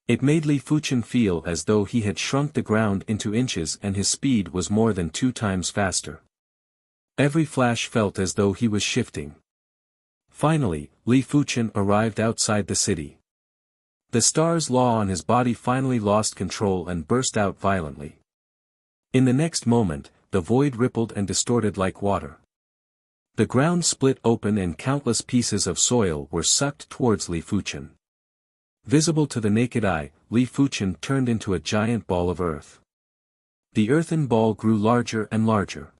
A: It made Li Fuchen feel as though he had shrunk the ground into inches and his speed was more than 2 times faster. Every flash felt as though he was shifting. Finally, Li Fuchen arrived outside the city. The star's law on his body finally lost control and burst out violently. In the next moment, the void rippled and distorted like water. The ground split open and countless pieces of soil were sucked towards Li Fuchen. Visible to the naked eye, Li Fuchen turned into a giant ball of earth. The earthen ball grew larger and larger.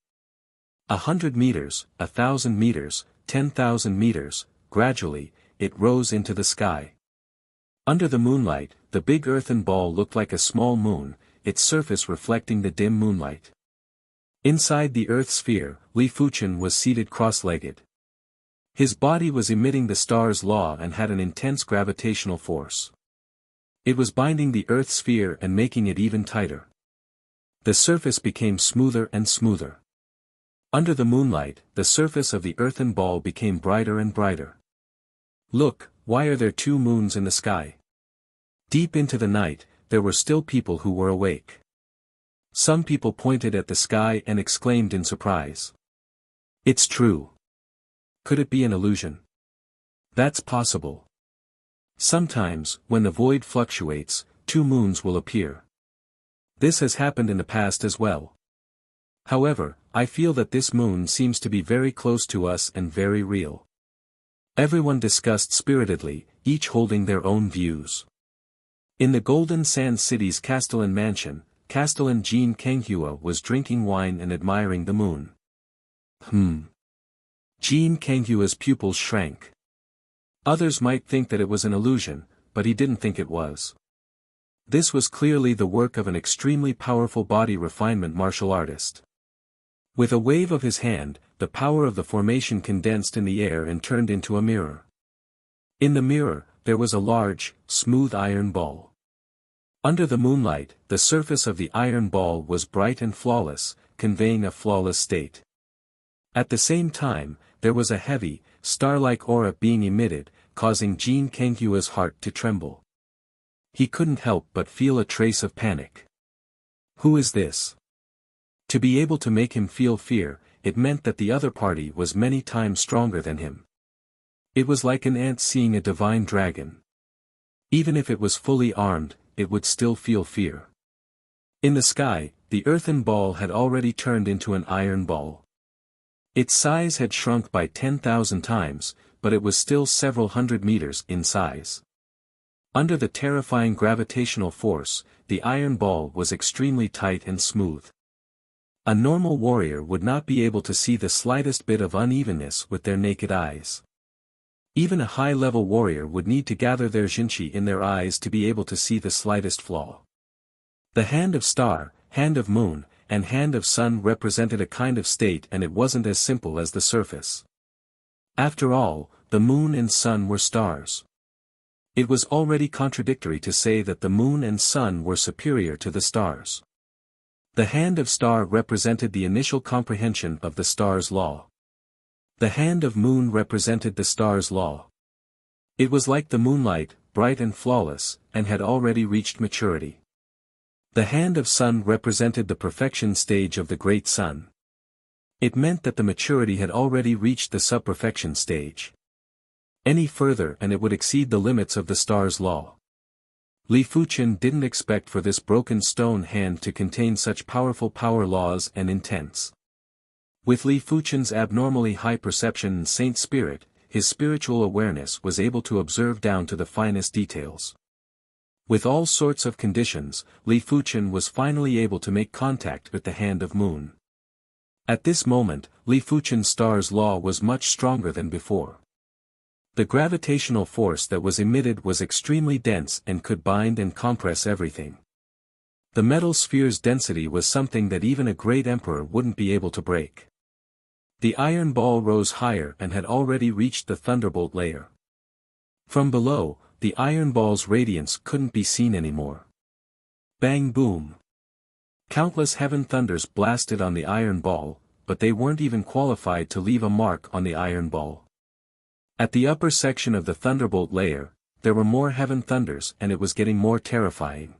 A: 100 meters, 1,000 meters, 10,000 meters, gradually, it rose into the sky. Under the moonlight, the big earthen ball looked like a small moon, its surface reflecting the dim moonlight. Inside the Earth sphere, Li Fuchen was seated cross-legged. His body was emitting the star's law and had an intense gravitational force. It was binding the Earth sphere and making it even tighter. The surface became smoother and smoother. Under the moonlight, the surface of the earthen ball became brighter and brighter. Look, why are there 2 moons in the sky? Deep into the night, there were still people who were awake. Some people pointed at the sky and exclaimed in surprise. It's true. Could it be an illusion? That's possible. Sometimes, when the void fluctuates, 2 moons will appear. This has happened in the past as well. However, I feel that this moon seems to be very close to us and very real. Everyone discussed spiritedly, each holding their own views. In the Golden Sand City's Castellan mansion, Castellan Jean Kanghua was drinking wine and admiring the moon. Jean Kanghua's pupils shrank. Others might think that it was an illusion, but he didn't think it was. This was clearly the work of an extremely powerful body refinement martial artist. With a wave of his hand, the power of the formation condensed in the air and turned into a mirror. In the mirror, there was a large, smooth iron ball. Under the moonlight, the surface of the iron ball was bright and flawless, conveying a flawless state. At the same time, there was a heavy, star-like aura being emitted, causing Jean Kanghua's heart to tremble. He couldn't help but feel a trace of panic. Who is this? To be able to make him feel fear, it meant that the other party was many times stronger than him. It was like an ant seeing a divine dragon. Even if it was fully armed, it would still feel fear. In the sky, the earthen ball had already turned into an iron ball. Its size had shrunk by 10,000 times, but it was still several hundred meters in size. Under the terrifying gravitational force, the iron ball was extremely tight and smooth. A normal warrior would not be able to see the slightest bit of unevenness with their naked eyes. Even a high-level warrior would need to gather their jinchi in their eyes to be able to see the slightest flaw. The Hand of Star, Hand of Moon, and Hand of Sun represented a kind of state, and it wasn't as simple as the surface. After all, the moon and sun were stars. It was already contradictory to say that the moon and sun were superior to the stars. The Hand of Star represented the initial comprehension of the star's law. The Hand of Moon represented the star's law. It was like the moonlight, bright and flawless, and had already reached maturity. The Hand of Sun represented the perfection stage of the great sun. It meant that the maturity had already reached the sub-perfection stage. Any further and it would exceed the limits of the star's law. Li Fuchen didn't expect for this broken stone hand to contain such powerful power laws and intents. With Li Fuchen's abnormally high perception and saint spirit, his spiritual awareness was able to observe down to the finest details. With all sorts of conditions, Li Fuchen was finally able to make contact with the Hand of Moon. At this moment, Li Fuchen's star's law was much stronger than before. The gravitational force that was emitted was extremely dense and could bind and compress everything. The metal sphere's density was something that even a great emperor wouldn't be able to break. The iron ball rose higher and had already reached the thunderbolt layer. From below, the iron ball's radiance couldn't be seen anymore. Bang boom. Countless heaven thunders blasted on the iron ball, but they weren't even qualified to leave a mark on the iron ball. At the upper section of the thunderbolt layer, there were more heaven thunders and it was getting more terrifying.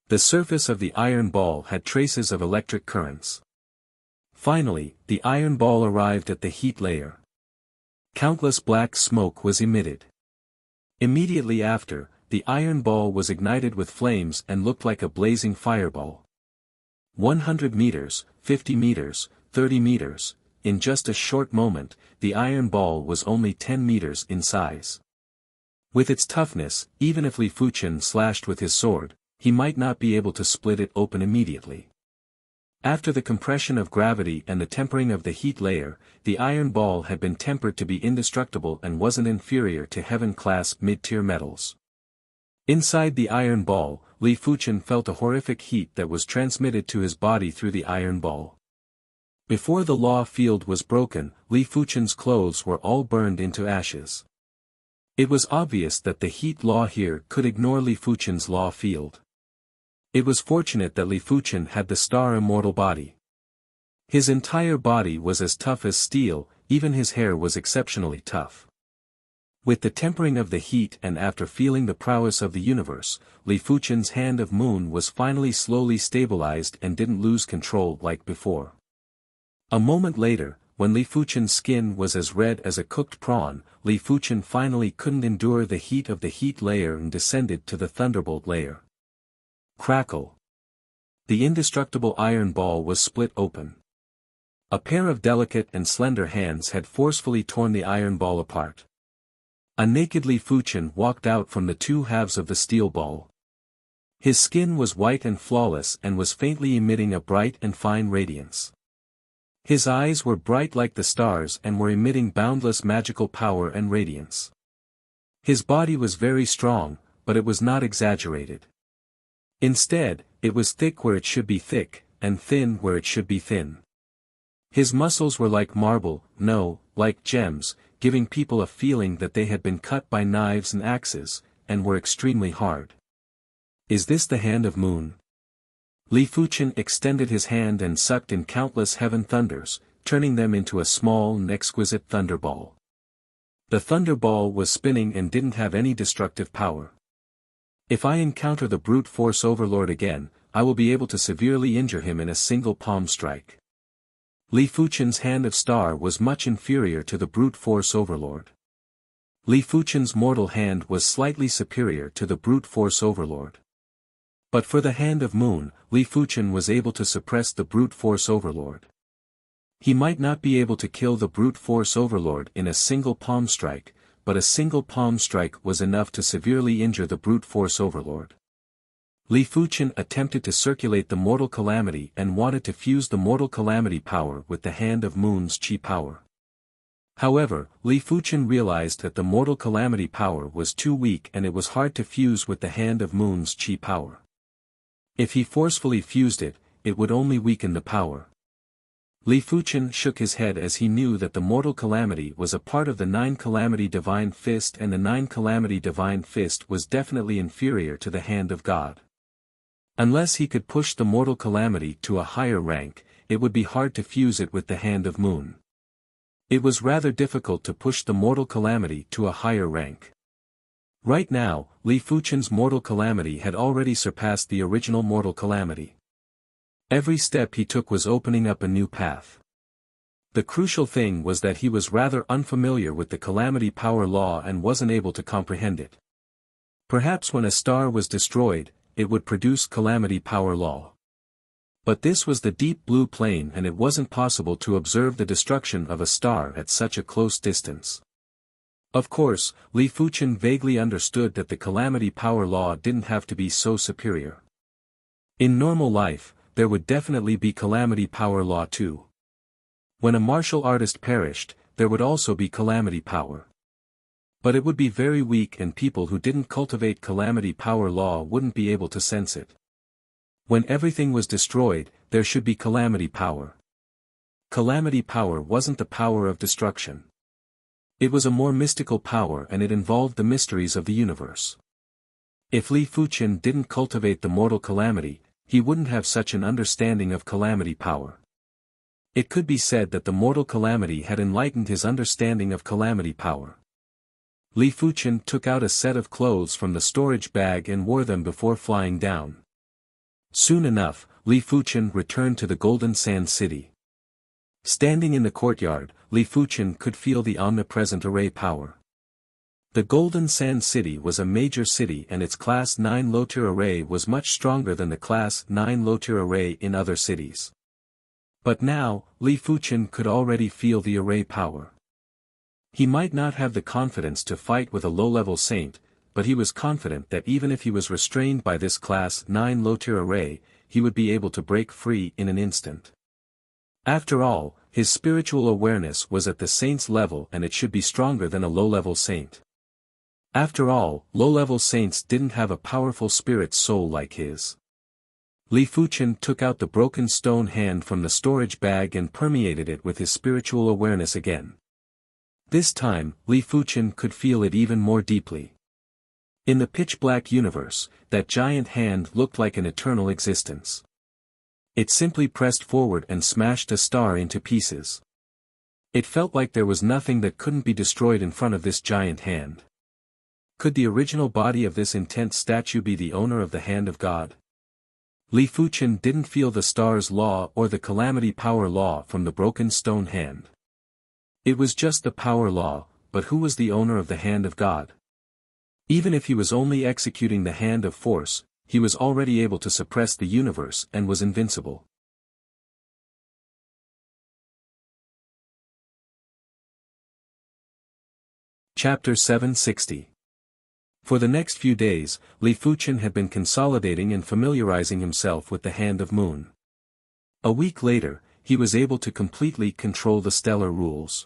A: The surface of the iron ball had traces of electric currents. Finally, the iron ball arrived at the heat layer. Countless black smoke was emitted. Immediately after, the iron ball was ignited with flames and looked like a blazing fireball. 100 meters, 50 meters, 30 meters, in just a short moment, the iron ball was only 10 meters in size. With its toughness, even if Li Fuchen slashed with his sword, he might not be able to split it open immediately. After the compression of gravity and the tempering of the heat layer, the iron ball had been tempered to be indestructible and wasn't inferior to heaven-class mid-tier metals. Inside the iron ball, Li Fuchen felt a horrific heat that was transmitted to his body through the iron ball. Before the law field was broken, Li Fuchen's clothes were all burned into ashes. It was obvious that the heat law here could ignore Li Fuchen's law field. It was fortunate that Li Fuchen had the star immortal body. His entire body was as tough as steel, even his hair was exceptionally tough. With the tempering of the heat and after feeling the prowess of the universe, Li Fuchen's hand of moon was finally slowly stabilized and didn't lose control like before. A moment later, when Li Fuchen's skin was as red as a cooked prawn, Li Fuchen finally couldn't endure the heat of the heat layer and descended to the thunderbolt layer. Crackle. The indestructible iron ball was split open. A pair of delicate and slender hands had forcefully torn the iron ball apart. A naked Li Fuchen walked out from the two halves of the steel ball. His skin was white and flawless and was faintly emitting a bright and fine radiance. His eyes were bright like the stars and were emitting boundless magical power and radiance. His body was very strong, but it was not exaggerated. Instead, it was thick where it should be thick, and thin where it should be thin. His muscles were like marble, no, like gems, giving people a feeling that they had been cut by knives and axes, and were extremely hard. Is this the hand of moon? Li Fuchen extended his hand and sucked in countless heaven thunders, turning them into a small and exquisite thunderball. The thunderball was spinning and didn't have any destructive power. If I encounter the brute force overlord again, I will be able to severely injure him in a single palm strike. Li Fuchen's hand of star was much inferior to the brute force overlord. Li Fuchen's mortal hand was slightly superior to the brute force overlord. But for the hand of moon, Li Fuchen was able to suppress the brute force overlord. He might not be able to kill the brute force overlord in a single palm strike, but a single palm strike was enough to severely injure the brute force overlord. Li Fuchen attempted to circulate the mortal calamity and wanted to fuse the mortal calamity power with the hand of moon's chi power. However, Li Fuchen realized that the mortal calamity power was too weak and it was hard to fuse with the hand of moon's chi power. If he forcefully fused it, it would only weaken the power. Li Fuchen shook his head as he knew that the mortal calamity was a part of the 9 calamity divine fist and the 9 calamity divine fist was definitely inferior to the hand of God. Unless he could push the mortal calamity to a higher rank, it would be hard to fuse it with the hand of moon. It was rather difficult to push the mortal calamity to a higher rank. Right now, Li Fuchen's mortal calamity had already surpassed the original mortal calamity. Every step he took was opening up a new path. The crucial thing was that he was rather unfamiliar with the calamity power law and wasn't able to comprehend it. Perhaps when a star was destroyed, it would produce calamity power law. But this was the deep blue plane and it wasn't possible to observe the destruction of a star at such a close distance. Of course, Li Fuchen vaguely understood that the calamity power law didn't have to be so superior. In normal life, there would definitely be calamity power law too. When a martial artist perished, there would also be calamity power. But it would be very weak and people who didn't cultivate calamity power law wouldn't be able to sense it. When everything was destroyed, there should be calamity power. Calamity power wasn't the power of destruction. It was a more mystical power and it involved the mysteries of the universe. If Li Fuqian didn't cultivate the mortal calamity, he wouldn't have such an understanding of calamity power. It could be said that the mortal calamity had enlightened his understanding of calamity power. Li Fuqian took out a set of clothes from the storage bag and wore them before flying down. Soon enough, Li Fuqian returned to the Golden Sand City. Standing in the courtyard, Li Fuqian could feel the omnipresent array power. The Golden Sand City was a major city and its Class 9 low-tier array was much stronger than the Class 9 low-tier array in other cities. But now, Li Fuqian could already feel the array power. He might not have the confidence to fight with a low-level saint, but he was confident that even if he was restrained by this Class 9 low-tier array, he would be able to break free in an instant. After all, his spiritual awareness was at the saint's level and it should be stronger than a low-level saint. After all, low-level saints didn't have a powerful spirit soul like his. Li Fuqian took out the broken stone hand from the storage bag and permeated it with his spiritual awareness again. This time, Li Fuqian could feel it even more deeply. In the pitch-black universe, that giant hand looked like an eternal existence. It simply pressed forward and smashed a star into pieces. It felt like there was nothing that couldn't be destroyed in front of this giant hand. Could the original body of this intense statue be the owner of the hand of God? Li Fuqian didn't feel the star's law or the calamity power law from the broken stone hand. It was just the power law, but who was the owner of the hand of God? Even if he was only executing the hand of force, he was already able to suppress the universe and was invincible. Chapter 760. For the next few days, Li Fuqian had been consolidating and familiarizing himself with the Hand of Moon. A week later, he was able to completely control the stellar rules.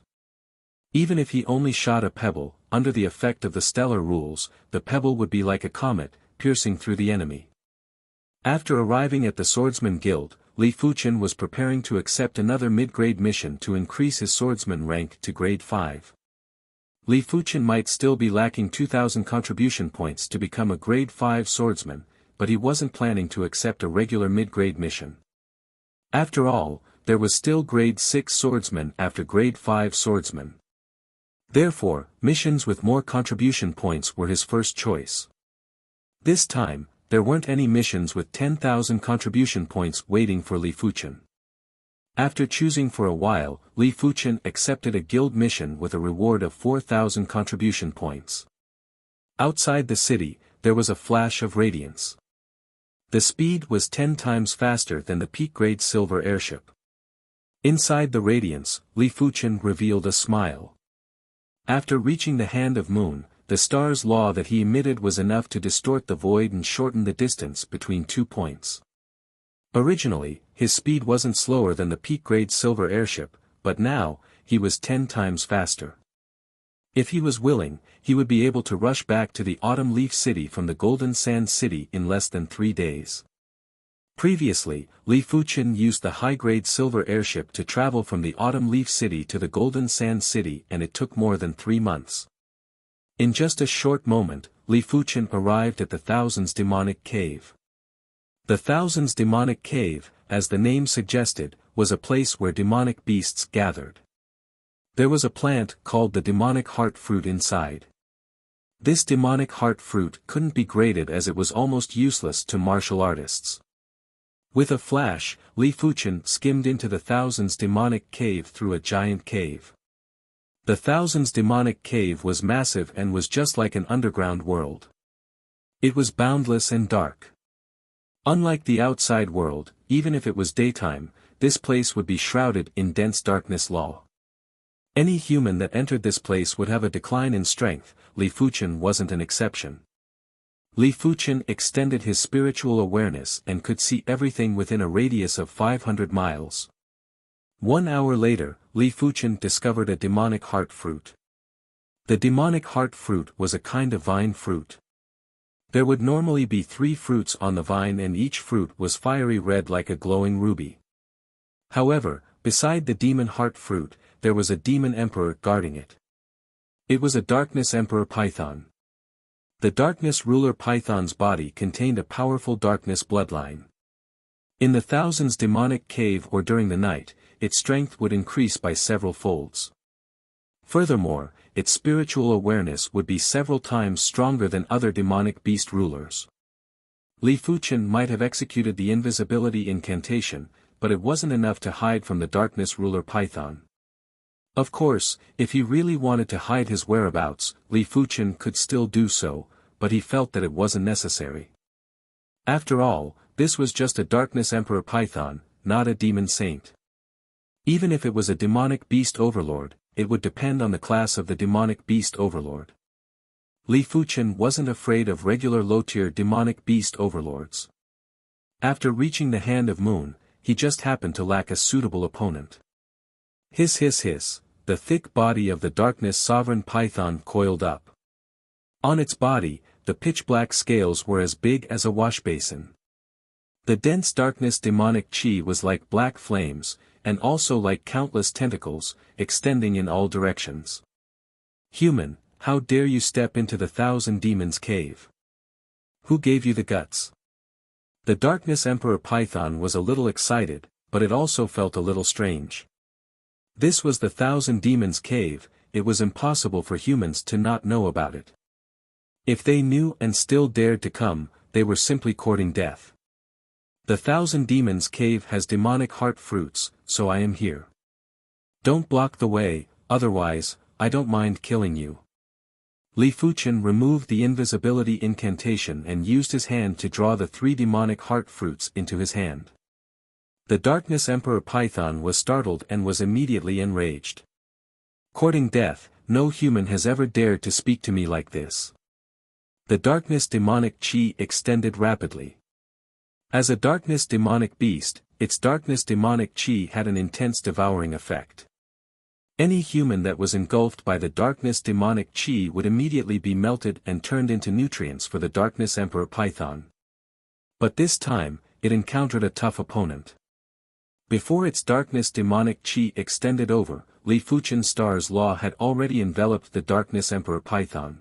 A: Even if he only shot a pebble, under the effect of the stellar rules, the pebble would be like a comet, piercing through the enemy. After arriving at the Swordsman Guild, Li Fuqian was preparing to accept another mid-grade mission to increase his swordsman rank to grade 5. Li Fuqian might still be lacking 2,000 contribution points to become a grade 5 swordsman, but he wasn't planning to accept a regular mid-grade mission. After all, there was still grade 6 swordsman after grade 5 swordsman. Therefore, missions with more contribution points were his first choice. This time, there weren't any missions with 10,000 contribution points waiting for Li Fuqian. After choosing for a while, Li Fuqian accepted a guild mission with a reward of 4,000 contribution points. Outside the city, there was a flash of radiance. The speed was 10 times faster than the peak-grade silver airship. Inside the radiance, Li Fuqian revealed a smile. After reaching the Hand of Moon, the star's law that he emitted was enough to distort the void and shorten the distance between 2 points. Originally, his speed wasn't slower than the peak-grade silver airship, but now, he was 10 times faster. If he was willing, he would be able to rush back to the Autumn Leaf City from the Golden Sand City in less than 3 days. Previously, Li Fuqian used the high-grade silver airship to travel from the Autumn Leaf City to the Golden Sand City and it took more than 3 months. In just a short moment, Li Fuqian arrived at the Thousands Demonic Cave. The Thousands Demonic Cave, as the name suggested, was a place where demonic beasts gathered. There was a plant called the demonic heart fruit inside. This demonic heart fruit couldn't be graded as it was almost useless to martial artists. With a flash, Li Fuqian skimmed into the Thousands Demonic Cave through a giant cave. The Thousands Demonic Cave was massive and was just like an underground world. It was boundless and dark. Unlike the outside world, even if it was daytime, this place would be shrouded in dense darkness law. Any human that entered this place would have a decline in strength, Li Fuqian wasn't an exception. Li Fuqian extended his spiritual awareness and could see everything within a radius of 500 miles. 1 hour later, Li Fuqian discovered a demonic heart fruit. The demonic heart fruit was a kind of vine fruit. There would normally be 3 fruits on the vine and each fruit was fiery red like a glowing ruby. However, beside the demon heart fruit, there was a demon emperor guarding it. It was a darkness emperor python. The darkness ruler python's body contained a powerful darkness bloodline. In the thousands demonic cave or during the night, its strength would increase by several folds. Furthermore, its spiritual awareness would be several times stronger than other demonic beast rulers. Li Fuchen might have executed the invisibility incantation, but it wasn't enough to hide from the darkness ruler python. Of course, if he really wanted to hide his whereabouts, Li Fuchen could still do so, but he felt that it wasn't necessary. After all, this was just a darkness emperor python, not a demon saint. Even if it was a demonic beast overlord, it would depend on the class of the demonic beast overlord. Li Fuchen wasn't afraid of regular low-tier demonic beast overlords. After reaching the Hand of Moon, he just happened to lack a suitable opponent. Hiss hiss hiss, the thick body of the darkness sovereign python coiled up. On its body, the pitch-black scales were as big as a washbasin. The dense darkness demonic chi was like black flames, and also like countless tentacles, extending in all directions. Human, how dare you step into the Thousand Demons cave? Who gave you the guts? The darkness emperor python was a little excited, but it also felt a little strange. This was the Thousand Demons cave, it was impossible for humans to not know about it. If they knew and still dared to come, they were simply courting death. The Thousand Demons cave has demonic heart fruits, so I am here. Don't block the way, otherwise, I don't mind killing you. Li Fuchen removed the invisibility incantation and used his hand to draw the 3 demonic heart fruits into his hand. The Darkness Emperor Python was startled and was immediately enraged. Courting death, no human has ever dared to speak to me like this. The Darkness Demonic Chi extended rapidly. As a Darkness Demonic beast, its Darkness Demonic Chi had an intense devouring effect. Any human that was engulfed by the Darkness Demonic Chi would immediately be melted and turned into nutrients for the Darkness Emperor Python. But this time, it encountered a tough opponent. Before its Darkness Demonic Chi extended over, Li Fuchen Star's law had already enveloped the Darkness Emperor Python.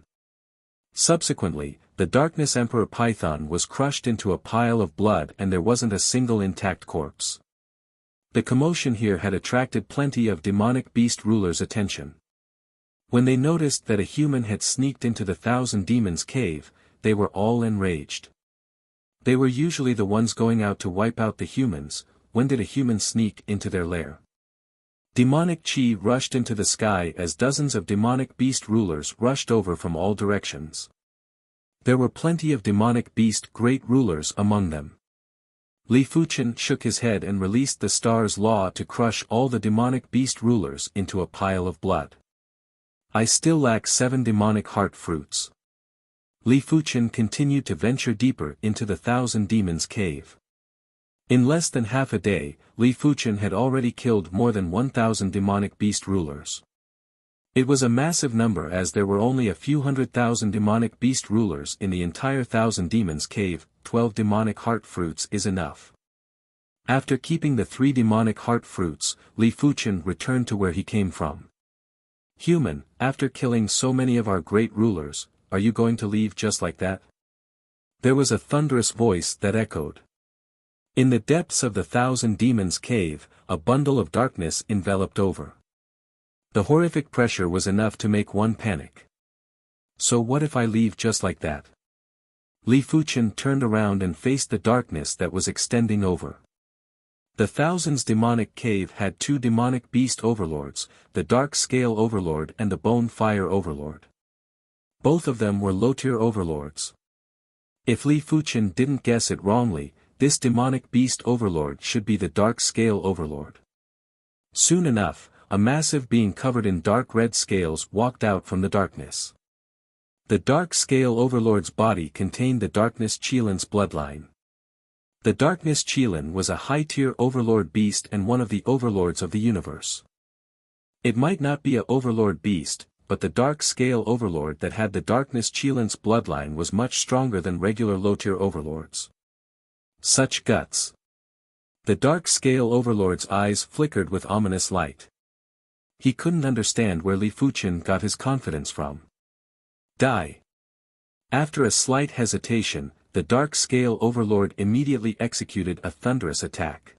A: Subsequently, the Darkness Emperor Python was crushed into a pile of blood and there wasn't a single intact corpse. The commotion here had attracted plenty of demonic beast rulers' attention. When they noticed that a human had sneaked into the Thousand Demons cave, they were all enraged. They were usually the ones going out to wipe out the humans. When did a human sneak into their lair? Demonic chi rushed into the sky as dozens of demonic beast rulers rushed over from all directions. There were plenty of demonic beast great rulers among them. Li Fuchen shook his head and released the star's law to crush all the demonic beast rulers into a pile of blood. I still lack 7 demonic heart fruits. Li Fuchen continued to venture deeper into the Thousand Demons cave. In less than half a day, Li Fuchen had already killed more than 1,000 demonic beast rulers. It was a massive number as there were only a few 100,000 demonic beast rulers in the entire Thousand Demons cave. 12 demonic heart fruits is enough. After keeping the 3 demonic heart fruits, Li Fuchen returned to where he came from. Human, after killing so many of our great rulers, are you going to leave just like that? There was a thunderous voice that echoed. In the depths of the Thousand Demons cave, a bundle of darkness enveloped over. The horrific pressure was enough to make one panic. So what if I leave just like that? Li Fuchen turned around and faced the darkness that was extending over. The Thousands Demonic Cave had 2 demonic beast overlords, the Dark Scale Overlord and the Bone Fire Overlord. Both of them were low-tier overlords. If Li Fuchen didn't guess it wrongly, this demonic beast overlord should be the Dark Scale Overlord. Soon enough, a massive being covered in dark red scales walked out from the darkness. The Dark Scale Overlord's body contained the Darkness Qilin's bloodline. The Darkness Qilin was a high-tier overlord beast and one of the overlords of the universe. It might not be a overlord beast, but the Dark Scale Overlord that had the Darkness Qilin's bloodline was much stronger than regular low-tier overlords. Such guts. The Dark Scale Overlord's eyes flickered with ominous light. He couldn't understand where Li Fuchen got his confidence from. Die. After a slight hesitation, the Dark Scale Overlord immediately executed a thunderous attack.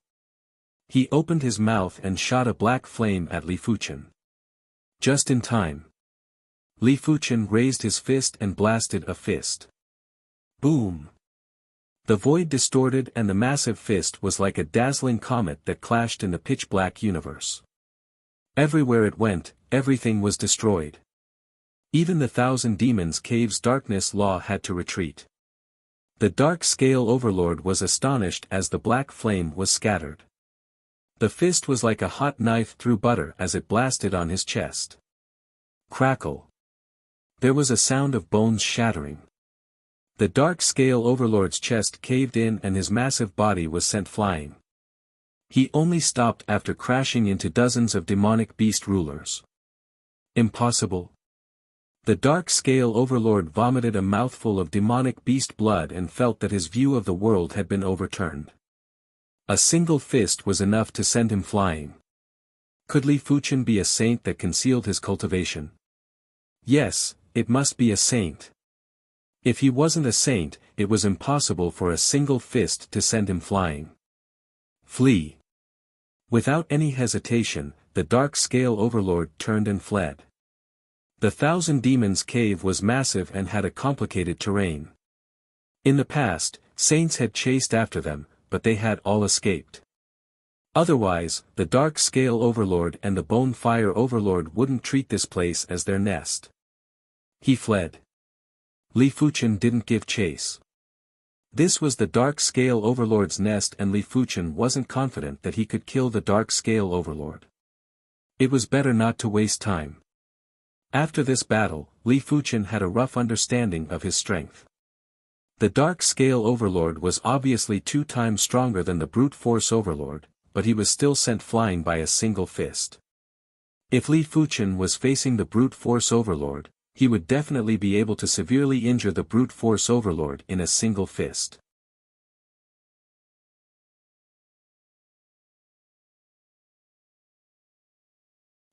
A: He opened his mouth and shot a black flame at Li Fuchen. Just in time. Li Fuchen raised his fist and blasted a fist. Boom! The void distorted and the massive fist was like a dazzling comet that clashed in the pitch-black universe. Everywhere it went, everything was destroyed. Even the Thousand Demons Cave's darkness law had to retreat. The Dark Scale Overlord was astonished as the black flame was scattered. The fist was like a hot knife through butter as it blasted on his chest. Crackle. There was a sound of bones shattering. The Dark Scale Overlord's chest caved in and his massive body was sent flying. He only stopped after crashing into dozens of demonic beast rulers. Impossible. The Dark Scale Overlord vomited a mouthful of demonic beast blood and felt that his view of the world had been overturned. A single fist was enough to send him flying. Could Li Fuchen be a saint that concealed his cultivation? Yes, it must be a saint. If he wasn't a saint, it was impossible for a single fist to send him flying. Flee. Without any hesitation, the Dark Scale Overlord turned and fled. The Thousand Demons Cave was massive and had a complicated terrain. In the past, saints had chased after them, but they had all escaped. Otherwise, the Dark Scale Overlord and the Bone Fire Overlord wouldn't treat this place as their nest. He fled. Li Fuchen didn't give chase. This was the Dark Scale Overlord's nest and Li Fuchen wasn't confident that he could kill the Dark Scale Overlord. It was better not to waste time. After this battle, Li Fuchen had a rough understanding of his strength. The Dark Scale Overlord was obviously 2 times stronger than the Brute Force Overlord, but he was still sent flying by a single fist. If Li Fuchen was facing the Brute Force Overlord, he would definitely be able to severely injure the Brute Force Overlord in a single fist.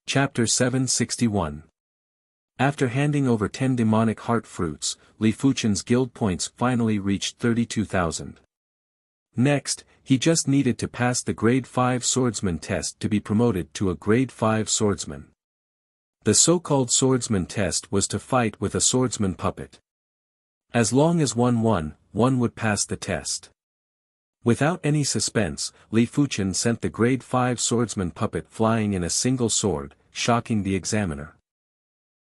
A: Chapter 761. After handing over 10 demonic heart fruits, Li Fuchen's guild points finally reached 32,000. Next, he just needed to pass the Grade 5 Swordsman test to be promoted to a Grade 5 Swordsman. The so-called Swordsman test was to fight with a swordsman puppet. As long as one won, one would pass the test. Without any suspense, Li Fuchen sent the Grade 5 Swordsman puppet flying in a single sword, shocking the examiner.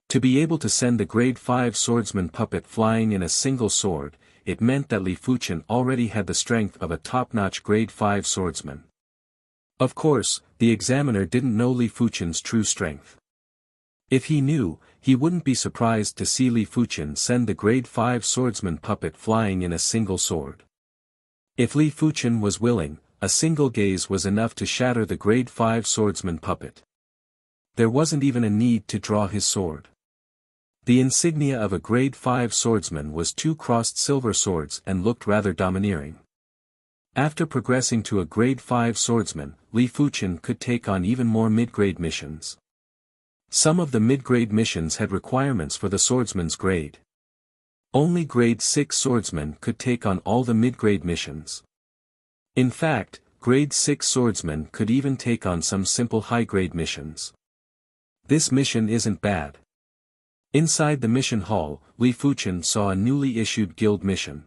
A: To be able to send the Grade 5 Swordsman puppet flying in a single sword, it meant that Li Fuchen already had the strength of a top-notch Grade 5 swordsman. Of course, the examiner didn't know Li Fuchen's true strength. If he knew, he wouldn't be surprised to see Li Fuchen send the Grade 5 Swordsman puppet flying in a single sword. If Li Fuchen was willing, a single gaze was enough to shatter the Grade 5 Swordsman puppet. There wasn't even a need to draw his sword. The insignia of a Grade 5 swordsman was 2 crossed silver swords and looked rather domineering. After progressing to a Grade 5 swordsman, Li Fuchen could take on even more mid-grade missions. Some of the mid-grade missions had requirements for the swordsman's grade. Only Grade 6 swordsmen could take on all the mid-grade missions. In fact, Grade 6 swordsmen could even take on some simple high-grade missions. This mission isn't bad. Inside the mission hall, Li Fuchen saw a newly issued guild mission.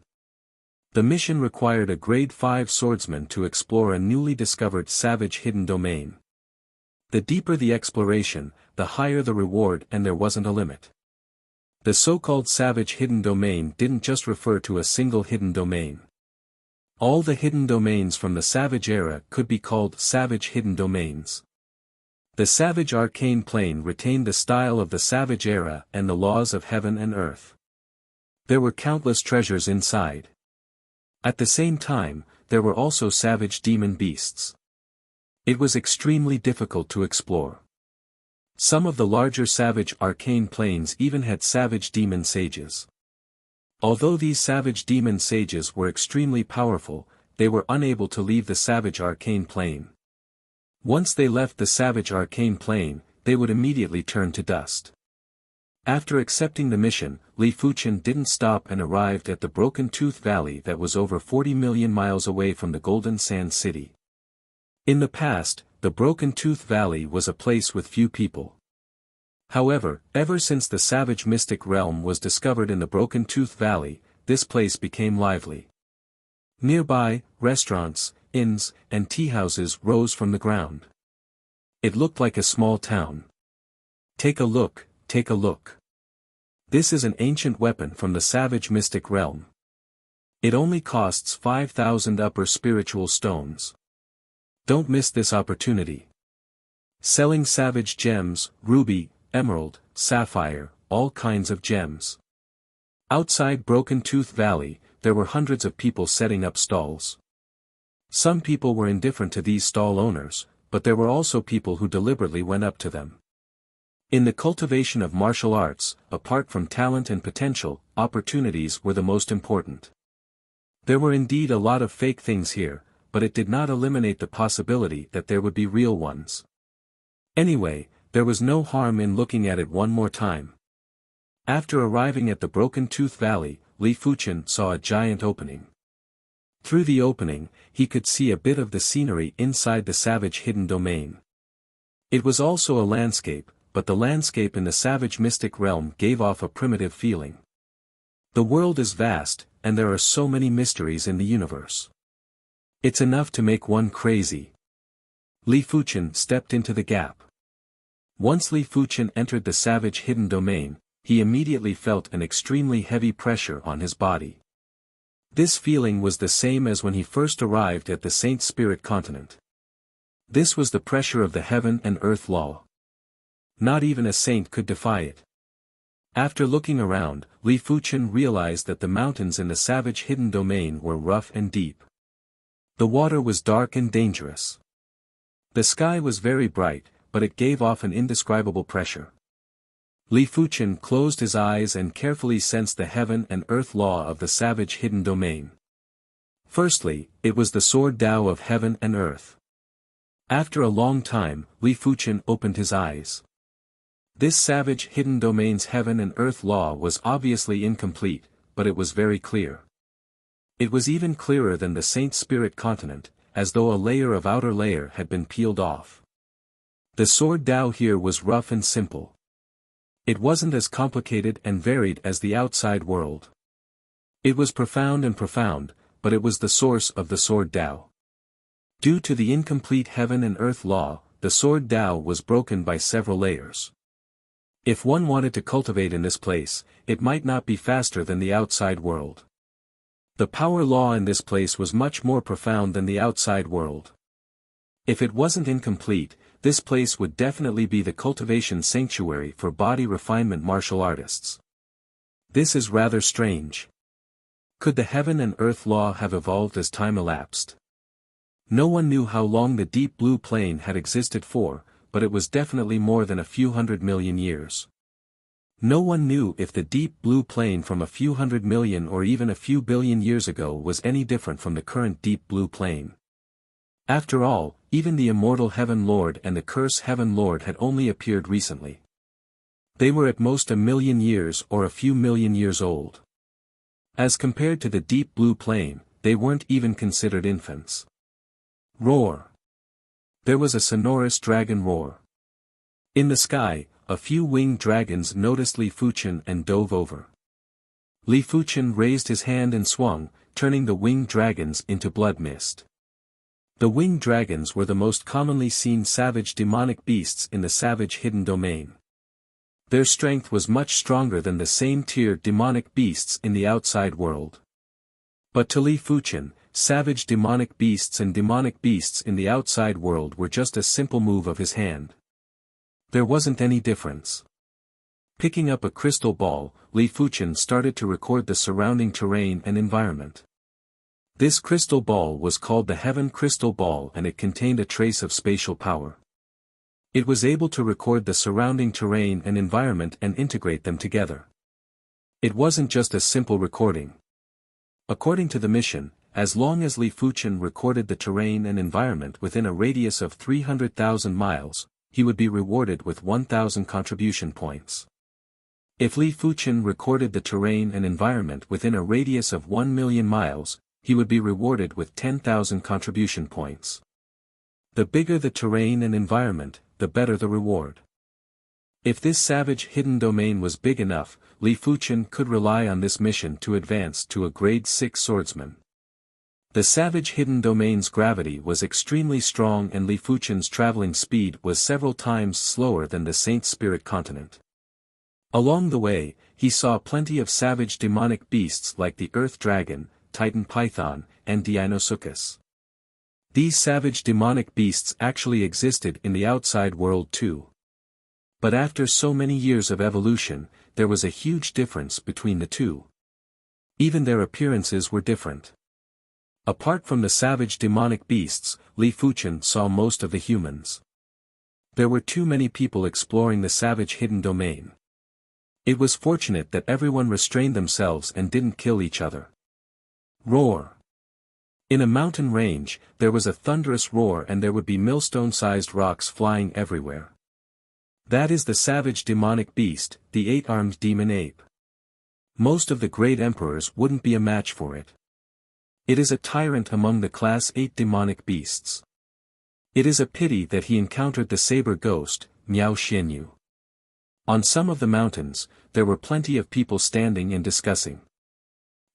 A: The mission required a Grade 5 swordsman to explore a newly discovered savage hidden domain. The deeper the exploration, the higher the reward and there wasn't a limit. The so-called savage hidden domain didn't just refer to a single hidden domain. All the hidden domains from the Savage era could be called savage hidden domains. The Savage Arcane Plane retained the style of the Savage era and the laws of heaven and earth. There were countless treasures inside. At the same time, there were also savage demon beasts. It was extremely difficult to explore. Some of the larger Savage Arcane Planes even had savage demon sages. Although these savage demon sages were extremely powerful, they were unable to leave the Savage Arcane Plane. Once they left the Savage Arcane Plane, they would immediately turn to dust. After accepting the mission, Li Fuchen didn't stop and arrived at the Broken Tooth Valley that was over 40 million miles away from the Golden Sand City. In the past, the Broken Tooth Valley was a place with few people. However, ever since the savage mystic realm was discovered in the Broken Tooth Valley, this place became lively. Nearby, restaurants, inns, and teahouses rose from the ground. It looked like a small town. Take a look, take a look. This is an ancient weapon from the savage mystic realm. It only costs 5,000 upper spiritual stones. Don't miss this opportunity. Selling savage gems, ruby, emerald, sapphire, all kinds of gems. Outside Broken Tooth Valley, there were hundreds of people setting up stalls. Some people were indifferent to these stall owners, but there were also people who deliberately went up to them. In the cultivation of martial arts, apart from talent and potential, opportunities were the most important. There were indeed a lot of fake things here, but it did not eliminate the possibility that there would be real ones. Anyway, there was no harm in looking at it one more time. After arriving at the Broken Tooth Valley, Li Fuchen saw a giant opening. Through the opening, he could see a bit of the scenery inside the savage hidden domain. It was also a landscape, but the landscape in the savage mystic realm gave off a primitive feeling. The world is vast, and there are so many mysteries in the universe. It's enough to make one crazy. Li Fuchen stepped into the gap. Once Li Fuchen entered the savage hidden domain, he immediately felt an extremely heavy pressure on his body. This feeling was the same as when he first arrived at the Saint Spirit continent. This was the pressure of the heaven and earth law. Not even a saint could defy it. After looking around, Li Fuchen realized that the mountains in the savage hidden domain were rough and deep. The water was dark and dangerous. The sky was very bright, but it gave off an indescribable pressure. Li Fuchen closed his eyes and carefully sensed the heaven and earth law of the savage hidden domain. Firstly, it was the sword Tao of heaven and earth. After a long time, Li Fuchen opened his eyes. This savage hidden domain's heaven and earth law was obviously incomplete, but it was very clear. It was even clearer than the Saint Spirit continent, as though a layer of outer layer had been peeled off. The sword Tao here was rough and simple. It wasn't as complicated and varied as the outside world. It was profound and profound, but it was the source of the sword Tao. Due to the incomplete heaven and earth law, the sword Tao was broken by several layers. If one wanted to cultivate in this place, it might not be faster than the outside world. The power law in this place was much more profound than the outside world. If it wasn't incomplete, this place would definitely be the cultivation sanctuary for body refinement martial artists. This is rather strange. Could the heaven and earth law have evolved as time elapsed? No one knew how long the deep blue plane had existed for, but it was definitely more than a few 100 million years. No one knew if the deep blue plane from a few 100 million or even a few billion years ago was any different from the current deep blue plane. After all, even the immortal Heaven Lord and the Curse Heaven Lord had only appeared recently. They were at most 1,000,000 years or a few million years old. As compared to the deep blue plane, they weren't even considered infants. Roar! There was a sonorous dragon roar. In the sky, a few winged dragons noticed Li Fuchen and dove over. Li Fuchen raised his hand and swung, turning the winged dragons into blood mist. The winged dragons were the most commonly seen savage demonic beasts in the savage hidden domain. Their strength was much stronger than the same tier demonic beasts in the outside world. But to Li Fuchen, savage demonic beasts and demonic beasts in the outside world were just a simple move of his hand. There wasn't any difference. Picking up a crystal ball, Li Fuchen started to record the surrounding terrain and environment. This crystal ball was called the Heaven Crystal Ball and it contained a trace of spatial power. It was able to record the surrounding terrain and environment and integrate them together. It wasn't just a simple recording. According to the mission, as long as Li Fuchen recorded the terrain and environment within a radius of 300,000 miles, he would be rewarded with 1,000 contribution points. If Li Fuchen recorded the terrain and environment within a radius of 1 million miles, he would be rewarded with 10,000 contribution points. The bigger the terrain and environment, the better the reward. If this savage hidden domain was big enough, Li Fuchen could rely on this mission to advance to a grade 6 swordsman. The savage hidden domain's gravity was extremely strong and Li Fuchen's traveling speed was several times slower than the Saint Spirit continent. Along the way, he saw plenty of savage demonic beasts like the Earth Dragon, Titan Python, and Deinosuchus. These savage demonic beasts actually existed in the outside world too. But after so many years of evolution, there was a huge difference between the two. Even their appearances were different. Apart from the savage demonic beasts, Li Fuchen saw most of the humans. There were too many people exploring the savage hidden domain. It was fortunate that everyone restrained themselves and didn't kill each other. Roar. In a mountain range, there was a thunderous roar and there would be millstone-sized rocks flying everywhere. That is the savage demonic beast, the 8-armed demon ape. Most of the great emperors wouldn't be a match for it. It is a tyrant among the class 8 demonic beasts. It is a pity that he encountered the saber ghost, Miao Xianyu. On some of the mountains, there were plenty of people standing and discussing.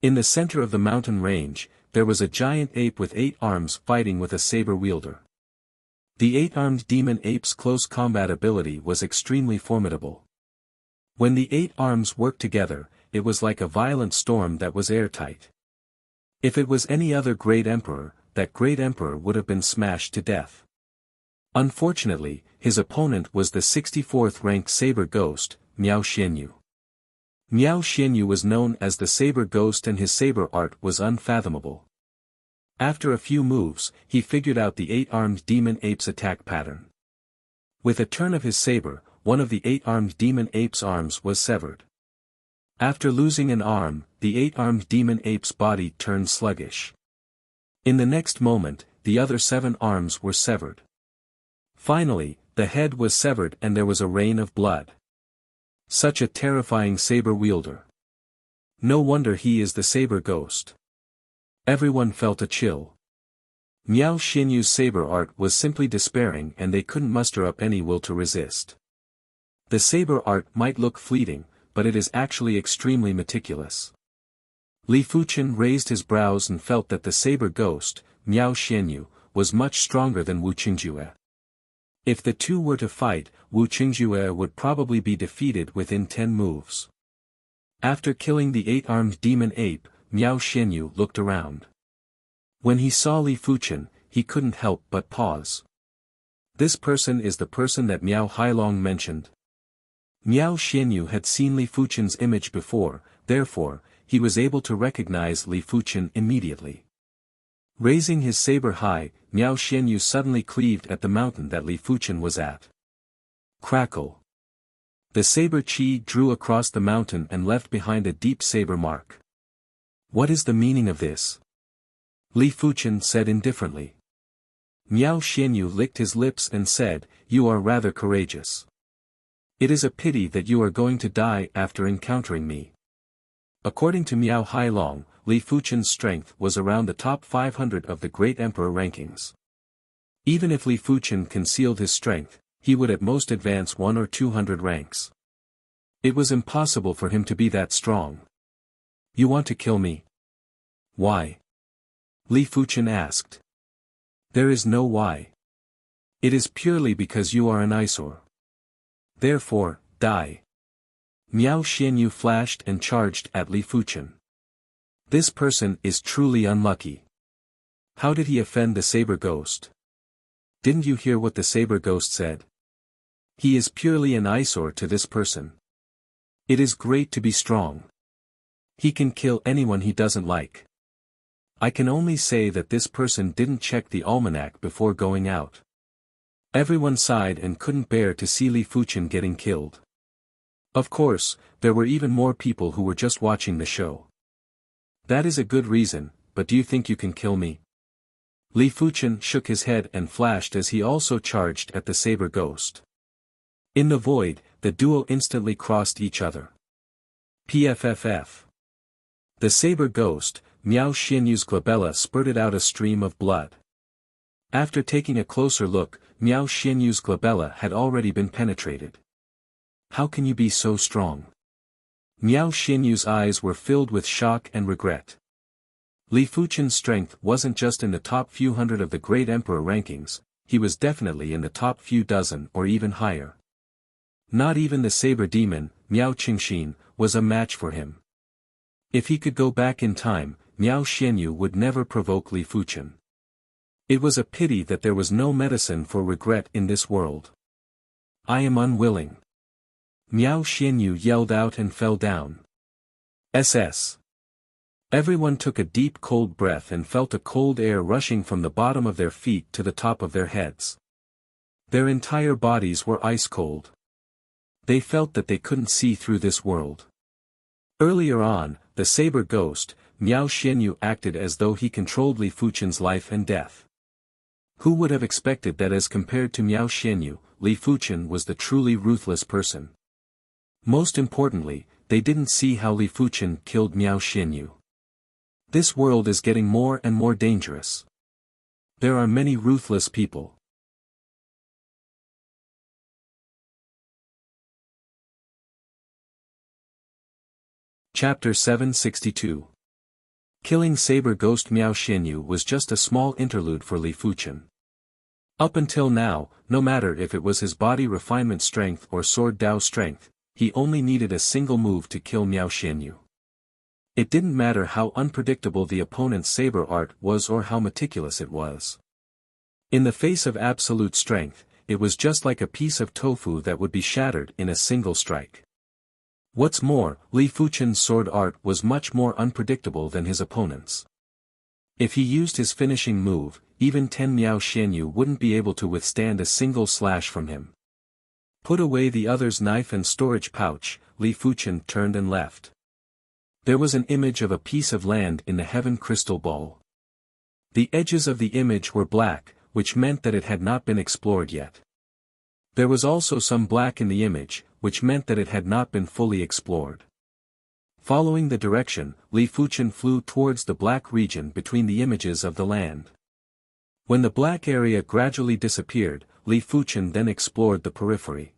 A: In the center of the mountain range, there was a giant ape with 8 arms fighting with a saber wielder. The 8-armed demon ape's close combat ability was extremely formidable. When the 8 arms worked together, it was like a violent storm that was airtight. If it was any other great emperor, that great emperor would have been smashed to death. Unfortunately, his opponent was the 64th ranked saber ghost, Miao Xianyu. Miao Xianyu was known as the saber ghost and his saber art was unfathomable. After a few moves, he figured out the 8-armed demon ape's attack pattern. With a turn of his saber, one of the 8-armed demon ape's arms was severed. After losing an arm, the 8-armed demon ape's body turned sluggish. In the next moment, the other 7 arms were severed. Finally, the head was severed and there was a rain of blood. Such a terrifying saber wielder. No wonder he is the saber ghost. Everyone felt a chill. Miao Xianyu's saber art was simply despairing and they couldn't muster up any will to resist. The saber art might look fleeting, but it is actually extremely meticulous. Li Fuchen raised his brows and felt that the saber ghost, Miao Xianyu, was much stronger than Wu Qingjue. If the two were to fight, Wu Qingjue would probably be defeated within 10 moves. After killing the 8-armed demon ape, Miao Xianyu looked around. When he saw Li Fuchen, he couldn't help but pause. This person is the person that Miao Hailong mentioned. Miao Xianyu had seen Li Fuchen's image before, therefore, he was able to recognize Li Fuchen immediately. Raising his saber high, Miao Xianyu suddenly cleaved at the mountain that Li Fuchen was at. Crackle. The saber qi drew across the mountain and left behind a deep saber mark. What is the meaning of this? Li Fuchen said indifferently. Miao Xianyu licked his lips and said, "You are rather courageous. It is a pity that you are going to die after encountering me." According to Miao Hailong, Li Fuchen's strength was around the top 500 of the Great Emperor rankings. Even if Li Fuchen concealed his strength, he would at most advance 100 or 200 ranks. It was impossible for him to be that strong. "You want to kill me?" "Why?" Li Fuchen asked. "There is no why. It is purely because you are an eyesore. Therefore, die." Miao Xianyu flashed and charged at Li Fuchen. This person is truly unlucky. How did he offend the saber ghost? Didn't you hear what the saber ghost said? He is purely an eyesore to this person. It is great to be strong. He can kill anyone he doesn't like. I can only say that this person didn't check the almanac before going out. Everyone sighed and couldn't bear to see Li Fuchen getting killed. Of course, there were even more people who were just watching the show. That is a good reason, but do you think you can kill me? Li Fuchen shook his head and flashed as he also charged at the saber ghost. In the void, the duo instantly crossed each other. PFFF. The saber ghost, Miao Xianyu's glabella spurted out a stream of blood. After taking a closer look, Miao Xianyu's glabella had already been penetrated. How can you be so strong? Miao Xianyu's eyes were filled with shock and regret. Li Fuchen's strength wasn't just in the top few hundred of the great emperor rankings, he was definitely in the top few dozen or even higher. Not even the saber demon, Miao Qingxin, was a match for him. If he could go back in time, Miao Xianyu would never provoke Li Fuchen. It was a pity that there was no medicine for regret in this world. I am unwilling. Miao Xianyu yelled out and fell down. SS. Everyone took a deep cold breath and felt a cold air rushing from the bottom of their feet to the top of their heads. Their entire bodies were ice cold. They felt that they couldn't see through this world. Earlier on, the saber ghost, Miao Xianyu acted as though he controlled Li Fuchen's life and death. Who would have expected that as compared to Miao Xianyu, Li Fuchen was the truly ruthless person? Most importantly, they didn't see how Li Fuchen killed Miao Xianyu. This world is getting more and more dangerous. There are many ruthless people. Chapter 762. Killing saber ghost Miao Xianyu was just a small interlude for Li Fuchen. Up until now, no matter if it was his body refinement strength or sword Dao strength, he only needed a single move to kill Miao Xianyu. It didn't matter how unpredictable the opponent's saber art was or how meticulous it was. In the face of absolute strength, it was just like a piece of tofu that would be shattered in a single strike. What's more, Li Fuchen's sword art was much more unpredictable than his opponent's. If he used his finishing move, even 10 Miao Xianyu wouldn't be able to withstand a single slash from him. Put away the other's knife and storage pouch, Li Fuchen turned and left. There was an image of a piece of land in the heaven crystal ball. The edges of the image were black, which meant that it had not been explored yet. There was also some black in the image, which meant that it had not been fully explored. Following the direction, Li Fuchen flew towards the black region between the images of the land. When the black area gradually disappeared, Li Fuchen then explored the periphery.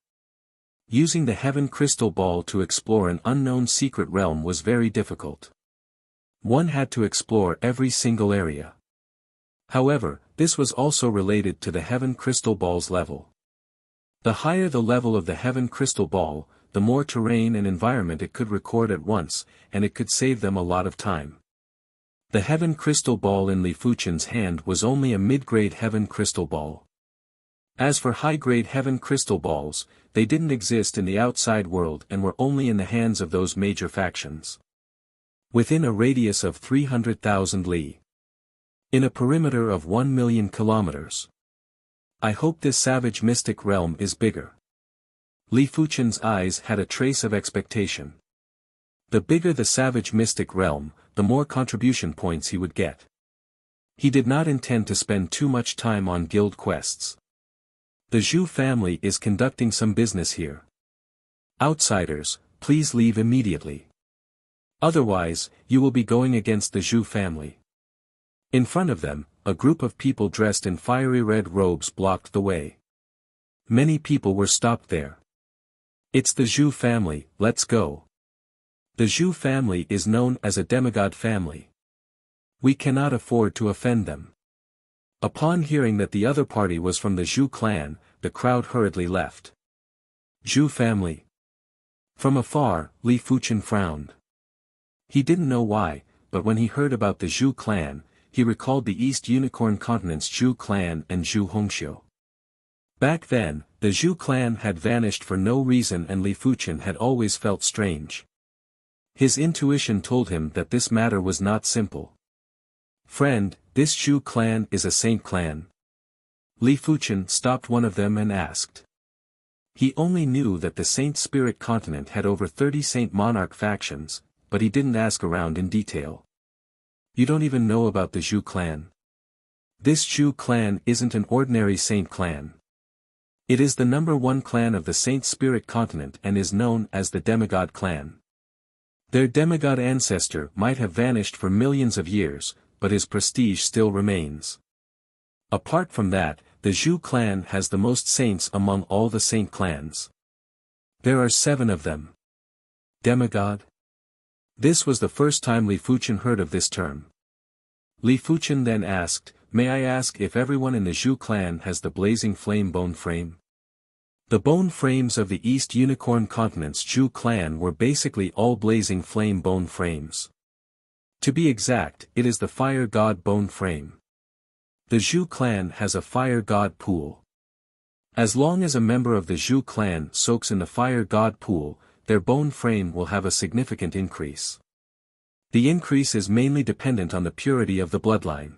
A: Using the heaven crystal ball to explore an unknown secret realm was very difficult. One had to explore every single area. However, this was also related to the heaven crystal ball's level. The higher the level of the heaven crystal ball, the more terrain and environment it could record at once, and it could save them a lot of time. The heaven crystal ball in Li Fuchen's hand was only a mid-grade heaven crystal ball. As for high-grade heaven crystal balls, they didn't exist in the outside world and were only in the hands of those major factions. Within a radius of 300,000 li. In a perimeter of 1 million kilometers. I hope this savage mystic realm is bigger. Li Fuchen's eyes had a trace of expectation. The bigger the savage mystic realm, the more contribution points he would get. He did not intend to spend too much time on guild quests. The Zhu family is conducting some business here. Outsiders, please leave immediately. Otherwise, you will be going against the Zhu family. In front of them, a group of people dressed in fiery red robes blocked the way. Many people were stopped there. It's the Zhu family, let's go. The Zhu family is known as a demigod family. We cannot afford to offend them. Upon hearing that the other party was from the Zhu clan, the crowd hurriedly left. Zhu family. From afar, Li Fuchen frowned. He didn't know why, but when he heard about the Zhu clan, he recalled the East Unicorn Continent's Zhu clan and Zhu Hongxiu. Back then, the Zhu clan had vanished for no reason and Li Fuchen had always felt strange. His intuition told him that this matter was not simple. Friend, this Zhu clan is a saint clan. Li Fuchen stopped one of them and asked. He only knew that the Saint Spirit continent had over 30 Saint Monarch factions, but he didn't ask around in detail. You don't even know about the Zhu clan. This Zhu clan isn't an ordinary saint clan. It is the #1 clan of the Saint Spirit continent and is known as the Demigod clan. Their demigod ancestor might have vanished for millions of years, but his prestige still remains. Apart from that, the Zhou clan has the most saints among all the saint clans. There are 7 of them. Demigod? This was the first time Li Fuchen heard of this term. Li Fuchen then asked, "May I ask if everyone in the Zhou clan has the blazing flame bone frame?" The bone frames of the East Unicorn Continent's Zhou clan were basically all blazing flame bone frames. To be exact, it is the fire god bone frame. The Zhou clan has a fire god pool. As long as a member of the Zhou clan soaks in the fire god pool, their bone frame will have a significant increase. The increase is mainly dependent on the purity of the bloodline.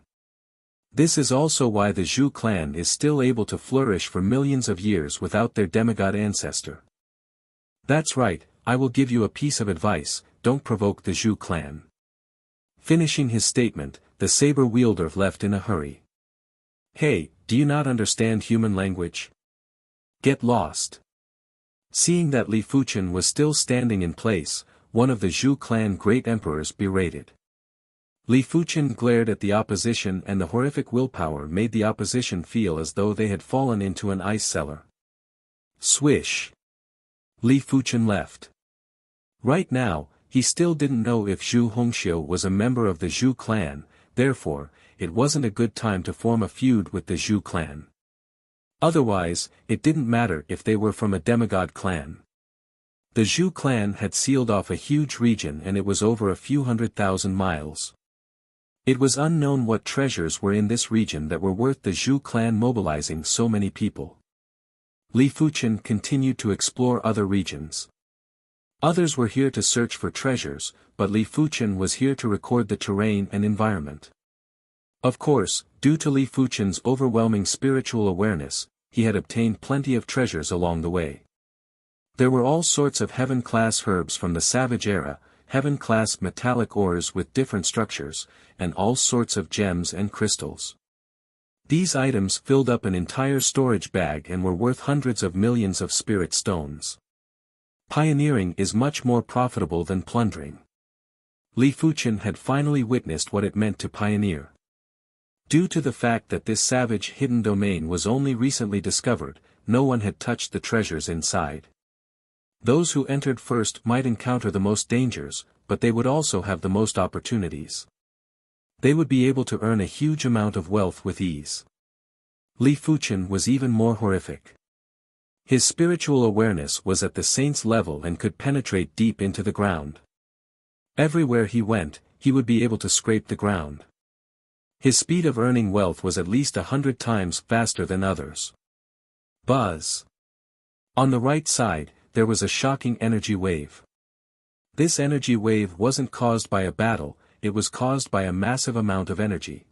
A: This is also why the Zhou clan is still able to flourish for millions of years without their demigod ancestor. That's right, I will give you a piece of advice, don't provoke the Zhou clan. Finishing his statement, the saber wielder left in a hurry. Hey, do you not understand human language? Get lost. Seeing that Li Fuchen was still standing in place, one of the Zhou clan great emperors berated. Li Fuchen glared at the opposition, and the horrific willpower made the opposition feel as though they had fallen into an ice cellar. Swish. Li Fuchen left. Right now, he still didn't know if Zhu Hongxiu was a member of the Zhou clan, therefore, it wasn't a good time to form a feud with the Zhou clan. Otherwise, it didn't matter if they were from a demigod clan. The Zhou clan had sealed off a huge region, and it was over a few 100,000 miles. It was unknown what treasures were in this region that were worth the Zhou clan mobilizing so many people. Li Fuchen continued to explore other regions. Others were here to search for treasures, but Li Fuchen was here to record the terrain and environment. Of course, due to Li Fuchen's overwhelming spiritual awareness, he had obtained plenty of treasures along the way. There were all sorts of heaven-class herbs from the Savage Era, heaven-class metallic ores with different structures, and all sorts of gems and crystals. These items filled up an entire storage bag and were worth hundreds of millions of spirit stones. Pioneering is much more profitable than plundering. Li Fuchen had finally witnessed what it meant to pioneer. Due to the fact that this savage hidden domain was only recently discovered, no one had touched the treasures inside. Those who entered first might encounter the most dangers, but they would also have the most opportunities. They would be able to earn a huge amount of wealth with ease. Li Fuchen was even more horrific. His spiritual awareness was at the saint's level and could penetrate deep into the ground. Everywhere he went, he would be able to scrape the ground. His speed of earning wealth was at least 100 times faster than others. Buzz. On the right side, there was a shocking energy wave. This energy wave wasn't caused by a battle, it was caused by a massive amount of energy.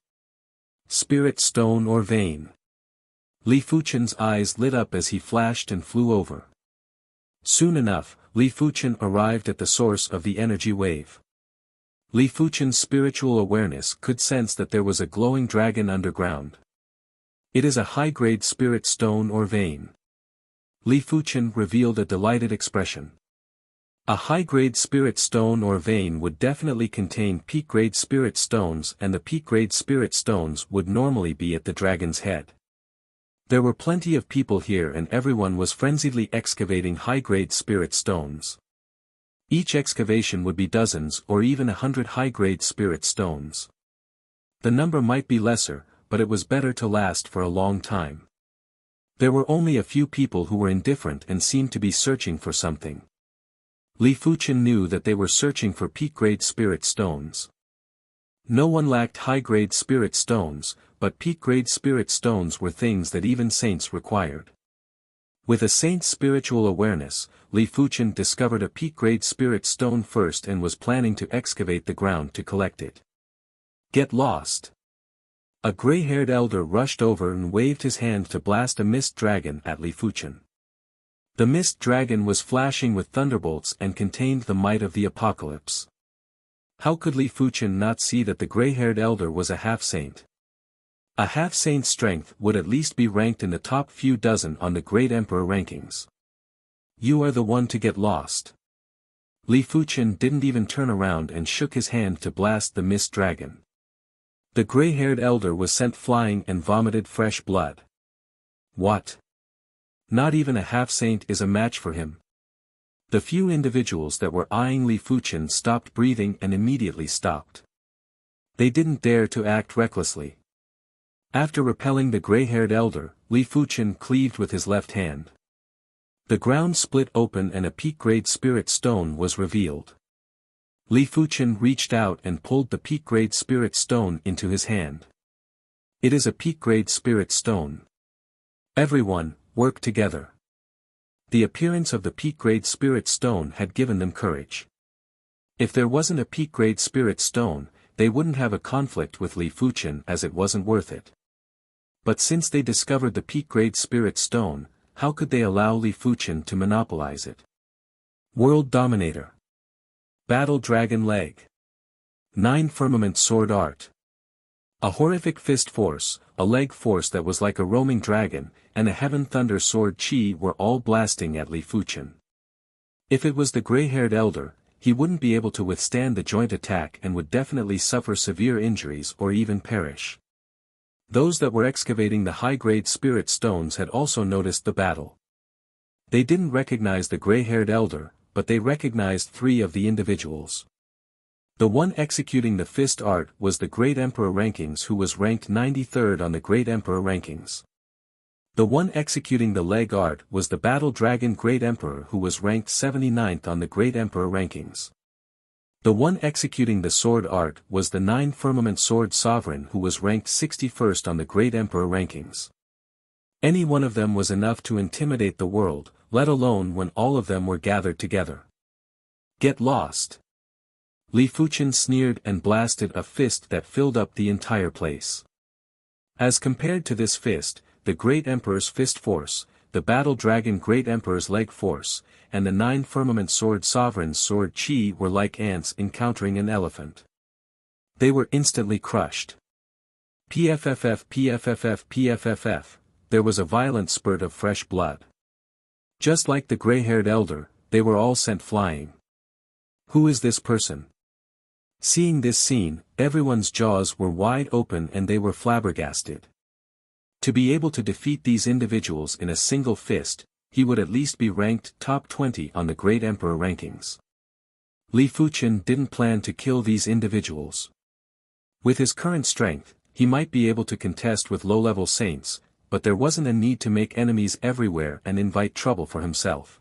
A: Spirit stone or vein. Li Fuchen's eyes lit up as he flashed and flew over. Soon enough, Li Fuchen arrived at the source of the energy wave. Li Fuchen's spiritual awareness could sense that there was a glowing dragon underground. It is a high-grade spirit stone or vein. Li Fuchen revealed a delighted expression. A high-grade spirit stone or vein would definitely contain peak-grade spirit stones, and the peak-grade spirit stones would normally be at the dragon's head. There were plenty of people here, and everyone was frenziedly excavating high-grade spirit stones. Each excavation would be dozens or even 100 high-grade spirit stones. The number might be lesser, but it was better to last for a long time. There were only a few people who were indifferent and seemed to be searching for something. Li Fuchen knew that they were searching for peak-grade spirit stones. No one lacked high-grade spirit stones, but peak-grade spirit stones were things that even saints required. With a saint's spiritual awareness, Li Fuchen discovered a peak-grade spirit stone first and was planning to excavate the ground to collect it. Get lost. A gray-haired elder rushed over and waved his hand to blast a mist dragon at Li Fuchen. The mist dragon was flashing with thunderbolts and contained the might of the apocalypse. How could Li Fuchen not see that the gray-haired elder was a half-saint? A half-saint's strength would at least be ranked in the top few dozen on the Great Emperor rankings. You are the one to get lost. Li Fuchen didn't even turn around and shook his hand to blast the mist dragon. The gray-haired elder was sent flying and vomited fresh blood. What? Not even a half-saint is a match for him. The few individuals that were eyeing Li Fuchen stopped breathing and immediately stopped. They didn't dare to act recklessly. After repelling the gray-haired elder, Li Fuchen cleaved with his left hand. The ground split open and a peak-grade spirit stone was revealed. Li Fuchen reached out and pulled the peak-grade spirit stone into his hand. It is a peak-grade spirit stone. Everyone, work together. The appearance of the peak-grade spirit stone had given them courage. If there wasn't a peak-grade spirit stone, they wouldn't have a conflict with Li Fuchen as it wasn't worth it. But since they discovered the peak-grade spirit stone, how could they allow Li Fuchen to monopolize it? World Dominator. Battle Dragon Leg. 9 Firmament Sword Art. A horrific fist force, a leg force that was like a roaming dragon, and a heaven thunder sword chi were all blasting at Li Fuchen. If it was the gray-haired elder, he wouldn't be able to withstand the joint attack and would definitely suffer severe injuries or even perish. Those that were excavating the high-grade spirit stones had also noticed the battle. They didn't recognize the gray-haired elder, but they recognized 3 of the individuals. The one executing the fist art was the Great Emperor Rankings, who was ranked 93rd on the Great Emperor Rankings. The one executing the leg art was the Battle Dragon Great Emperor, who was ranked 79th on the Great Emperor Rankings. The one executing the sword art was the 9 Firmament Sword Sovereign, who was ranked 61st on the Great Emperor Rankings. Any one of them was enough to intimidate the world, let alone when all of them were gathered together. Get lost. Li Fuchen sneered and blasted a fist that filled up the entire place. As compared to this fist, the Great Emperor's fist force, the Battle Dragon Great Emperor's leg force, and the 9 Firmament Sword Sovereign's sword chi were like ants encountering an elephant. They were instantly crushed. PFFF PFFF PFFF, there was a violent spurt of fresh blood. Just like the gray-haired elder, they were all sent flying. Who is this person? Seeing this scene, everyone's jaws were wide open and they were flabbergasted. To be able to defeat these individuals in a single fist, he would at least be ranked top 20 on the Great Emperor Rankings. Li Fuchen didn't plan to kill these individuals. With his current strength, he might be able to contest with low-level saints, but there wasn't a need to make enemies everywhere and invite trouble for himself.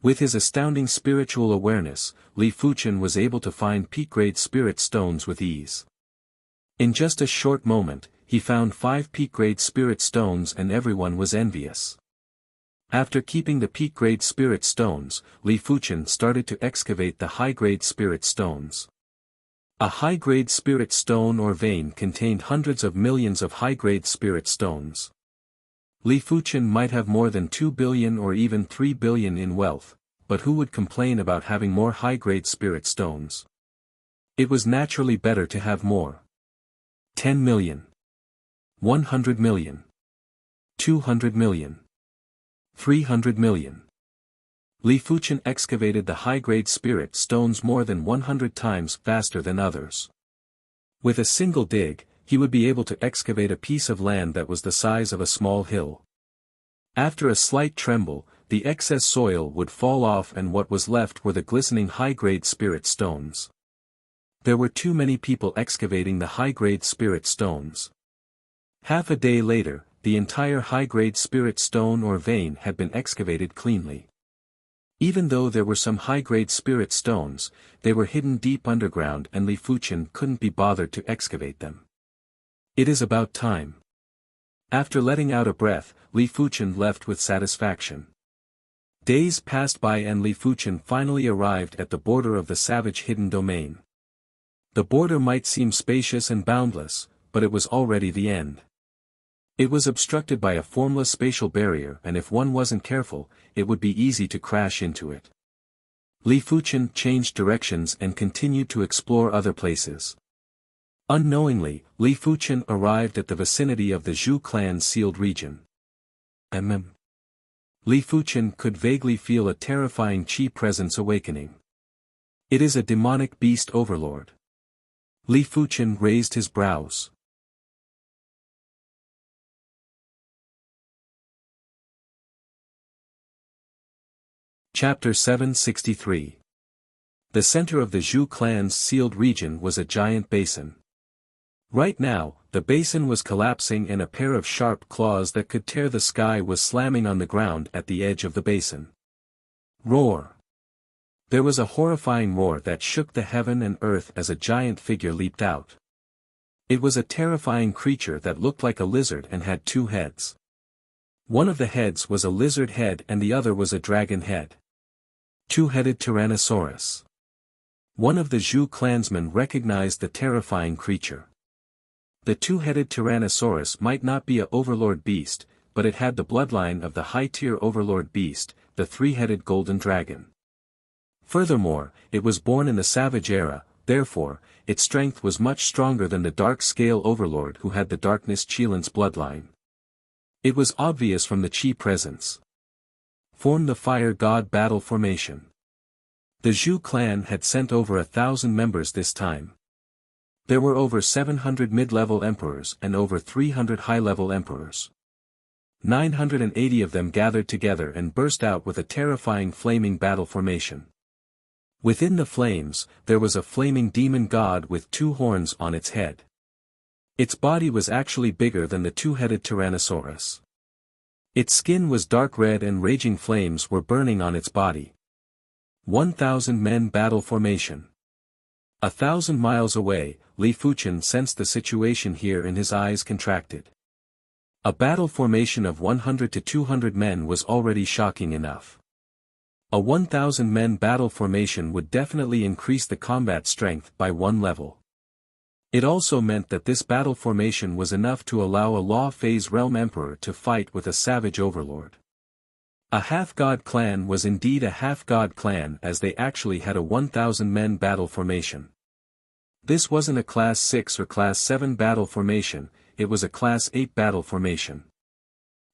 A: With his astounding spiritual awareness, Li Fuchen was able to find peak-grade spirit stones with ease. In just a short moment, he found 5 peak-grade spirit stones and everyone was envious. After keeping the peak-grade spirit stones, Li Fuchen started to excavate the high-grade spirit stones. A high-grade spirit stone or vein contained hundreds of millions of high-grade spirit stones. Li Fuchen might have more than 2 billion or even 3 billion in wealth, but who would complain about having more high-grade spirit stones? It was naturally better to have more. 10 million. 100 million. 200 million. 300 million. Li Fuchen excavated the high-grade spirit stones more than 100 times faster than others. With a single dig, he would be able to excavate a piece of land that was the size of a small hill. After a slight tremble, the excess soil would fall off and what was left were the glistening high-grade spirit stones. There were too many people excavating the high-grade spirit stones. Half a day later, the entire high-grade spirit stone or vein had been excavated cleanly. Even though there were some high-grade spirit stones, they were hidden deep underground and Li Fuchen couldn't be bothered to excavate them. It is about time. After letting out a breath, Li Fuchen left with satisfaction. Days passed by and Li Fuchen finally arrived at the border of the savage hidden domain. The border might seem spacious and boundless, but it was already the end. It was obstructed by a formless spatial barrier and if one wasn't careful, it would be easy to crash into it. Li Fuchen changed directions and continued to explore other places. Unknowingly, Li Fuchen arrived at the vicinity of the Zhu clan's sealed region. Li Fuchen could vaguely feel a terrifying chi presence awakening. It is a demonic beast overlord. Li Fuchen raised his brows. Chapter 763. The center of the Zhu clan's sealed region was a giant basin. Right now, the basin was collapsing and a pair of sharp claws that could tear the sky was slamming on the ground at the edge of the basin. Roar! There was a horrifying roar that shook the heaven and earth as a giant figure leaped out. It was a terrifying creature that looked like a lizard and had two heads. One of the heads was a lizard head and the other was a dragon head. Two-headed Tyrannosaurus. One of the Zhu clansmen recognized the terrifying creature. The two-headed Tyrannosaurus might not be a overlord beast, but it had the bloodline of the high-tier overlord beast, the three-headed golden dragon. Furthermore, it was born in the Savage Era, therefore, its strength was much stronger than the dark-scale overlord who had the Darkness Chilan's bloodline. It was obvious from the Qi presence. Form the Fire God Battle Formation. The Zhu clan had sent over 1,000 members this time. There were over 700 mid-level emperors and over 300 high-level emperors. 980 of them gathered together and burst out with a terrifying flaming battle formation. Within the flames, there was a flaming demon god with two horns on its head. Its body was actually bigger than the two-headed Tyrannosaurus. Its skin was dark red and raging flames were burning on its body. 1,000 men battle formation. 1,000 miles away, Li Fuchen sensed the situation here and his eyes contracted. A battle formation of 100 to 200 men was already shocking enough. A 1,000 men battle formation would definitely increase the combat strength by one level. It also meant that this battle formation was enough to allow a Law Phase Realm Emperor to fight with a savage overlord. A half-god clan was indeed a half-god clan as they actually had a 1,000 men battle formation. This wasn't a Class 6 or Class 7 battle formation, it was a Class 8 battle formation.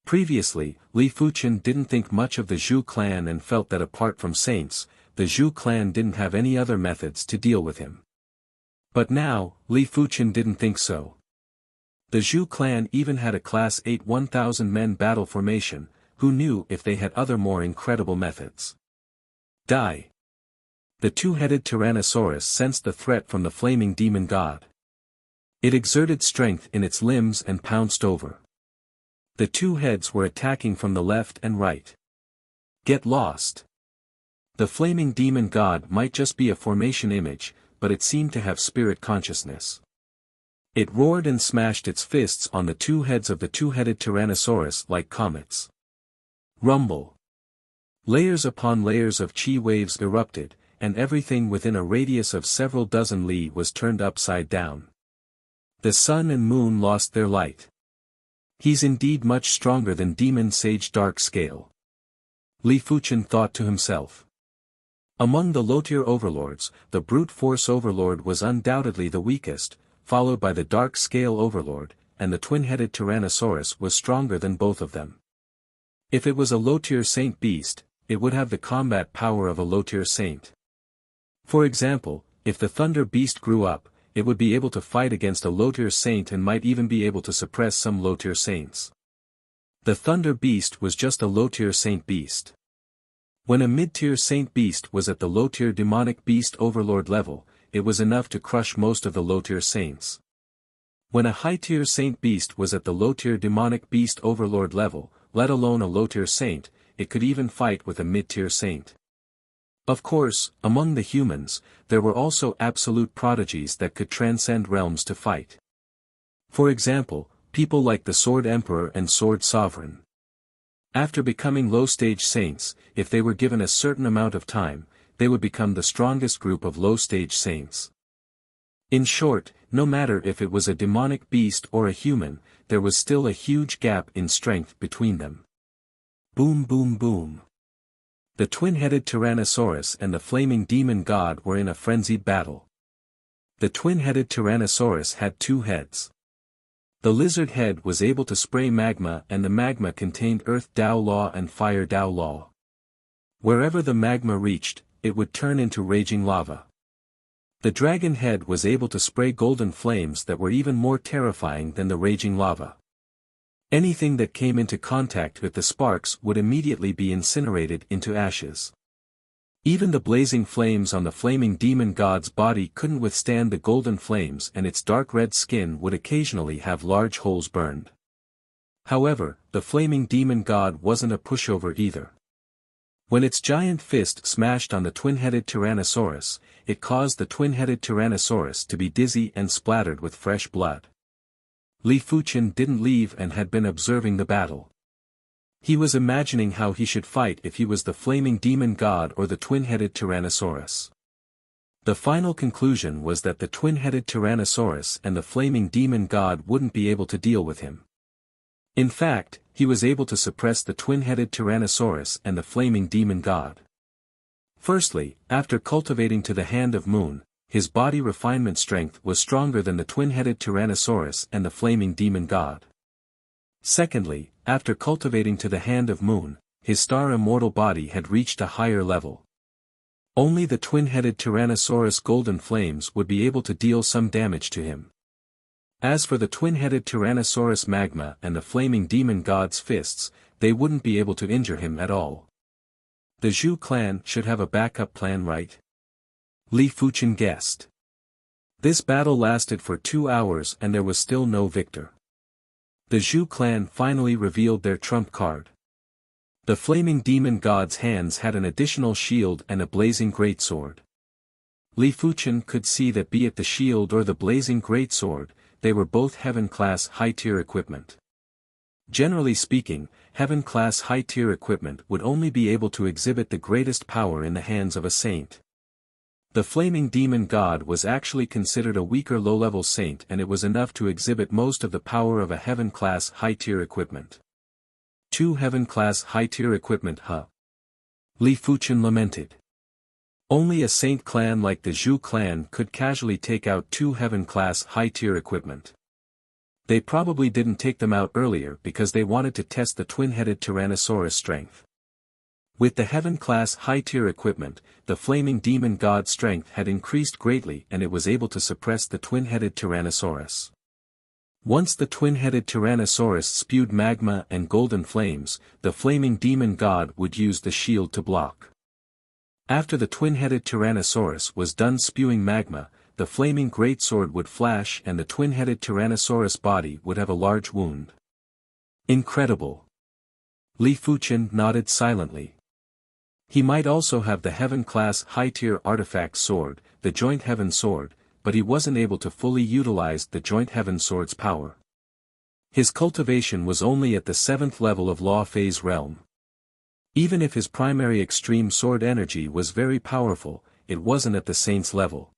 A: Previously, Li Fuchen didn't think much of the Zhu clan and felt that apart from saints, the Zhu clan didn't have any other methods to deal with him. But now, Li Fuchen didn't think so. The Zhu clan even had a Class 8 1,000 men battle formation, who knew if they had other more incredible methods. Die! The two-headed Tyrannosaurus sensed the threat from the flaming demon god. It exerted strength in its limbs and pounced over. The two heads were attacking from the left and right. Get lost! The flaming demon god might just be a formation image, but it seemed to have spirit consciousness. It roared and smashed its fists on the two heads of the two-headed Tyrannosaurus like comets. Rumble! Layers upon layers of chi waves erupted, and everything within a radius of several dozen li was turned upside down. The sun and moon lost their light. He's indeed much stronger than Demon Sage Dark Scale. Li Fuchen thought to himself. Among the low-tier overlords, the brute force overlord was undoubtedly the weakest, followed by the dark scale overlord, and the twin-headed Tyrannosaurus was stronger than both of them. If it was a low-tier saint beast, it would have the combat power of a low-tier saint. For example, if the thunder beast grew up, it would be able to fight against a low-tier saint and might even be able to suppress some low-tier saints. The thunder beast was just a low-tier saint beast. When a mid-tier saint beast was at the low-tier demonic beast overlord level, it was enough to crush most of the low-tier saints. When a high-tier saint beast was at the low-tier demonic beast overlord level, let alone a low-tier saint, it could even fight with a mid-tier saint. Of course, among the humans, there were also absolute prodigies that could transcend realms to fight. For example, people like the Sword Emperor and Sword Sovereign. After becoming low-stage saints, if they were given a certain amount of time, they would become the strongest group of low-stage saints. In short, no matter if it was a demonic beast or a human, there was still a huge gap in strength between them. Boom boom boom. The twin-headed Tyrannosaurus and the flaming demon god were in a frenzied battle. The twin-headed Tyrannosaurus had two heads. The lizard head was able to spray magma and the magma contained earth Dao Law and fire Dao Law. Wherever the magma reached, it would turn into raging lava. The dragon head was able to spray golden flames that were even more terrifying than the raging lava. Anything that came into contact with the sparks would immediately be incinerated into ashes. Even the blazing flames on the flaming demon god's body couldn't withstand the golden flames, and its dark red skin would occasionally have large holes burned. However, the flaming demon god wasn't a pushover either. When its giant fist smashed on the twin-headed Tyrannosaurus, it caused the twin-headed Tyrannosaurus to be dizzy and splattered with fresh blood. Li Fuqian didn't leave and had been observing the battle. He was imagining how he should fight if he was the flaming demon god or the twin-headed Tyrannosaurus. The final conclusion was that the twin-headed Tyrannosaurus and the flaming demon god wouldn't be able to deal with him. In fact, he was able to suppress the twin-headed Tyrannosaurus and the flaming demon god. Firstly, after cultivating to the Hand of Moon, his body refinement strength was stronger than the twin-headed Tyrannosaurus and the flaming demon god. Secondly, after cultivating to the Hand of Moon, his star immortal body had reached a higher level. Only the twin-headed Tyrannosaurus golden flames would be able to deal some damage to him. As for the twin-headed Tyrannosaurus magma and the flaming demon god's fists, they wouldn't be able to injure him at all. The Zhu clan should have a backup plan, right? Li Fuqian guessed. This battle lasted for 2 hours and there was still no victor. The Zhu clan finally revealed their trump card. The flaming demon god's hands had an additional shield and a blazing greatsword. Li Fuqian could see that be it the shield or the blazing greatsword, they were both heaven-class high-tier equipment. Generally speaking, heaven-class high-tier equipment would only be able to exhibit the greatest power in the hands of a saint. The flaming demon god was actually considered a weaker low-level saint, and it was enough to exhibit most of the power of a heaven-class high-tier equipment. 2 heaven-class high-tier equipment, huh? Li Fuqian lamented. Only a saint clan like the Zhu clan could casually take out 2 heaven-class high-tier equipment. They probably didn't take them out earlier because they wanted to test the twin-headed Tyrannosaurus strength. With the heaven-class high-tier equipment, the flaming demon god's strength had increased greatly and it was able to suppress the twin-headed Tyrannosaurus. Once the twin-headed Tyrannosaurus spewed magma and golden flames, the flaming demon god would use the shield to block. After the twin-headed Tyrannosaurus was done spewing magma, the flaming greatsword would flash and the twin-headed Tyrannosaurus body would have a large wound. Incredible. Li Fuqian nodded silently. He might also have the heaven-class high-tier artifact sword, the Joint Heaven Sword, but he wasn't able to fully utilize the Joint Heaven Sword's power. His cultivation was only at the 7th level of Law Phase Realm. Even if his primary extreme sword energy was very powerful, it wasn't at the saint's level.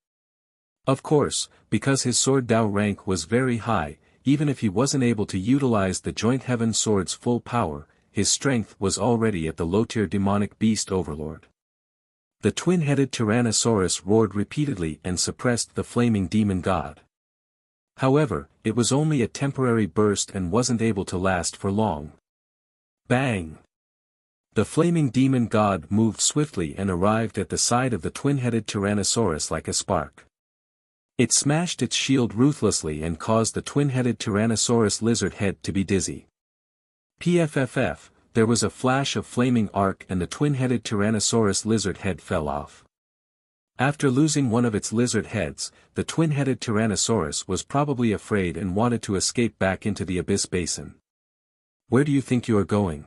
A: Of course, because his sword Dao rank was very high, even if he wasn't able to utilize the Joint Heaven Sword's full power, his strength was already at the low-tier demonic beast overlord. The twin-headed Tyrannosaurus roared repeatedly and suppressed the flaming demon god. However, it was only a temporary burst and wasn't able to last for long. Bang! The flaming demon god moved swiftly and arrived at the side of the twin-headed Tyrannosaurus like a spark. It smashed its shield ruthlessly and caused the twin-headed Tyrannosaurus lizard head to be dizzy. PFFF, there was a flash of flaming arc and the twin-headed Tyrannosaurus lizard head fell off. After losing one of its lizard heads, the twin-headed Tyrannosaurus was probably afraid and wanted to escape back into the abyss basin. Where do you think you are going?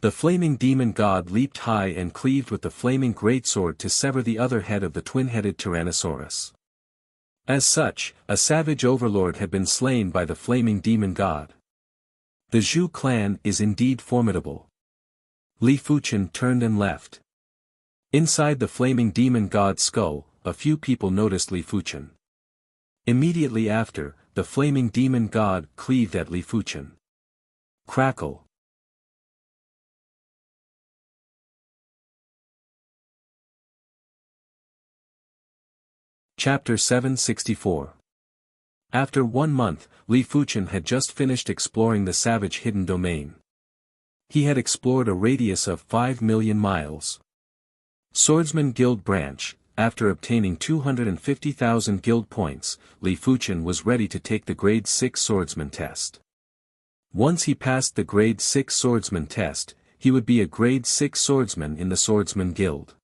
A: The flaming demon god leaped high and cleaved with the flaming greatsword to sever the other head of the twin-headed Tyrannosaurus. As such, a savage overlord had been slain by the flaming demon god. The Zhu clan is indeed formidable. Li Fuqian turned and left. Inside the flaming demon god's skull, a few people noticed Li Fuqian. Immediately after, the flaming demon god cleaved at Li Fuqian. Crackle. Chapter 764. After 1 month, Li Fuqian had just finished exploring the savage hidden domain. He had explored a radius of 5 million miles. Swordsman Guild Branch. After obtaining 250,000 guild points, Li Fuchen was ready to take the Grade 6 Swordsman test. Once he passed the Grade 6 Swordsman test, he would be a Grade 6 Swordsman in the Swordsman Guild.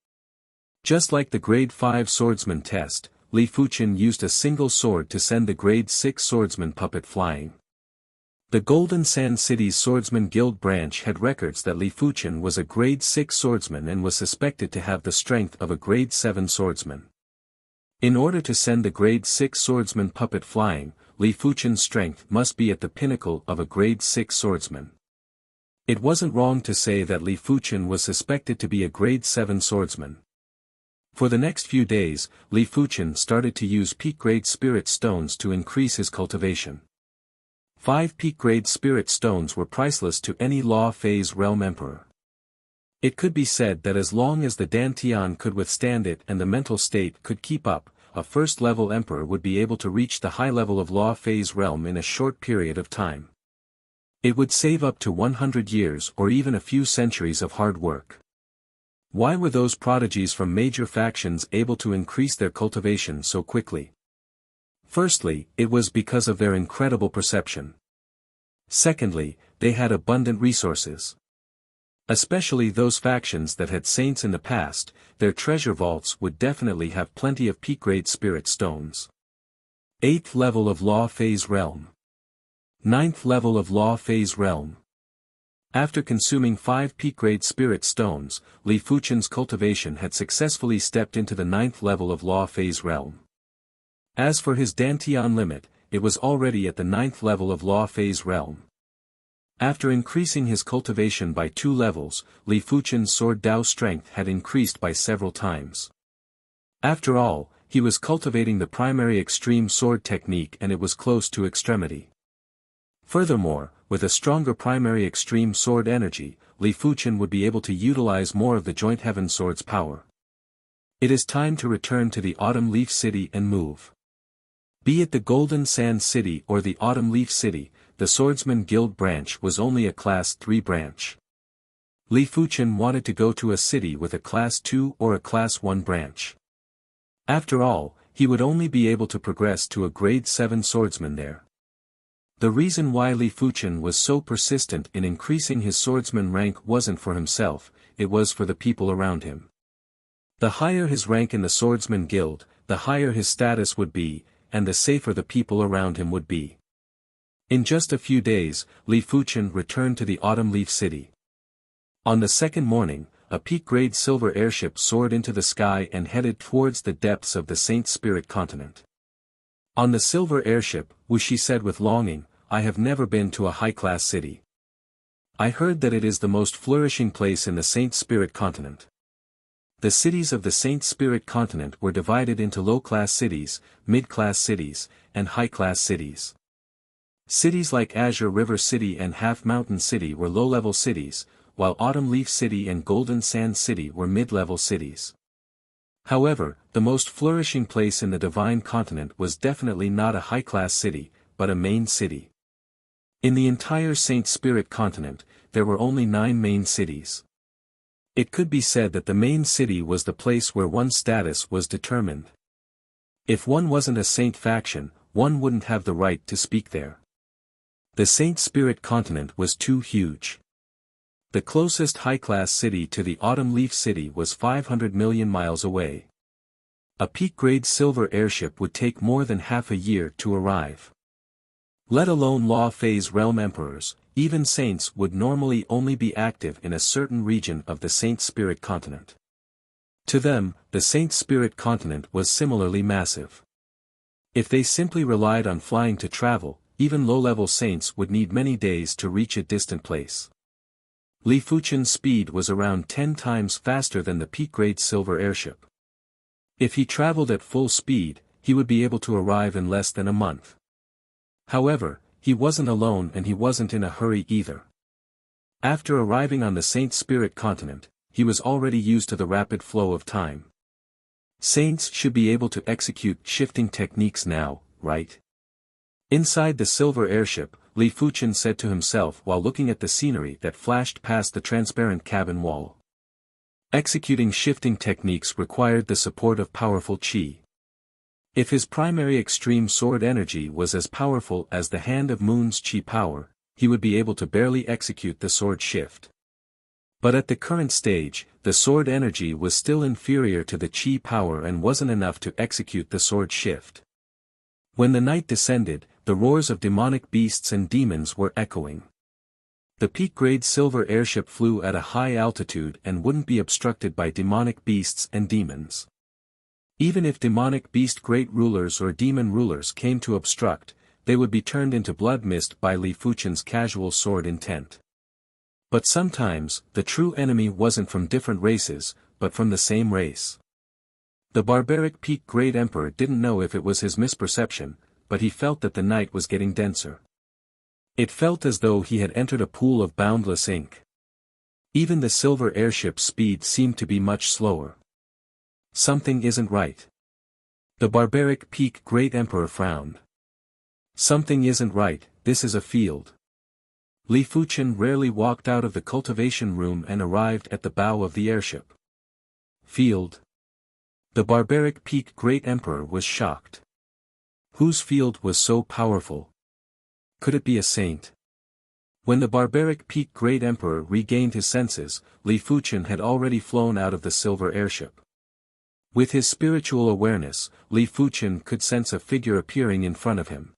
A: Just like the Grade 5 Swordsman test, Li Fuchen used a single sword to send the Grade 6 Swordsman puppet flying. The Golden Sand City's Swordsman Guild branch had records that Li Fuchen was a Grade 6 swordsman and was suspected to have the strength of a Grade 7 swordsman. In order to send the Grade 6 swordsman puppet flying, Li Fuchen's strength must be at the pinnacle of a Grade 6 swordsman. It wasn't wrong to say that Li Fuchen was suspected to be a Grade 7 swordsman. For the next few days, Li Fuchen started to use peak-grade spirit stones to increase his cultivation. 5 peak-grade spirit stones were priceless to any Law Phase Realm Emperor. It could be said that as long as the Dantian could withstand it and the mental state could keep up, a first-level Emperor would be able to reach the high level of Law Phase Realm in a short period of time. It would save up to 100 years or even a few centuries of hard work. Why were those prodigies from major factions able to increase their cultivation so quickly? Firstly, it was because of their incredible perception. Secondly, they had abundant resources. Especially those factions that had saints in the past, their treasure vaults would definitely have plenty of peak-grade spirit stones. 8th level of Law Phase Realm. 9th level of Law Phase Realm. After consuming 5 peak-grade spirit stones, Li Fuchen's cultivation had successfully stepped into the 9th level of Law Phase Realm. As for his Dantian limit, it was already at the 9th level of Law Phase Realm. After increasing his cultivation by 2 levels, Li Fuchen's sword Dao strength had increased by several times. After all, he was cultivating the primary extreme sword technique and it was close to extremity. Furthermore, with a stronger primary extreme sword energy, Li Fuchen would be able to utilize more of the Joint Heaven Sword's power. It is time to return to the Autumn Leaf City and move. Be it the Golden Sand City or the Autumn Leaf City, the Swordsman Guild branch was only a Class 3 branch. Li Fuchen wanted to go to a city with a Class 2 or a Class 1 branch. After all, he would only be able to progress to a Grade 7 swordsman there. The reason why Li Fuchen was so persistent in increasing his swordsman rank wasn't for himself, it was for the people around him. The higher his rank in the Swordsman Guild, the higher his status would be, and the safer the people around him would be. In just a few days, Li Fuchen returned to the Autumn Leaf City. On the second morning, a peak-grade silver airship soared into the sky and headed towards the depths of the Saint Spirit continent. On the silver airship, Wuxia said with longing, "I have never been to a high-class city. I heard that it is the most flourishing place in the Saint Spirit continent." The cities of the Saint Spirit continent were divided into low-class cities, mid-class cities, and high-class cities. Cities like Azure River City and Half Mountain City were low-level cities, while Autumn Leaf City and Golden Sand City were mid-level cities. However, the most flourishing place in the Divine Continent was definitely not a high-class city, but a main city. In the entire Saint Spirit continent, there were only 9 main cities. It could be said that the main city was the place where one's status was determined. If one wasn't a saint faction, one wouldn't have the right to speak there. The Saint Spirit continent was too huge. The closest high-class city to the Autumn Leaf City was 500 million miles away. A peak-grade silver airship would take more than half a year to arrive. Let alone Law Phase Realm Emperors, even saints would normally only be active in a certain region of the Saint Spirit continent. To them, the Saint Spirit continent was similarly massive. If they simply relied on flying to travel, even low-level saints would need many days to reach a distant place. Li Fuchen's speed was around 10 times faster than the peak-grade silver airship. If he traveled at full speed, he would be able to arrive in less than a month. However, he wasn't alone and he wasn't in a hurry either. After arriving on the Saint Spirit continent, he was already used to the rapid flow of time. Saints should be able to execute shifting techniques now, right? Inside the silver airship, Li Fuchen said to himself while looking at the scenery that flashed past the transparent cabin wall. Executing shifting techniques required the support of powerful qi. If his primary extreme sword energy was as powerful as the Hand of Moon's qi power, he would be able to barely execute the sword shift. But at the current stage, the sword energy was still inferior to the qi power and wasn't enough to execute the sword shift. When the night descended, the roars of demonic beasts and demons were echoing. The peak-grade silver airship flew at a high altitude and wouldn't be obstructed by demonic beasts and demons. Even if demonic beast great rulers or demon rulers came to obstruct, they would be turned into blood mist by Li Fuchen's casual sword intent. But sometimes, the true enemy wasn't from different races, but from the same race. The barbaric peak great emperor didn't know if it was his misperception, but he felt that the night was getting denser. It felt as though he had entered a pool of boundless ink. Even the silver airship's speed seemed to be much slower. Something isn't right. The barbaric peak great emperor frowned. Something isn't right, this is a field. Li Fuchen rarely walked out of the cultivation room and arrived at the bow of the airship. Field? The barbaric peak great emperor was shocked. Whose field was so powerful? Could it be a saint? When the barbaric peak great emperor regained his senses, Li Fuchen had already flown out of the silver airship. With his spiritual awareness, Li Fuchen could sense a figure appearing in front of him.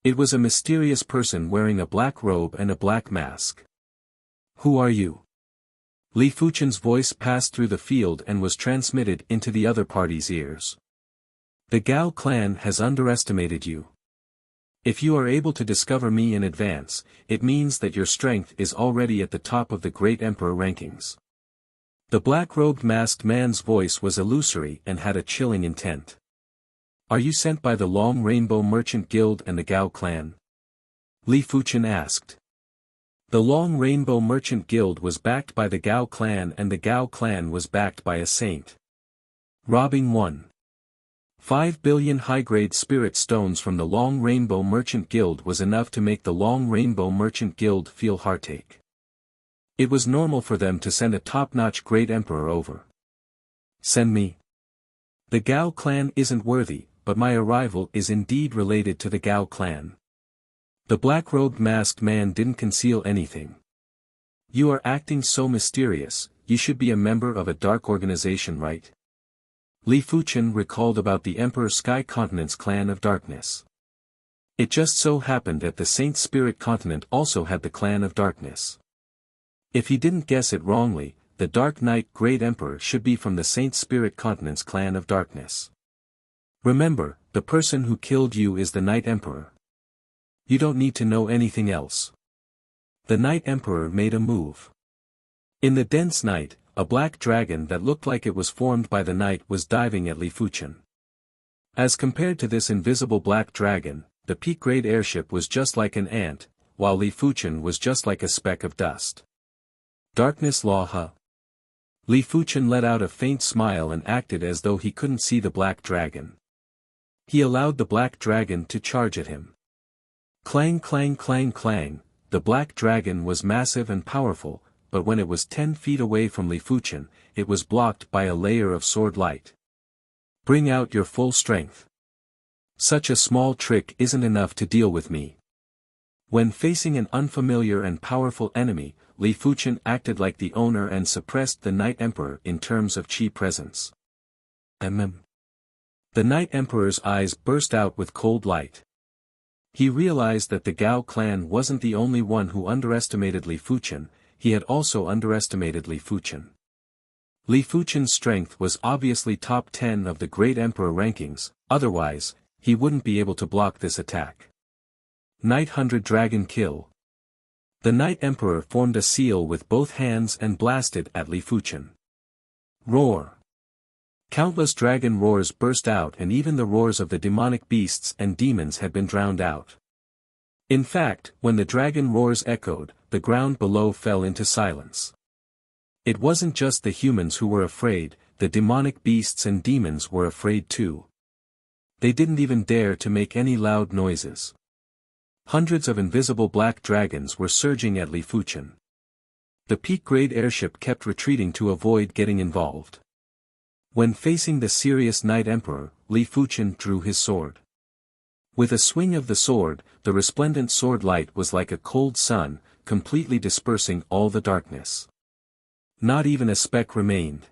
A: It was a mysterious person wearing a black robe and a black mask. Who are you? Li Fuchen's voice passed through the field and was transmitted into the other party's ears. The Gao clan has underestimated you. If you are able to discover me in advance, it means that your strength is already at the top of the Great Emperor rankings. The black-robed masked man's voice was illusory and had a chilling intent. Are you sent by the Long Rainbow Merchant Guild and the Gao clan? Li Fuchen asked. The Long Rainbow Merchant Guild was backed by the Gao clan and the Gao clan was backed by a saint. Robbing 1.5 billion high-grade spirit stones from the Long Rainbow Merchant Guild was enough to make the Long Rainbow Merchant Guild feel heartache. It was normal for them to send a top-notch great emperor over. Send me. The Gao clan isn't worthy, but my arrival is indeed related to the Gao clan. The black-robed masked man didn't conceal anything. You are acting so mysterious, you should be a member of a dark organization, right? Li Fuchen recalled about the Emperor Sky Continent's clan of darkness. It just so happened that the Saint Spirit Continent also had the clan of darkness. If he didn't guess it wrongly, the Dark Knight Great Emperor should be from the Saint Spirit Continent's clan of darkness. Remember, the person who killed you is the Night Emperor. You don't need to know anything else. The Night Emperor made a move. In the dense night, a black dragon that looked like it was formed by the night was diving at Li Fuchen. As compared to this invisible black dragon, the peak-grade airship was just like an ant, while Li Fuchen was just like a speck of dust. Darkness Law huh? Li Fuchen let out a faint smile and acted as though he couldn't see the black dragon. He allowed the black dragon to charge at him. Clang clang clang clang, the black dragon was massive and powerful, but when it was 10 feet away from Li Fuchen, it was blocked by a layer of sword light. Bring out your full strength. Such a small trick isn't enough to deal with me. When facing an unfamiliar and powerful enemy, Li Fuchen acted like the owner and suppressed the Night Emperor in terms of chi presence. The Night Emperor's eyes burst out with cold light. He realized that the Gao clan wasn't the only one who underestimated Li Fuchen, he had also underestimated Li Fuchen. Li Fuchen's strength was obviously top 10 of the Great Emperor rankings, otherwise, he wouldn't be able to block this attack. Night 100 Dragon Kill. The Night Emperor formed a seal with both hands and blasted at Li Fuchen. Roar. Countless dragon roars burst out and even the roars of the demonic beasts and demons had been drowned out. In fact, when the dragon roars echoed, the ground below fell into silence. It wasn't just the humans who were afraid, the demonic beasts and demons were afraid too. They didn't even dare to make any loud noises. Hundreds of invisible black dragons were surging at Li Fuchen. The peak-grade airship kept retreating to avoid getting involved. When facing the serious Night Emperor, Li Fuchen drew his sword. With a swing of the sword, the resplendent sword light was like a cold sun, completely dispersing all the darkness. Not even a speck remained.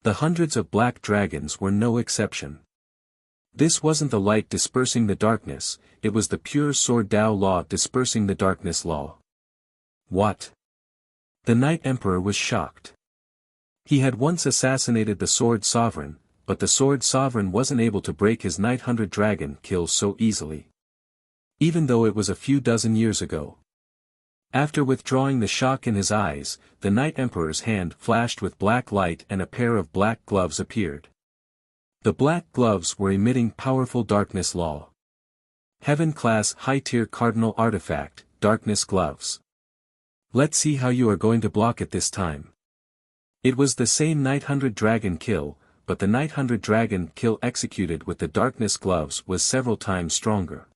A: The hundreds of black dragons were no exception. This wasn't the light dispersing the darkness, it was the pure sword Dao law dispersing the darkness law. What? The Night Emperor was shocked. He had once assassinated the Sword Sovereign, but the Sword Sovereign wasn't able to break his Night Hunter Dragon kill so easily. Even though it was a few dozen years ago. After withdrawing the shock in his eyes, the Night Emperor's hand flashed with black light and a pair of black gloves appeared. The black gloves were emitting powerful darkness law. Heaven-class high-tier cardinal artifact, darkness gloves. Let's see how you are going to block it this time. It was the same Night Hunter Dragon kill, but the Night Hunter Dragon kill executed with the darkness gloves was several times stronger.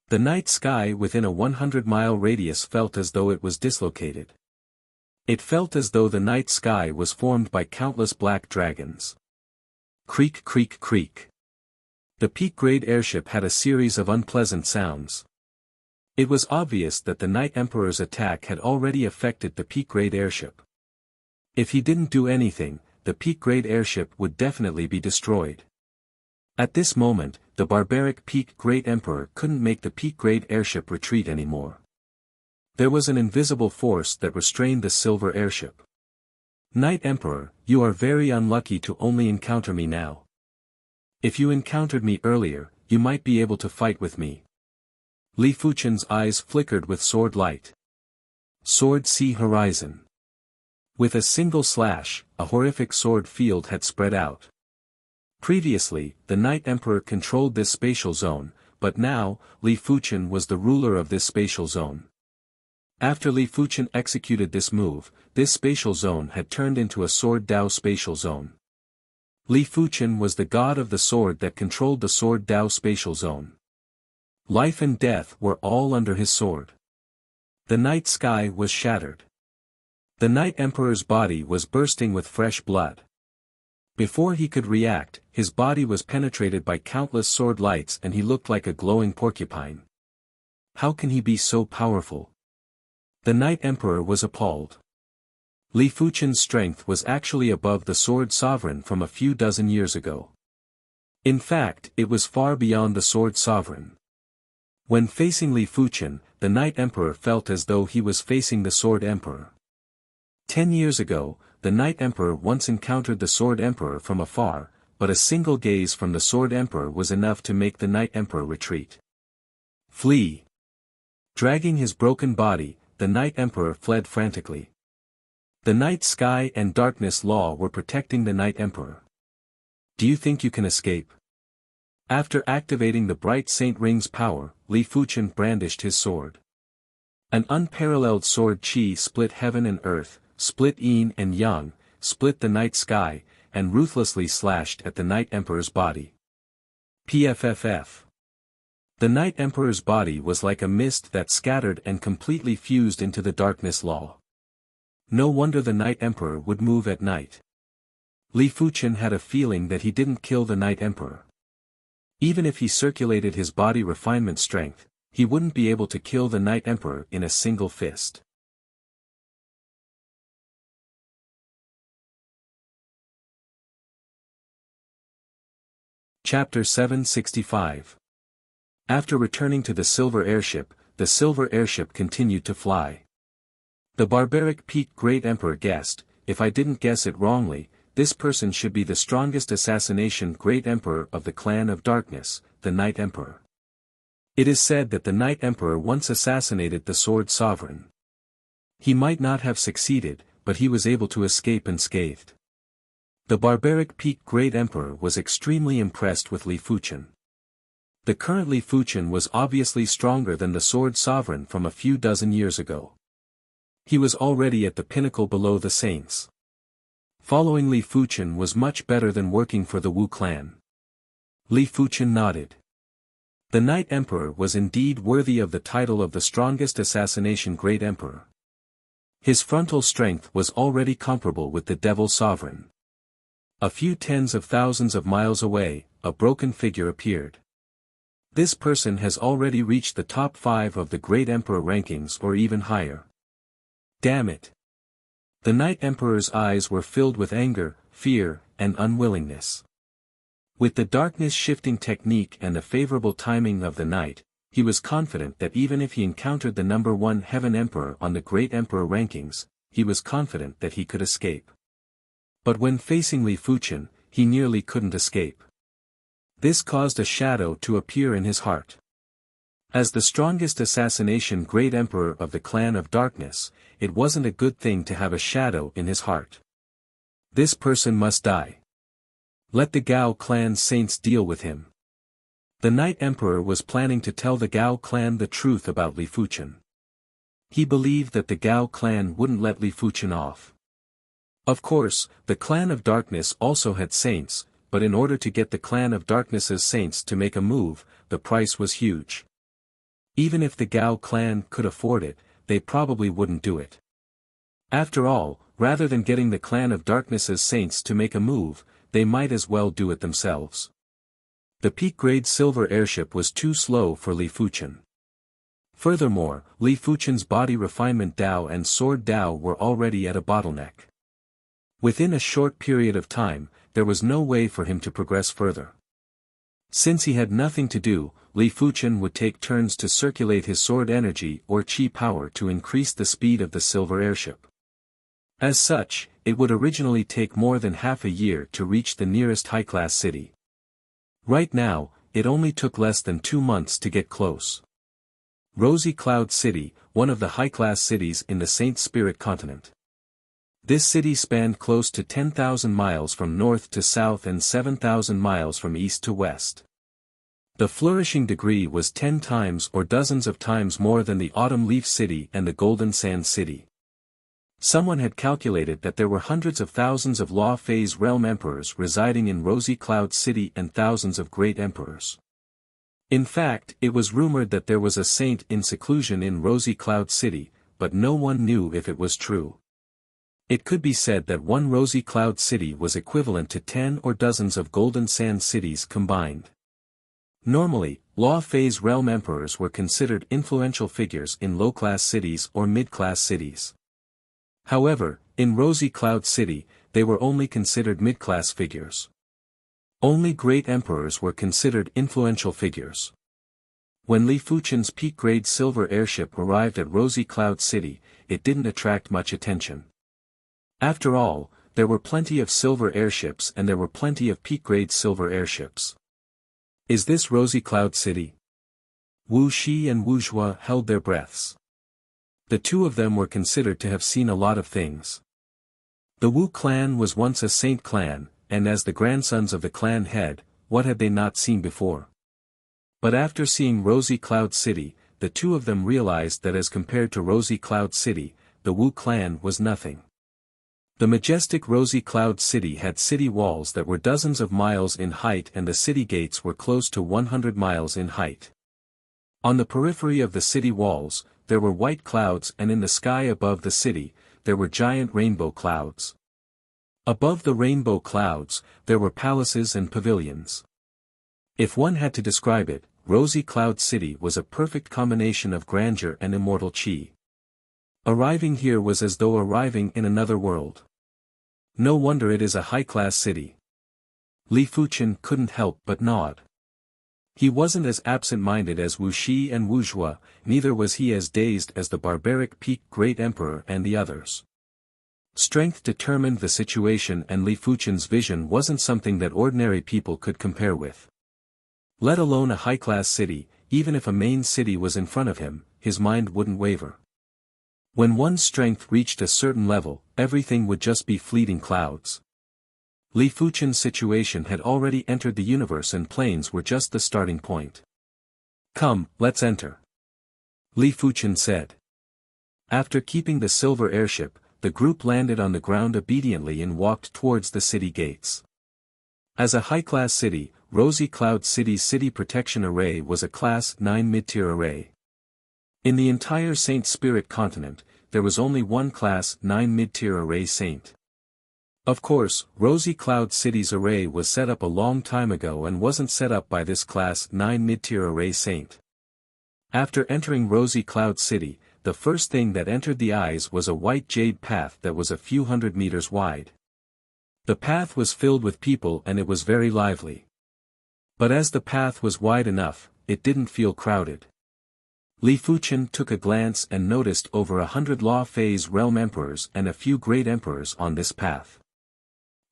A: The night sky within a 100-mile radius felt as though it was dislocated. It felt as though the night sky was formed by countless black dragons. Creak, creak, creak. The peak-grade airship had a series of unpleasant sounds. It was obvious that the Night Emperor's attack had already affected the peak-grade airship. If he didn't do anything, the peak-grade airship would definitely be destroyed. At this moment, the barbaric peak-grade emperor couldn't make the peak-grade airship retreat anymore. There was an invisible force that restrained the silver airship. Night Emperor, you are very unlucky to only encounter me now. If you encountered me earlier, you might be able to fight with me. Li Fuchen's eyes flickered with sword light. Sword see horizon. With a single slash, a horrific sword field had spread out. Previously, the Night Emperor controlled this spatial zone, but now, Li Fuchen was the ruler of this spatial zone. After Li Fuchen executed this move, this spatial zone had turned into a Sword Dao spatial zone. Li Fuchen was the god of the sword that controlled the Sword Dao spatial zone. Life and death were all under his sword. The night sky was shattered. The Night Emperor's body was bursting with fresh blood. Before he could react, his body was penetrated by countless sword lights and he looked like a glowing porcupine. How can he be so powerful? The Night Emperor was appalled. Li Fuchen's strength was actually above the Sword Sovereign from a few dozen years ago. In fact, it was far beyond the Sword Sovereign. When facing Li Fuchen, the Night Emperor felt as though he was facing the Sword Emperor. 10 years ago, the Night Emperor once encountered the Sword Emperor from afar, but a single gaze from the Sword Emperor was enough to make the Night Emperor retreat. Flee! Dragging his broken body, the Night Emperor fled frantically. The night sky and darkness law were protecting the Night Emperor. Do you think you can escape? After activating the bright Saint Ring's power, Li Fuchen brandished his sword. An unparalleled sword qi split heaven and earth, split yin and yang, split the night sky, and ruthlessly slashed at the Night Emperor's body. PFFF. The Night Emperor's body was like a mist that scattered and completely fused into the darkness law. No wonder the Night Emperor would move at night. Li Fuchen had a feeling that he didn't kill the Night Emperor. Even if he circulated his body refinement strength, he wouldn't be able to kill the Night Emperor in a single fist. Chapter 765. After returning to the silver airship continued to fly. The barbaric peak-grade emperor guessed, if I didn't guess it wrongly, this person should be the strongest assassination great emperor of the clan of darkness, the Night Emperor. It is said that the Night Emperor once assassinated the Sword Sovereign. He might not have succeeded, but he was able to escape unscathed. The barbaric peak-grade emperor was extremely impressed with Li Fuchen. The current Li Fuchen was obviously stronger than the Sword Sovereign from a few dozen years ago. He was already at the pinnacle below the saints. Following Li Fuchen was much better than working for the Wu clan. Li Fuchen nodded. The Night Emperor was indeed worthy of the title of the strongest assassination great emperor. His frontal strength was already comparable with the Devil Sovereign. A few tens of thousands of miles away, a broken figure appeared. This person has already reached the top 5 of the Great Emperor rankings or even higher. Damn it! The Night Emperor's eyes were filled with anger, fear, and unwillingness. With the darkness shifting technique and the favorable timing of the night, he was confident that even if he encountered the number 1 Heaven Emperor on the Great Emperor rankings, he was confident that he could escape. But when facing Li Fuchen, he nearly couldn't escape. This caused a shadow to appear in his heart. As the strongest assassination Great Emperor of the Clan of Darkness, it wasn't a good thing to have a shadow in his heart. This person must die. Let the Gao clan saints deal with him. The Night Emperor was planning to tell the Gao clan the truth about Li Fuchen. He believed that the Gao clan wouldn't let Li Fuchen off. Of course, the Clan of Darkness also had saints, but in order to get the Clan of Darkness's saints to make a move, the price was huge. Even if the Gao clan could afford it, they probably wouldn't do it. After all, rather than getting the Clan of Darkness's saints to make a move, they might as well do it themselves. The peak-grade silver airship was too slow for Li Fuchen. Furthermore, Li Fuchen's body refinement Dao and sword Dao were already at a bottleneck. Within a short period of time, there was no way for him to progress further. Since he had nothing to do, Li Fuchen would take turns to circulate his sword energy or chi power to increase the speed of the silver airship. As such, it would originally take more than half a year to reach the nearest high-class city. Right now, it only took less than 2 months to get close. Rosy Cloud City, one of the high-class cities in the Saint Spirit continent. This city spanned close to 10,000 miles from north to south and 7,000 miles from east to west. The flourishing degree was 10 times or dozens of times more than the Autumn Leaf City and the Golden Sand City. Someone had calculated that there were hundreds of thousands of Law Phase Realm Emperors residing in Rosy Cloud City and thousands of Great Emperors. In fact, it was rumored that there was a saint in seclusion in Rosy Cloud City, but no one knew if it was true. It could be said that one Rosy Cloud City was equivalent to 10 or dozens of Golden Sand cities combined. Normally, Law Phase Realm Emperors were considered influential figures in low-class cities or mid-class cities. However, in Rosy Cloud City, they were only considered mid-class figures. Only Great Emperors were considered influential figures. When Li Fuchen's peak-grade silver airship arrived at Rosy Cloud City, it didn't attract much attention. After all, there were plenty of silver airships and there were plenty of peak-grade silver airships. Is this Rosy Cloud City? Wuxia and Wuxia held their breaths. The two of them were considered to have seen a lot of things. The Wu clan was once a saint clan, and as the grandsons of the clan head, what had they not seen before? But after seeing Rosy Cloud City, the two of them realized that as compared to Rosy Cloud City, the Wu clan was nothing. The majestic Rosy Cloud City had city walls that were dozens of miles in height and the city gates were close to 100 miles in height. On the periphery of the city walls, there were white clouds and in the sky above the city, there were giant rainbow clouds. Above the rainbow clouds, there were palaces and pavilions. If one had to describe it, Rosy Cloud City was a perfect combination of grandeur and immortal chi. Arriving here was as though arriving in another world. No wonder it is a high-class city. Li Fuchen couldn't help but nod. He wasn't as absent-minded as Wuxia and Wuxia, neither was he as dazed as the barbaric Peak Great Emperor and the others. Strength determined the situation and Li Fuchen's vision wasn't something that ordinary people could compare with. Let alone a high-class city, even if a main city was in front of him, his mind wouldn't waver. When one's strength reached a certain level, everything would just be fleeting clouds. Li Fuchen's situation had already entered the universe and planes were just the starting point. Come, let's enter. Li Fuchen said. After keeping the silver airship, the group landed on the ground obediently and walked towards the city gates. As a high-class city, Rosy Cloud City's City Protection Array was a Class 9 mid-tier array. In the entire Saint Spirit continent, there was only one Class 9 mid-tier array saint. Of course, Rosy Cloud City's array was set up a long time ago and wasn't set up by this Class 9 mid-tier array saint. After entering Rosy Cloud City, the first thing that entered the eyes was a white jade path that was a few hundred meters wide. The path was filled with people and it was very lively. But as the path was wide enough, it didn't feel crowded. Li Fuchen took a glance and noticed over 100 Law Phase Realm Emperors and a few Great Emperors on this path.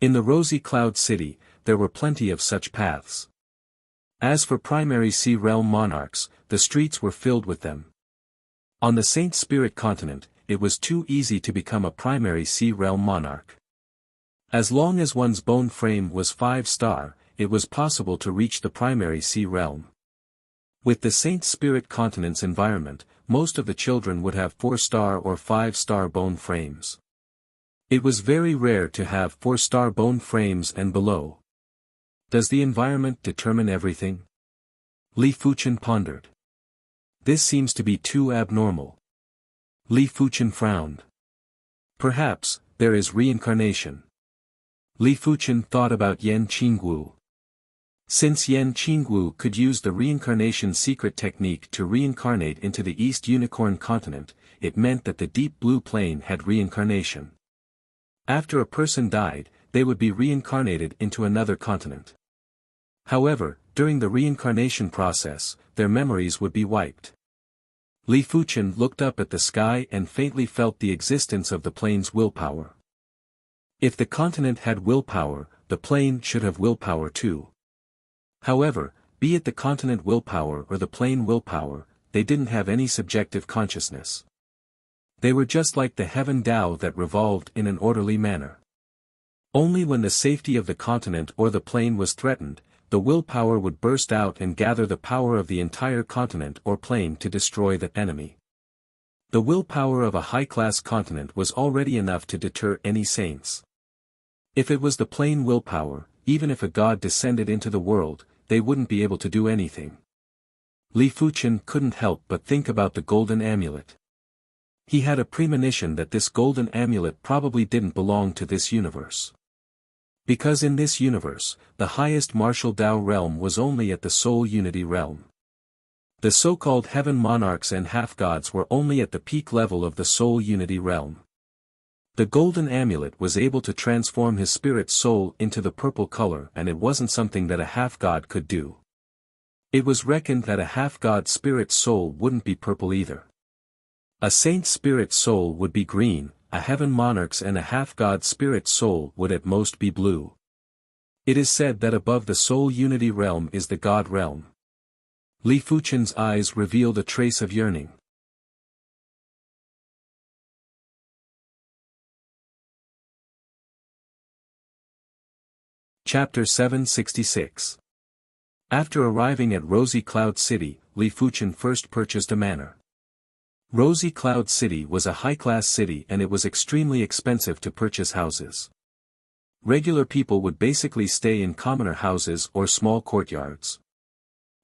A: In the Rosy Cloud City, there were plenty of such paths. As for primary Sea Realm monarchs, the streets were filled with them. On the Saint Spirit continent, it was too easy to become a primary Sea Realm monarch. As long as one's bone frame was 5-star, it was possible to reach the primary Sea Realm. With the Saint Spirit continent's environment, most of the children would have 4-star or 5-star bone frames. It was very rare to have 4-star bone frames and below. Does the environment determine everything? Li Fuchen pondered. This seems to be too abnormal. Li Fuchen frowned. Perhaps, there is reincarnation. Li Fuchen thought about Yan Qingwu. Since Yan Qingwu could use the reincarnation secret technique to reincarnate into the East Unicorn continent, it meant that the Deep Blue Plane had reincarnation. After a person died, they would be reincarnated into another continent. However, during the reincarnation process, their memories would be wiped. Li Fuchen looked up at the sky and faintly felt the existence of the plane's willpower. If the continent had willpower, the plane should have willpower too. However, be it the continent willpower or the plane willpower, they didn't have any subjective consciousness. They were just like the heaven Tao that revolved in an orderly manner. Only when the safety of the continent or the plane was threatened, the willpower would burst out and gather the power of the entire continent or plane to destroy the enemy. The willpower of a high-class continent was already enough to deter any saints. If it was the plane willpower, even if a god descended into the world, they wouldn't be able to do anything. Li Fuchen couldn't help but think about the golden amulet. He had a premonition that this golden amulet probably didn't belong to this universe. Because in this universe, the highest martial Tao realm was only at the Soul Unity realm. The so-called heaven monarchs and half-gods were only at the peak level of the Soul Unity realm. The golden amulet was able to transform his spirit soul into the purple color, and it wasn't something that a half-god could do. It was reckoned that a half-god spirit soul wouldn't be purple either. A saint spirit soul would be green, a heaven monarch's and a half-god spirit soul would at most be blue. It is said that above the Soul Unity realm is the God realm. Li Fuchen's eyes revealed a trace of yearning. Chapter 766. After arriving at Rosy Cloud City, Li Fuchen first purchased a manor. Rosy Cloud City was a high-class city and it was extremely expensive to purchase houses. Regular people would basically stay in commoner houses or small courtyards.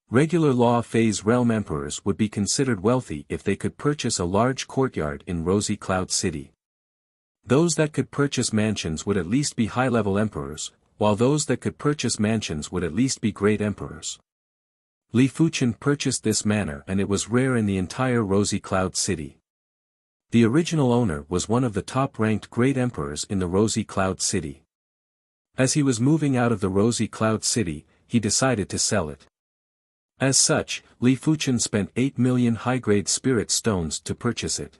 A: Regular Law Phase Realm Emperors would be considered wealthy if they could purchase a large courtyard in Rosy Cloud City. Those that could purchase mansions would at least be high-level emperors, while those that could purchase mansions would at least be great emperors. Li Fuchen purchased this manor and it was rare in the entire Rosy Cloud City. The original owner was one of the top-ranked great emperors in the Rosy Cloud City. As he was moving out of the Rosy Cloud City, he decided to sell it. As such, Li Fuchen spent 8 million high-grade spirit stones to purchase it.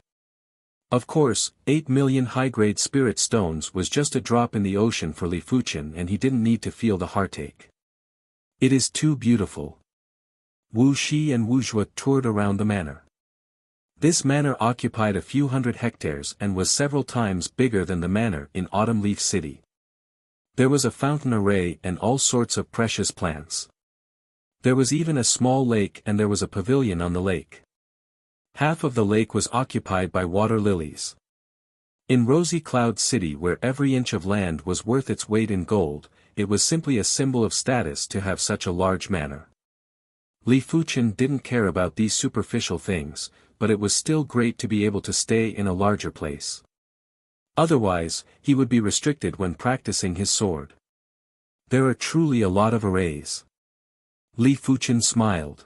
A: Of course, 8 million high-grade spirit stones was just a drop in the ocean for Li Fuchen and he didn't need to feel the heartache. It is too beautiful. Wu Shi and Wu Zhuo toured around the manor. This manor occupied a few hundred hectares and was several times bigger than the manor in Autumn Leaf City. There was a fountain array and all sorts of precious plants. There was even a small lake and there was a pavilion on the lake. Half of the lake was occupied by water lilies. In Rosy Cloud City, where every inch of land was worth its weight in gold, it was simply a symbol of status to have such a large manor. Li Fuchen didn't care about these superficial things, but it was still great to be able to stay in a larger place. Otherwise, he would be restricted when practicing his sword. There are truly a lot of arrays. Li Fuchen smiled.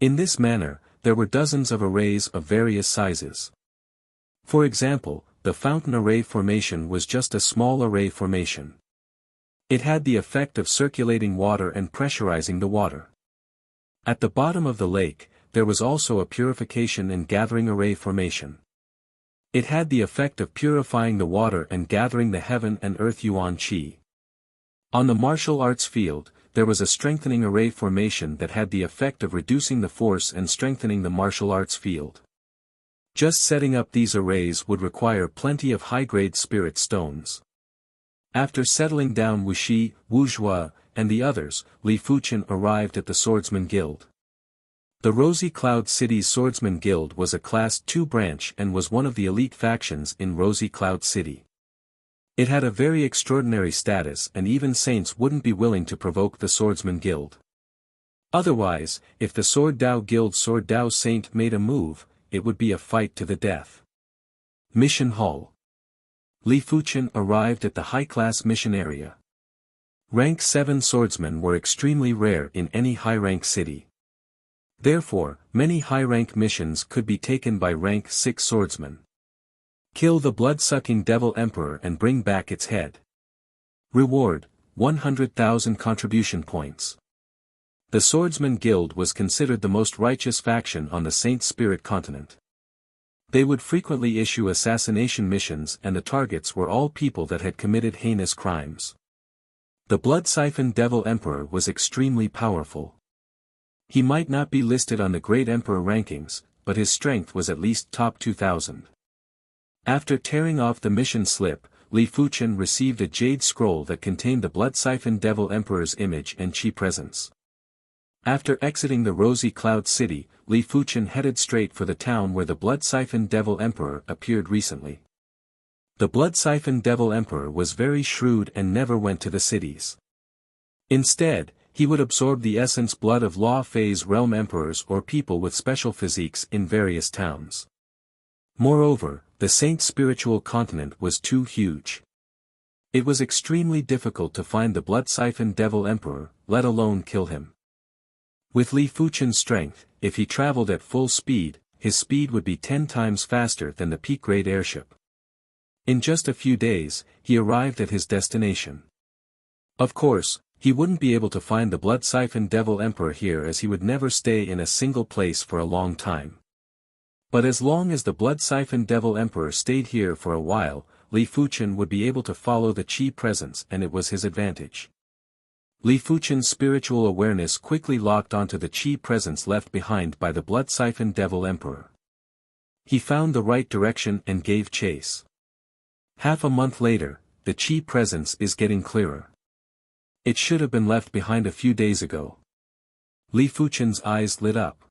A: In this manner, there were dozens of arrays of various sizes. For example, the fountain array formation was just a small array formation. It had the effect of circulating water and pressurizing the water. At the bottom of the lake, there was also a purification and gathering array formation. It had the effect of purifying the water and gathering the heaven and earth yuan qi. On the martial arts field, there was a strengthening array formation that had the effect of reducing the force and strengthening the martial arts field. Just setting up these arrays would require plenty of high-grade spirit stones. After settling down Wuxia, Wuxia, and the others, Li Fuchen arrived at the Swordsman Guild. The Rosy Cloud City's Swordsman Guild was a Class 2 branch and was one of the elite factions in Rosy Cloud City. It had a very extraordinary status and even saints wouldn't be willing to provoke the Swordsman Guild. Otherwise, if the Sword Dao Guild Sword Dao Saint made a move, it would be a fight to the death. Mission Hall. Li Fuchen arrived at the high-class mission area. Rank 7 swordsmen were extremely rare in any high-rank city. Therefore, many high-rank missions could be taken by rank 6 swordsmen. Kill the blood-sucking Devil Emperor and bring back its head. Reward, 100,000 contribution points. The Swordsman Guild was considered the most righteous faction on the Saint Spirit continent. They would frequently issue assassination missions and the targets were all people that had committed heinous crimes. The blood-siphoned Devil Emperor was extremely powerful. He might not be listed on the Great Emperor rankings, but his strength was at least top 2,000. After tearing off the mission slip, Li Fuchen received a jade scroll that contained the blood-siphoned Devil Emperor's image and chi presence. After exiting the Rosy Cloud City, Li Fuchen headed straight for the town where the blood-siphoned Devil Emperor appeared recently. The blood-siphoned Devil Emperor was very shrewd and never went to the cities. Instead, he would absorb the essence blood of Law Phase Realm Emperors or people with special physiques in various towns. Moreover, the Saint Spiritual Continent was too huge. It was extremely difficult to find the blood-siphoned Devil Emperor, let alone kill him. With Li Fuchen's strength, if he traveled at full speed, his speed would be 10 times faster than the peak-grade airship. In just a few days, he arrived at his destination. Of course, he wouldn't be able to find the blood-siphoned Devil Emperor here as he would never stay in a single place for a long time. But as long as the blood-siphoned Devil Emperor stayed here for a while, Li Fuchen would be able to follow the chi presence and it was his advantage. Li Fuchen's spiritual awareness quickly locked onto the chi presence left behind by the blood-siphoned Devil Emperor. He found the right direction and gave chase. Half a month later, the chi presence is getting clearer. It should have been left behind a few days ago. Li Fuchen's eyes lit up.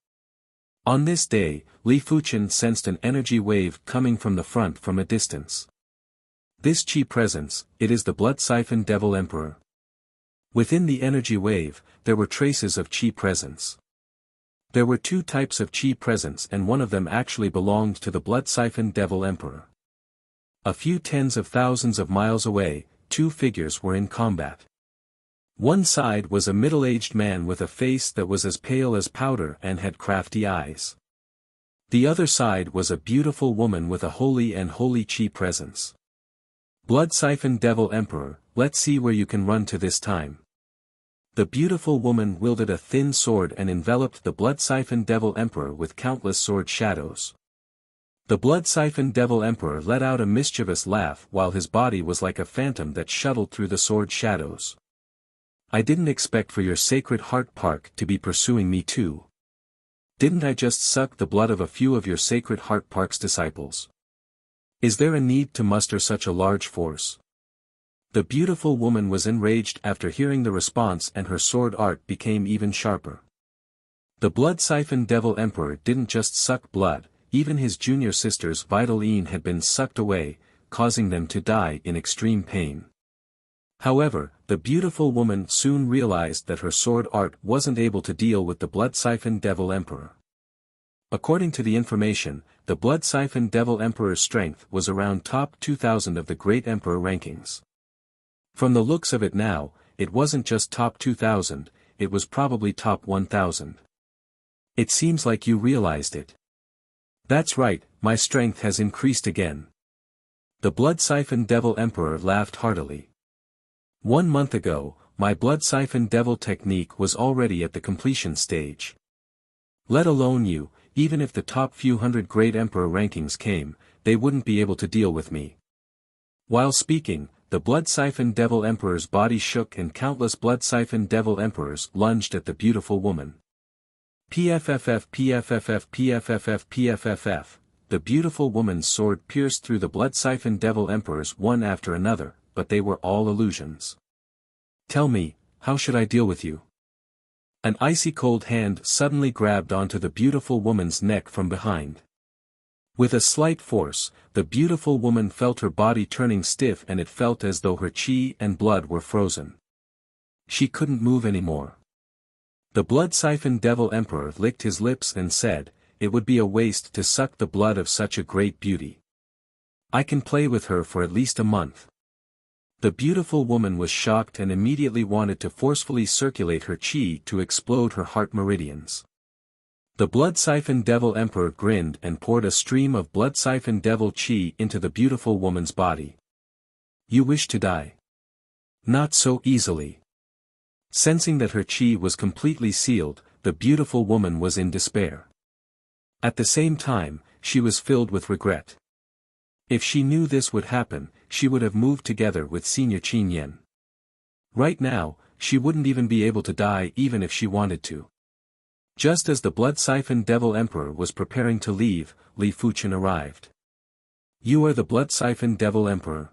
A: On this day, Li Fuchen sensed an energy wave coming from the front from a distance. This chi presence, it is the blood-siphoned Devil Emperor. Within the energy wave, there were traces of chi presence. There were 2 types of chi presence and one of them actually belonged to the blood-siphoned Devil Emperor. A few tens of thousands of miles away, 2 figures were in combat. One side was a middle-aged man with a face that was as pale as powder and had crafty eyes. The other side was a beautiful woman with a holy and holy chi presence. Blood-siphoned Devil Emperor, let's see where you can run to this time. The beautiful woman wielded a thin sword and enveloped the blood-siphoned Devil Emperor with countless sword shadows. The blood-siphoned Devil Emperor let out a mischievous laugh while his body was like a phantom that shuttled through the sword shadows. I didn't expect for your Sacred Heart Park to be pursuing me too. Didn't I just suck the blood of a few of your Sacred Heart Park's disciples? Is there a need to muster such a large force? The beautiful woman was enraged after hearing the response and her sword art became even sharper. The blood-siphoned Devil Emperor didn't just suck blood, even his junior sister's vital yin had been sucked away, causing them to die in extreme pain. However, the beautiful woman soon realized that her sword art wasn't able to deal with the blood-siphoned Devil Emperor. According to the information, the blood-siphoned Devil Emperor's strength was around top 2000 of the Great Emperor rankings. From the looks of it now, it wasn't just top 2000, it was probably top 1000. It seems like you realized it. That's right, my strength has increased again. The blood-siphoned Devil Emperor laughed heartily. 1 month ago, my blood-siphoned devil technique was already at the completion stage. Let alone you, even if the top few hundred Great Emperor rankings came, they wouldn't be able to deal with me. While speaking, the blood-siphoned Devil Emperor's body shook and countless blood-siphoned Devil Emperors lunged at the beautiful woman. PFFF PFFF PFFF PFFF, the beautiful woman's sword pierced through the blood-siphoned Devil Emperors one after another, but they were all illusions. Tell me, how should I deal with you? An icy cold hand suddenly grabbed onto the beautiful woman's neck from behind. With a slight force, the beautiful woman felt her body turning stiff and it felt as though her chi and blood were frozen. She couldn't move anymore. The blood-siphoned Devil Emperor licked his lips and said, "It would be a waste to suck the blood of such a great beauty. I can play with her for at least a month." The beautiful woman was shocked and immediately wanted to forcefully circulate her chi to explode her heart meridians. The blood-siphoned Devil Emperor grinned and poured a stream of blood-siphoned devil chi into the beautiful woman's body. "You wish to die? Not so easily." Sensing that her chi was completely sealed, the beautiful woman was in despair. At the same time, she was filled with regret. If she knew this would happen, she would have moved together with Senior Qin Yan. Right now, she wouldn't even be able to die even if she wanted to. Just as the blood-siphoned Devil Emperor was preparing to leave, Li Fuchen arrived. "You are the blood-siphoned Devil Emperor."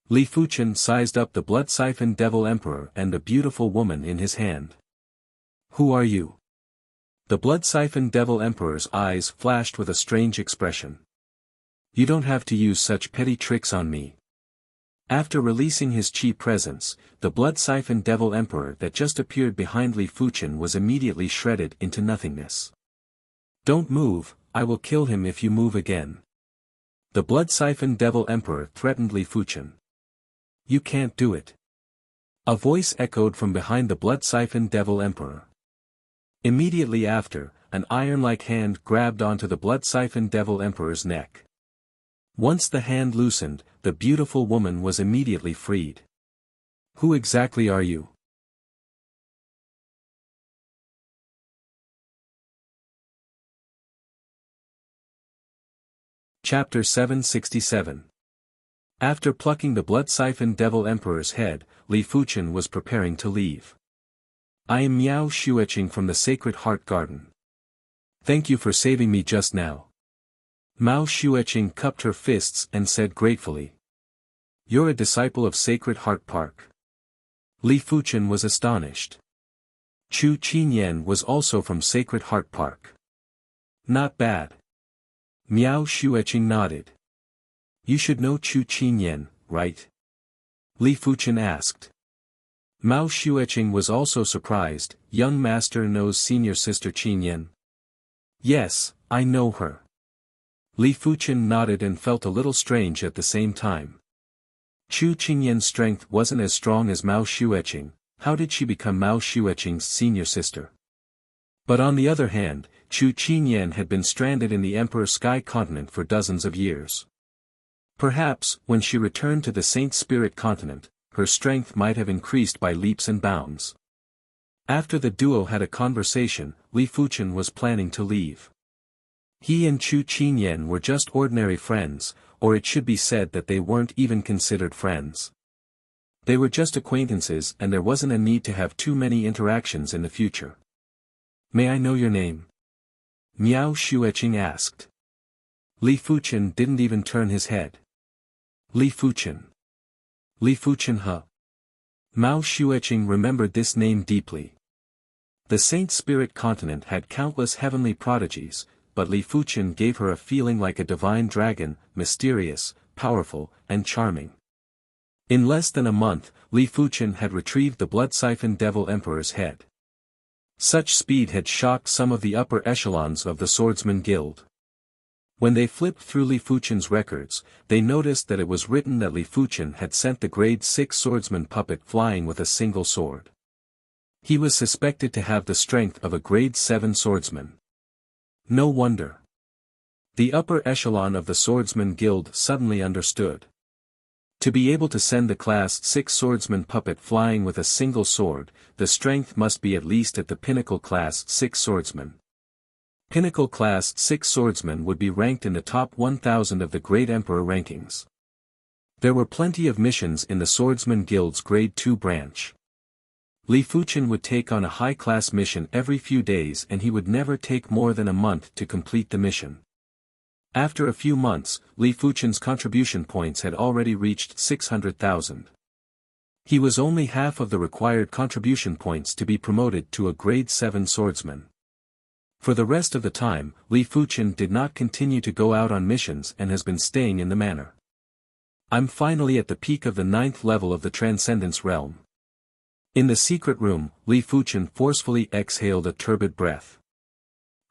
A: Li Fuchen sized up the blood-siphoned Devil Emperor and the beautiful woman in his hand. "Who are you?" The blood-siphoned Devil Emperor's eyes flashed with a strange expression. "You don't have to use such petty tricks on me." After releasing his chi presence, the blood-siphoned Devil Emperor that just appeared behind Li Fuchen was immediately shredded into nothingness. "Don't move, I will kill him if you move again." The blood-siphoned Devil Emperor threatened Li Fuchen. "You can't do it." A voice echoed from behind the blood-siphoned Devil Emperor. Immediately after, an iron-like hand grabbed onto the blood-siphoned Devil Emperor's neck. Once the hand loosened, the beautiful woman was immediately freed. "Who exactly are you?" Chapter 767. After plucking the blood-siphoned Devil Emperor's head, Li Fuchen was preparing to leave. "I am Miao Xueqing from the Sacred Heart Garden. Thank you for saving me just now." Mao Xueqing cupped her fists and said gratefully. "You're a disciple of Sacred Heart Park." Li Fuchen was astonished. Chu Qinyan was also from Sacred Heart Park. "Not bad." Miao Xueqing nodded. "You should know Chu Qinyan, right?" Li Fuchen asked. Mao Xueqing was also surprised. "Young master knows senior sister Qinyan?" "Yes, I know her." Li Fuchen nodded and felt a little strange at the same time. Chu Qingyan's strength wasn't as strong as Mao Xueqing. How did she become Mao Xueqing's senior sister? But on the other hand, Chu Qinyan had been stranded in the Emperor Sky continent for dozens of years. Perhaps, when she returned to the Saint Spirit continent, her strength might have increased by leaps and bounds. After the duo had a conversation, Li Fuchen was planning to leave. He and Chu Qinyan were just ordinary friends, or it should be said that they weren't even considered friends. They were just acquaintances and there wasn't a need to have too many interactions in the future. "May I know your name?" Miao Xueqing asked. Li Fuchen didn't even turn his head. "Li Fuchen. Li Fuchen He." Mao Xueqing remembered this name deeply. The Saint Spirit continent had countless heavenly prodigies, but Li Fuchen gave her a feeling like a divine dragon, mysterious, powerful, and charming. In less than a month, Li Fuchen had retrieved the blood-siphon Devil Emperor's head. Such speed had shocked some of the upper echelons of the Swordsman Guild. When they flipped through Li Fuchen's records, they noticed that it was written that Li Fuchen had sent the grade 6 swordsman puppet flying with a single sword. He was suspected to have the strength of a grade 7 swordsman. No wonder. The upper echelon of the Swordsman Guild suddenly understood. To be able to send the class 6 swordsman puppet flying with a single sword, the strength must be at least at the pinnacle class 6 swordsman. Pinnacle class 6 swordsmen would be ranked in the top 1000 of the Great Emperor rankings. There were plenty of missions in the Swordsman Guild's grade 2 branch. Li Fuchen would take on a high-class mission every few days and he would never take more than a month to complete the mission. After a few months, Li Fuchen's contribution points had already reached 600,000. He was only half of the required contribution points to be promoted to a grade 7 swordsman. For the rest of the time, Li Fuchen did not continue to go out on missions and has been staying in the manor. I'm finally at the peak of the 9th level of the Transcendence Realm. In the secret room, Li Fuchen forcefully exhaled a turbid breath.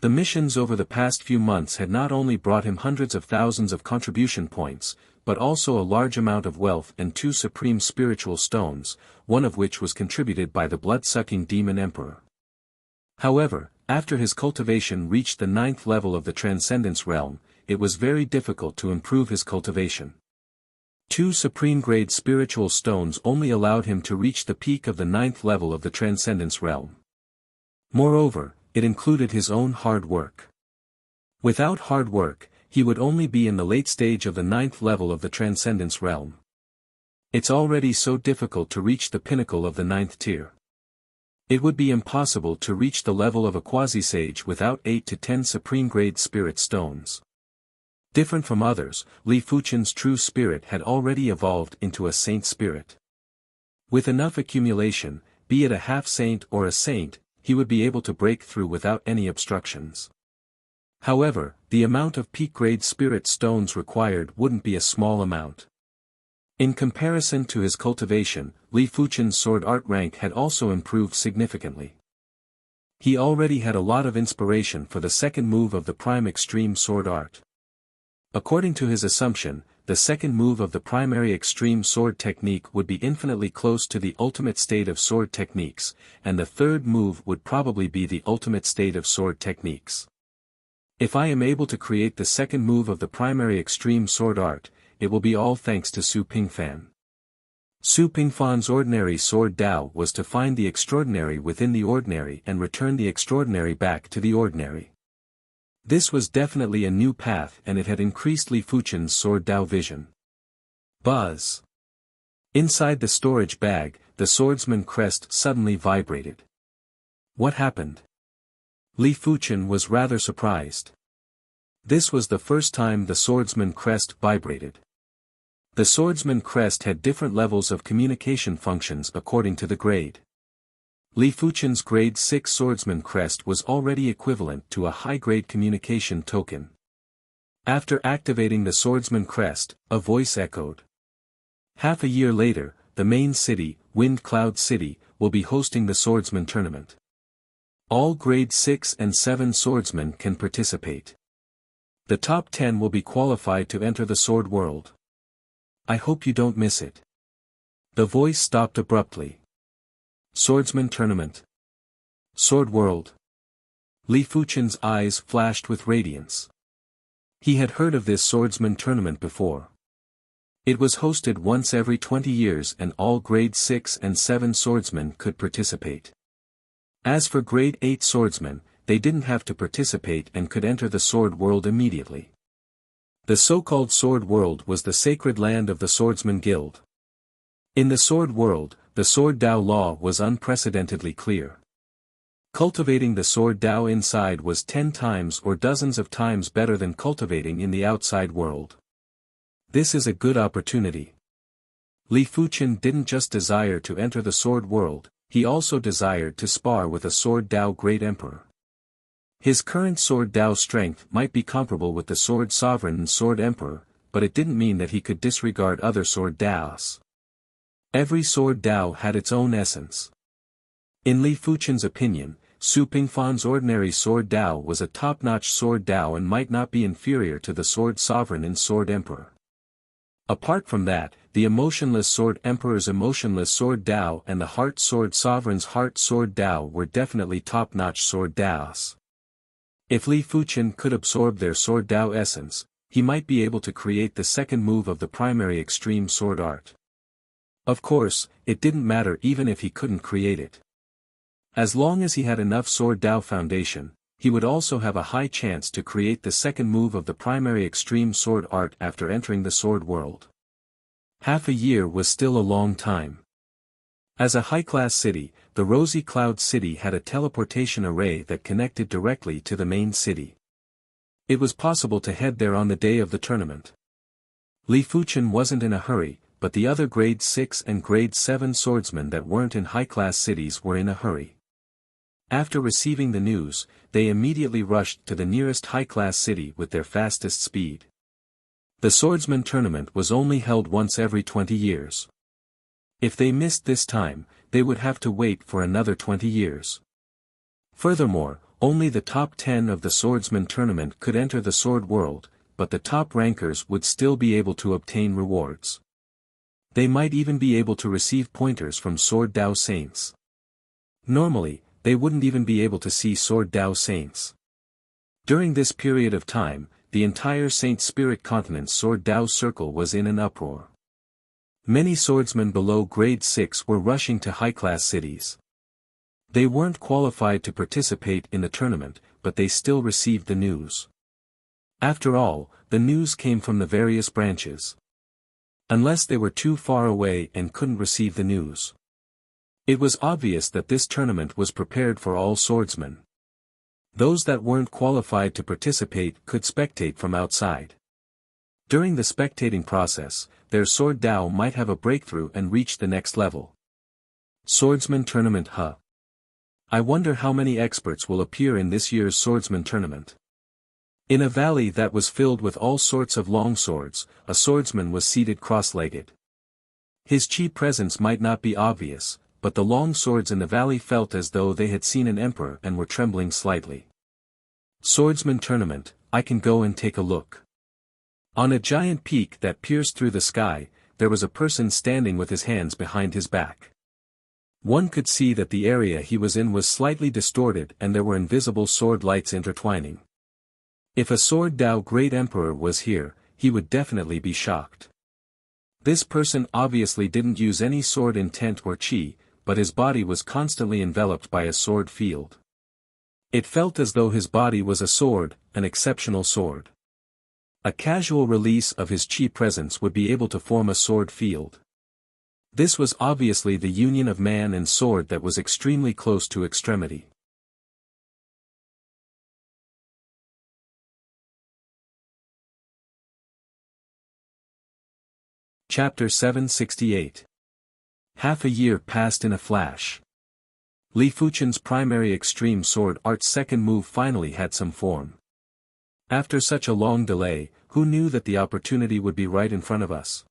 A: The missions over the past few months had not only brought him hundreds of thousands of contribution points, but also a large amount of wealth and 2 supreme spiritual stones, one of which was contributed by the blood-sucking demon emperor. However, after his cultivation reached the 9th level of the Transcendence Realm, it was very difficult to improve his cultivation. 2 supreme-grade spiritual stones only allowed him to reach the peak of the 9th level of the Transcendence Realm. Moreover, it included his own hard work. Without hard work, he would only be in the late stage of the 9th level of the Transcendence Realm. It's already so difficult to reach the pinnacle of the 9th tier. It would be impossible to reach the level of a quasi-sage without 8 to 10 supreme-grade spirit stones. Different from others, Li Fuchen's true spirit had already evolved into a saint spirit. With enough accumulation, be it a half-saint or a saint, he would be able to break through without any obstructions. However, the amount of peak-grade spirit stones required wouldn't be a small amount. In comparison to his cultivation, Li Fuchen's sword art rank had also improved significantly. He already had a lot of inspiration for the second move of the prime extreme sword art. According to his assumption, the second move of the primary extreme sword technique would be infinitely close to the ultimate state of sword techniques, and the third move would probably be the ultimate state of sword techniques. If I am able to create the second move of the primary extreme sword art, it will be all thanks to Su Pingfan. Su Pingfan's ordinary sword Dao was to find the extraordinary within the ordinary and return the extraordinary back to the ordinary. This was definitely a new path and it had increased Li Fuchen's sword Dao vision. Buzz! Inside the storage bag, the swordsman crest suddenly vibrated. What happened? Li Fuchen was rather surprised. This was the first time the swordsman crest vibrated. The swordsman crest had different levels of communication functions according to the grade. Li Fuchen's grade 6 swordsman crest was already equivalent to a high-grade communication token. After activating the swordsman crest, a voice echoed. Half a year later, the main city, Wind Cloud City, will be hosting the swordsman tournament. All grade 6 and 7 swordsmen can participate. The top 10 will be qualified to enter the sword world. I hope you don't miss it. The voice stopped abruptly. Swordsman tournament. Sword world. Li Fuchen's eyes flashed with radiance. He had heard of this swordsman tournament before. It was hosted once every 20 years and all grade 6 and 7 swordsmen could participate. As for grade 8 swordsmen, they didn't have to participate and could enter the sword world immediately. The so-called Sword World was the sacred land of the Swordsman Guild. In the Sword World, the Sword Dao law was unprecedentedly clear. Cultivating the Sword Dao inside was 10 times or dozens of times better than cultivating in the outside world. This is a good opportunity. Li Fuchen didn't just desire to enter the Sword World, he also desired to spar with a Sword Dao Great Emperor. His current Sword Dao strength might be comparable with the Sword Sovereign and Sword Emperor, but it didn't mean that he could disregard other Sword Daos. Every sword Dao had its own essence. In Li Fuchen's opinion, Su Pingfan's ordinary sword Dao was a top-notch sword Dao and might not be inferior to the sword sovereign in Sword Emperor. Apart from that, the emotionless sword Emperor's emotionless sword Dao and the heart sword sovereign's heart sword Dao were definitely top-notch sword Daos. If Li Fuchen could absorb their sword Dao essence, he might be able to create the second move of the primary extreme sword art. Of course, it didn't matter even if he couldn't create it. As long as he had enough sword Dao foundation, he would also have a high chance to create the second move of the primary extreme sword art after entering the sword world. Half a year was still a long time. As a high-class city, the Rosy Cloud City had a teleportation array that connected directly to the main city. It was possible to head there on the day of the tournament. Li Fuchen wasn't in a hurry, but the other grade 6 and grade 7 swordsmen that weren't in high-class cities were in a hurry. After receiving the news, they immediately rushed to the nearest high-class city with their fastest speed. The swordsman tournament was only held once every 20 years. If they missed this time, they would have to wait for another 20 years. Furthermore, only the top 10 of the swordsman tournament could enter the sword world, but the top rankers would still be able to obtain rewards. They might even be able to receive pointers from Sword Dao Saints. Normally, they wouldn't even be able to see Sword Dao Saints. During this period of time, the entire Saint Spirit Continent's Sword Dao circle was in an uproar. Many swordsmen below grade 6 were rushing to high-class cities. They weren't qualified to participate in the tournament, but they still received the news. After all, the news came from the various branches. Unless they were too far away and couldn't receive the news. It was obvious that this tournament was prepared for all swordsmen. Those that weren't qualified to participate could spectate from outside. During the spectating process, their sword Dao might have a breakthrough and reach the next level. Swordsman Tournament I wonder how many experts will appear in this year's swordsman tournament. In a valley that was filled with all sorts of long swords, a swordsman was seated cross-legged. His chi presence might not be obvious, but the long swords in the valley felt as though they had seen an emperor and were trembling slightly. Swordsman Tournament, I can go and take a look. On a giant peak that pierced through the sky, there was a person standing with his hands behind his back. One could see that the area he was in was slightly distorted and there were invisible sword lights intertwining. If a Sword Dao Great Emperor was here, he would definitely be shocked. This person obviously didn't use any sword intent or chi, but his body was constantly enveloped by a sword field. It felt as though his body was a sword, an exceptional sword. A casual release of his chi presence would be able to form a sword field. This was obviously the union of man and sword that was extremely close to extremity. Chapter 768. Half a year passed in a flash. Li Fuchen's primary extreme sword art's second move finally had some form. After such a long delay, who knew that the opportunity would be right in front of us?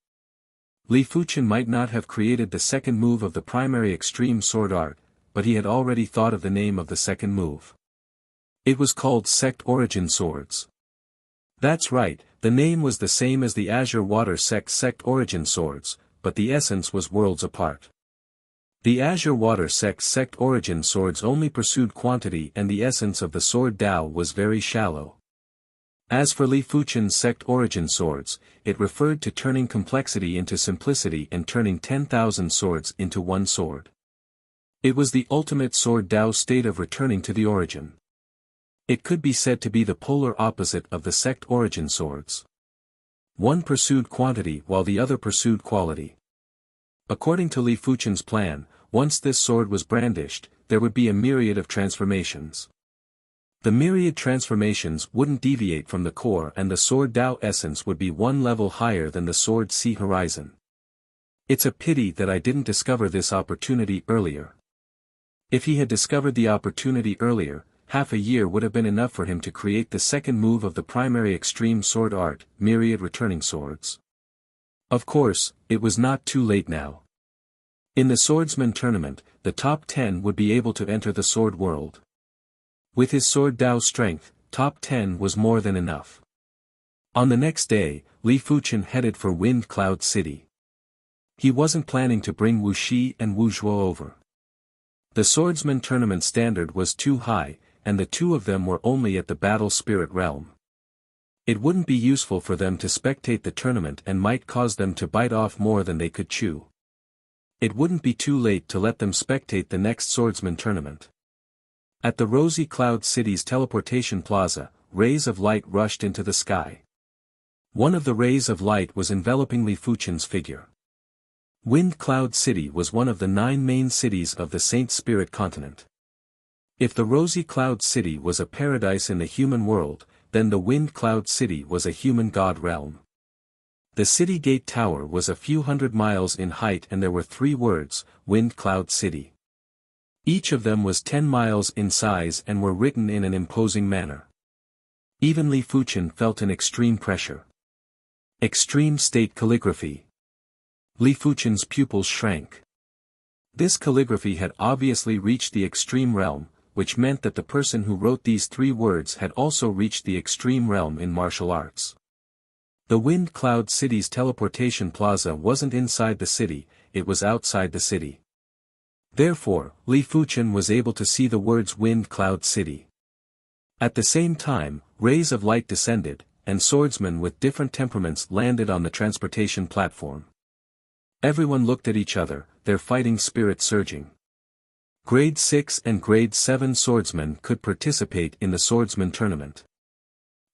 A: Li Fuchen might not have created the second move of the primary extreme sword art, but he had already thought of the name of the second move. It was called Sect Origin Swords. That's right, the name was the same as the Azure Water Sect Origin Swords, but the essence was worlds apart. The Azure Water Sect Origin Swords only pursued quantity and the essence of the sword Dao was very shallow. As for Li Fuchen's Sect Origin Swords, it referred to turning complexity into simplicity and turning 10,000 swords into one sword. It was the ultimate sword Dao state of returning to the origin. It could be said to be the polar opposite of the Sect Origin Swords. One pursued quantity while the other pursued quality. According to Li Fuchen's plan, once this sword was brandished, there would be a myriad of transformations. The myriad transformations wouldn't deviate from the core and the sword Dao essence would be one level higher than the sword Sea Horizon. It's a pity that I didn't discover this opportunity earlier. If he had discovered the opportunity earlier, half a year would have been enough for him to create the second move of the primary extreme sword art, Myriad Returning Swords. Of course, it was not too late now. In the swordsman tournament, the top 10 would be able to enter the sword world. With his sword Dao strength, top 10 was more than enough. On the next day, Li Fuchen headed for Wind Cloud City. He wasn't planning to bring Wuxia and Wu Zhuo over. The swordsman tournament standard was too high, and the two of them were only at the battle spirit realm. It wouldn't be useful for them to spectate the tournament and might cause them to bite off more than they could chew. It wouldn't be too late to let them spectate the next swordsman tournament. At the Rosy Cloud City's teleportation plaza, rays of light rushed into the sky. One of the rays of light was enveloping Li Fuchen's figure. Wind Cloud City was one of the 9 main cities of the Saint Spirit continent. If the Rosy Cloud City was a paradise in the human world, then the Wind Cloud City was a human god realm. The city gate tower was a few hundred miles in height and there were 3 words, Wind Cloud City. Each of them was 10 miles in size and were written in an imposing manner. Even Li Fuchen felt an extreme pressure. Extreme state calligraphy. Li Fuchen's pupils shrank. This calligraphy had obviously reached the extreme realm, which meant that the person who wrote these 3 words had also reached the extreme realm in martial arts. The Wind Cloud City's teleportation plaza wasn't inside the city, it was outside the city. Therefore, Li Fuchen was able to see the words Wind Cloud City. At the same time, rays of light descended, and swordsmen with different temperaments landed on the transportation platform. Everyone looked at each other, their fighting spirit surging. Grade 6 and Grade 7 swordsmen could participate in the swordsman tournament.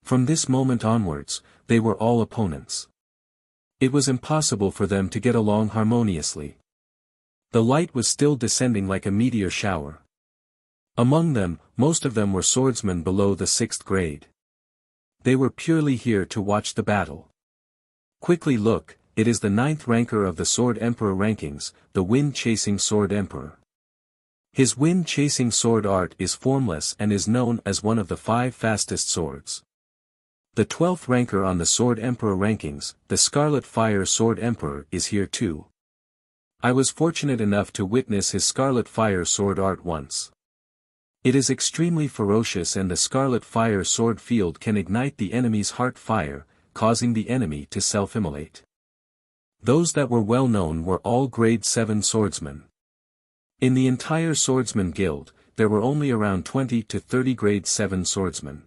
A: From this moment onwards, they were all opponents. It was impossible for them to get along harmoniously. The light was still descending like a meteor shower. Among them, most of them were swordsmen below the 6th grade. They were purely here to watch the battle. Quickly look, it is the 9th ranker of the Sword Emperor rankings, the Wind-Chasing Sword Emperor. His wind-chasing sword art is formless and is known as one of the 5 fastest swords. The 12th ranker on the Sword Emperor rankings, the Scarlet Fire Sword Emperor is here too. I was fortunate enough to witness his Scarlet Fire sword art once. It is extremely ferocious and the Scarlet Fire sword field can ignite the enemy's heart fire, causing the enemy to self-immolate. Those that were well known were all Grade 7 swordsmen. In the entire swordsman guild, there were only around 20 to 30 Grade 7 swordsmen.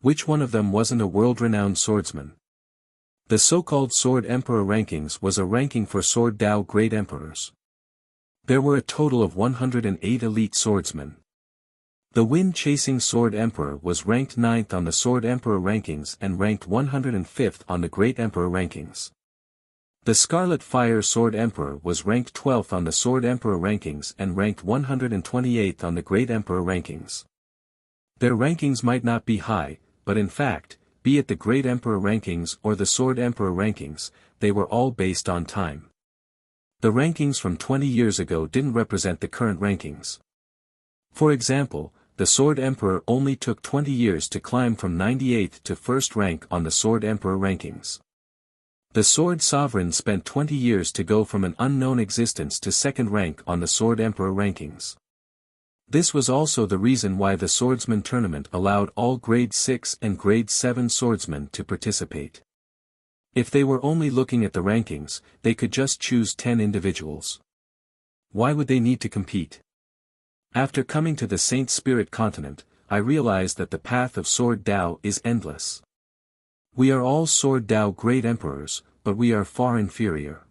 A: Which one of them wasn't a world-renowned swordsman? The so-called Sword Emperor rankings was a ranking for Sword Dao Great Emperors. There were a total of 108 elite swordsmen. The Wind-Chasing Sword Emperor was ranked 9th on the Sword Emperor rankings and ranked 105th on the Great Emperor rankings. The Scarlet Fire Sword Emperor was ranked 12th on the Sword Emperor rankings and ranked 128th on the Great Emperor rankings. Their rankings might not be high, but in fact, be it the Great Emperor rankings or the Sword Emperor rankings, they were all based on time. The rankings from 20 years ago didn't represent the current rankings. For example, the Sword Emperor only took 20 years to climb from 98th to 1st rank on the Sword Emperor rankings. The Sword Sovereign spent 20 years to go from an unknown existence to 2nd rank on the Sword Emperor rankings. This was also the reason why the Swordsman tournament allowed all Grade 6 and Grade 7 swordsmen to participate. If they were only looking at the rankings, they could just choose 10 individuals. Why would they need to compete? After coming to the Saint Spirit continent, I realized that the path of Sword Dao is endless. We are all Sword Dao Great Emperors, but we are far inferior.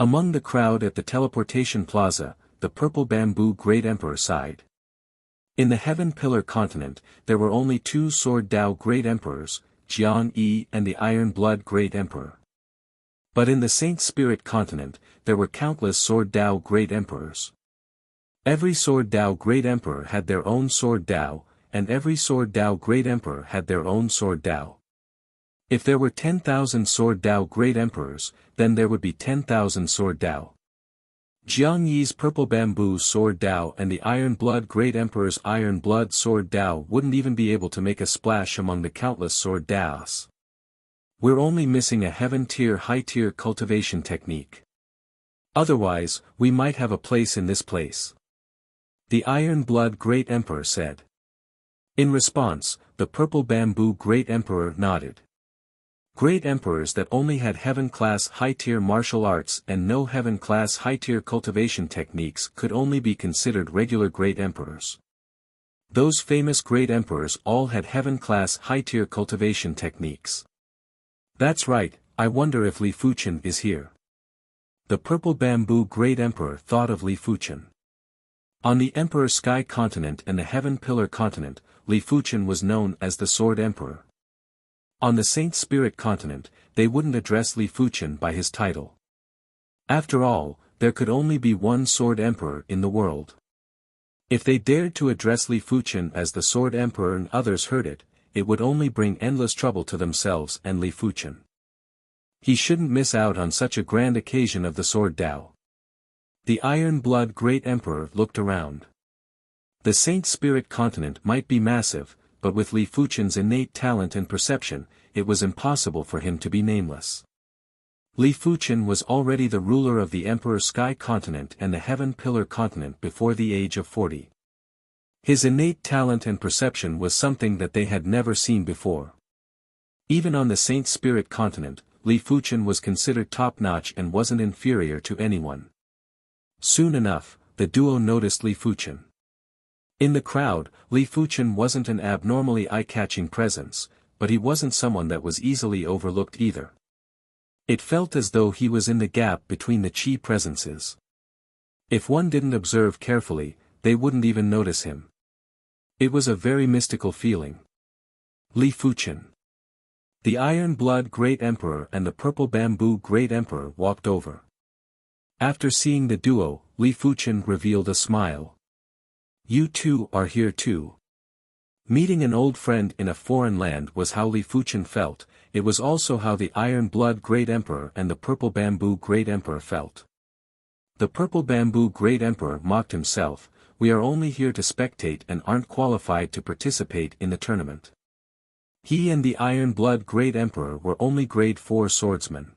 A: Among the crowd at the teleportation plaza, the Purple Bamboo Great Emperor sighed. In the Heaven Pillar continent, there were only 2 Sword Dao Great Emperors, Jiang Yi and the Iron Blood Great Emperor. But in the Saint Spirit continent, there were countless Sword Dao Great Emperors. Every Sword Dao Great Emperor had their own Sword Dao, and every Sword Dao Great Emperor had their own Sword Dao. If there were 10,000 Sword Dao Great Emperors, then there would be 10,000 Sword Dao. Jiang Yi's Purple Bamboo Sword Dao and the Iron Blood Great Emperor's Iron Blood Sword Dao wouldn't even be able to make a splash among the countless Sword Daos. We're only missing a Heaven Tier High Tier cultivation technique. Otherwise, we might have a place in this place. The Iron Blood Great Emperor said. In response, the Purple Bamboo Great Emperor nodded. Great emperors that only had heaven-class high-tier martial arts and no heaven-class high-tier cultivation techniques could only be considered regular great emperors. Those famous great emperors all had heaven-class high-tier cultivation techniques. That's right, I wonder if Li Fuchen is here. The Purple Bamboo Great Emperor thought of Li Fuchen. On the Emperor Sky Continent and the Heaven Pillar Continent, Li Fuchen was known as the Sword Emperor. On the Saint Spirit Continent, they wouldn't address Li Fuchen by his title. After all, there could only be one Sword Emperor in the world. If they dared to address Li Fuchen as the Sword Emperor and others heard it, it would only bring endless trouble to themselves and Li Fuchen. He shouldn't miss out on such a grand occasion of the Sword Dao. The Iron Blood Great Emperor looked around. The Saint Spirit Continent might be massive, but with Li Fuchen's innate talent and perception, it was impossible for him to be nameless. Li Fuchen was already the ruler of the Emperor Sky Continent and the Heaven Pillar Continent before the age of 40. His innate talent and perception was something that they had never seen before. Even on the Saint Spirit Continent, Li Fuchen was considered top-notch and wasn't inferior to anyone. Soon enough, the duo noticed Li Fuchen. In the crowd, Li Fuchen wasn't an abnormally eye-catching presence, but he wasn't someone that was easily overlooked either. It felt as though he was in the gap between the Qi presences. If one didn't observe carefully, they wouldn't even notice him. It was a very mystical feeling. Li Fuchen. The Iron Blood Great Emperor and the Purple Bamboo Great Emperor walked over. After seeing the duo, Li Fuchen revealed a smile. You two are here too. Meeting an old friend in a foreign land was how Li Fuchen felt, it was also how the Iron Blood Great Emperor and the Purple Bamboo Great Emperor felt. The Purple Bamboo Great Emperor mocked himself, we are only here to spectate and aren't qualified to participate in the tournament. He and the Iron Blood Great Emperor were only grade 4 swordsmen.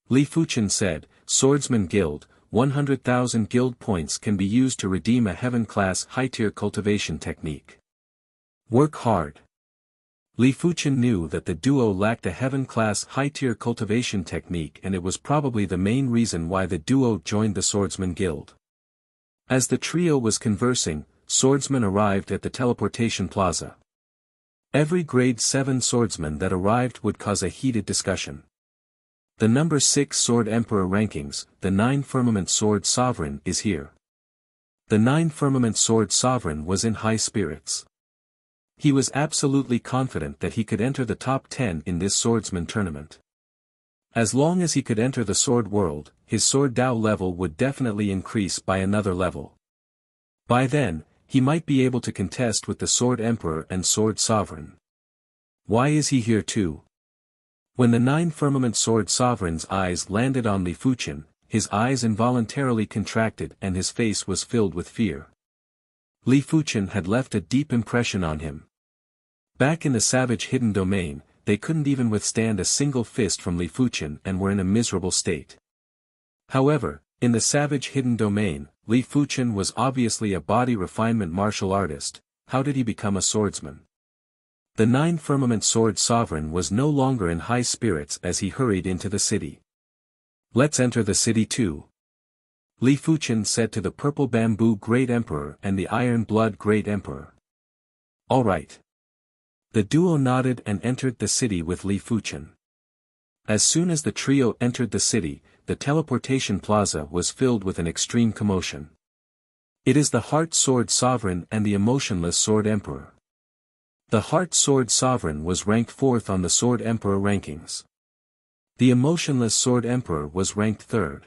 A: Li Fuchen said, Swordsman Guild, 100,000 guild points can be used to redeem a heaven-class high-tier cultivation technique. Work hard. Li Fuchen knew that the duo lacked a heaven-class high-tier cultivation technique and it was probably the main reason why the duo joined the Swordsman Guild. As the trio was conversing, swordsmen arrived at the teleportation plaza. Every grade 7 swordsman that arrived would cause a heated discussion. The number 6 Sword Emperor rankings, the 9 Firmament Sword Sovereign is here. The 9 Firmament Sword Sovereign was in high spirits. He was absolutely confident that he could enter the top 10 in this swordsman tournament. As long as he could enter the sword world, his Sword Dao level would definitely increase by another level. By then, he might be able to contest with the Sword Emperor and Sword Sovereign. Why is he here too? When the 9 Firmament Sword Sovereign's eyes landed on Li Fuchen, his eyes involuntarily contracted and his face was filled with fear. Li Fuchen had left a deep impression on him. Back in the Savage Hidden Domain, they couldn't even withstand a single fist from Li Fuchen and were in a miserable state. However, in the Savage Hidden Domain, Li Fuchen was obviously a body refinement martial artist. How did he become a swordsman? The 9 Firmament Sword Sovereign was no longer in high spirits as he hurried into the city. Let's enter the city too. Li Fuchen said to the Purple Bamboo Great Emperor and the Iron Blood Great Emperor. All right. The duo nodded and entered the city with Li Fuchen. As soon as the trio entered the city, the teleportation plaza was filled with an extreme commotion. It is the Heart Sword Sovereign and the Emotionless Sword Emperor. The Heart Sword Sovereign was ranked 4th on the Sword Emperor rankings. The Emotionless Sword Emperor was ranked 3rd.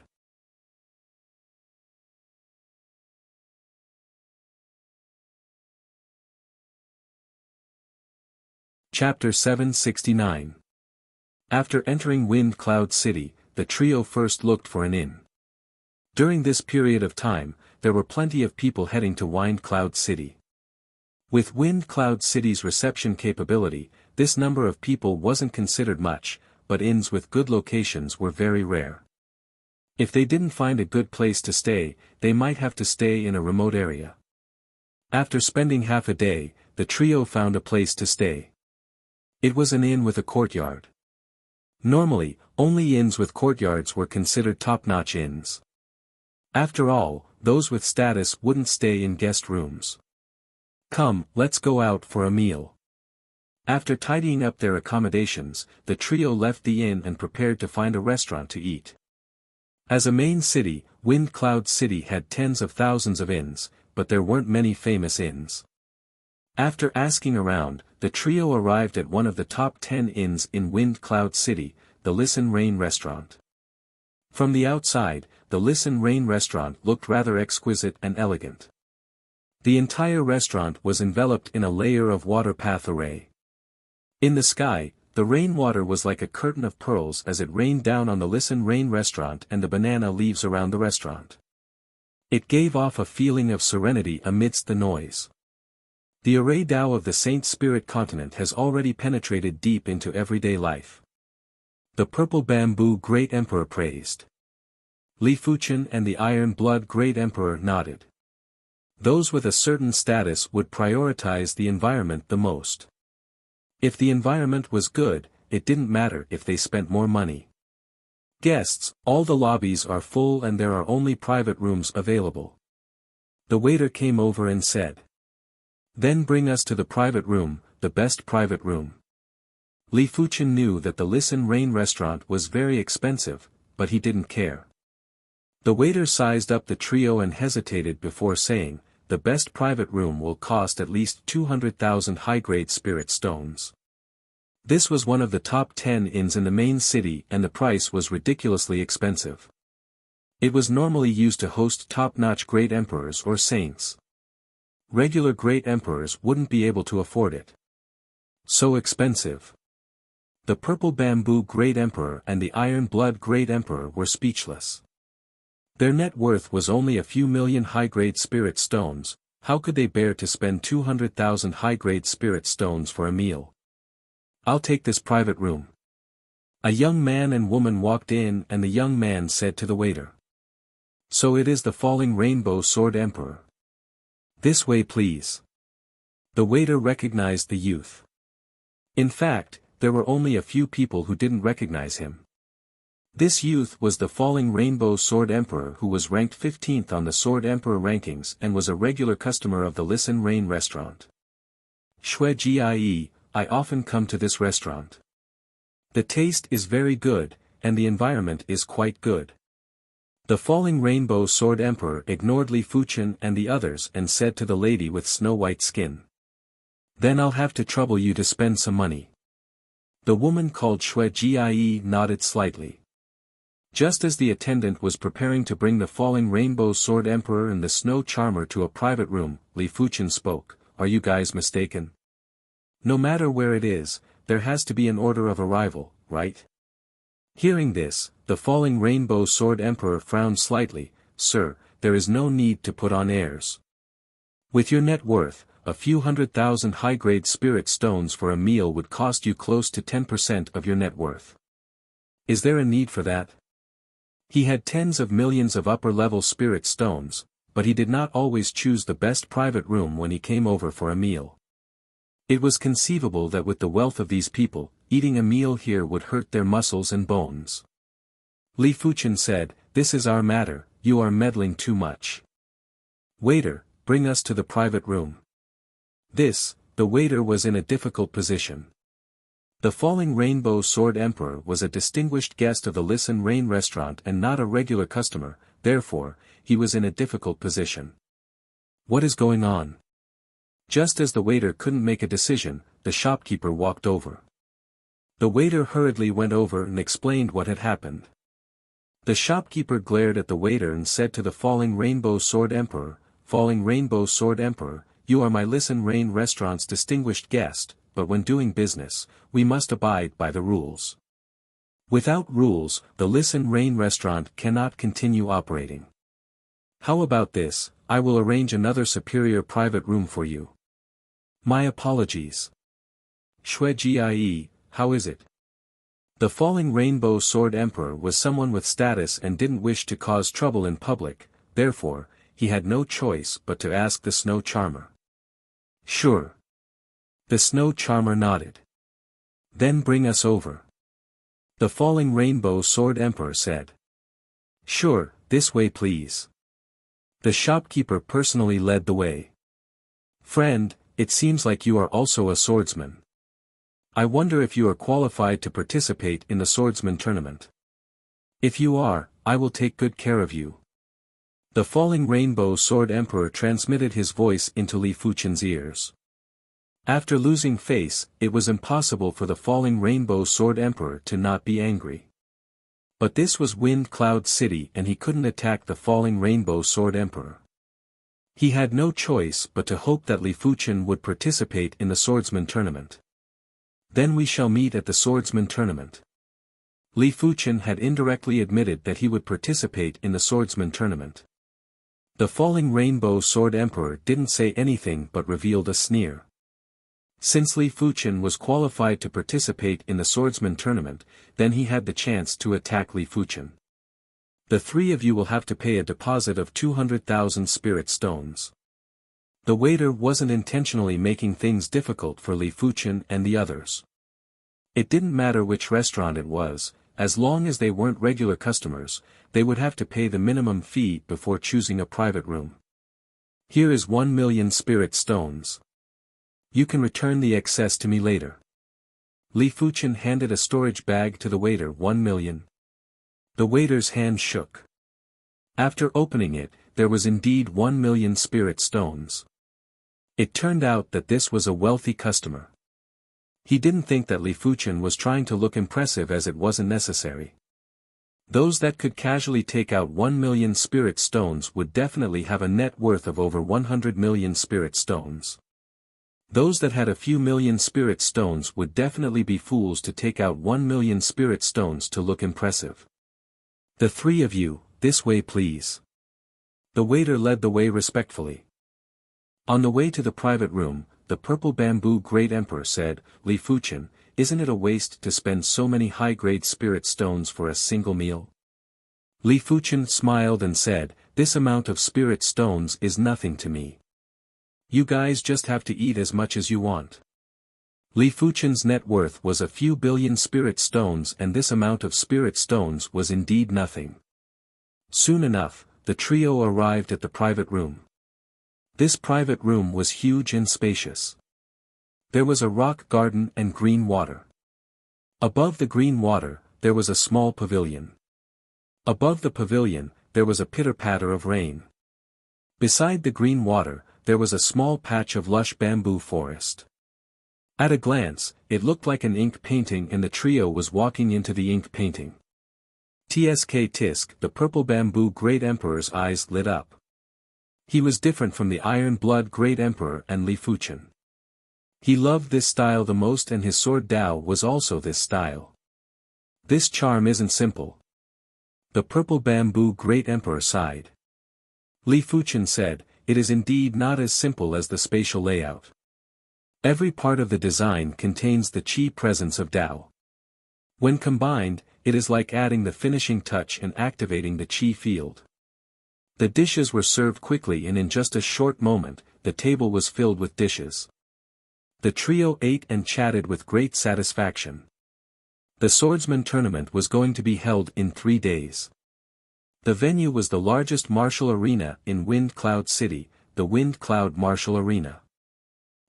A: Chapter 769. After entering Wind Cloud City, the trio first looked for an inn. During this period of time, there were plenty of people heading to Wind Cloud City. With Wind Cloud City's reception capability, this number of people wasn't considered much, but inns with good locations were very rare. If they didn't find a good place to stay, they might have to stay in a remote area. After spending half a day, the trio found a place to stay. It was an inn with a courtyard. Normally, only inns with courtyards were considered top-notch inns. After all, those with status wouldn't stay in guest rooms. Come, let's go out for a meal. After tidying up their accommodations, the trio left the inn and prepared to find a restaurant to eat. As a main city, Wind Cloud City had tens of thousands of inns, but there weren't many famous inns. After asking around, the trio arrived at one of the top 10 inns in Wind Cloud City, the Listen Rain Restaurant. From the outside, the Listen Rain Restaurant looked rather exquisite and elegant. The entire restaurant was enveloped in a layer of water path array. In the sky, the rainwater was like a curtain of pearls as it rained down on the Listen Rain Restaurant and the banana leaves around the restaurant. It gave off a feeling of serenity amidst the noise. The array Tao of the Saint Spirit continent has already penetrated deep into everyday life. The Purple Bamboo Great Emperor praised. Li Fuchen and the Iron Blood Great Emperor nodded. Those with a certain status would prioritize the environment the most. If the environment was good, it didn't matter if they spent more money. Guests, all the lobbies are full and there are only private rooms available. The waiter came over and said. Then bring us to the private room, the best private room. Li Fuchen knew that the Listen Rain restaurant was very expensive, but he didn't care. The waiter sized up the trio and hesitated before saying, the best private room will cost at least 200,000 high-grade spirit stones. This was one of the top 10 inns in the main city and the price was ridiculously expensive. It was normally used to host top-notch great emperors or saints. Regular great emperors wouldn't be able to afford it. So expensive. The Purple Bamboo Great Emperor and the Iron Blood Great Emperor were speechless. Their net worth was only a few million high-grade spirit stones. How could they bear to spend 200,000 high-grade spirit stones for a meal? I'll take this private room. A young man and woman walked in and the young man said to the waiter. So it is the Falling Rainbow Sword Emperor. This way please. The waiter recognized the youth. In fact, there were only a few people who didn't recognize him. This youth was the Falling Rainbow Sword Emperor who was ranked 15th on the Sword Emperor rankings and was a regular customer of the Listen Rain restaurant. Shui Jie, I often come to this restaurant. The taste is very good, and the environment is quite good. The Falling Rainbow Sword Emperor ignored Li Fuchen and the others and said to the lady with snow-white skin. Then I'll have to trouble you to spend some money. The woman called Shui Jie nodded slightly. Just as the attendant was preparing to bring the Falling Rainbow Sword Emperor and the Snow Charmer to a private room, Li Fuchen spoke, Are you guys mistaken? No matter where it is, there has to be an order of arrival, right? Hearing this, the Falling Rainbow Sword Emperor frowned slightly, Sir, there is no need to put on airs. With your net worth, a few 100,000 high-grade spirit stones for a meal would cost you close to 10% of your net worth. Is there a need for that? He had tens of millions of upper-level spirit stones, but he did not always choose the best private room when he came over for a meal. It was conceivable that with the wealth of these people, eating a meal here would hurt their muscles and bones. Li Fuchen said, This is our matter, you are meddling too much. Waiter, bring us to the private room. The waiter was in a difficult position. The Falling Rainbow Sword Emperor was a distinguished guest of the Listen Rain restaurant and not a regular customer, therefore, he was in a difficult position. What is going on? Just as the waiter couldn't make a decision, the shopkeeper walked over. The waiter hurriedly went over and explained what had happened. The shopkeeper glared at the waiter and said to the Falling Rainbow Sword Emperor, Falling Rainbow Sword Emperor, you are my Listen Rain restaurant's distinguished guest, but when doing business, we must abide by the rules. Without rules, the Listen Rain restaurant cannot continue operating. How about this, I will arrange another superior private room for you. My apologies. Shui Jie, how is it? The falling rainbow sword emperor was someone with status and didn't wish to cause trouble in public, therefore, he had no choice but to ask the snow charmer. Sure. The snow charmer nodded. Then bring us over. The falling rainbow sword emperor said. Sure, this way please. The shopkeeper personally led the way. Friend, it seems like you are also a swordsman. I wonder if you are qualified to participate in the swordsman tournament. If you are, I will take good care of you. The falling rainbow sword emperor transmitted his voice into Li Fuchen's ears. After losing face, it was impossible for the falling rainbow sword emperor to not be angry. But this was Wind Cloud City and he couldn't attack the falling rainbow sword emperor. He had no choice but to hope that Li Fuchen would participate in the swordsman tournament. Then we shall meet at the swordsman tournament. Li Fuchen had indirectly admitted that he would participate in the swordsman tournament. The falling rainbow sword emperor didn't say anything but revealed a sneer. Since Li Fuchen was qualified to participate in the swordsman tournament, then he had the chance to attack Li Fuchen. The three of you will have to pay a deposit of 200,000 spirit stones. The waiter wasn't intentionally making things difficult for Li Fuchen and the others. It didn't matter which restaurant it was, as long as they weren't regular customers, they would have to pay the minimum fee before choosing a private room. Here is 1 million spirit stones. You can return the excess to me later. Li Fuchen handed a storage bag to the waiter. 1 million. The waiter's hand shook. After opening it, there was indeed 1 million spirit stones. It turned out that this was a wealthy customer. He didn't think that Li Fuchen was trying to look impressive as it wasn't necessary. Those that could casually take out 1 million spirit stones would definitely have a net worth of over 100 million spirit stones. Those that had a few million spirit stones would definitely be fools to take out 1 million spirit stones to look impressive. The three of you, this way please. The waiter led the way respectfully. On the way to the private room, the purple bamboo great emperor said, Li Fuchen, isn't it a waste to spend so many high-grade spirit stones for a single meal? Li Fuchen smiled and said, this amount of spirit stones is nothing to me. You guys just have to eat as much as you want. Li Fuchen's net worth was a few billion spirit stones and this amount of spirit stones was indeed nothing. Soon enough, the trio arrived at the private room. This private room was huge and spacious. There was a rock garden and green water. Above the green water, there was a small pavilion. Above the pavilion, there was a pitter-patter of rain. Beside the green water, there was a small patch of lush bamboo forest. At a glance, it looked like an ink painting and the trio was walking into the ink painting. Tsk Tisk, the purple bamboo great emperor's eyes lit up. He was different from the iron blood great emperor and Li Fuchen. He loved this style the most and his sword Dao was also this style. This charm isn't simple. The purple bamboo great emperor sighed. Li Fuchen said, it is indeed not as simple as the spatial layout. Every part of the design contains the qi presence of Dao. When combined, it is like adding the finishing touch and activating the qi field. The dishes were served quickly and in just a short moment, the table was filled with dishes. The trio ate and chatted with great satisfaction. The swordsman tournament was going to be held in 3 days. The venue was the largest martial arena in Wind Cloud City, the Wind Cloud Martial Arena.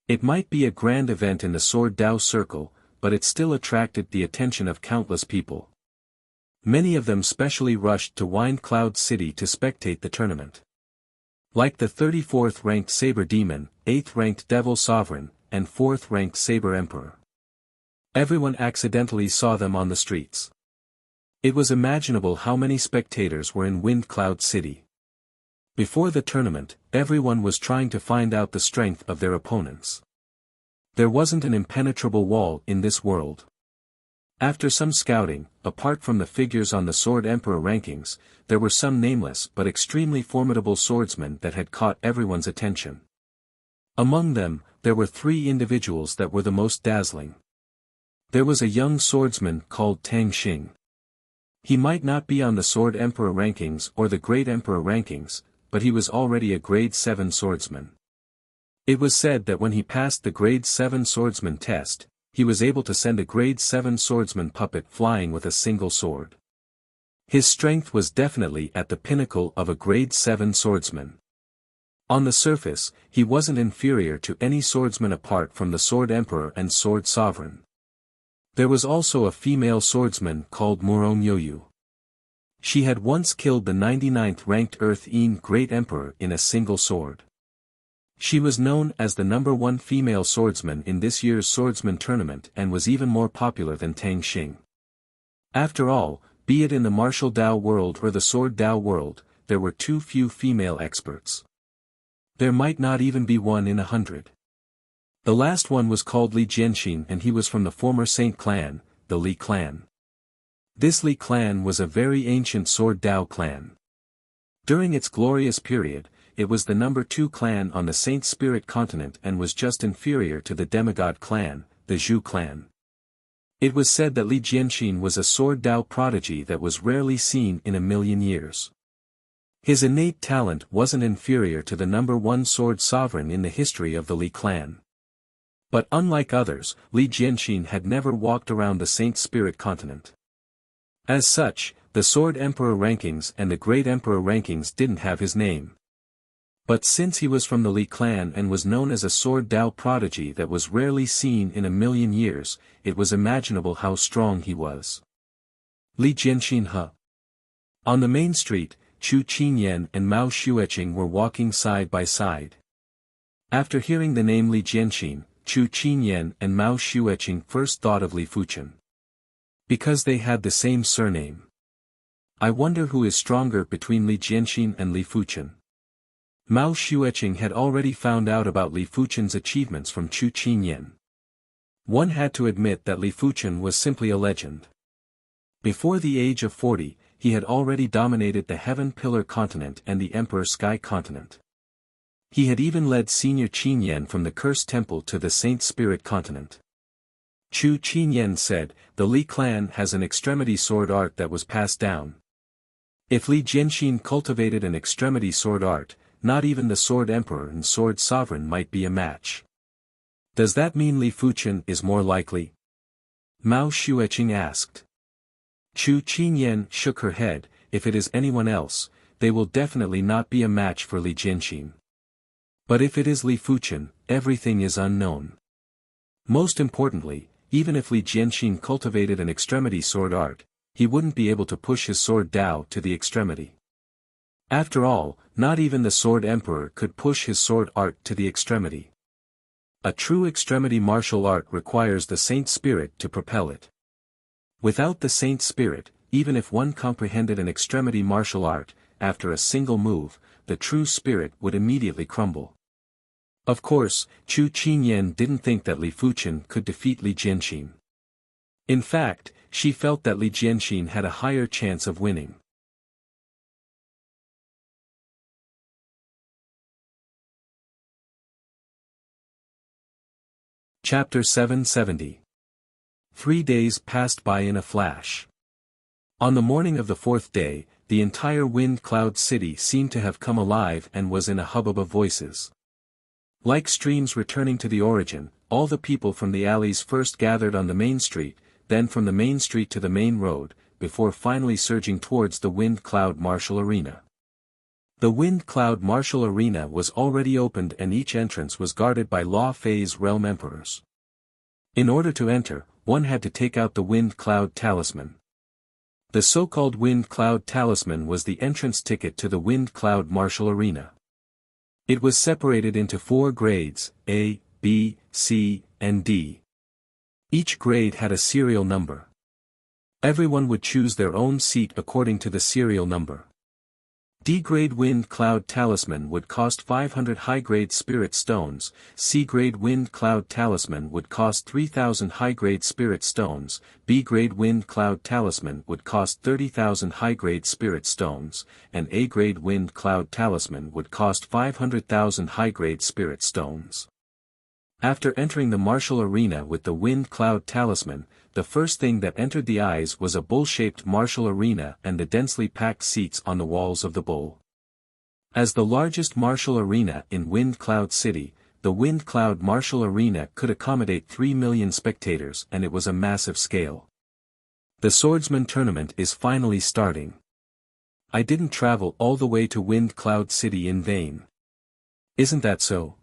A: It might be a grand event in the Sword Dao Circle, but it still attracted the attention of countless people. Many of them specially rushed to Wind Cloud City to spectate the tournament. Like the 34th ranked Saber Demon, 8th ranked Devil Sovereign, and 4th ranked Saber Emperor. Everyone accidentally saw them on the streets. It was imaginable how many spectators were in Wind Cloud City. Before the tournament, everyone was trying to find out the strength of their opponents. There wasn't an impenetrable wall in this world. After some scouting, apart from the figures on the Sword Emperor rankings, there were some nameless but extremely formidable swordsmen that had caught everyone's attention. Among them, there were 3 individuals that were the most dazzling. There was a young swordsman called Tang Xing. He might not be on the Sword Emperor rankings or the Great Emperor rankings, but he was already a Grade 7 swordsman. It was said that when he passed the Grade 7 swordsman test, he was able to send a Grade 7 swordsman puppet flying with a single sword. His strength was definitely at the pinnacle of a Grade 7 swordsman. On the surface, he wasn't inferior to any swordsman apart from the Sword Emperor and Sword Sovereign. There was also a female swordsman called Muromyoyu. She had once killed the 99th ranked Earth-Een Great Emperor in a single sword. She was known as the #1 female swordsman in this year's swordsman tournament and was even more popular than Tang Xing. After all, be it in the martial Dao world or the sword Dao world, there were too few female experts. There might not even be one in 100. The last one was called Li Jianxin and he was from the former Saint clan, the Li clan. This Li clan was a very ancient sword Dao clan. During its glorious period, it was the #2 clan on the Saint Spirit continent and was just inferior to the demigod clan, the Zhu clan. It was said that Li Jianxin was a sword Dao prodigy that was rarely seen in a million years. His innate talent wasn't inferior to the #1 sword sovereign in the history of the Li clan. But unlike others, Li Jianxin had never walked around the Saint Spirit continent. As such, the Sword Emperor rankings and the Great Emperor rankings didn't have his name. But since he was from the Li clan and was known as a sword Dao prodigy that was rarely seen in a million years, it was imaginable how strong he was. Li Jianxin He. On the main street, Chu Qinyan and Mao Xueqing were walking side by side. After hearing the name Li Jianxin, Chu Qinyan and Mao Xueqing first thought of Li Fuchen. Because they had the same surname. I wonder who is stronger between Li Jianxin and Li Fuchen. Mao Xueqing had already found out about Li Fuchen's achievements from Chu Qinyan. One had to admit that Li Fuchen was simply a legend. Before the age of 40, he had already dominated the Heaven Pillar continent and the Emperor Sky continent. He had even led Senior Qinyan from the Cursed Temple to the Saint Spirit continent. Chu Qinyan said, the Li clan has an extremity sword art that was passed down. If Li Jianxin cultivated an extremity sword art, not even the Sword Emperor and Sword Sovereign might be a match. Does that mean Li Fuchen is more likely? Mao Xueqing asked. Chu Qinyan shook her head, if it is anyone else, they will definitely not be a match for Li Jianxin. But if it is Li Fuchen, everything is unknown. Most importantly, even if Li Jianxin cultivated an extremity sword art, he wouldn't be able to push his sword Dao to the extremity. After all, not even the Sword Emperor could push his sword art to the extremity. A true extremity martial art requires the Saint Spirit to propel it. Without the Saint Spirit, even if one comprehended an extremity martial art, after a single move, the true spirit would immediately crumble. Of course, Chu Qinyan didn't think that Li Fuchen could defeat Li Jianxin. In fact, she felt that Li Jianxin had a higher chance of winning. Chapter 770. 3 days passed by in a flash. On the morning of the 4th day, the entire Wind Cloud City seemed to have come alive and was in a hubbub of voices. Like streams returning to the origin, all the people from the alleys first gathered on the main street, then from the main street to the main road, before finally surging towards the Wind Cloud Martial Arena. The Wind Cloud Martial Arena was already opened and each entrance was guarded by Law Phase Realm Emperors. In order to enter, one had to take out the Wind Cloud Talisman. The so-called Wind Cloud Talisman was the entrance ticket to the Wind Cloud Martial Arena. It was separated into 4 grades, A, B, C, and D. Each grade had a serial number. Everyone would choose their own seat according to the serial number. D-grade Wind Cloud Talisman would cost 500 high-grade Spirit Stones, C-grade Wind Cloud Talisman would cost 3,000 high-grade Spirit Stones, B-grade Wind Cloud Talisman would cost 30,000 high-grade Spirit Stones, and A-grade Wind Cloud Talisman would cost 500,000 high-grade Spirit Stones. After entering the martial arena with the Wind Cloud Talisman, the first thing that entered the eyes was a bull-shaped martial arena and the densely packed seats on the walls of the bull. As the largest martial arena in Wind Cloud City, the Wind Cloud Martial Arena could accommodate 3 million spectators, and it was a massive scale. The swordsman tournament is finally starting. I didn't travel all the way to Wind Cloud City in vain. Isn't that so?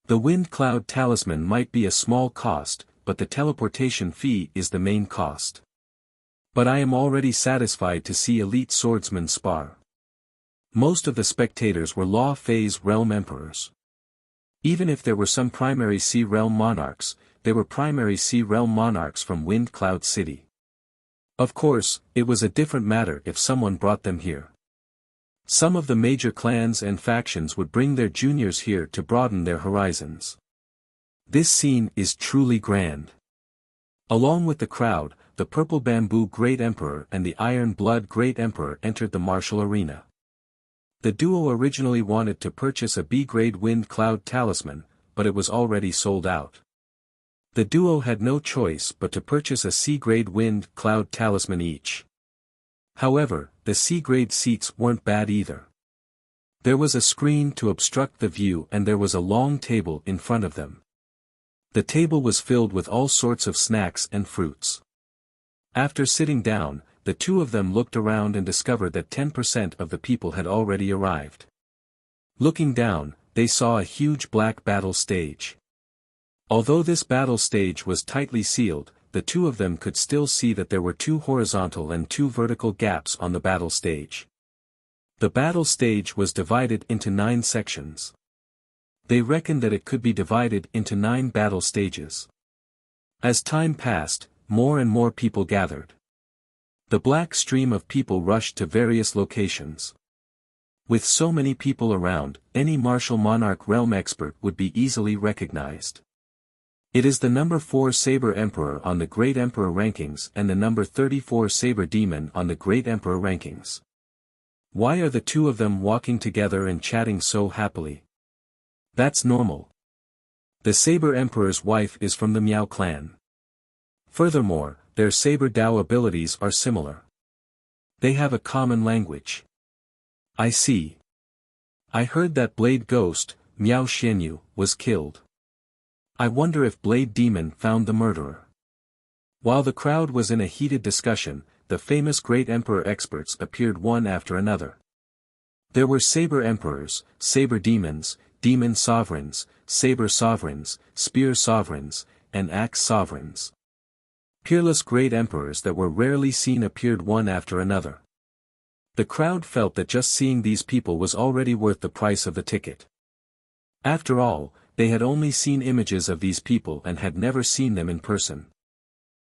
A: The Wind Cloud Talisman might be a small cost, but the teleportation fee is the main cost. But I am already satisfied to see elite swordsmen spar. Most of the spectators were Law Phase Realm Emperors. Even if there were some Primary Sea Realm Monarchs, they were Primary Sea Realm Monarchs from Wind Cloud City. Of course, it was a different matter if someone brought them here. Some of the major clans and factions would bring their juniors here to broaden their horizons. This scene is truly grand. Along with the crowd, the Purple Bamboo Great Emperor and the Iron Blood Great Emperor entered the martial arena. The duo originally wanted to purchase a B-grade Wind Cloud Talisman, but it was already sold out. The duo had no choice but to purchase a C-grade Wind Cloud Talisman each. However, the C-grade seats weren't bad either. There was a screen to obstruct the view and there was a long table in front of them. The table was filled with all sorts of snacks and fruits. After sitting down, the two of them looked around and discovered that 10% of the people had already arrived. Looking down, they saw a huge black battle stage. Although this battle stage was tightly sealed, the two of them could still see that there were 2 horizontal and 2 vertical gaps on the battle stage. The battle stage was divided into 9 sections. They reckoned that it could be divided into 9 battle stages. As time passed, more and more people gathered. The black stream of people rushed to various locations. With so many people around, any martial monarch realm expert would be easily recognized. It is the number 4 Saber Emperor on the Great Emperor rankings and the number 34 Saber Demon on the Great Emperor rankings. Why are the two of them walking together and chatting so happily? That's normal. The Saber Emperor's wife is from the Miao clan. Furthermore, their Saber Dao abilities are similar. They have a common language. I see. I heard that Blade Ghost, Miao Xianyu, was killed. I wonder if Blade Demon found the murderer. While the crowd was in a heated discussion, the famous Great Emperor experts appeared one after another. There were Saber Emperors, Saber Demons, Demon Sovereigns, Saber Sovereigns, Spear Sovereigns, and Axe Sovereigns. Peerless Great Emperors that were rarely seen appeared one after another. The crowd felt that just seeing these people was already worth the price of the ticket. After all, they had only seen images of these people and had never seen them in person.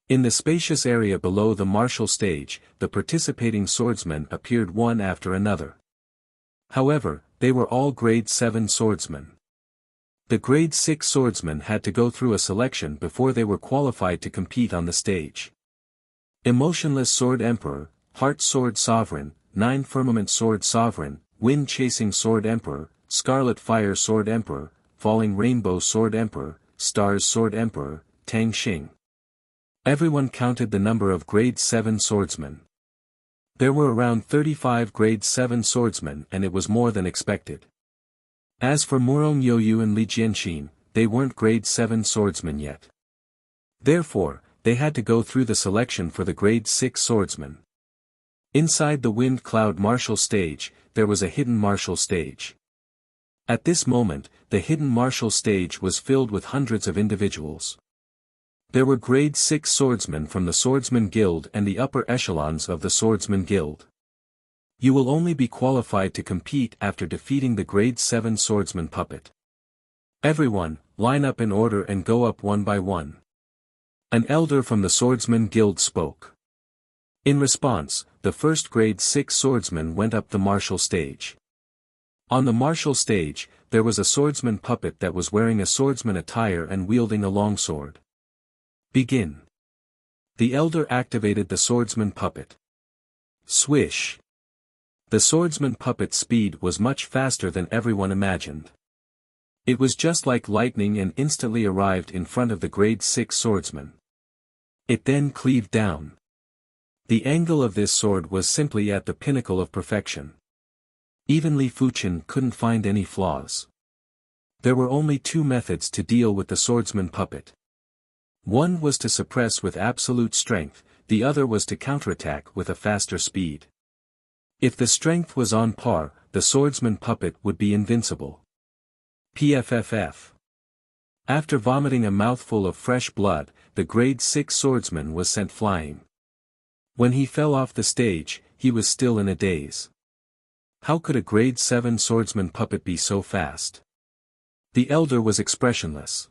A: In the spacious area below the martial stage, the participating swordsmen appeared one after another. However, they were all grade 7 swordsmen. The grade 6 swordsmen had to go through a selection before they were qualified to compete on the stage. Emotionless Sword Emperor, Heart Sword Sovereign, 9 Firmament Sword Sovereign, Wind Chasing Sword Emperor, Scarlet Fire Sword Emperor, Falling Rainbow Sword Emperor, Stars Sword Emperor, Tang Xing. Everyone counted the number of grade 7 swordsmen. There were around 35 grade 7 swordsmen and it was more than expected. As for Murong Youyu and Li Jianxin, they weren't grade 7 swordsmen yet. Therefore, they had to go through the selection for the grade 6 swordsmen. Inside the Wind Cloud martial stage, there was a hidden martial stage. At this moment, the hidden martial stage was filled with hundreds of individuals. There were grade 6 swordsmen from the Swordsman Guild and the upper echelons of the Swordsman Guild. You will only be qualified to compete after defeating the grade 7 swordsman puppet. Everyone, line up in order and go up one by one. An elder from the Swordsman Guild spoke. In response, the first grade 6 swordsman went up the martial stage. On the martial stage, there was a swordsman puppet that was wearing a swordsman attire and wielding a longsword. Begin. The elder activated the swordsman puppet. Swish. The swordsman puppet's speed was much faster than everyone imagined. It was just like lightning and instantly arrived in front of the grade 6 swordsman. It then cleaved down. The angle of this sword was simply at the pinnacle of perfection. Even Li Fuchen couldn't find any flaws. There were only two methods to deal with the swordsman puppet. One was to suppress with absolute strength, the other was to counterattack with a faster speed. If the strength was on par, the swordsman puppet would be invincible. PFFF. After vomiting a mouthful of fresh blood, the grade 6 swordsman was sent flying. When he fell off the stage, he was still in a daze. How could a grade 7 swordsman puppet be so fast? The elder was expressionless.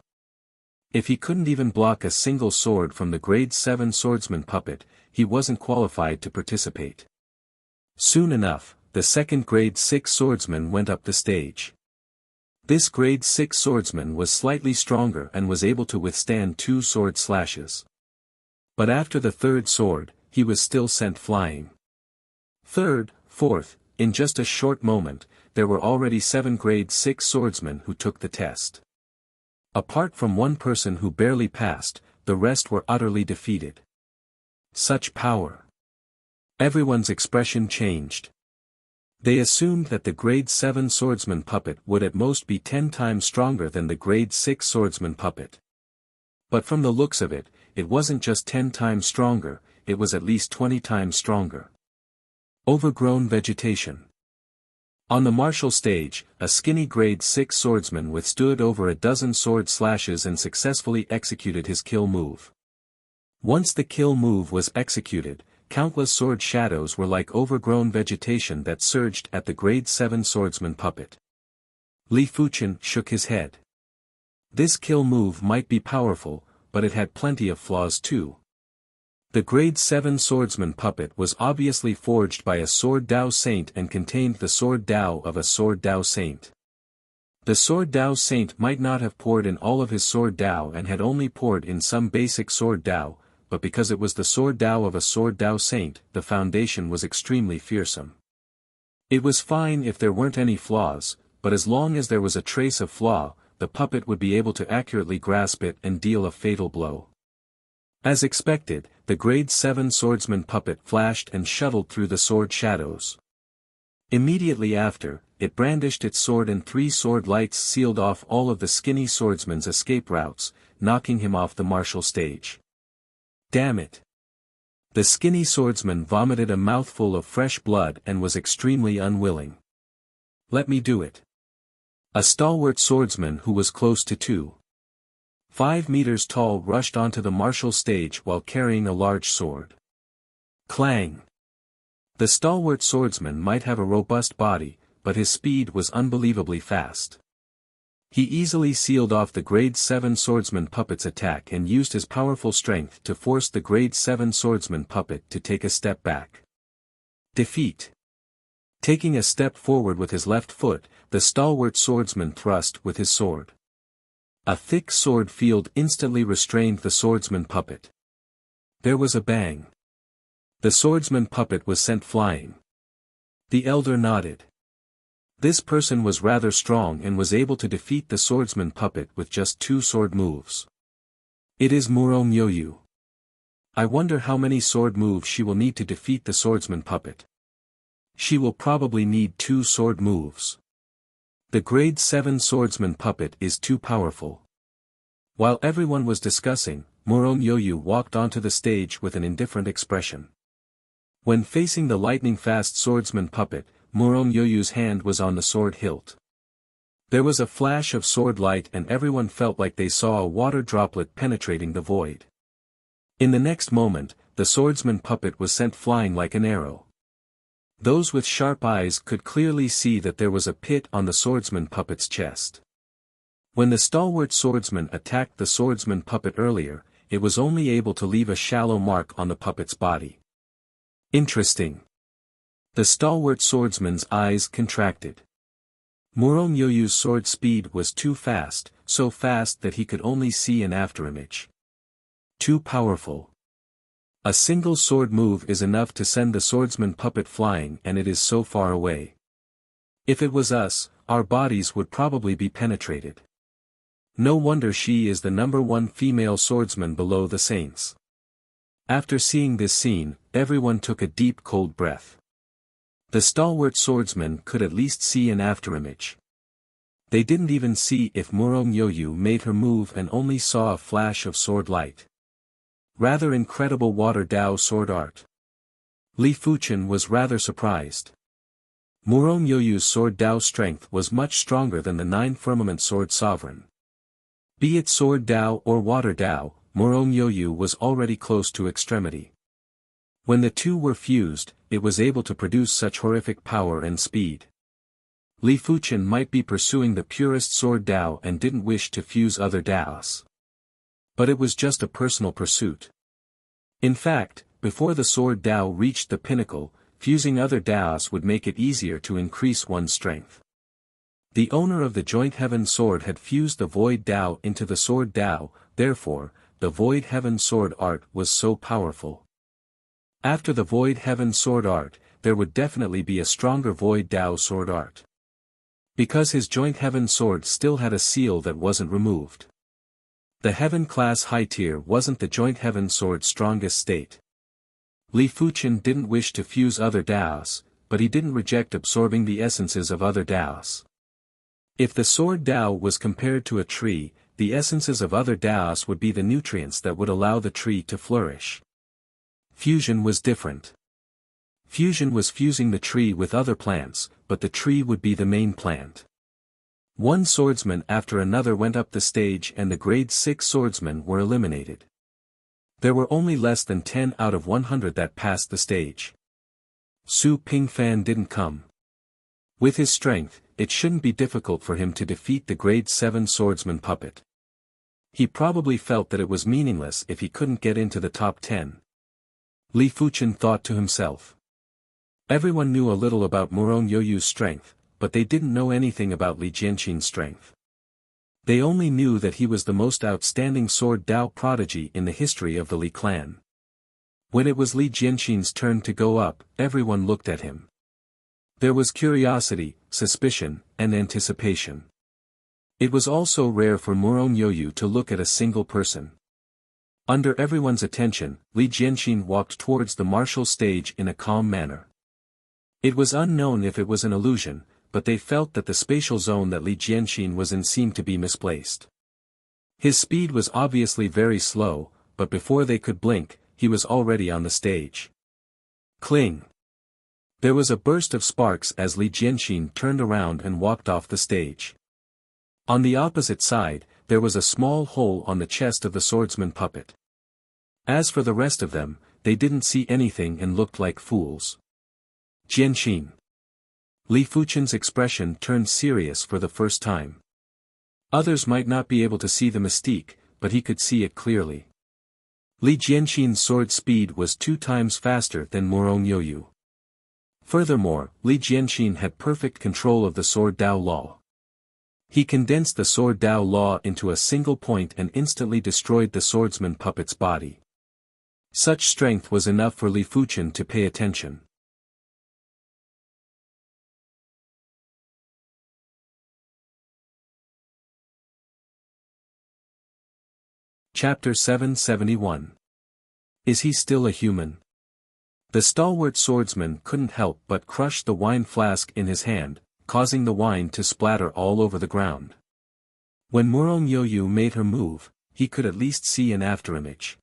A: If he couldn't even block a single sword from the grade 7 swordsman puppet, he wasn't qualified to participate. Soon enough, the second grade 6 swordsman went up the stage. This grade 6 swordsman was slightly stronger and was able to withstand 2 sword slashes. But after the third sword, he was still sent flying. Third, fourth, in just a short moment, there were already 7 grade 6 swordsmen who took the test. Apart from one person who barely passed, the rest were utterly defeated. Such power! Everyone's expression changed. They assumed that the grade 7 swordsman puppet would at most be 10 times stronger than the grade 6 swordsman puppet. But from the looks of it, it wasn't just 10 times stronger, it was at least 20 times stronger. Overgrown vegetation. On the martial stage, a skinny grade 6 swordsman withstood over a dozen sword slashes and successfully executed his kill move. Once the kill move was executed, countless sword shadows were like overgrown vegetation that surged at the grade 7 swordsman puppet. Li Fuchen shook his head. This kill move might be powerful, but it had plenty of flaws too. The grade 7 swordsman puppet was obviously forged by a sword Dao saint and contained the sword Dao of a sword Dao saint. The sword Dao saint might not have poured in all of his sword Dao and had only poured in some basic sword Dao, but because it was the sword Dao of a sword Dao saint, the foundation was extremely fearsome. It was fine if there weren't any flaws, but as long as there was a trace of flaw, the puppet would be able to accurately grasp it and deal a fatal blow. As expected, the grade 7 swordsman puppet flashed and shuttled through the sword shadows. Immediately after, it brandished its sword and 3 sword lights sealed off all of the skinny swordsman's escape routes, knocking him off the martial stage. Damn it! The skinny swordsman vomited a mouthful of fresh blood and was extremely unwilling. Let me do it. A stalwart swordsman who was close to 5 meters tall rushed onto the martial stage while carrying a large sword. Clang! The stalwart swordsman might have a robust body, but his speed was unbelievably fast. He easily sealed off the grade 7 swordsman puppet's attack and used his powerful strength to force the grade 7 swordsman puppet to take a step back. Defeat! Taking a step forward with his left foot, the stalwart swordsman thrust with his sword. A thick sword field instantly restrained the swordsman puppet. There was a bang. The swordsman puppet was sent flying. The elder nodded. This person was rather strong and was able to defeat the swordsman puppet with just 2 sword moves. It is Muro Myoyu. I wonder how many sword moves she will need to defeat the swordsman puppet. She will probably need 2 sword moves. The grade 7 swordsman puppet is too powerful. While everyone was discussing, Muro Myoyu walked onto the stage with an indifferent expression. When facing the lightning-fast swordsman puppet, Muro Myoyu's hand was on the sword hilt. There was a flash of sword light and everyone felt like they saw a water droplet penetrating the void. In the next moment, the swordsman puppet was sent flying like an arrow. Those with sharp eyes could clearly see that there was a pit on the swordsman puppet's chest. When the stalwart swordsman attacked the swordsman puppet earlier, it was only able to leave a shallow mark on the puppet's body. Interesting. The stalwart swordsman's eyes contracted. Muro Myoyu's sword speed was too fast, so fast that he could only see an afterimage. Too powerful. A single sword move is enough to send the swordsman puppet flying and it is so far away. If it was us, our bodies would probably be penetrated. No wonder she is the #1 female swordsman below the saints. After seeing this scene, everyone took a deep cold breath. The stalwart swordsman could at least see an afterimage. They didn't even see if Murong Yoyu made her move and only saw a flash of sword light. Rather incredible water Dao sword art. Li Fuchen was rather surprised. Murong Yoyu's sword Dao strength was much stronger than the 9 firmament sword sovereign. Be it sword Dao or water Dao, Murong Yoyu was already close to extremity. When the two were fused, it was able to produce such horrific power and speed. Li Fuchen might be pursuing the purest sword Dao and didn't wish to fuse other Daos. But it was just a personal pursuit. In fact, before the sword Dao reached the pinnacle, fusing other Daos would make it easier to increase one's strength. The owner of the Joint Heaven Sword had fused the Void Dao into the Sword Dao, therefore, the Void Heaven Sword art was so powerful. After the Void Heaven Sword art, there would definitely be a stronger Void Dao Sword art. Because his Joint Heaven Sword still had a seal that wasn't removed. The Heaven class high tier wasn't the Joint Heaven Sword's strongest state. Li Fuchen didn't wish to fuse other Daos, but he didn't reject absorbing the essences of other Daos. If the Sword Dao was compared to a tree, the essences of other Daos would be the nutrients that would allow the tree to flourish. Fusion was different. Fusion was fusing the tree with other plants, but the tree would be the main plant. One swordsman after another went up the stage and the grade 6 swordsmen were eliminated. There were only less than 10 out of 100 that passed the stage. Su Pingfan didn't come. With his strength, it shouldn't be difficult for him to defeat the grade 7 swordsman puppet. He probably felt that it was meaningless if he couldn't get into the top 10. Li Fuchen thought to himself. Everyone knew a little about Murong Yoyu's strength, but they didn't know anything about Li Jianqin's strength. They only knew that he was the most outstanding sword Dao prodigy in the history of the Li clan. When it was Li Jianqin's turn to go up, everyone looked at him. There was curiosity, suspicion, and anticipation. It was also rare for Murong Yoyu to look at a single person. Under everyone's attention, Li Jianqin walked towards the martial stage in a calm manner. It was unknown if it was an illusion, but they felt that the spatial zone that Li Jianqin was in seemed to be misplaced. His speed was obviously very slow, but before they could blink, he was already on the stage. Cling! There was a burst of sparks as Li Jianqin turned around and walked off the stage. On the opposite side, there was a small hole on the chest of the swordsman puppet. As for the rest of them, they didn't see anything and looked like fools. Jianqin. Li Fuchen's expression turned serious for the first time. Others might not be able to see the mystique, but he could see it clearly. Li Jianqin's sword speed was 2 times faster than Murong Yoyu. Furthermore, Li Jianqin had perfect control of the sword Dao law. He condensed the sword Dao law into a single point and instantly destroyed the swordsman puppet's body. Such strength was enough for Li Fuchen to pay attention. Chapter 771. Is he still a human? The stalwart swordsman couldn't help but crush the wine flask in his hand, causing the wine to splatter all over the ground. When Murong Yoyu made her move, he could at least see an afterimage.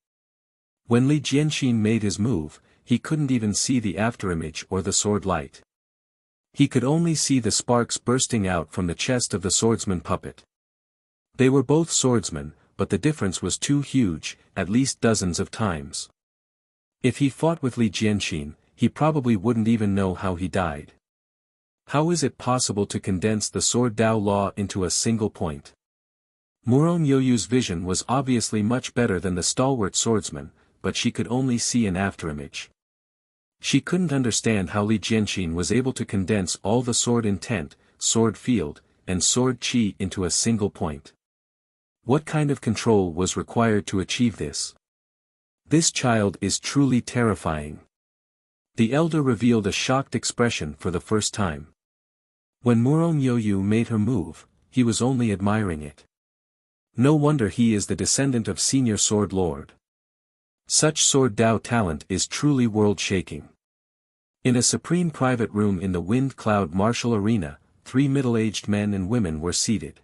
A: When Li Jianqin made his move, he couldn't even see the afterimage or the sword light. He could only see the sparks bursting out from the chest of the swordsman puppet. They were both swordsmen, but the difference was too huge, at least dozens of times. If he fought with Li Jianqin, he probably wouldn't even know how he died. How is it possible to condense the sword Dao law into a single point? Murong Yoyu's vision was obviously much better than the stalwart swordsman, but she could only see an afterimage. She couldn't understand how Li Jianqin was able to condense all the sword intent, sword field, and sword qi into a single point. What kind of control was required to achieve this? This child is truly terrifying. The elder revealed a shocked expression for the first time. When Murong Yoyu made her move, he was only admiring it. No wonder he is the descendant of Senior Sword Lord. Such sword Dao talent is truly world-shaking. In a supreme private room in the Wind Cloud Martial Arena, 3 middle-aged men and women were seated.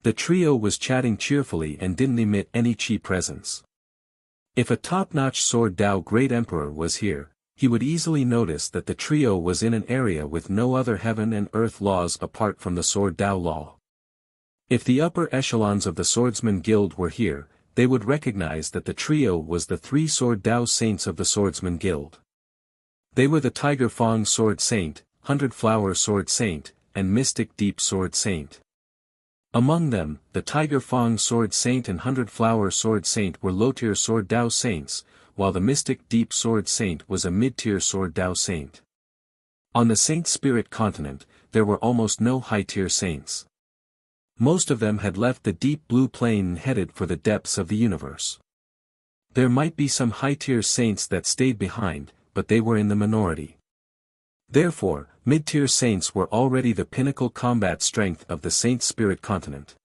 A: The trio was chatting cheerfully and didn't emit any chi presence. If a top-notch sword Dao Great Emperor was here, he would easily notice that the trio was in an area with no other heaven and earth laws apart from the sword Dao law. If the upper echelons of the Swordsman Guild were here, they would recognize that the trio was the 3 sword Dao saints of the Swordsman Guild. They were the Tiger Fang Sword Saint, 100-Flower Sword Saint, and Mystic Deep Sword Saint. Among them, the Tiger Fang Sword Saint and 100-Flower Sword Saint were low-tier sword Dao saints, while the Mystic Deep Sword Saint was a mid-tier sword Dao saint. On the Saint Spirit continent, there were almost no high-tier saints. Most of them had left the deep blue plane and headed for the depths of the universe. There might be some high-tier saints that stayed behind, but they were in the minority. Therefore, mid-tier saints were already the pinnacle combat strength of the Saint Spirit continent.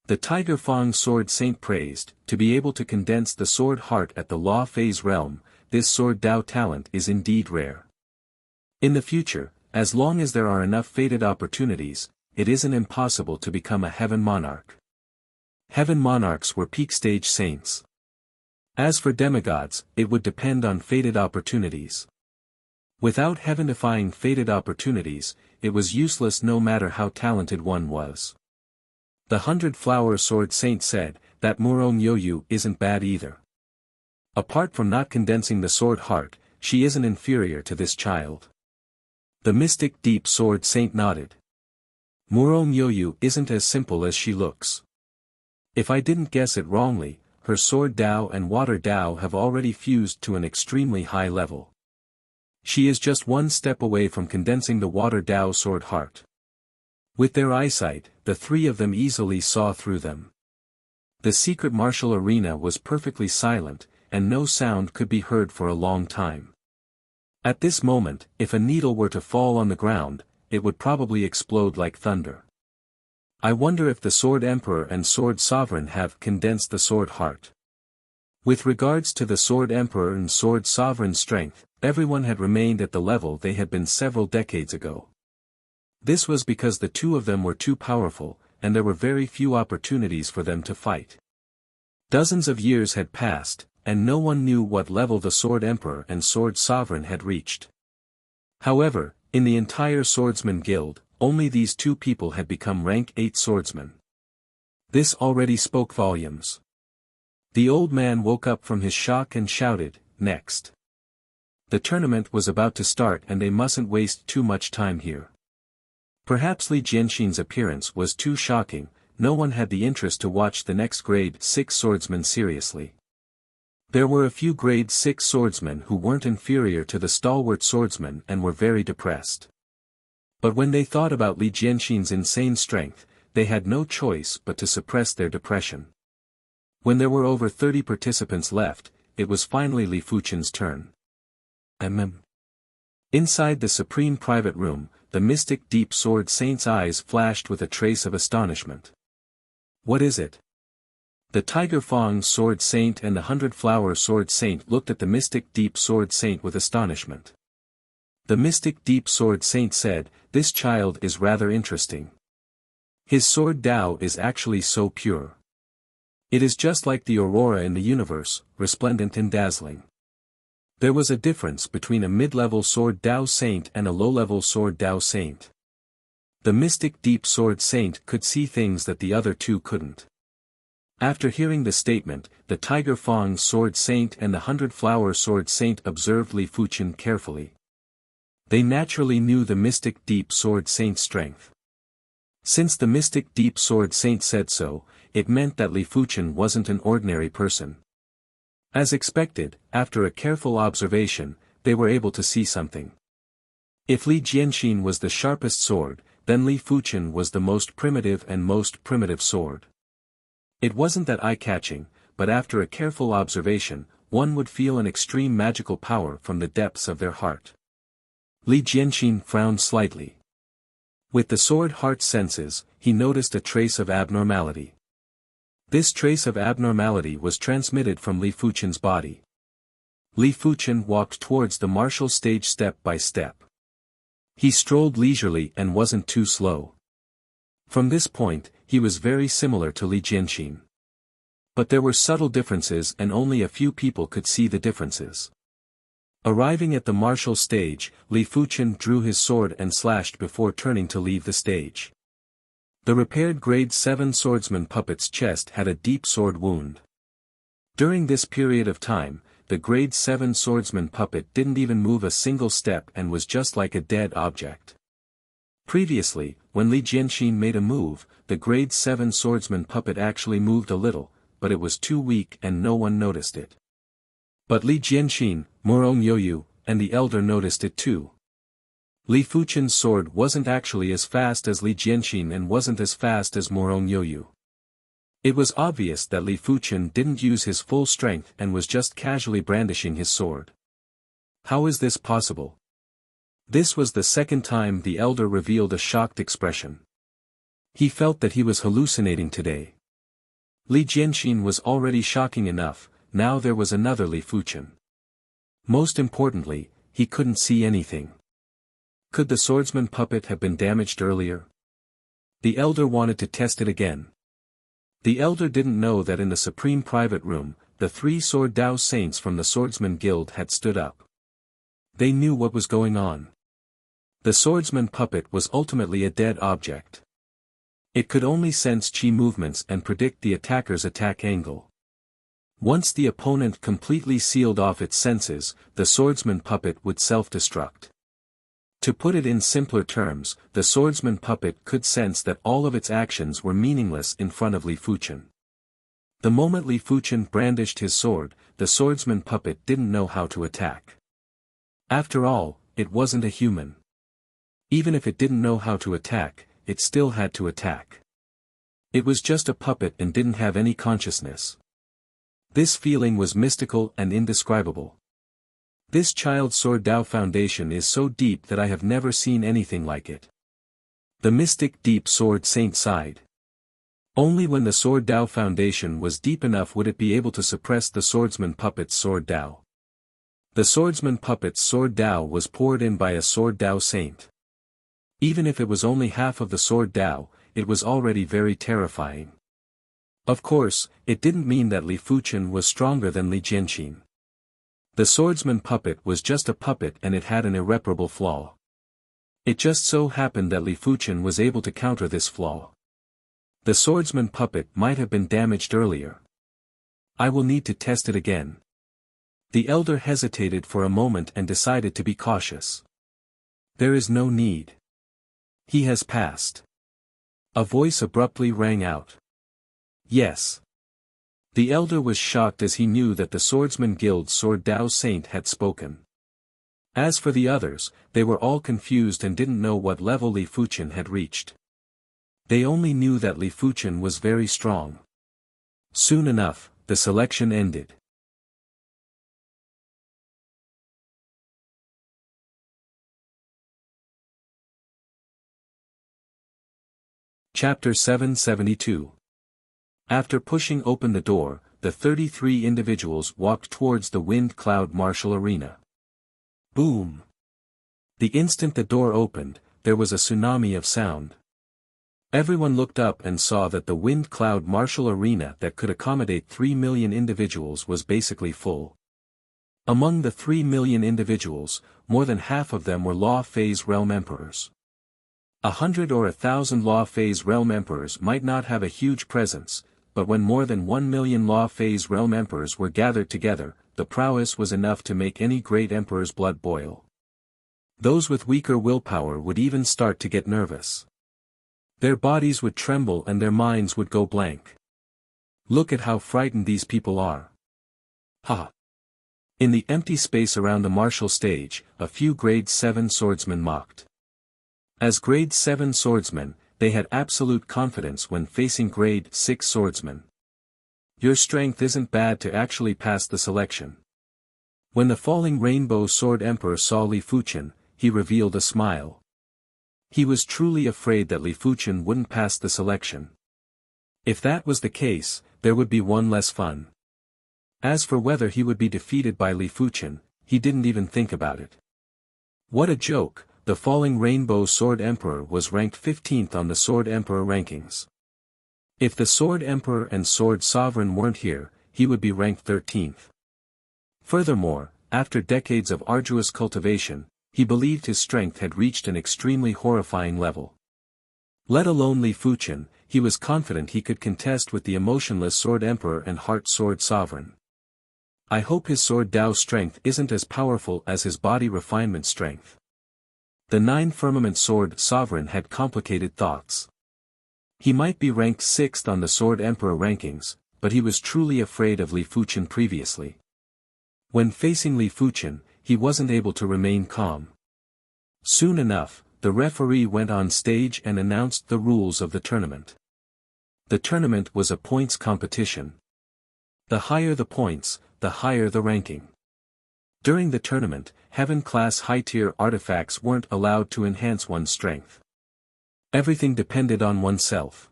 A: The Tiger Fang Sword Saint praised, to be able to condense the sword heart at the Law Phase realm, this sword Dao talent is indeed rare. In the future, as long as there are enough fated opportunities, it isn't impossible to become a Heaven Monarch. Heaven Monarchs were peak stage saints. As for demigods, it would depend on fated opportunities. Without heaven-defying fated opportunities, it was useless no matter how talented one was. The 100-Flower Sword Saint said, that Murong Yoyu isn't bad either. Apart from not condensing the sword heart, she isn't inferior to this child. The Mystic Deep Sword Saint nodded. Murong Yoyu isn't as simple as she looks. If I didn't guess it wrongly, her sword Dao and water Dao have already fused to an extremely high level. She is just one step away from condensing the water Dao sword heart. With their eyesight, the 3 of them easily saw through them. The secret martial arena was perfectly silent, and no sound could be heard for a long time. At this moment, if a needle were to fall on the ground, it would probably explode like thunder. I wonder if the Sword Emperor and Sword Sovereign have condensed the sword heart. With regards to the Sword Emperor and Sword Sovereign's strength, everyone had remained at the level they had been several decades ago. This was because the 2 of them were too powerful, and there were very few opportunities for them to fight. Dozens of years had passed, and no one knew what level the Sword Emperor and Sword Sovereign had reached. However, in the entire Swordsman Guild, only these 2 people had become rank 8 swordsmen. This already spoke volumes. The old man woke up from his shock and shouted, "Next!" The tournament was about to start and they mustn't waste too much time here. Perhaps Li Jianxin's appearance was too shocking, no one had the interest to watch the next grade 6 swordsman seriously. There were a few grade 6 swordsmen who weren't inferior to the stalwart swordsmen and were very depressed. But when they thought about Li Jianxin's insane strength, they had no choice but to suppress their depression. When there were over 30 participants left, it was finally Li Fuchen's turn. Inside the supreme private room, the Mystic Deep Sword Saint's eyes flashed with a trace of astonishment. What is it? The Tiger Fang Sword Saint and the 100-Flower Sword Saint looked at the Mystic Deep Sword Saint with astonishment. The Mystic Deep Sword Saint said, "This child is rather interesting. His sword Dao is actually so pure. It is just like the aurora in the universe, resplendent and dazzling." There was a difference between a mid-level sword Dao Saint and a low-level sword Dao Saint. The Mystic Deep Sword Saint could see things that the other 2 couldn't. After hearing the statement, the Tiger Fang Sword Saint and the 100-Flower Sword Saint observed Li Fuchen carefully. They naturally knew the Mystic Deep Sword Saint's strength. Since the Mystic Deep Sword Saint said so, it meant that Li Fuchen wasn't an ordinary person. As expected, after a careful observation, they were able to see something. If Li Jianxin was the sharpest sword, then Li Fuchen was the most primitive sword. It wasn't that eye-catching, but after a careful observation, one would feel an extreme magical power from the depths of their heart. Li Jianxin frowned slightly. With the sword heart senses, he noticed a trace of abnormality. This trace of abnormality was transmitted from Li Fuchen's body. Li Fuchen walked towards the martial stage step by step. He strolled leisurely and wasn't too slow. From this point, he was very similar to Li Jianxin. But there were subtle differences and only a few people could see the differences. Arriving at the martial stage, Li Fuchen drew his sword and slashed before turning to leave the stage. The repaired grade 7 swordsman puppet's chest had a deep sword wound. During this period of time, the grade 7 swordsman puppet didn't even move a single step and was just like a dead object. Previously, when Li Jianxin made a move, the grade 7 swordsman puppet actually moved a little, but it was too weak and no one noticed it. But Li Jianxin, Morong Yoyu, and the elder noticed it too. Li Fuchen's sword wasn't actually as fast as Li Jianxin and wasn't as fast as Morong Yoyu. It was obvious that Li Fuchen didn't use his full strength and was just casually brandishing his sword. How is this possible? This was the second time the elder revealed a shocked expression. He felt that he was hallucinating today. Li Jianxin was already shocking enough, now there was another Li Fuchen. Most importantly, he couldn't see anything. Could the swordsman puppet have been damaged earlier? The elder wanted to test it again. The elder didn't know that in the supreme private room, the 3 sword Dao saints from the swordsman guild had stood up. They knew what was going on. The swordsman puppet was ultimately a dead object. It could only sense qi movements and predict the attacker's attack angle. Once the opponent completely sealed off its senses, the swordsman puppet would self-destruct. To put it in simpler terms, the swordsman puppet could sense that all of its actions were meaningless in front of Li Fuchen. The moment Li Fuchen brandished his sword, the swordsman puppet didn't know how to attack. After all, it wasn't a human. Even if it didn't know how to attack, it still had to attack. It was just a puppet and didn't have any consciousness. This feeling was mystical and indescribable. This child's sword Dao foundation is so deep that I have never seen anything like it. The mystic deep sword saint sighed. Only when the sword Dao foundation was deep enough would it be able to suppress the swordsman puppet's sword Dao. The swordsman puppet's sword Dao was poured in by a sword Dao saint. Even if it was only half of the sword Dao, it was already very terrifying. Of course, it didn't mean that Li Fuchen was stronger than Li Jianxin. The swordsman puppet was just a puppet and it had an irreparable flaw. It just so happened that Li Fuchen was able to counter this flaw. The swordsman puppet might have been damaged earlier. I will need to test it again. The elder hesitated for a moment and decided to be cautious. There is no need. He has passed. A voice abruptly rang out. Yes. The elder was shocked as he knew that the Swordsman Guild's Sword Dao Saint had spoken. As for the others, they were all confused and didn't know what level Li Fuchen had reached. They only knew that Li Fuchen was very strong. Soon enough, the selection ended. Chapter 772. After pushing open the door, the 33 individuals walked towards the Wind Cloud Martial Arena. Boom! The instant the door opened, there was a tsunami of sound. Everyone looked up and saw that the Wind Cloud Martial Arena that could accommodate 3 million individuals was basically full. Among the 3 million individuals, more than half of them were Law Phase Realm Emperors. 100 or 1,000 Law Phase Realm Emperors might not have a huge presence, but when more than 1 million Law Phase Realm Emperors were gathered together, the prowess was enough to make any great emperor's blood boil. Those with weaker willpower would even start to get nervous. Their bodies would tremble and their minds would go blank. Look at how frightened these people are. Ha! In the empty space around the martial stage, a few grade 7 swordsmen mocked. As grade 7 swordsmen, they had absolute confidence when facing grade 6 swordsmen. Your strength isn't bad to actually pass the selection. When the falling Rainbow Sword Emperor saw Li Fuchen, he revealed a smile. He was truly afraid that Li Fuchen wouldn't pass the selection. If that was the case, there would be one less fun. As for whether he would be defeated by Li Fuchen, he didn't even think about it. What a joke, the falling Rainbow Sword Emperor was ranked 15th on the Sword Emperor rankings. If the Sword Emperor and Sword Sovereign weren't here, he would be ranked 13th. Furthermore, after decades of arduous cultivation, he believed his strength had reached an extremely horrifying level. Let alone Li Fuchen, he was confident he could contest with the emotionless Sword Emperor and Heart Sword Sovereign. I hope his Sword Dao strength isn't as powerful as his body refinement strength. The 9 Firmament Sword Sovereign had complicated thoughts. He might be ranked 6th on the Sword Emperor rankings, but he was truly afraid of Li Fuchen previously. When facing Li Fuchen, he wasn't able to remain calm. Soon enough, the referee went on stage and announced the rules of the tournament. The tournament was a points competition. The higher the points, the higher the ranking. During the tournament, Heaven-class high-tier artifacts weren't allowed to enhance one's strength. Everything depended on oneself.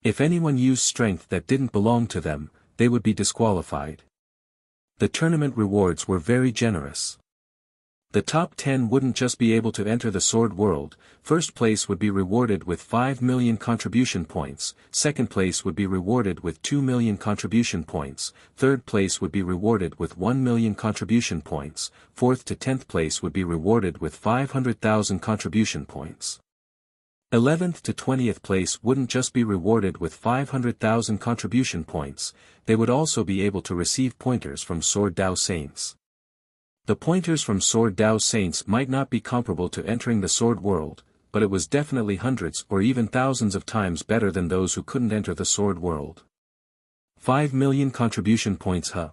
A: If anyone used strength that didn't belong to them, they would be disqualified. The tournament rewards were very generous. The top 10 wouldn't just be able to enter the Sword World. First place would be rewarded with 5 million contribution points, second place would be rewarded with 2 million contribution points, third place would be rewarded with 1 million contribution points, fourth to 10th place would be rewarded with 500,000 contribution points. 11th to 20th place wouldn't just be rewarded with 500,000 contribution points, they would also be able to receive pointers from Sword Dao Saints. The pointers from Sword Dao Saints might not be comparable to entering the Sword World, but it was definitely hundreds or even thousands of times better than those who couldn't enter the Sword World. 5 million contribution points, huh?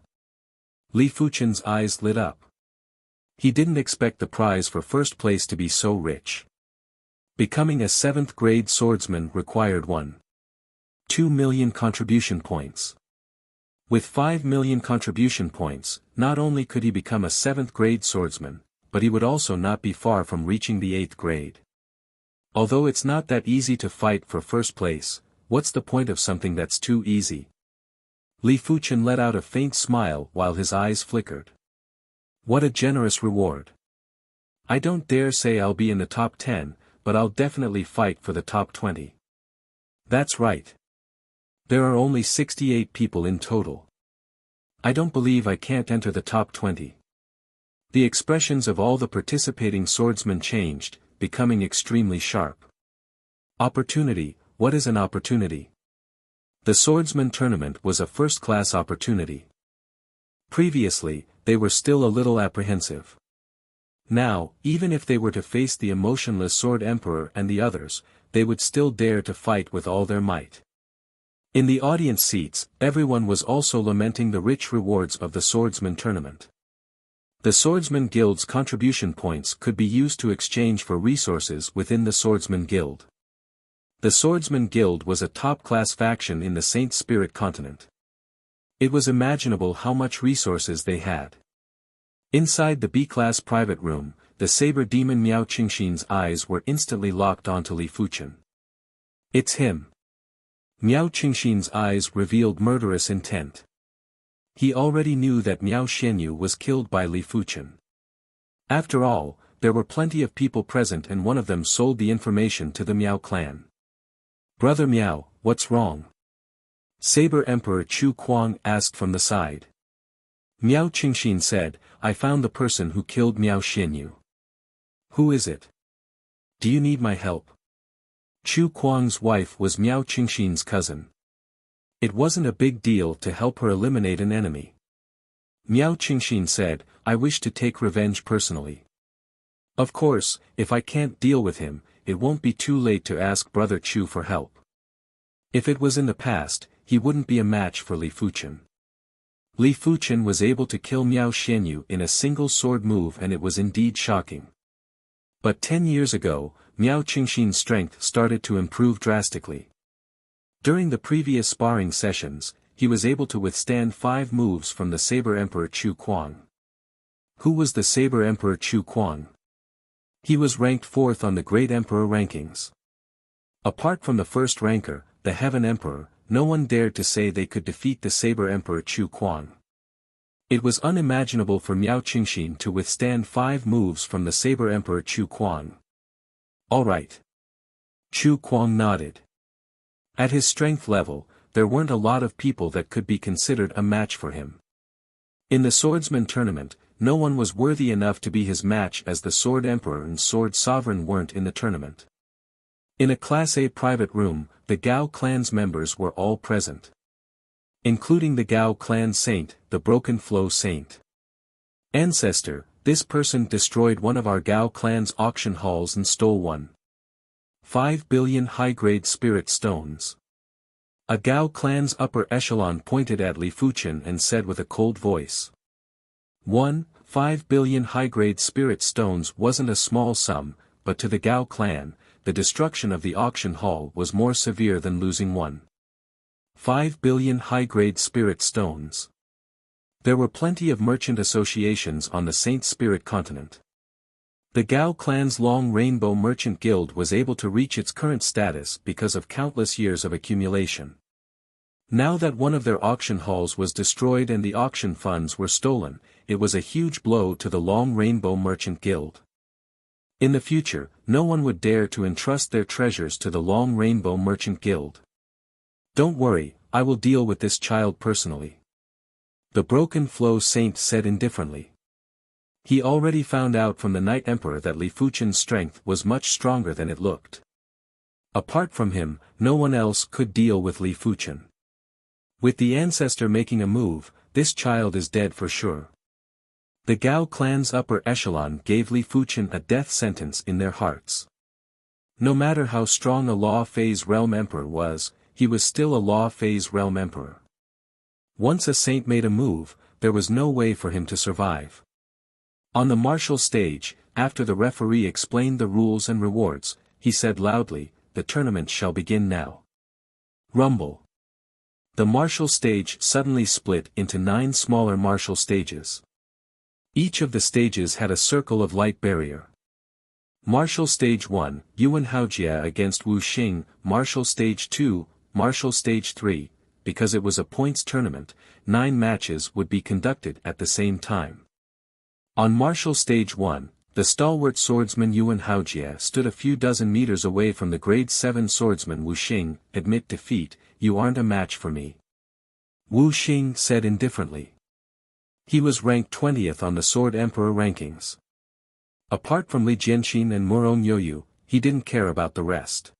A: Li Fuchen's eyes lit up. He didn't expect the prize for first place to be so rich. Becoming a 7th grade swordsman required 1.2 million contribution points. With 5 million contribution points, not only could he become a 7th grade swordsman, but he would also not be far from reaching the 8th grade. Although it's not that easy to fight for first place, what's the point of something that's too easy? Li Fuchen let out a faint smile while his eyes flickered. What a generous reward. I don't dare say I'll be in the top 10, but I'll definitely fight for the top 20. That's right. There are only 68 people in total. I don't believe I can't enter the top 20. The expressions of all the participating swordsmen changed, becoming extremely sharp. Opportunity, what is an opportunity? The swordsman tournament was a first-class opportunity. Previously, they were still a little apprehensive. Now, even if they were to face the emotionless Sword Emperor and the others, they would still dare to fight with all their might. In the audience seats, everyone was also lamenting the rich rewards of the swordsman tournament. The Swordsman Guild's contribution points could be used to exchange for resources within the Swordsman Guild. The Swordsman Guild was a top-class faction in the Saint Spirit continent. It was imaginable how much resources they had. Inside the B-class private room, the saber demon Miao Qingxin's eyes were instantly locked onto Li Fuchen. It's him. Miao Qingxin's eyes revealed murderous intent. He already knew that Miao Xianyu was killed by Li Fuchen. After all, there were plenty of people present and one of them sold the information to the Miao clan. Brother Miao, what's wrong? Saber Emperor Chu Kuang asked from the side. Miao Qingxin said, I found the person who killed Miao Xianyu. Who is it? Do you need my help? Chu Kuang's wife was Miao Qingxin's cousin. It wasn't a big deal to help her eliminate an enemy. Miao Qingxin said, I wish to take revenge personally. Of course, if I can't deal with him, it won't be too late to ask Brother Chu for help. If it was in the past, he wouldn't be a match for Li Fuchen. Li Fuchen was able to kill Miao Xianyu in a single sword move and it was indeed shocking. But 10 years ago, Miao Qingxin's strength started to improve drastically. During the previous sparring sessions, he was able to withstand 5 moves from the Saber Emperor Chu Kuang. Who was the Saber Emperor Chu Kuang? He was ranked 4th on the Great Emperor rankings. Apart from the first ranker, the Heaven Emperor, no one dared to say they could defeat the Saber Emperor Chu Kuang. It was unimaginable for Miao Qingxin to withstand 5 moves from the Saber Emperor Chu Kuang. All right. Chu Kuang nodded. At his strength level, there weren't a lot of people that could be considered a match for him. In the swordsman tournament, no one was worthy enough to be his match, as the Sword Emperor and Sword Sovereign weren't in the tournament. In a Class A private room, the Gao clan's members were all present, including the Gao clan saint, the Broken Flow Saint. Ancestor, this person destroyed one of our Gao clan's auction halls and stole 1.5 billion high-grade spirit stones. A Gao clan's upper echelon pointed at Li Fuchen and said with a cold voice. 1.5 billion high-grade spirit stones wasn't a small sum, but to the Gao clan, the destruction of the auction hall was more severe than losing 1.5 billion high-grade spirit stones. There were plenty of merchant associations on the Saint Spirit continent. The Gao clan's Long Rainbow Merchant Guild was able to reach its current status because of countless years of accumulation. Now that one of their auction halls was destroyed and the auction funds were stolen, it was a huge blow to the Long Rainbow Merchant Guild. In the future, no one would dare to entrust their treasures to the Long Rainbow Merchant Guild. Don't worry, I will deal with this child personally. The Broken Flow Saint said indifferently. He already found out from the Night Emperor that Li Fuchen's strength was much stronger than it looked. Apart from him, no one else could deal with Li Fuchen. With the ancestor making a move, this child is dead for sure. The Gao clan's upper echelon gave Li Fuchen a death sentence in their hearts. No matter how strong a Law Phase Realm Emperor was, he was still a Law Phase Realm Emperor. Once a saint made a move, there was no way for him to survive. On the martial stage, after the referee explained the rules and rewards, he said loudly, "The tournament shall begin now." Rumble. The martial stage suddenly split into 9 smaller martial stages. Each of the stages had a circle of light barrier. Martial Stage 1, Yuan Haojia against Wu Xing, Martial Stage 2, Martial Stage 3, because it was a points tournament, 9 matches would be conducted at the same time. On Martial Stage 1, the stalwart swordsman Yuan Haojia stood a few dozen meters away from the Grade 7 swordsman Wu Xing. "Admit defeat, you aren't a match for me," Wu Xing said indifferently. He was ranked 20th on the Sword Emperor rankings. Apart from Li Jianxin and Murong Yoyu, he didn't care about the rest.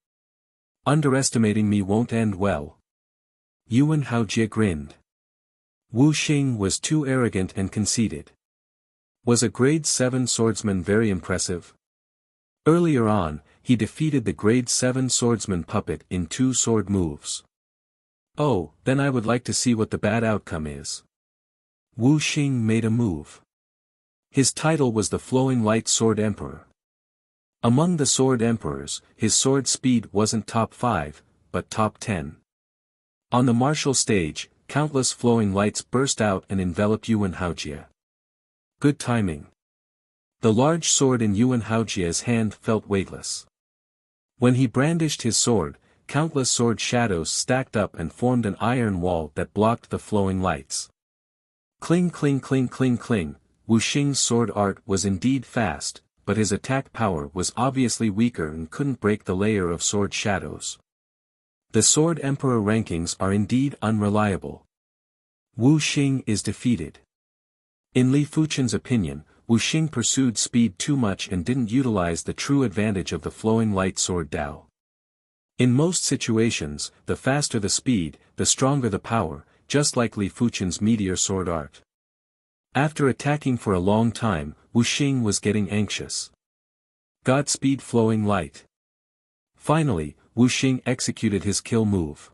A: "Underestimating me won't end well." Yuan Haojia grinned. Wu Xing was too arrogant and conceited. Was a Grade 7 swordsman very impressive? Earlier on, he defeated the Grade 7 swordsman Puppet in 2 sword moves. Oh, then I would like to see what the bad outcome is. Wu Xing made a move. His title was the Flowing Light Sword Emperor. Among the Sword Emperors, his sword speed wasn't top 5, but top 10. On the martial stage, countless flowing lights burst out and enveloped Yuan Haojia. Good timing. The large sword in Yuan Haojia's hand felt weightless. When he brandished his sword, countless sword shadows stacked up and formed an iron wall that blocked the flowing lights. Cling cling cling cling cling, Wu Xing's sword art was indeed fast, but his attack power was obviously weaker and couldn't break the layer of sword shadows. The Sword Emperor rankings are indeed unreliable. Wu Xing is defeated. In Li Fuchen's opinion, Wu Xing pursued speed too much and didn't utilize the true advantage of the flowing light sword Dao. In most situations, the faster the speed, the stronger the power, just like Li Fuchen's meteor sword art. After attacking for a long time, Wu Xing was getting anxious. Godspeed flowing light. Finally, Wu Xing executed his kill move.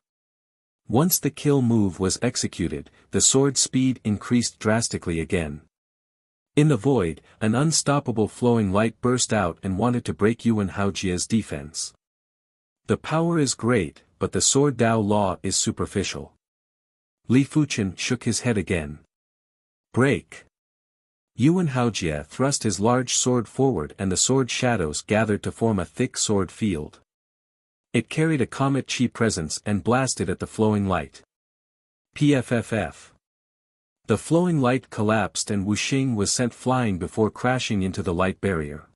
A: Once the kill move was executed, the sword speed increased drastically again. In the void, an unstoppable flowing light burst out and wanted to break Yuan Haojia's defense. The power is great, but the sword Dao law is superficial. Li Fuchen shook his head again. Break. Yuan Haojia thrust his large sword forward and the sword shadows gathered to form a thick sword field. It carried a comet chi presence and blasted at the flowing light. PFFF. The flowing light collapsed and Wuxia was sent flying before crashing into the light barrier.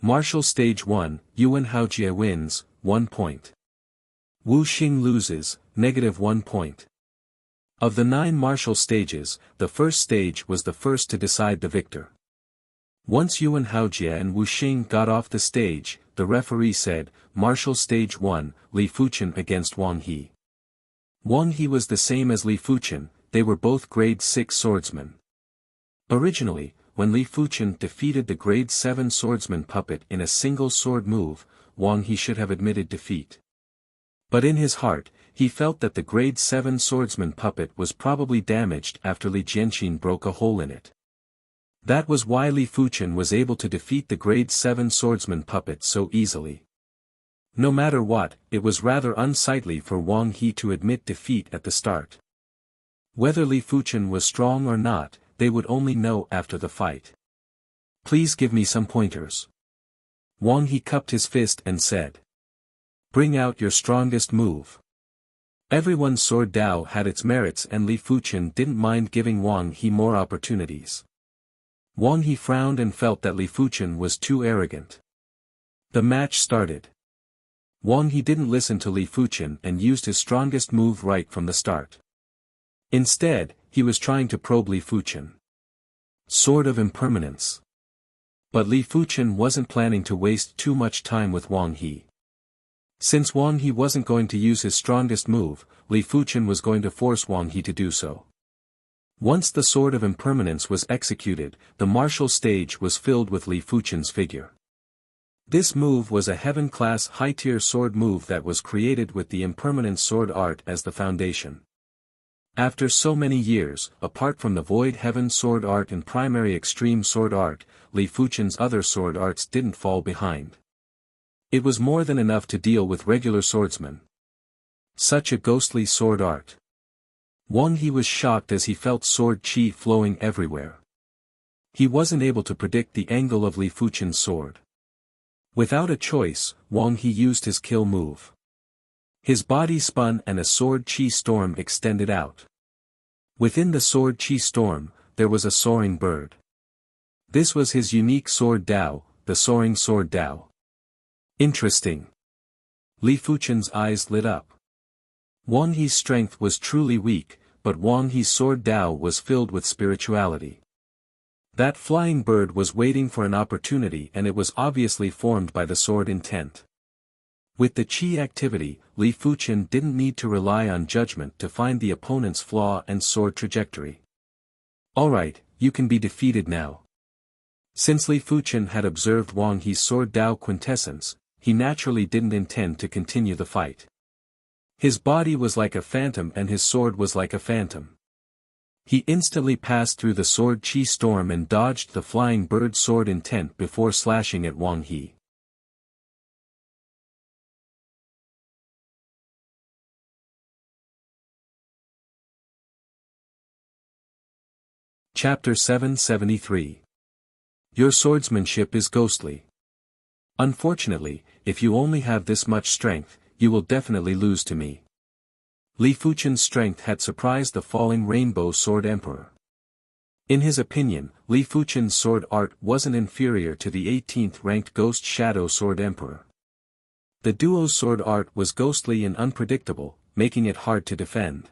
A: Martial Stage 1, Yuan Haojie wins, 1 point. Wuxia loses, -1 point. Of the 9 martial stages, the first stage was the first to decide the victor. Once Yuan Haojie and Wuxia got off the stage, the referee said, Martial Stage 1, Li Fuqian against Wang He. Wang He was the same as Li Fuqian, they were both grade 6 swordsmen. Originally, when Li Fuqian defeated the grade 7 swordsman puppet in a single sword move, Wang He should have admitted defeat. But in his heart, he felt that the grade 7 swordsman puppet was probably damaged after Li Jianqin broke a hole in it. That was why Li Fuqian was able to defeat the grade 7 swordsman puppet so easily. No matter what, it was rather unsightly for Wang He to admit defeat at the start. Whether Li Fuqian was strong or not, they would only know after the fight. Please give me some pointers. Wang He cupped his fist and said. Bring out your strongest move. Everyone's sword Dao had its merits and Li Fuqian didn't mind giving Wang He more opportunities. Wang He frowned and felt that Li Fuqian was too arrogant. The match started. Wang He didn't listen to Li Fuqian and used his strongest move right from the start. Instead, he was trying to probe Li Fuqian. Sword of Impermanence. But Li Fuqian wasn't planning to waste too much time with Wang He. Since Wang He wasn't going to use his strongest move, Li Fuqian was going to force Wang He to do so. Once the Sword of Impermanence was executed, the martial stage was filled with Li Fuqian's figure. This move was a heaven-class high-tier sword move that was created with the impermanence sword art as the foundation. After so many years, apart from the Void Heaven sword art and primary extreme sword art, Li Fuqian's other sword arts didn't fall behind. It was more than enough to deal with regular swordsmen. Such a ghostly sword art. Wang He was shocked as he felt sword chi flowing everywhere. He wasn't able to predict the angle of Li Fuqian's sword. Without a choice, Wang He used his kill move. His body spun and a sword chi storm extended out. Within the sword chi storm, there was a soaring bird. This was his unique sword Dao, the soaring sword Dao. Interesting. Li Fuqian's eyes lit up. Wang He's strength was truly weak, but Wang He's sword Dao was filled with spirituality. That flying bird was waiting for an opportunity and it was obviously formed by the sword intent. With the chi activity, Li Fuqian didn't need to rely on judgment to find the opponent's flaw and sword trajectory. Alright, you can be defeated now. Since Li Fuqian had observed Wang He's sword Dao quintessence, he naturally didn't intend to continue the fight. His body was like a phantom and his sword was like a phantom. He instantly passed through the sword chi storm and dodged the flying bird sword intent before slashing at Wang He. Chapter 773. Your swordsmanship is ghostly. Unfortunately, if you only have this much strength, you will definitely lose to me. Li Fuqian's strength had surprised the falling Rainbow Sword Emperor. In his opinion, Li Fuqian's sword art wasn't inferior to the 18th ranked Ghost Shadow Sword Emperor. The duo's sword art was ghostly and unpredictable, making it hard to defend.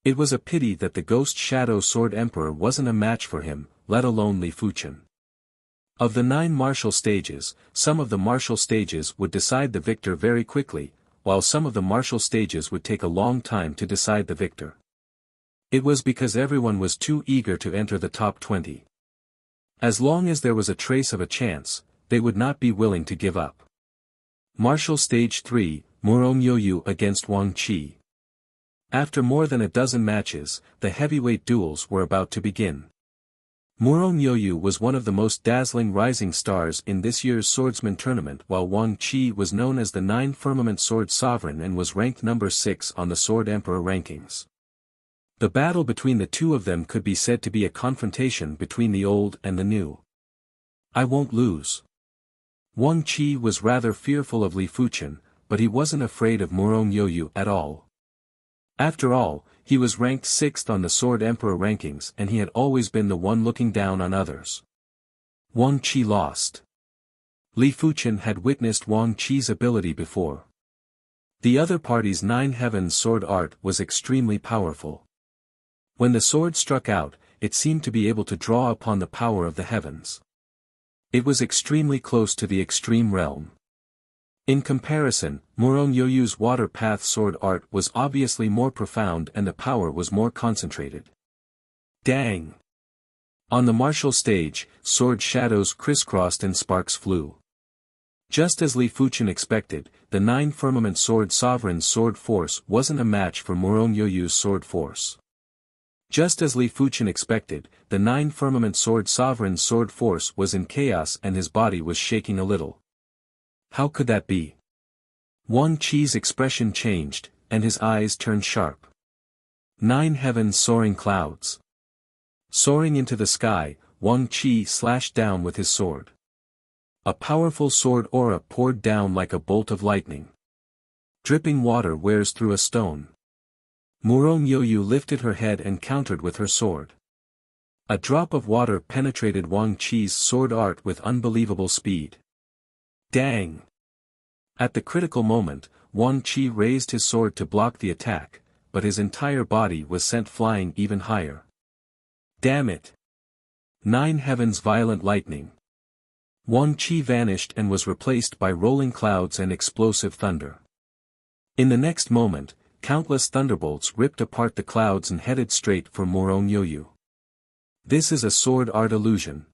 A: It was a pity that the Ghost Shadow Sword Emperor wasn't a match for him, let alone Li Fuqian. Of the 9 martial stages, some of the martial stages would decide the victor very quickly, while some of the martial stages would take a long time to decide the victor. It was because everyone was too eager to enter the top 20. As long as there was a trace of a chance, they would not be willing to give up. Martial Stage 3, Murong against Wang Qi. After more than a dozen matches, the heavyweight duels were about to begin. Murong was one of the most dazzling rising stars in this year's swordsman tournament, while Wang Qi was known as the 9 Firmament Sword Sovereign and was ranked number 6 on the Sword Emperor rankings. The battle between the two of them could be said to be a confrontation between the old and the new. I won't lose. Wang Qi was rather fearful of Li Fuqian, but he wasn't afraid of Murong Yoyu at all. After all, he was ranked 6th on the Sword Emperor rankings and he had always been the one looking down on others. Wang Qi lost. Li Fuchen had witnessed Wang Qi's ability before. The other party's 9 Heavens sword art was extremely powerful. When the sword struck out, it seemed to be able to draw upon the power of the heavens. It was extremely close to the extreme realm. In comparison, Murong Yoyu's water path sword art was obviously more profound and the power was more concentrated. Dang! On the martial stage, sword shadows crisscrossed and sparks flew. Just as Li Fuchen expected, the 9 Firmament Sword Sovereign's sword force wasn't a match for Murong Yoyu's sword force. Just as Li Fuchen expected, the 9 Firmament Sword Sovereign's sword force was in chaos and his body was shaking a little. How could that be? Wang Qi's expression changed, and his eyes turned sharp. 9 Heavens soaring clouds. Soaring into the sky, Wang Qi slashed down with his sword. A powerful sword aura poured down like a bolt of lightning. Dripping water wears through a stone. Murong Yoyu lifted her head and countered with her sword. A drop of water penetrated Wang Qi's sword art with unbelievable speed. Dang! At the critical moment, Wang Qi raised his sword to block the attack, but his entire body was sent flying even higher. Damn it! 9 Heavens violent lightning. Wang Qi vanished and was replaced by rolling clouds and explosive thunder. In the next moment, countless thunderbolts ripped apart the clouds and headed straight for Murong Yoyu. This is a sword art illusion.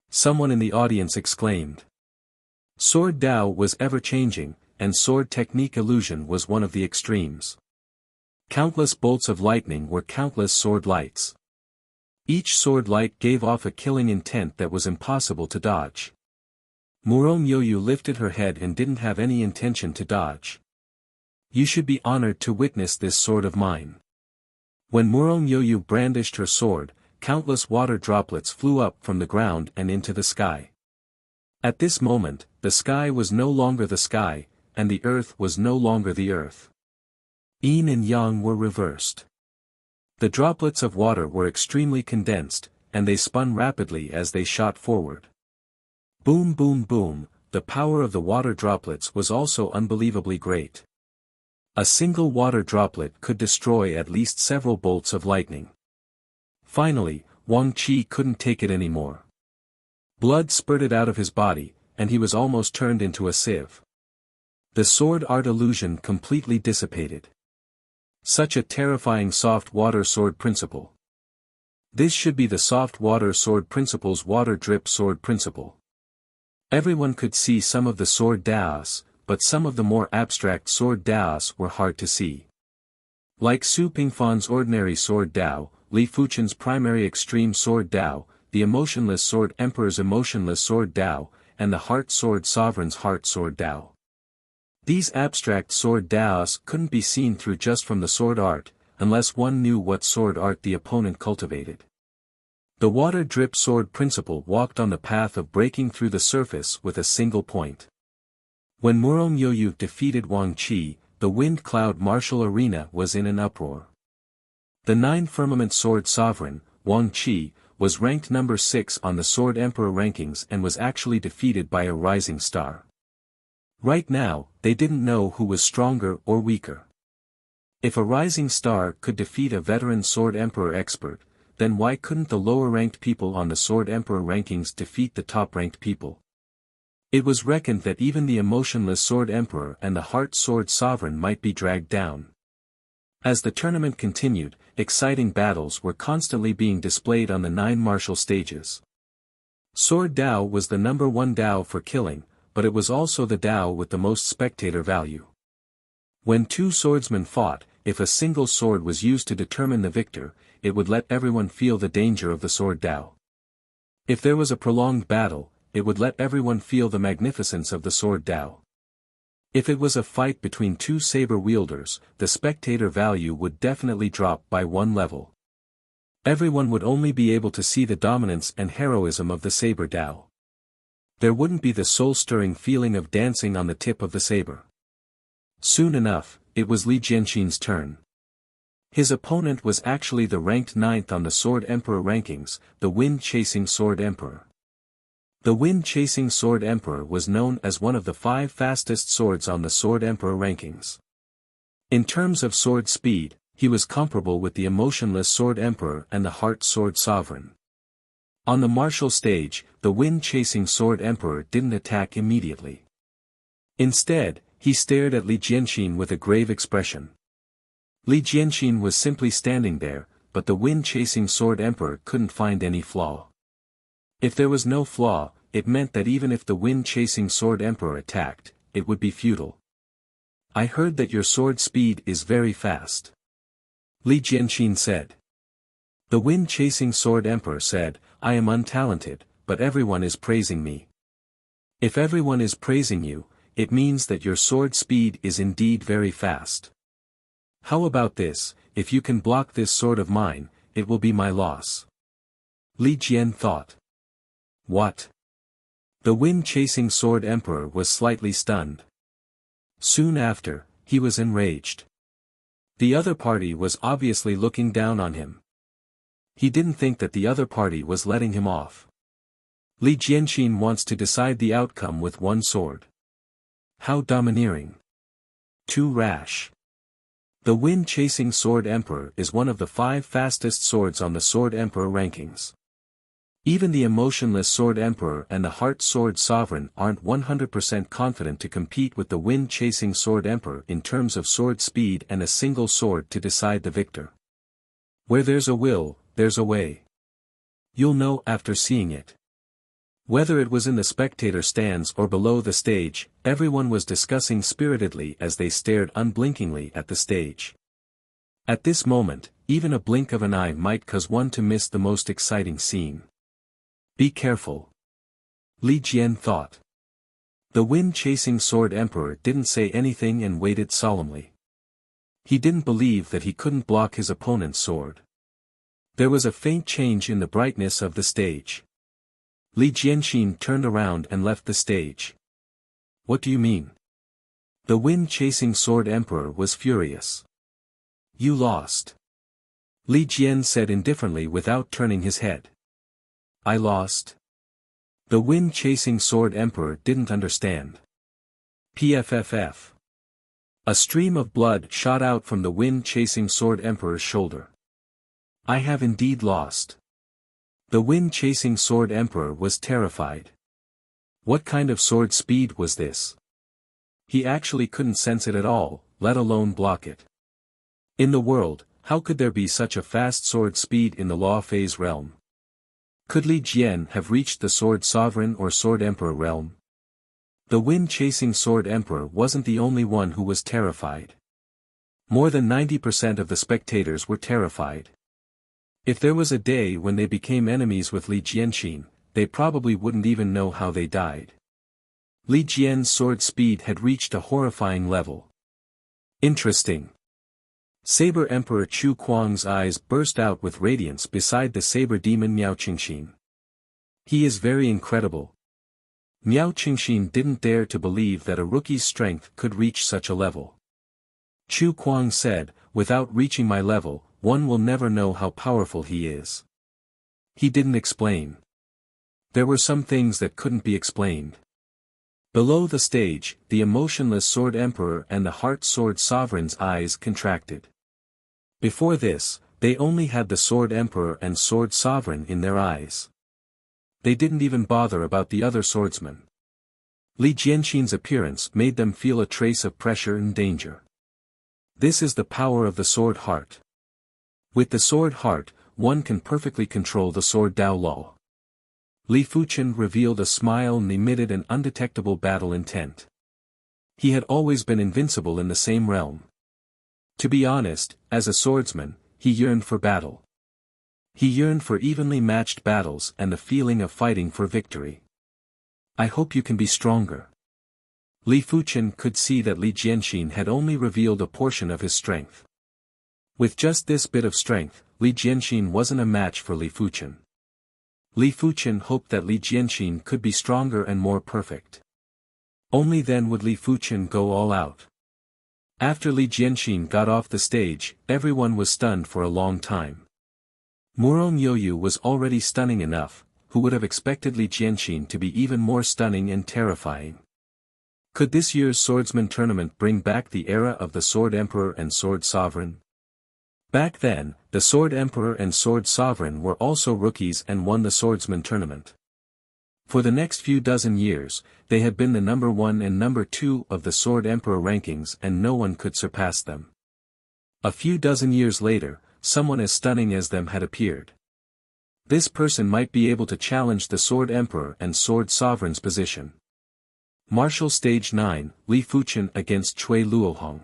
A: Someone in the audience exclaimed. Sword Dao was ever-changing, and sword technique illusion was one of the extremes. Countless bolts of lightning were countless sword lights. Each sword light gave off a killing intent that was impossible to dodge. Murong Yoyu lifted her head and didn't have any intention to dodge. You should be honored to witness this sword of mine. When Murong Yoyu brandished her sword, countless water droplets flew up from the ground and into the sky. At this moment, the sky was no longer the sky, and the earth was no longer the earth. Yin and Yang were reversed. The droplets of water were extremely condensed, and they spun rapidly as they shot forward. Boom boom boom, the power of the water droplets was also unbelievably great. A single water droplet could destroy at least several bolts of lightning. Finally, Wang Qi couldn't take it anymore. Blood spurted out of his body, and he was almost turned into a sieve. The sword art illusion completely dissipated. Such a terrifying soft water sword principle. This should be the soft water sword principle's water drip sword principle. Everyone could see some of the sword daos, but some of the more abstract sword daos were hard to see. Like Su Pingfan's ordinary sword dao, Li Fuchen's primary extreme sword dao, the emotionless sword emperor's emotionless sword dao, and the heart sword sovereign's heart sword dao. These abstract sword daos couldn't be seen through just from the sword art, unless one knew what sword art the opponent cultivated. The water drip sword principle walked on the path of breaking through the surface with a single point. When Murong Yoyu defeated Wang Qi, the wind cloud martial arena was in an uproar. The 9 Firmament Sword Sovereign, Wang Qi, was ranked number 6 on the Sword Emperor rankings and was actually defeated by a rising star. Right now, they didn't know who was stronger or weaker. If a rising star could defeat a veteran Sword Emperor expert, then why couldn't the lower-ranked people on the Sword Emperor rankings defeat the top-ranked people? It was reckoned that even the emotionless Sword Emperor and the Heart Sword Sovereign might be dragged down. As the tournament continued, exciting battles were constantly being displayed on the 9 martial stages. Sword Dao was the number 1 Dao for killing, but it was also the Dao with the most spectator value. When 2 swordsmen fought, if a single sword was used to determine the victor, it would let everyone feel the danger of the sword Dao. If there was a prolonged battle, it would let everyone feel the magnificence of the sword Dao. If it was a fight between 2 saber wielders, the spectator value would definitely drop by 1 level. Everyone would only be able to see the dominance and heroism of the saber Dao. There wouldn't be the soul-stirring feeling of dancing on the tip of the saber. Soon enough, it was Li Jianxin's turn. His opponent was actually the ranked 9th on the Sword Emperor rankings, the Wind-Chasing Sword Emperor. The Wind-Chasing Sword Emperor was known as one of the 5 fastest swords on the Sword Emperor rankings. In terms of sword speed, he was comparable with the Emotionless Sword Emperor and the Heart Sword Sovereign. On the martial stage, the Wind-Chasing Sword Emperor didn't attack immediately. Instead, he stared at Li Jianxin with a grave expression. Li Jianxin was simply standing there, but the Wind-Chasing Sword Emperor couldn't find any flaw. If there was no flaw, it meant that even if the Wind-Chasing Sword Emperor attacked, it would be futile. I heard that your sword speed is very fast. Li Jianxin said. The Wind-Chasing Sword Emperor said, I am untalented, but everyone is praising me. If everyone is praising you, it means that your sword speed is indeed very fast. How about this, if you can block this sword of mine, it will be my loss. Li Jian thought. What? The Wind-Chasing Sword Emperor was slightly stunned. Soon after, he was enraged. The other party was obviously looking down on him. He didn't think that the other party was letting him off. Li Jianxin wants to decide the outcome with one sword. How domineering. Too rash. The Wind-Chasing Sword Emperor is one of the 5 fastest swords on the Sword Emperor rankings. Even the Emotionless Sword Emperor and the Heart Sword Sovereign aren't 100% confident to compete with the Wind-Chasing Sword Emperor in terms of sword speed and a single sword to decide the victor. Where there's a will, there's a way. You'll know after seeing it. Whether it was in the spectator stands or below the stage, everyone was discussing spiritedly as they stared unblinkingly at the stage. At this moment, even a blink of an eye might cause one to miss the most exciting scene. Be careful. Li Jian thought. The Wind-Chasing Sword Emperor didn't say anything and waited solemnly. He didn't believe that he couldn't block his opponent's sword. There was a faint change in the brightness of the stage. Li Jianxin turned around and left the stage. What do you mean? The Wind-Chasing Sword Emperor was furious. You lost. Li Jian said indifferently without turning his head. I lost. The Wind-Chasing Sword Emperor didn't understand. Pfff. A stream of blood shot out from the Wind-Chasing Sword Emperor's shoulder. I have indeed lost. The Wind-Chasing Sword Emperor was terrified. What kind of sword speed was this? He actually couldn't sense it at all, let alone block it. In the world, how could there be such a fast sword speed in the Law Phase realm? Could Li Jian have reached the Sword Sovereign or Sword Emperor realm? The Wind-Chasing Sword Emperor wasn't the only one who was terrified. More than 90% of the spectators were terrified. If there was a day when they became enemies with Li Jianxin, they probably wouldn't even know how they died. Li Jian's sword speed had reached a horrifying level. Interesting. Saber Emperor Chu Kuang's eyes burst out with radiance beside the saber demon Miao Qingxin. He is very incredible. Miao Qingxin didn't dare to believe that a rookie's strength could reach such a level. Chu Kuang said, without reaching my level, one will never know how powerful he is. He didn't explain. There were some things that couldn't be explained. Below the stage, the Emotionless Sword Emperor and the Heart Sword Sovereign's eyes contracted. Before this, they only had the Sword Emperor and Sword Sovereign in their eyes. They didn't even bother about the other swordsmen. Li Jianxin's appearance made them feel a trace of pressure and danger. This is the power of the Sword Heart. With the Sword Heart, one can perfectly control the Sword Dao Law. Li Fuchen revealed a smile and emitted an undetectable battle intent. He had always been invincible in the same realm. To be honest, as a swordsman, he yearned for battle. He yearned for evenly matched battles and the feeling of fighting for victory. I hope you can be stronger. Li Fuchen could see that Li Jianxin had only revealed a portion of his strength. With just this bit of strength, Li Jianxin wasn't a match for Li Fuchen. Li Fuchen hoped that Li Jianxin could be stronger and more perfect. Only then would Li Fuchen go all out. After Li Jianxin got off the stage, everyone was stunned for a long time. Murong Yoyu was already stunning enough, who would have expected Li Jianxin to be even more stunning and terrifying. Could this year's swordsman tournament bring back the era of the Sword Emperor and Sword Sovereign? Back then, the Sword Emperor and Sword Sovereign were also rookies and won the swordsman tournament. For the next few dozen years, they had been the number 1 and number 2 of the Sword Emperor rankings and no one could surpass them. A few dozen years later, someone as stunning as them had appeared. This person might be able to challenge the Sword Emperor and Sword Sovereign's position. Martial Stage 9, Li Fuchen against Cui Luohong.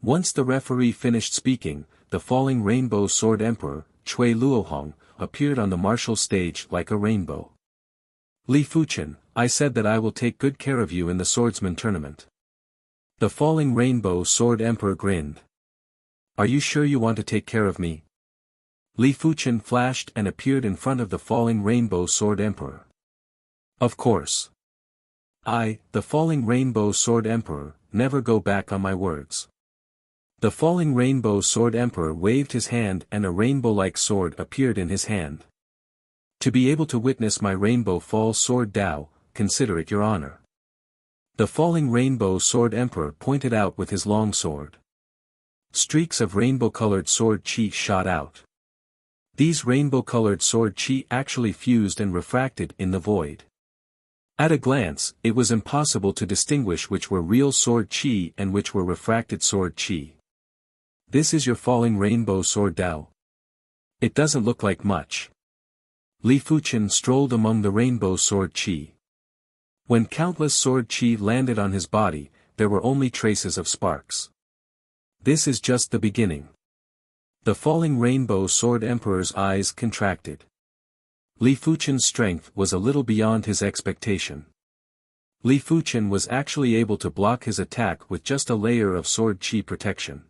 A: Once the referee finished speaking, the falling rainbow Sword Emperor, Cui Luohong, appeared on the martial stage like a rainbow. Li Fuchen, I said that I will take good care of you in the swordsman tournament. The falling rainbow Sword Emperor grinned. Are you sure you want to take care of me? Li Fuchen flashed and appeared in front of the falling rainbow Sword Emperor. Of course. I, the falling rainbow Sword Emperor, never go back on my words. The falling rainbow Sword Emperor waved his hand and a rainbow-like sword appeared in his hand. To be able to witness my rainbow fall sword Dao, consider it your honor. The falling rainbow Sword Emperor pointed out with his long sword. Streaks of rainbow-colored sword chi shot out. These rainbow-colored sword chi actually fused and refracted in the void. At a glance, it was impossible to distinguish which were real sword chi and which were refracted sword chi. This is your falling rainbow sword Dao. It doesn't look like much. Li Fuchen strolled among the rainbow sword chi. When countless sword chi landed on his body, there were only traces of sparks. This is just the beginning. The falling rainbow Sword Emperor's eyes contracted. Li Fuchen's strength was a little beyond his expectation. Li Fuchen was actually able to block his attack with just a layer of sword chi protection.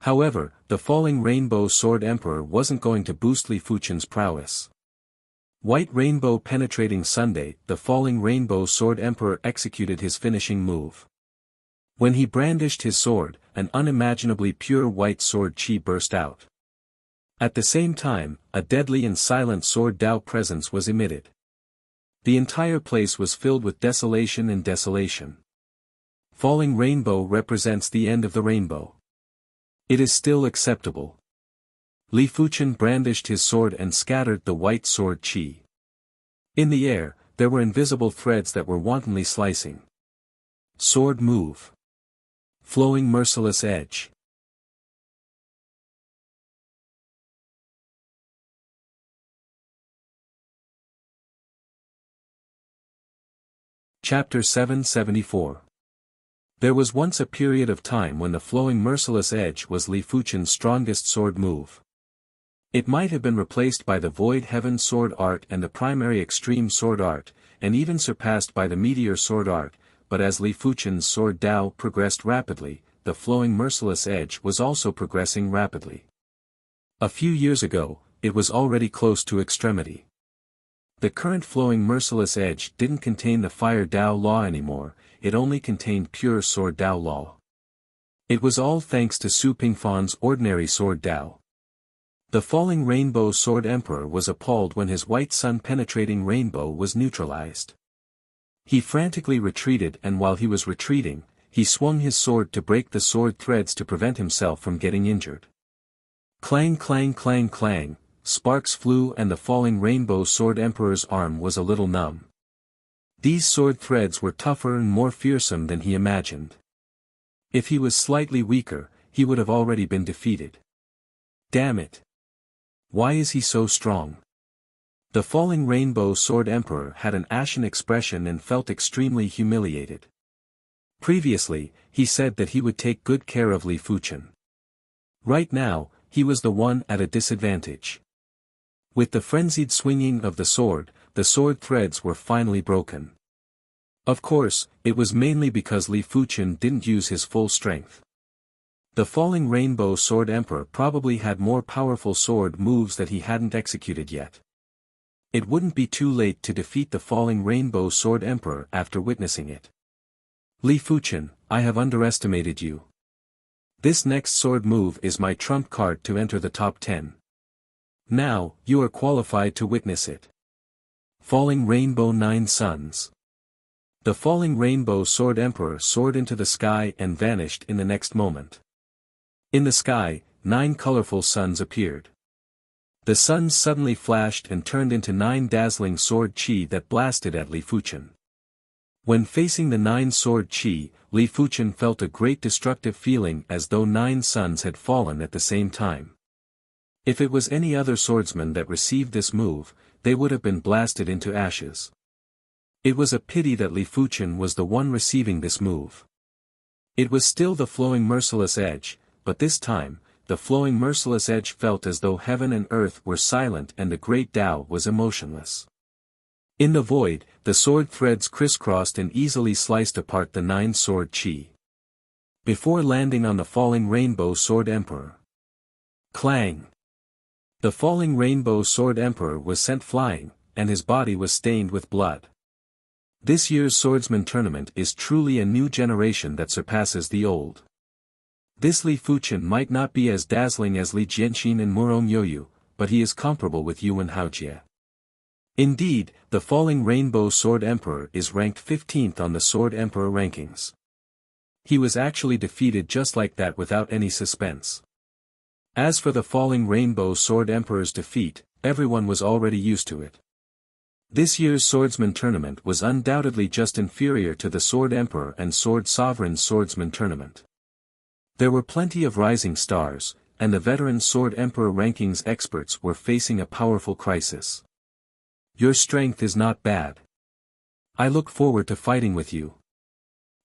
A: However, the falling rainbow Sword Emperor wasn't going to boost Li Fuchen's prowess. White Rainbow Penetrating Sunday, the falling rainbow Sword Emperor executed his finishing move. When he brandished his sword, an unimaginably pure white sword chi burst out. At the same time, a deadly and silent sword Dao presence was emitted. The entire place was filled with desolation and desolation. Falling rainbow represents the end of the rainbow. It is still acceptable. Li Fuchen brandished his sword and scattered the white sword chi. In the air, there were invisible threads that were wantonly slicing. Sword move. Flowing merciless edge. Chapter 774. There was once a period of time when the flowing merciless edge was Li Fuchen's strongest sword move. It might have been replaced by the Void Heaven Sword Art and the Primary Extreme Sword Art, and even surpassed by the Meteor Sword Art, but as Li Fuchen's sword Dao progressed rapidly, the flowing merciless edge was also progressing rapidly. A few years ago, it was already close to extremity. The current flowing merciless edge didn't contain the fire Dao law anymore, it only contained pure sword Dao law. It was all thanks to Su Pingfan's ordinary sword Dao. The falling rainbow Sword Emperor was appalled when his white sun-penetrating rainbow was neutralized. He frantically retreated, and while he was retreating, he swung his sword to break the sword threads to prevent himself from getting injured. Clang clang clang clang, sparks flew and the falling rainbow Sword Emperor's arm was a little numb. These sword threads were tougher and more fearsome than he imagined. If he was slightly weaker, he would have already been defeated. Damn it! Why is he so strong? The falling rainbow Sword Emperor had an ashen expression and felt extremely humiliated. Previously, he said that he would take good care of Li Fuchen. Right now, he was the one at a disadvantage. With the frenzied swinging of the sword threads were finally broken. Of course, it was mainly because Li Fuchen didn't use his full strength. The falling rainbow Sword Emperor probably had more powerful sword moves that he hadn't executed yet. It wouldn't be too late to defeat the falling rainbow Sword Emperor after witnessing it. Li Fuchen, I have underestimated you. This next sword move is my trump card to enter the top 10. Now, you are qualified to witness it. Falling Rainbow 9 Suns. The falling rainbow sword emperor soared into the sky and vanished in the next moment. In the sky, 9 colorful suns appeared. The suns suddenly flashed and turned into 9 dazzling sword chi that blasted at Li Fuchen. When facing the 9 sword chi, Li Fuchen felt a great destructive feeling as though 9 suns had fallen at the same time. If it was any other swordsman that received this move, they would have been blasted into ashes. It was a pity that Li Fuchen was the one receiving this move. It was still the flowing merciless edge, but this time, the flowing merciless edge felt as though heaven and earth were silent and the great Tao was emotionless. In the void, the sword threads crisscrossed and easily sliced apart the 9 sword chi. Before landing on the falling rainbow sword emperor. Clang! The falling rainbow sword emperor was sent flying, and his body was stained with blood. This year's swordsman tournament is truly a new generation that surpasses the old. This Li Fuchen might not be as dazzling as Li Jianxin and Murong Yoyu, but he is comparable with Yuan Haojie. Indeed, the falling rainbow sword emperor is ranked 15th on the sword emperor rankings. He was actually defeated just like that without any suspense. As for the falling rainbow sword emperor's defeat, everyone was already used to it. This year's swordsman tournament was undoubtedly just inferior to the sword emperor and sword sovereign swordsman tournament. There were plenty of rising stars, and the veteran sword emperor rankings experts were facing a powerful crisis. Your strength is not bad. I look forward to fighting with you.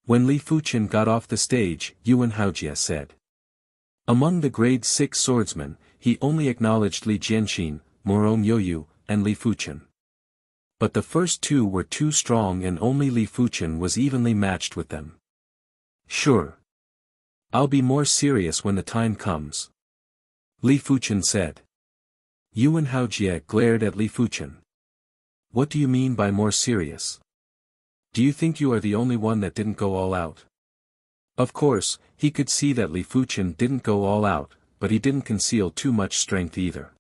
A: When Li Fuchen got off the stage, Yuan Haojie said. Among the grade 6 swordsmen, he only acknowledged Li Jianxin, Murong Yoyu, and Li Fuchen. But the first 2 were too strong and only Li Fuchen was evenly matched with them. Sure. I'll be more serious when the time comes. Li Fuchen said. Yuan Haojie glared at Li Fuchen. What do you mean by more serious? Do you think you are the only one that didn't go all out? Of course, he could see that Li Fuchen didn't go all out, but he didn't conceal too much strength either.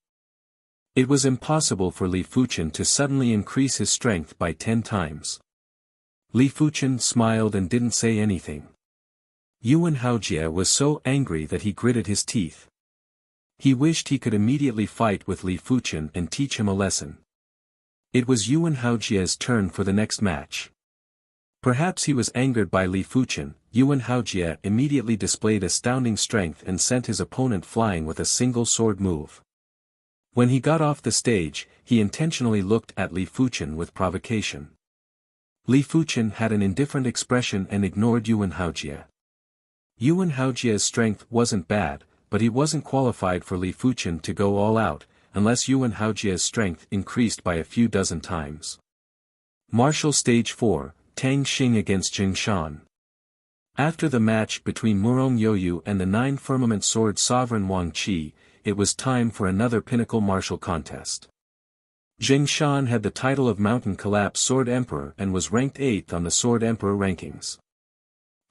A: It was impossible for Li Fuchen to suddenly increase his strength by 10 times. Li Fuchen smiled and didn't say anything. Yuan Haojie was so angry that he gritted his teeth. He wished he could immediately fight with Li Fuchen and teach him a lesson. It was Yuan Haojie's turn for the next match. Perhaps he was angered by Li Fuchen. Yuan Haojie immediately displayed astounding strength and sent his opponent flying with a single sword move. When he got off the stage, he intentionally looked at Li Fuchen with provocation. Li Fuchen had an indifferent expression and ignored Yuan Haojie. Yuan Haojie's strength wasn't bad, but he wasn't qualified for Li Fuchen to go all out, unless Yuan Haojie's strength increased by a few dozen times. Martial Stage 4, Tang Xing against Jing Shan. After the match between Murong Yoyu and the 9 Firmament Sword Sovereign Wang Qi, it was time for another pinnacle martial contest. Jing Shan had the title of Mountain Collapse Sword Emperor and was ranked 8th on the Sword Emperor rankings.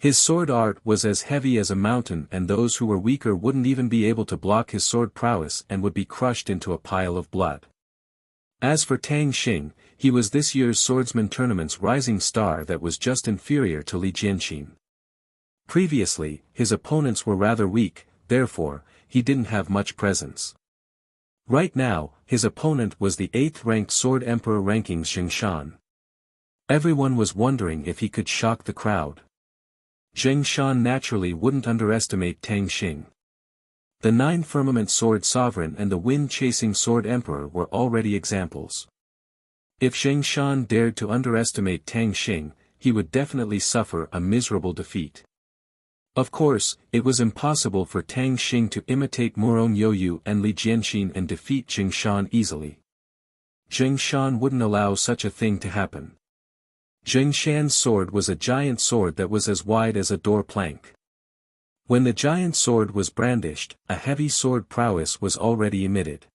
A: His sword art was as heavy as a mountain and those who were weaker wouldn't even be able to block his sword prowess and would be crushed into a pile of blood. As for Tang Xing, he was this year's swordsman tournament's rising star that was just inferior to Li Jianxin. Previously, his opponents were rather weak, therefore, he didn't have much presence. Right now, his opponent was the 8th-ranked Sword Emperor rankings Jing Shan. Everyone was wondering if he could shock the crowd. Jing Shan naturally wouldn't underestimate Tang Xing. The 9 Firmament Sword Sovereign and the Wind-Chasing Sword Emperor were already examples. If Jing Shan dared to underestimate Tang Xing, he would definitely suffer a miserable defeat. Of course, it was impossible for Tang Xing to imitate Murong Yoyu and Li Jianxin and defeat Jing Shan easily. Jing Shan wouldn't allow such a thing to happen. Jing Shan's sword was a giant sword that was as wide as a door plank. When the giant sword was brandished, a heavy sword prowess was already emitted.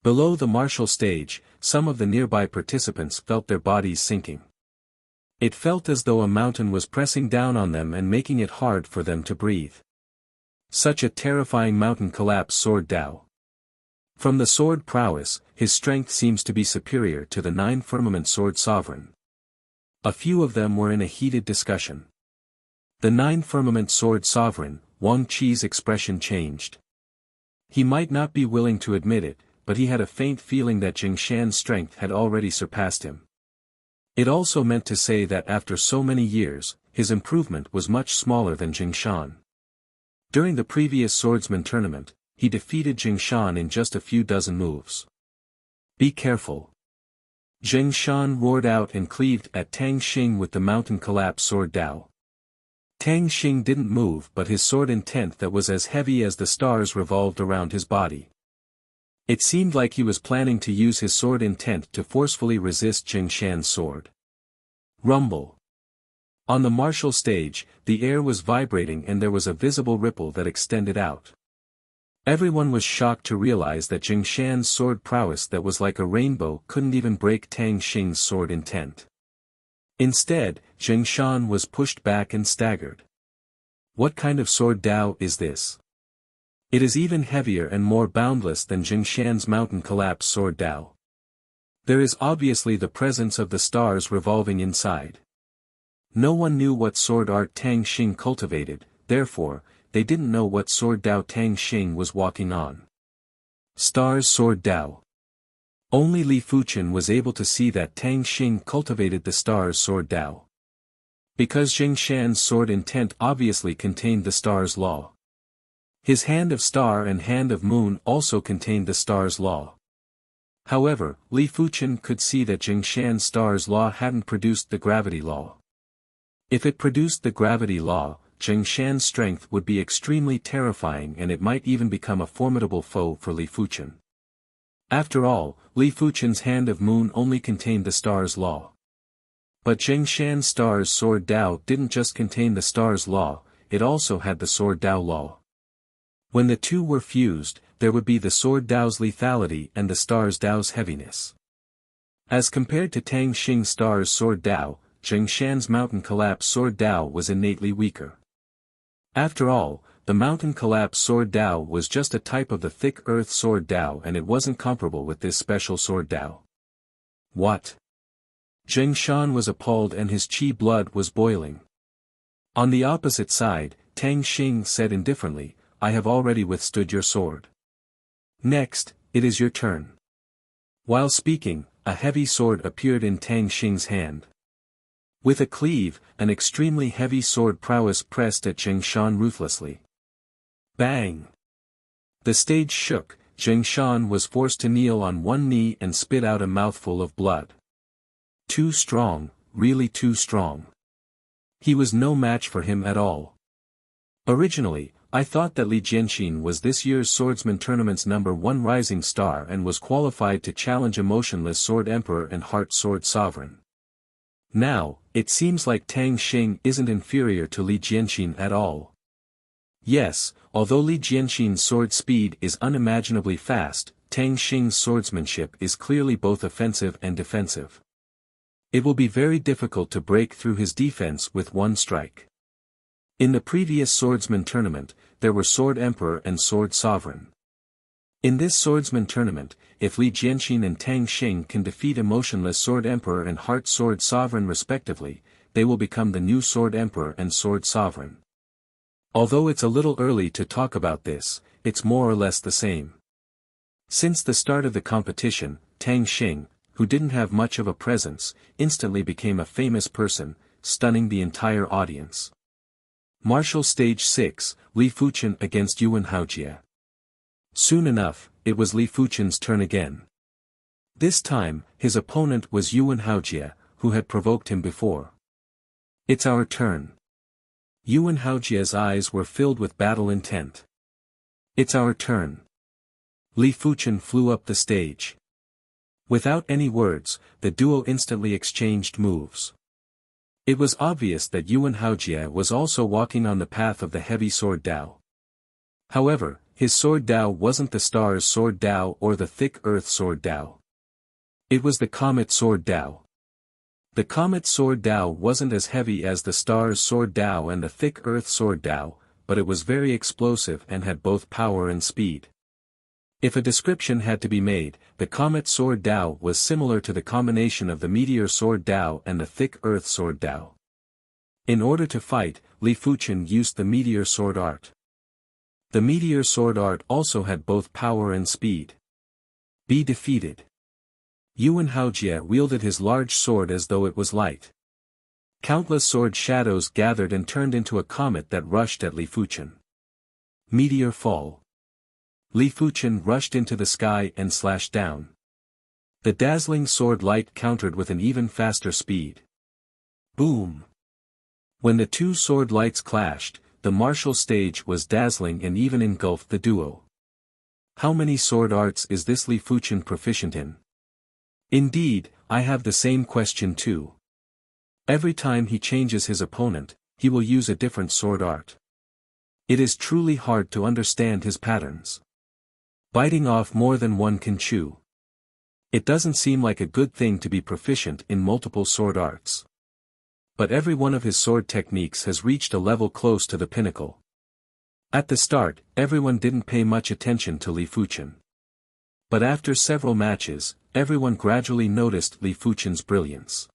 A: Below the martial stage, some of the nearby participants felt their bodies sinking. It felt as though a mountain was pressing down on them and making it hard for them to breathe. Such a terrifying mountain collapse sword Dao. From the sword prowess, his strength seems to be superior to the 9 firmament sword sovereign. A few of them were in a heated discussion. The 9 firmament sword sovereign, Wang Qi's expression changed. He might not be willing to admit it, but he had a faint feeling that Jing Shan's strength had already surpassed him. It also meant to say that after so many years, his improvement was much smaller than Jing Shan. During the previous swordsman tournament, he defeated Jing Shan in just a few dozen moves. Be careful. Jing Shan roared out and cleaved at Tang Xing with the mountain collapse sword Dao. Tang Xing didn't move, but his sword intent that was as heavy as the stars revolved around his body. It seemed like he was planning to use his sword intent to forcefully resist Jing Shan's sword. Rumble. On the martial stage, the air was vibrating and there was a visible ripple that extended out. Everyone was shocked to realize that Jing Shan's sword prowess that was like a rainbow couldn't even break Tang Xing's sword intent. Instead, Jing Shan was pushed back and staggered. What kind of sword Dao is this? It is even heavier and more boundless than Jing Shan's mountain collapse sword Dao. There is obviously the presence of the stars revolving inside. No one knew what sword art Tang Xing cultivated, therefore, they didn't know what sword Dao Tang Xing was walking on. Stars sword Dao. Only Li Fuchen was able to see that Tang Xing cultivated the stars sword Dao. Because Jing Shan's sword intent obviously contained the star's law. His hand of star and hand of moon also contained the star's law. However, Li Fuchen could see that Jing Shan's star's law hadn't produced the gravity law. If it produced the gravity law, Jing Shan's strength would be extremely terrifying and it might even become a formidable foe for Li Fuchen. After all, Li Fuchen's hand of moon only contained the star's law. But Jing Shan's star's sword Dao didn't just contain the star's law, it also had the sword Dao law. When the two were fused, there would be the sword Dao's lethality and the star's Dao's heaviness. As compared to Tang Xing's star's sword Dao, Jing Shan's mountain collapse sword Dao was innately weaker. After all, the mountain collapse sword Dao was just a type of the thick earth sword Dao and it wasn't comparable with this special sword Dao. What? Jing Shan was appalled and his qi blood was boiling. On the opposite side, Tang Xing said indifferently, I have already withstood your sword. Next, it is your turn. While speaking, a heavy sword appeared in Tang Xing's hand. With a cleave, an extremely heavy sword prowess pressed at Jing Shan ruthlessly. Bang! The stage shook, Jing Shan was forced to kneel on one knee and spit out a mouthful of blood. Too strong, really too strong. He was no match for him at all. Originally, I thought that Li Jianxin was this year's swordsman tournament's #1 rising star and was qualified to challenge Emotionless Sword Emperor and Heart Sword Sovereign. Now, it seems like Tang Xing isn't inferior to Li Jianxin at all. Yes, although Li Jianxin's sword speed is unimaginably fast, Tang Xing's swordsmanship is clearly both offensive and defensive. It will be very difficult to break through his defense with one strike. In the previous swordsman tournament, there were Sword Emperor and Sword Sovereign. In this swordsman tournament, if Li Jianxin and Tang Xing can defeat Emotionless Sword Emperor and Heart Sword Sovereign respectively, they will become the new Sword Emperor and Sword Sovereign. Although it's a little early to talk about this, it's more or less the same. Since the start of the competition, Tang Xing, who didn't have much of a presence, instantly became a famous person, stunning the entire audience. Martial Stage 6, Li Fuchen against Yuan Haojie. Soon enough, it was Li Fuchen's turn again. This time, his opponent was Yuan Haojie, who had provoked him before. It's our turn. Yuan Haojie's eyes were filled with battle intent. It's our turn. Li Fuchen flew up the stage. Without any words, the duo instantly exchanged moves. It was obvious that Yuan Haojie was also walking on the path of the heavy sword Dao. However, his sword Dao wasn't the star's sword Dao or the thick earth sword Dao. It was the comet sword Dao. The comet sword Dao wasn't as heavy as the star's sword Dao and the thick earth sword Dao, but it was very explosive and had both power and speed. If a description had to be made, the comet sword Dao was similar to the combination of the meteor sword Dao and the thick earth sword Dao. In order to fight, Li Fuchen used the meteor sword art. The meteor sword art also had both power and speed. Be defeated. Yuan Haojie wielded his large sword as though it was light. Countless sword shadows gathered and turned into a comet that rushed at Li Fuchen. Meteor fall. Li Fuchen rushed into the sky and slashed down. The dazzling sword light countered with an even faster speed. Boom! When the two sword lights clashed, the martial stage was dazzling and even engulfed the duo. How many sword arts is this Li Fuchen proficient in? Indeed, I have the same question too. Every time he changes his opponent, he will use a different sword art. It is truly hard to understand his patterns. Biting off more than one can chew. It doesn't seem like a good thing to be proficient in multiple sword arts. But every one of his sword techniques has reached a level close to the pinnacle. At the start, everyone didn't pay much attention to Li Fuchen. But after several matches, everyone gradually noticed Li Fuchen's brilliance.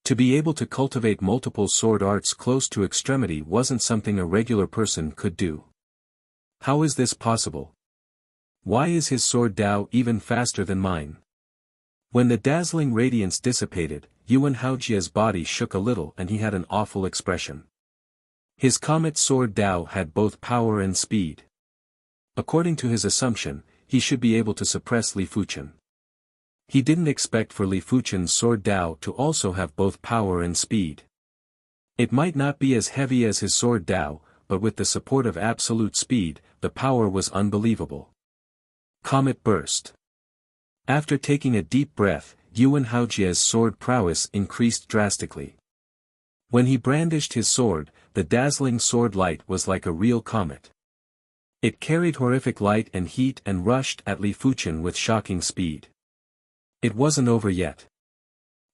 A: To be able to cultivate multiple sword arts close to extremity wasn't something a regular person could do. How is this possible? Why is his sword Dao even faster than mine? When the dazzling radiance dissipated, Yuan Haojie's body shook a little and he had an awful expression. His comet sword Dao had both power and speed. According to his assumption, he should be able to suppress Li Fuchen. He didn't expect for Li Fuchen's sword Dao to also have both power and speed. It might not be as heavy as his sword Dao, but with the support of absolute speed, the power was unbelievable. Comet burst. After taking a deep breath, Yuan Haojie's sword prowess increased drastically. When he brandished his sword, the dazzling sword light was like a real comet. It carried horrific light and heat and rushed at Li Fuchen with shocking speed. It wasn't over yet.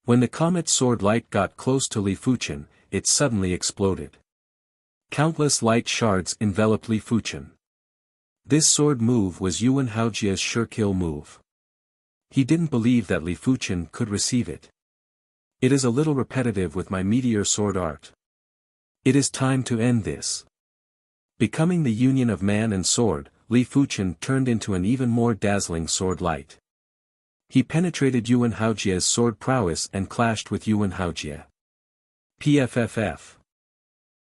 A: When the comet sword light got close to Li Fuchen, it suddenly exploded. Countless light shards enveloped Li Fuchen. This sword move was Yuan Haojie's sure kill move. He didn't believe that Li Fuchen could receive it. It is a little repetitive with my meteor sword art. It is time to end this. Becoming the union of man and sword, Li Fuchen turned into an even more dazzling sword light. He penetrated Yuan Haojie's sword prowess and clashed with Yuan Haojie. PFFF.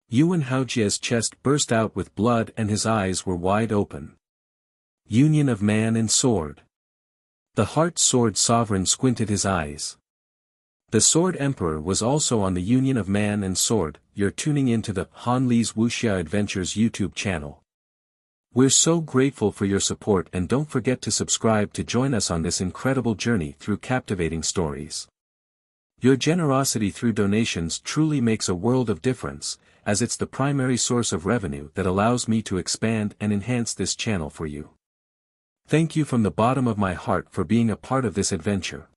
A: Yuan Haojie's chest burst out with blood and his eyes were wide open. Union of man and sword. The heart sword sovereign squinted his eyes. The Sword Emperor was also on the Union of Man and Sword. You're tuning into the Han Li's Wuxia Adventures YouTube channel. We're so grateful for your support and don't forget to subscribe to join us on this incredible journey through captivating stories. Your generosity through donations truly makes a world of difference, as it's the primary source of revenue that allows me to expand and enhance this channel for you. Thank you from the bottom of my heart for being a part of this adventure.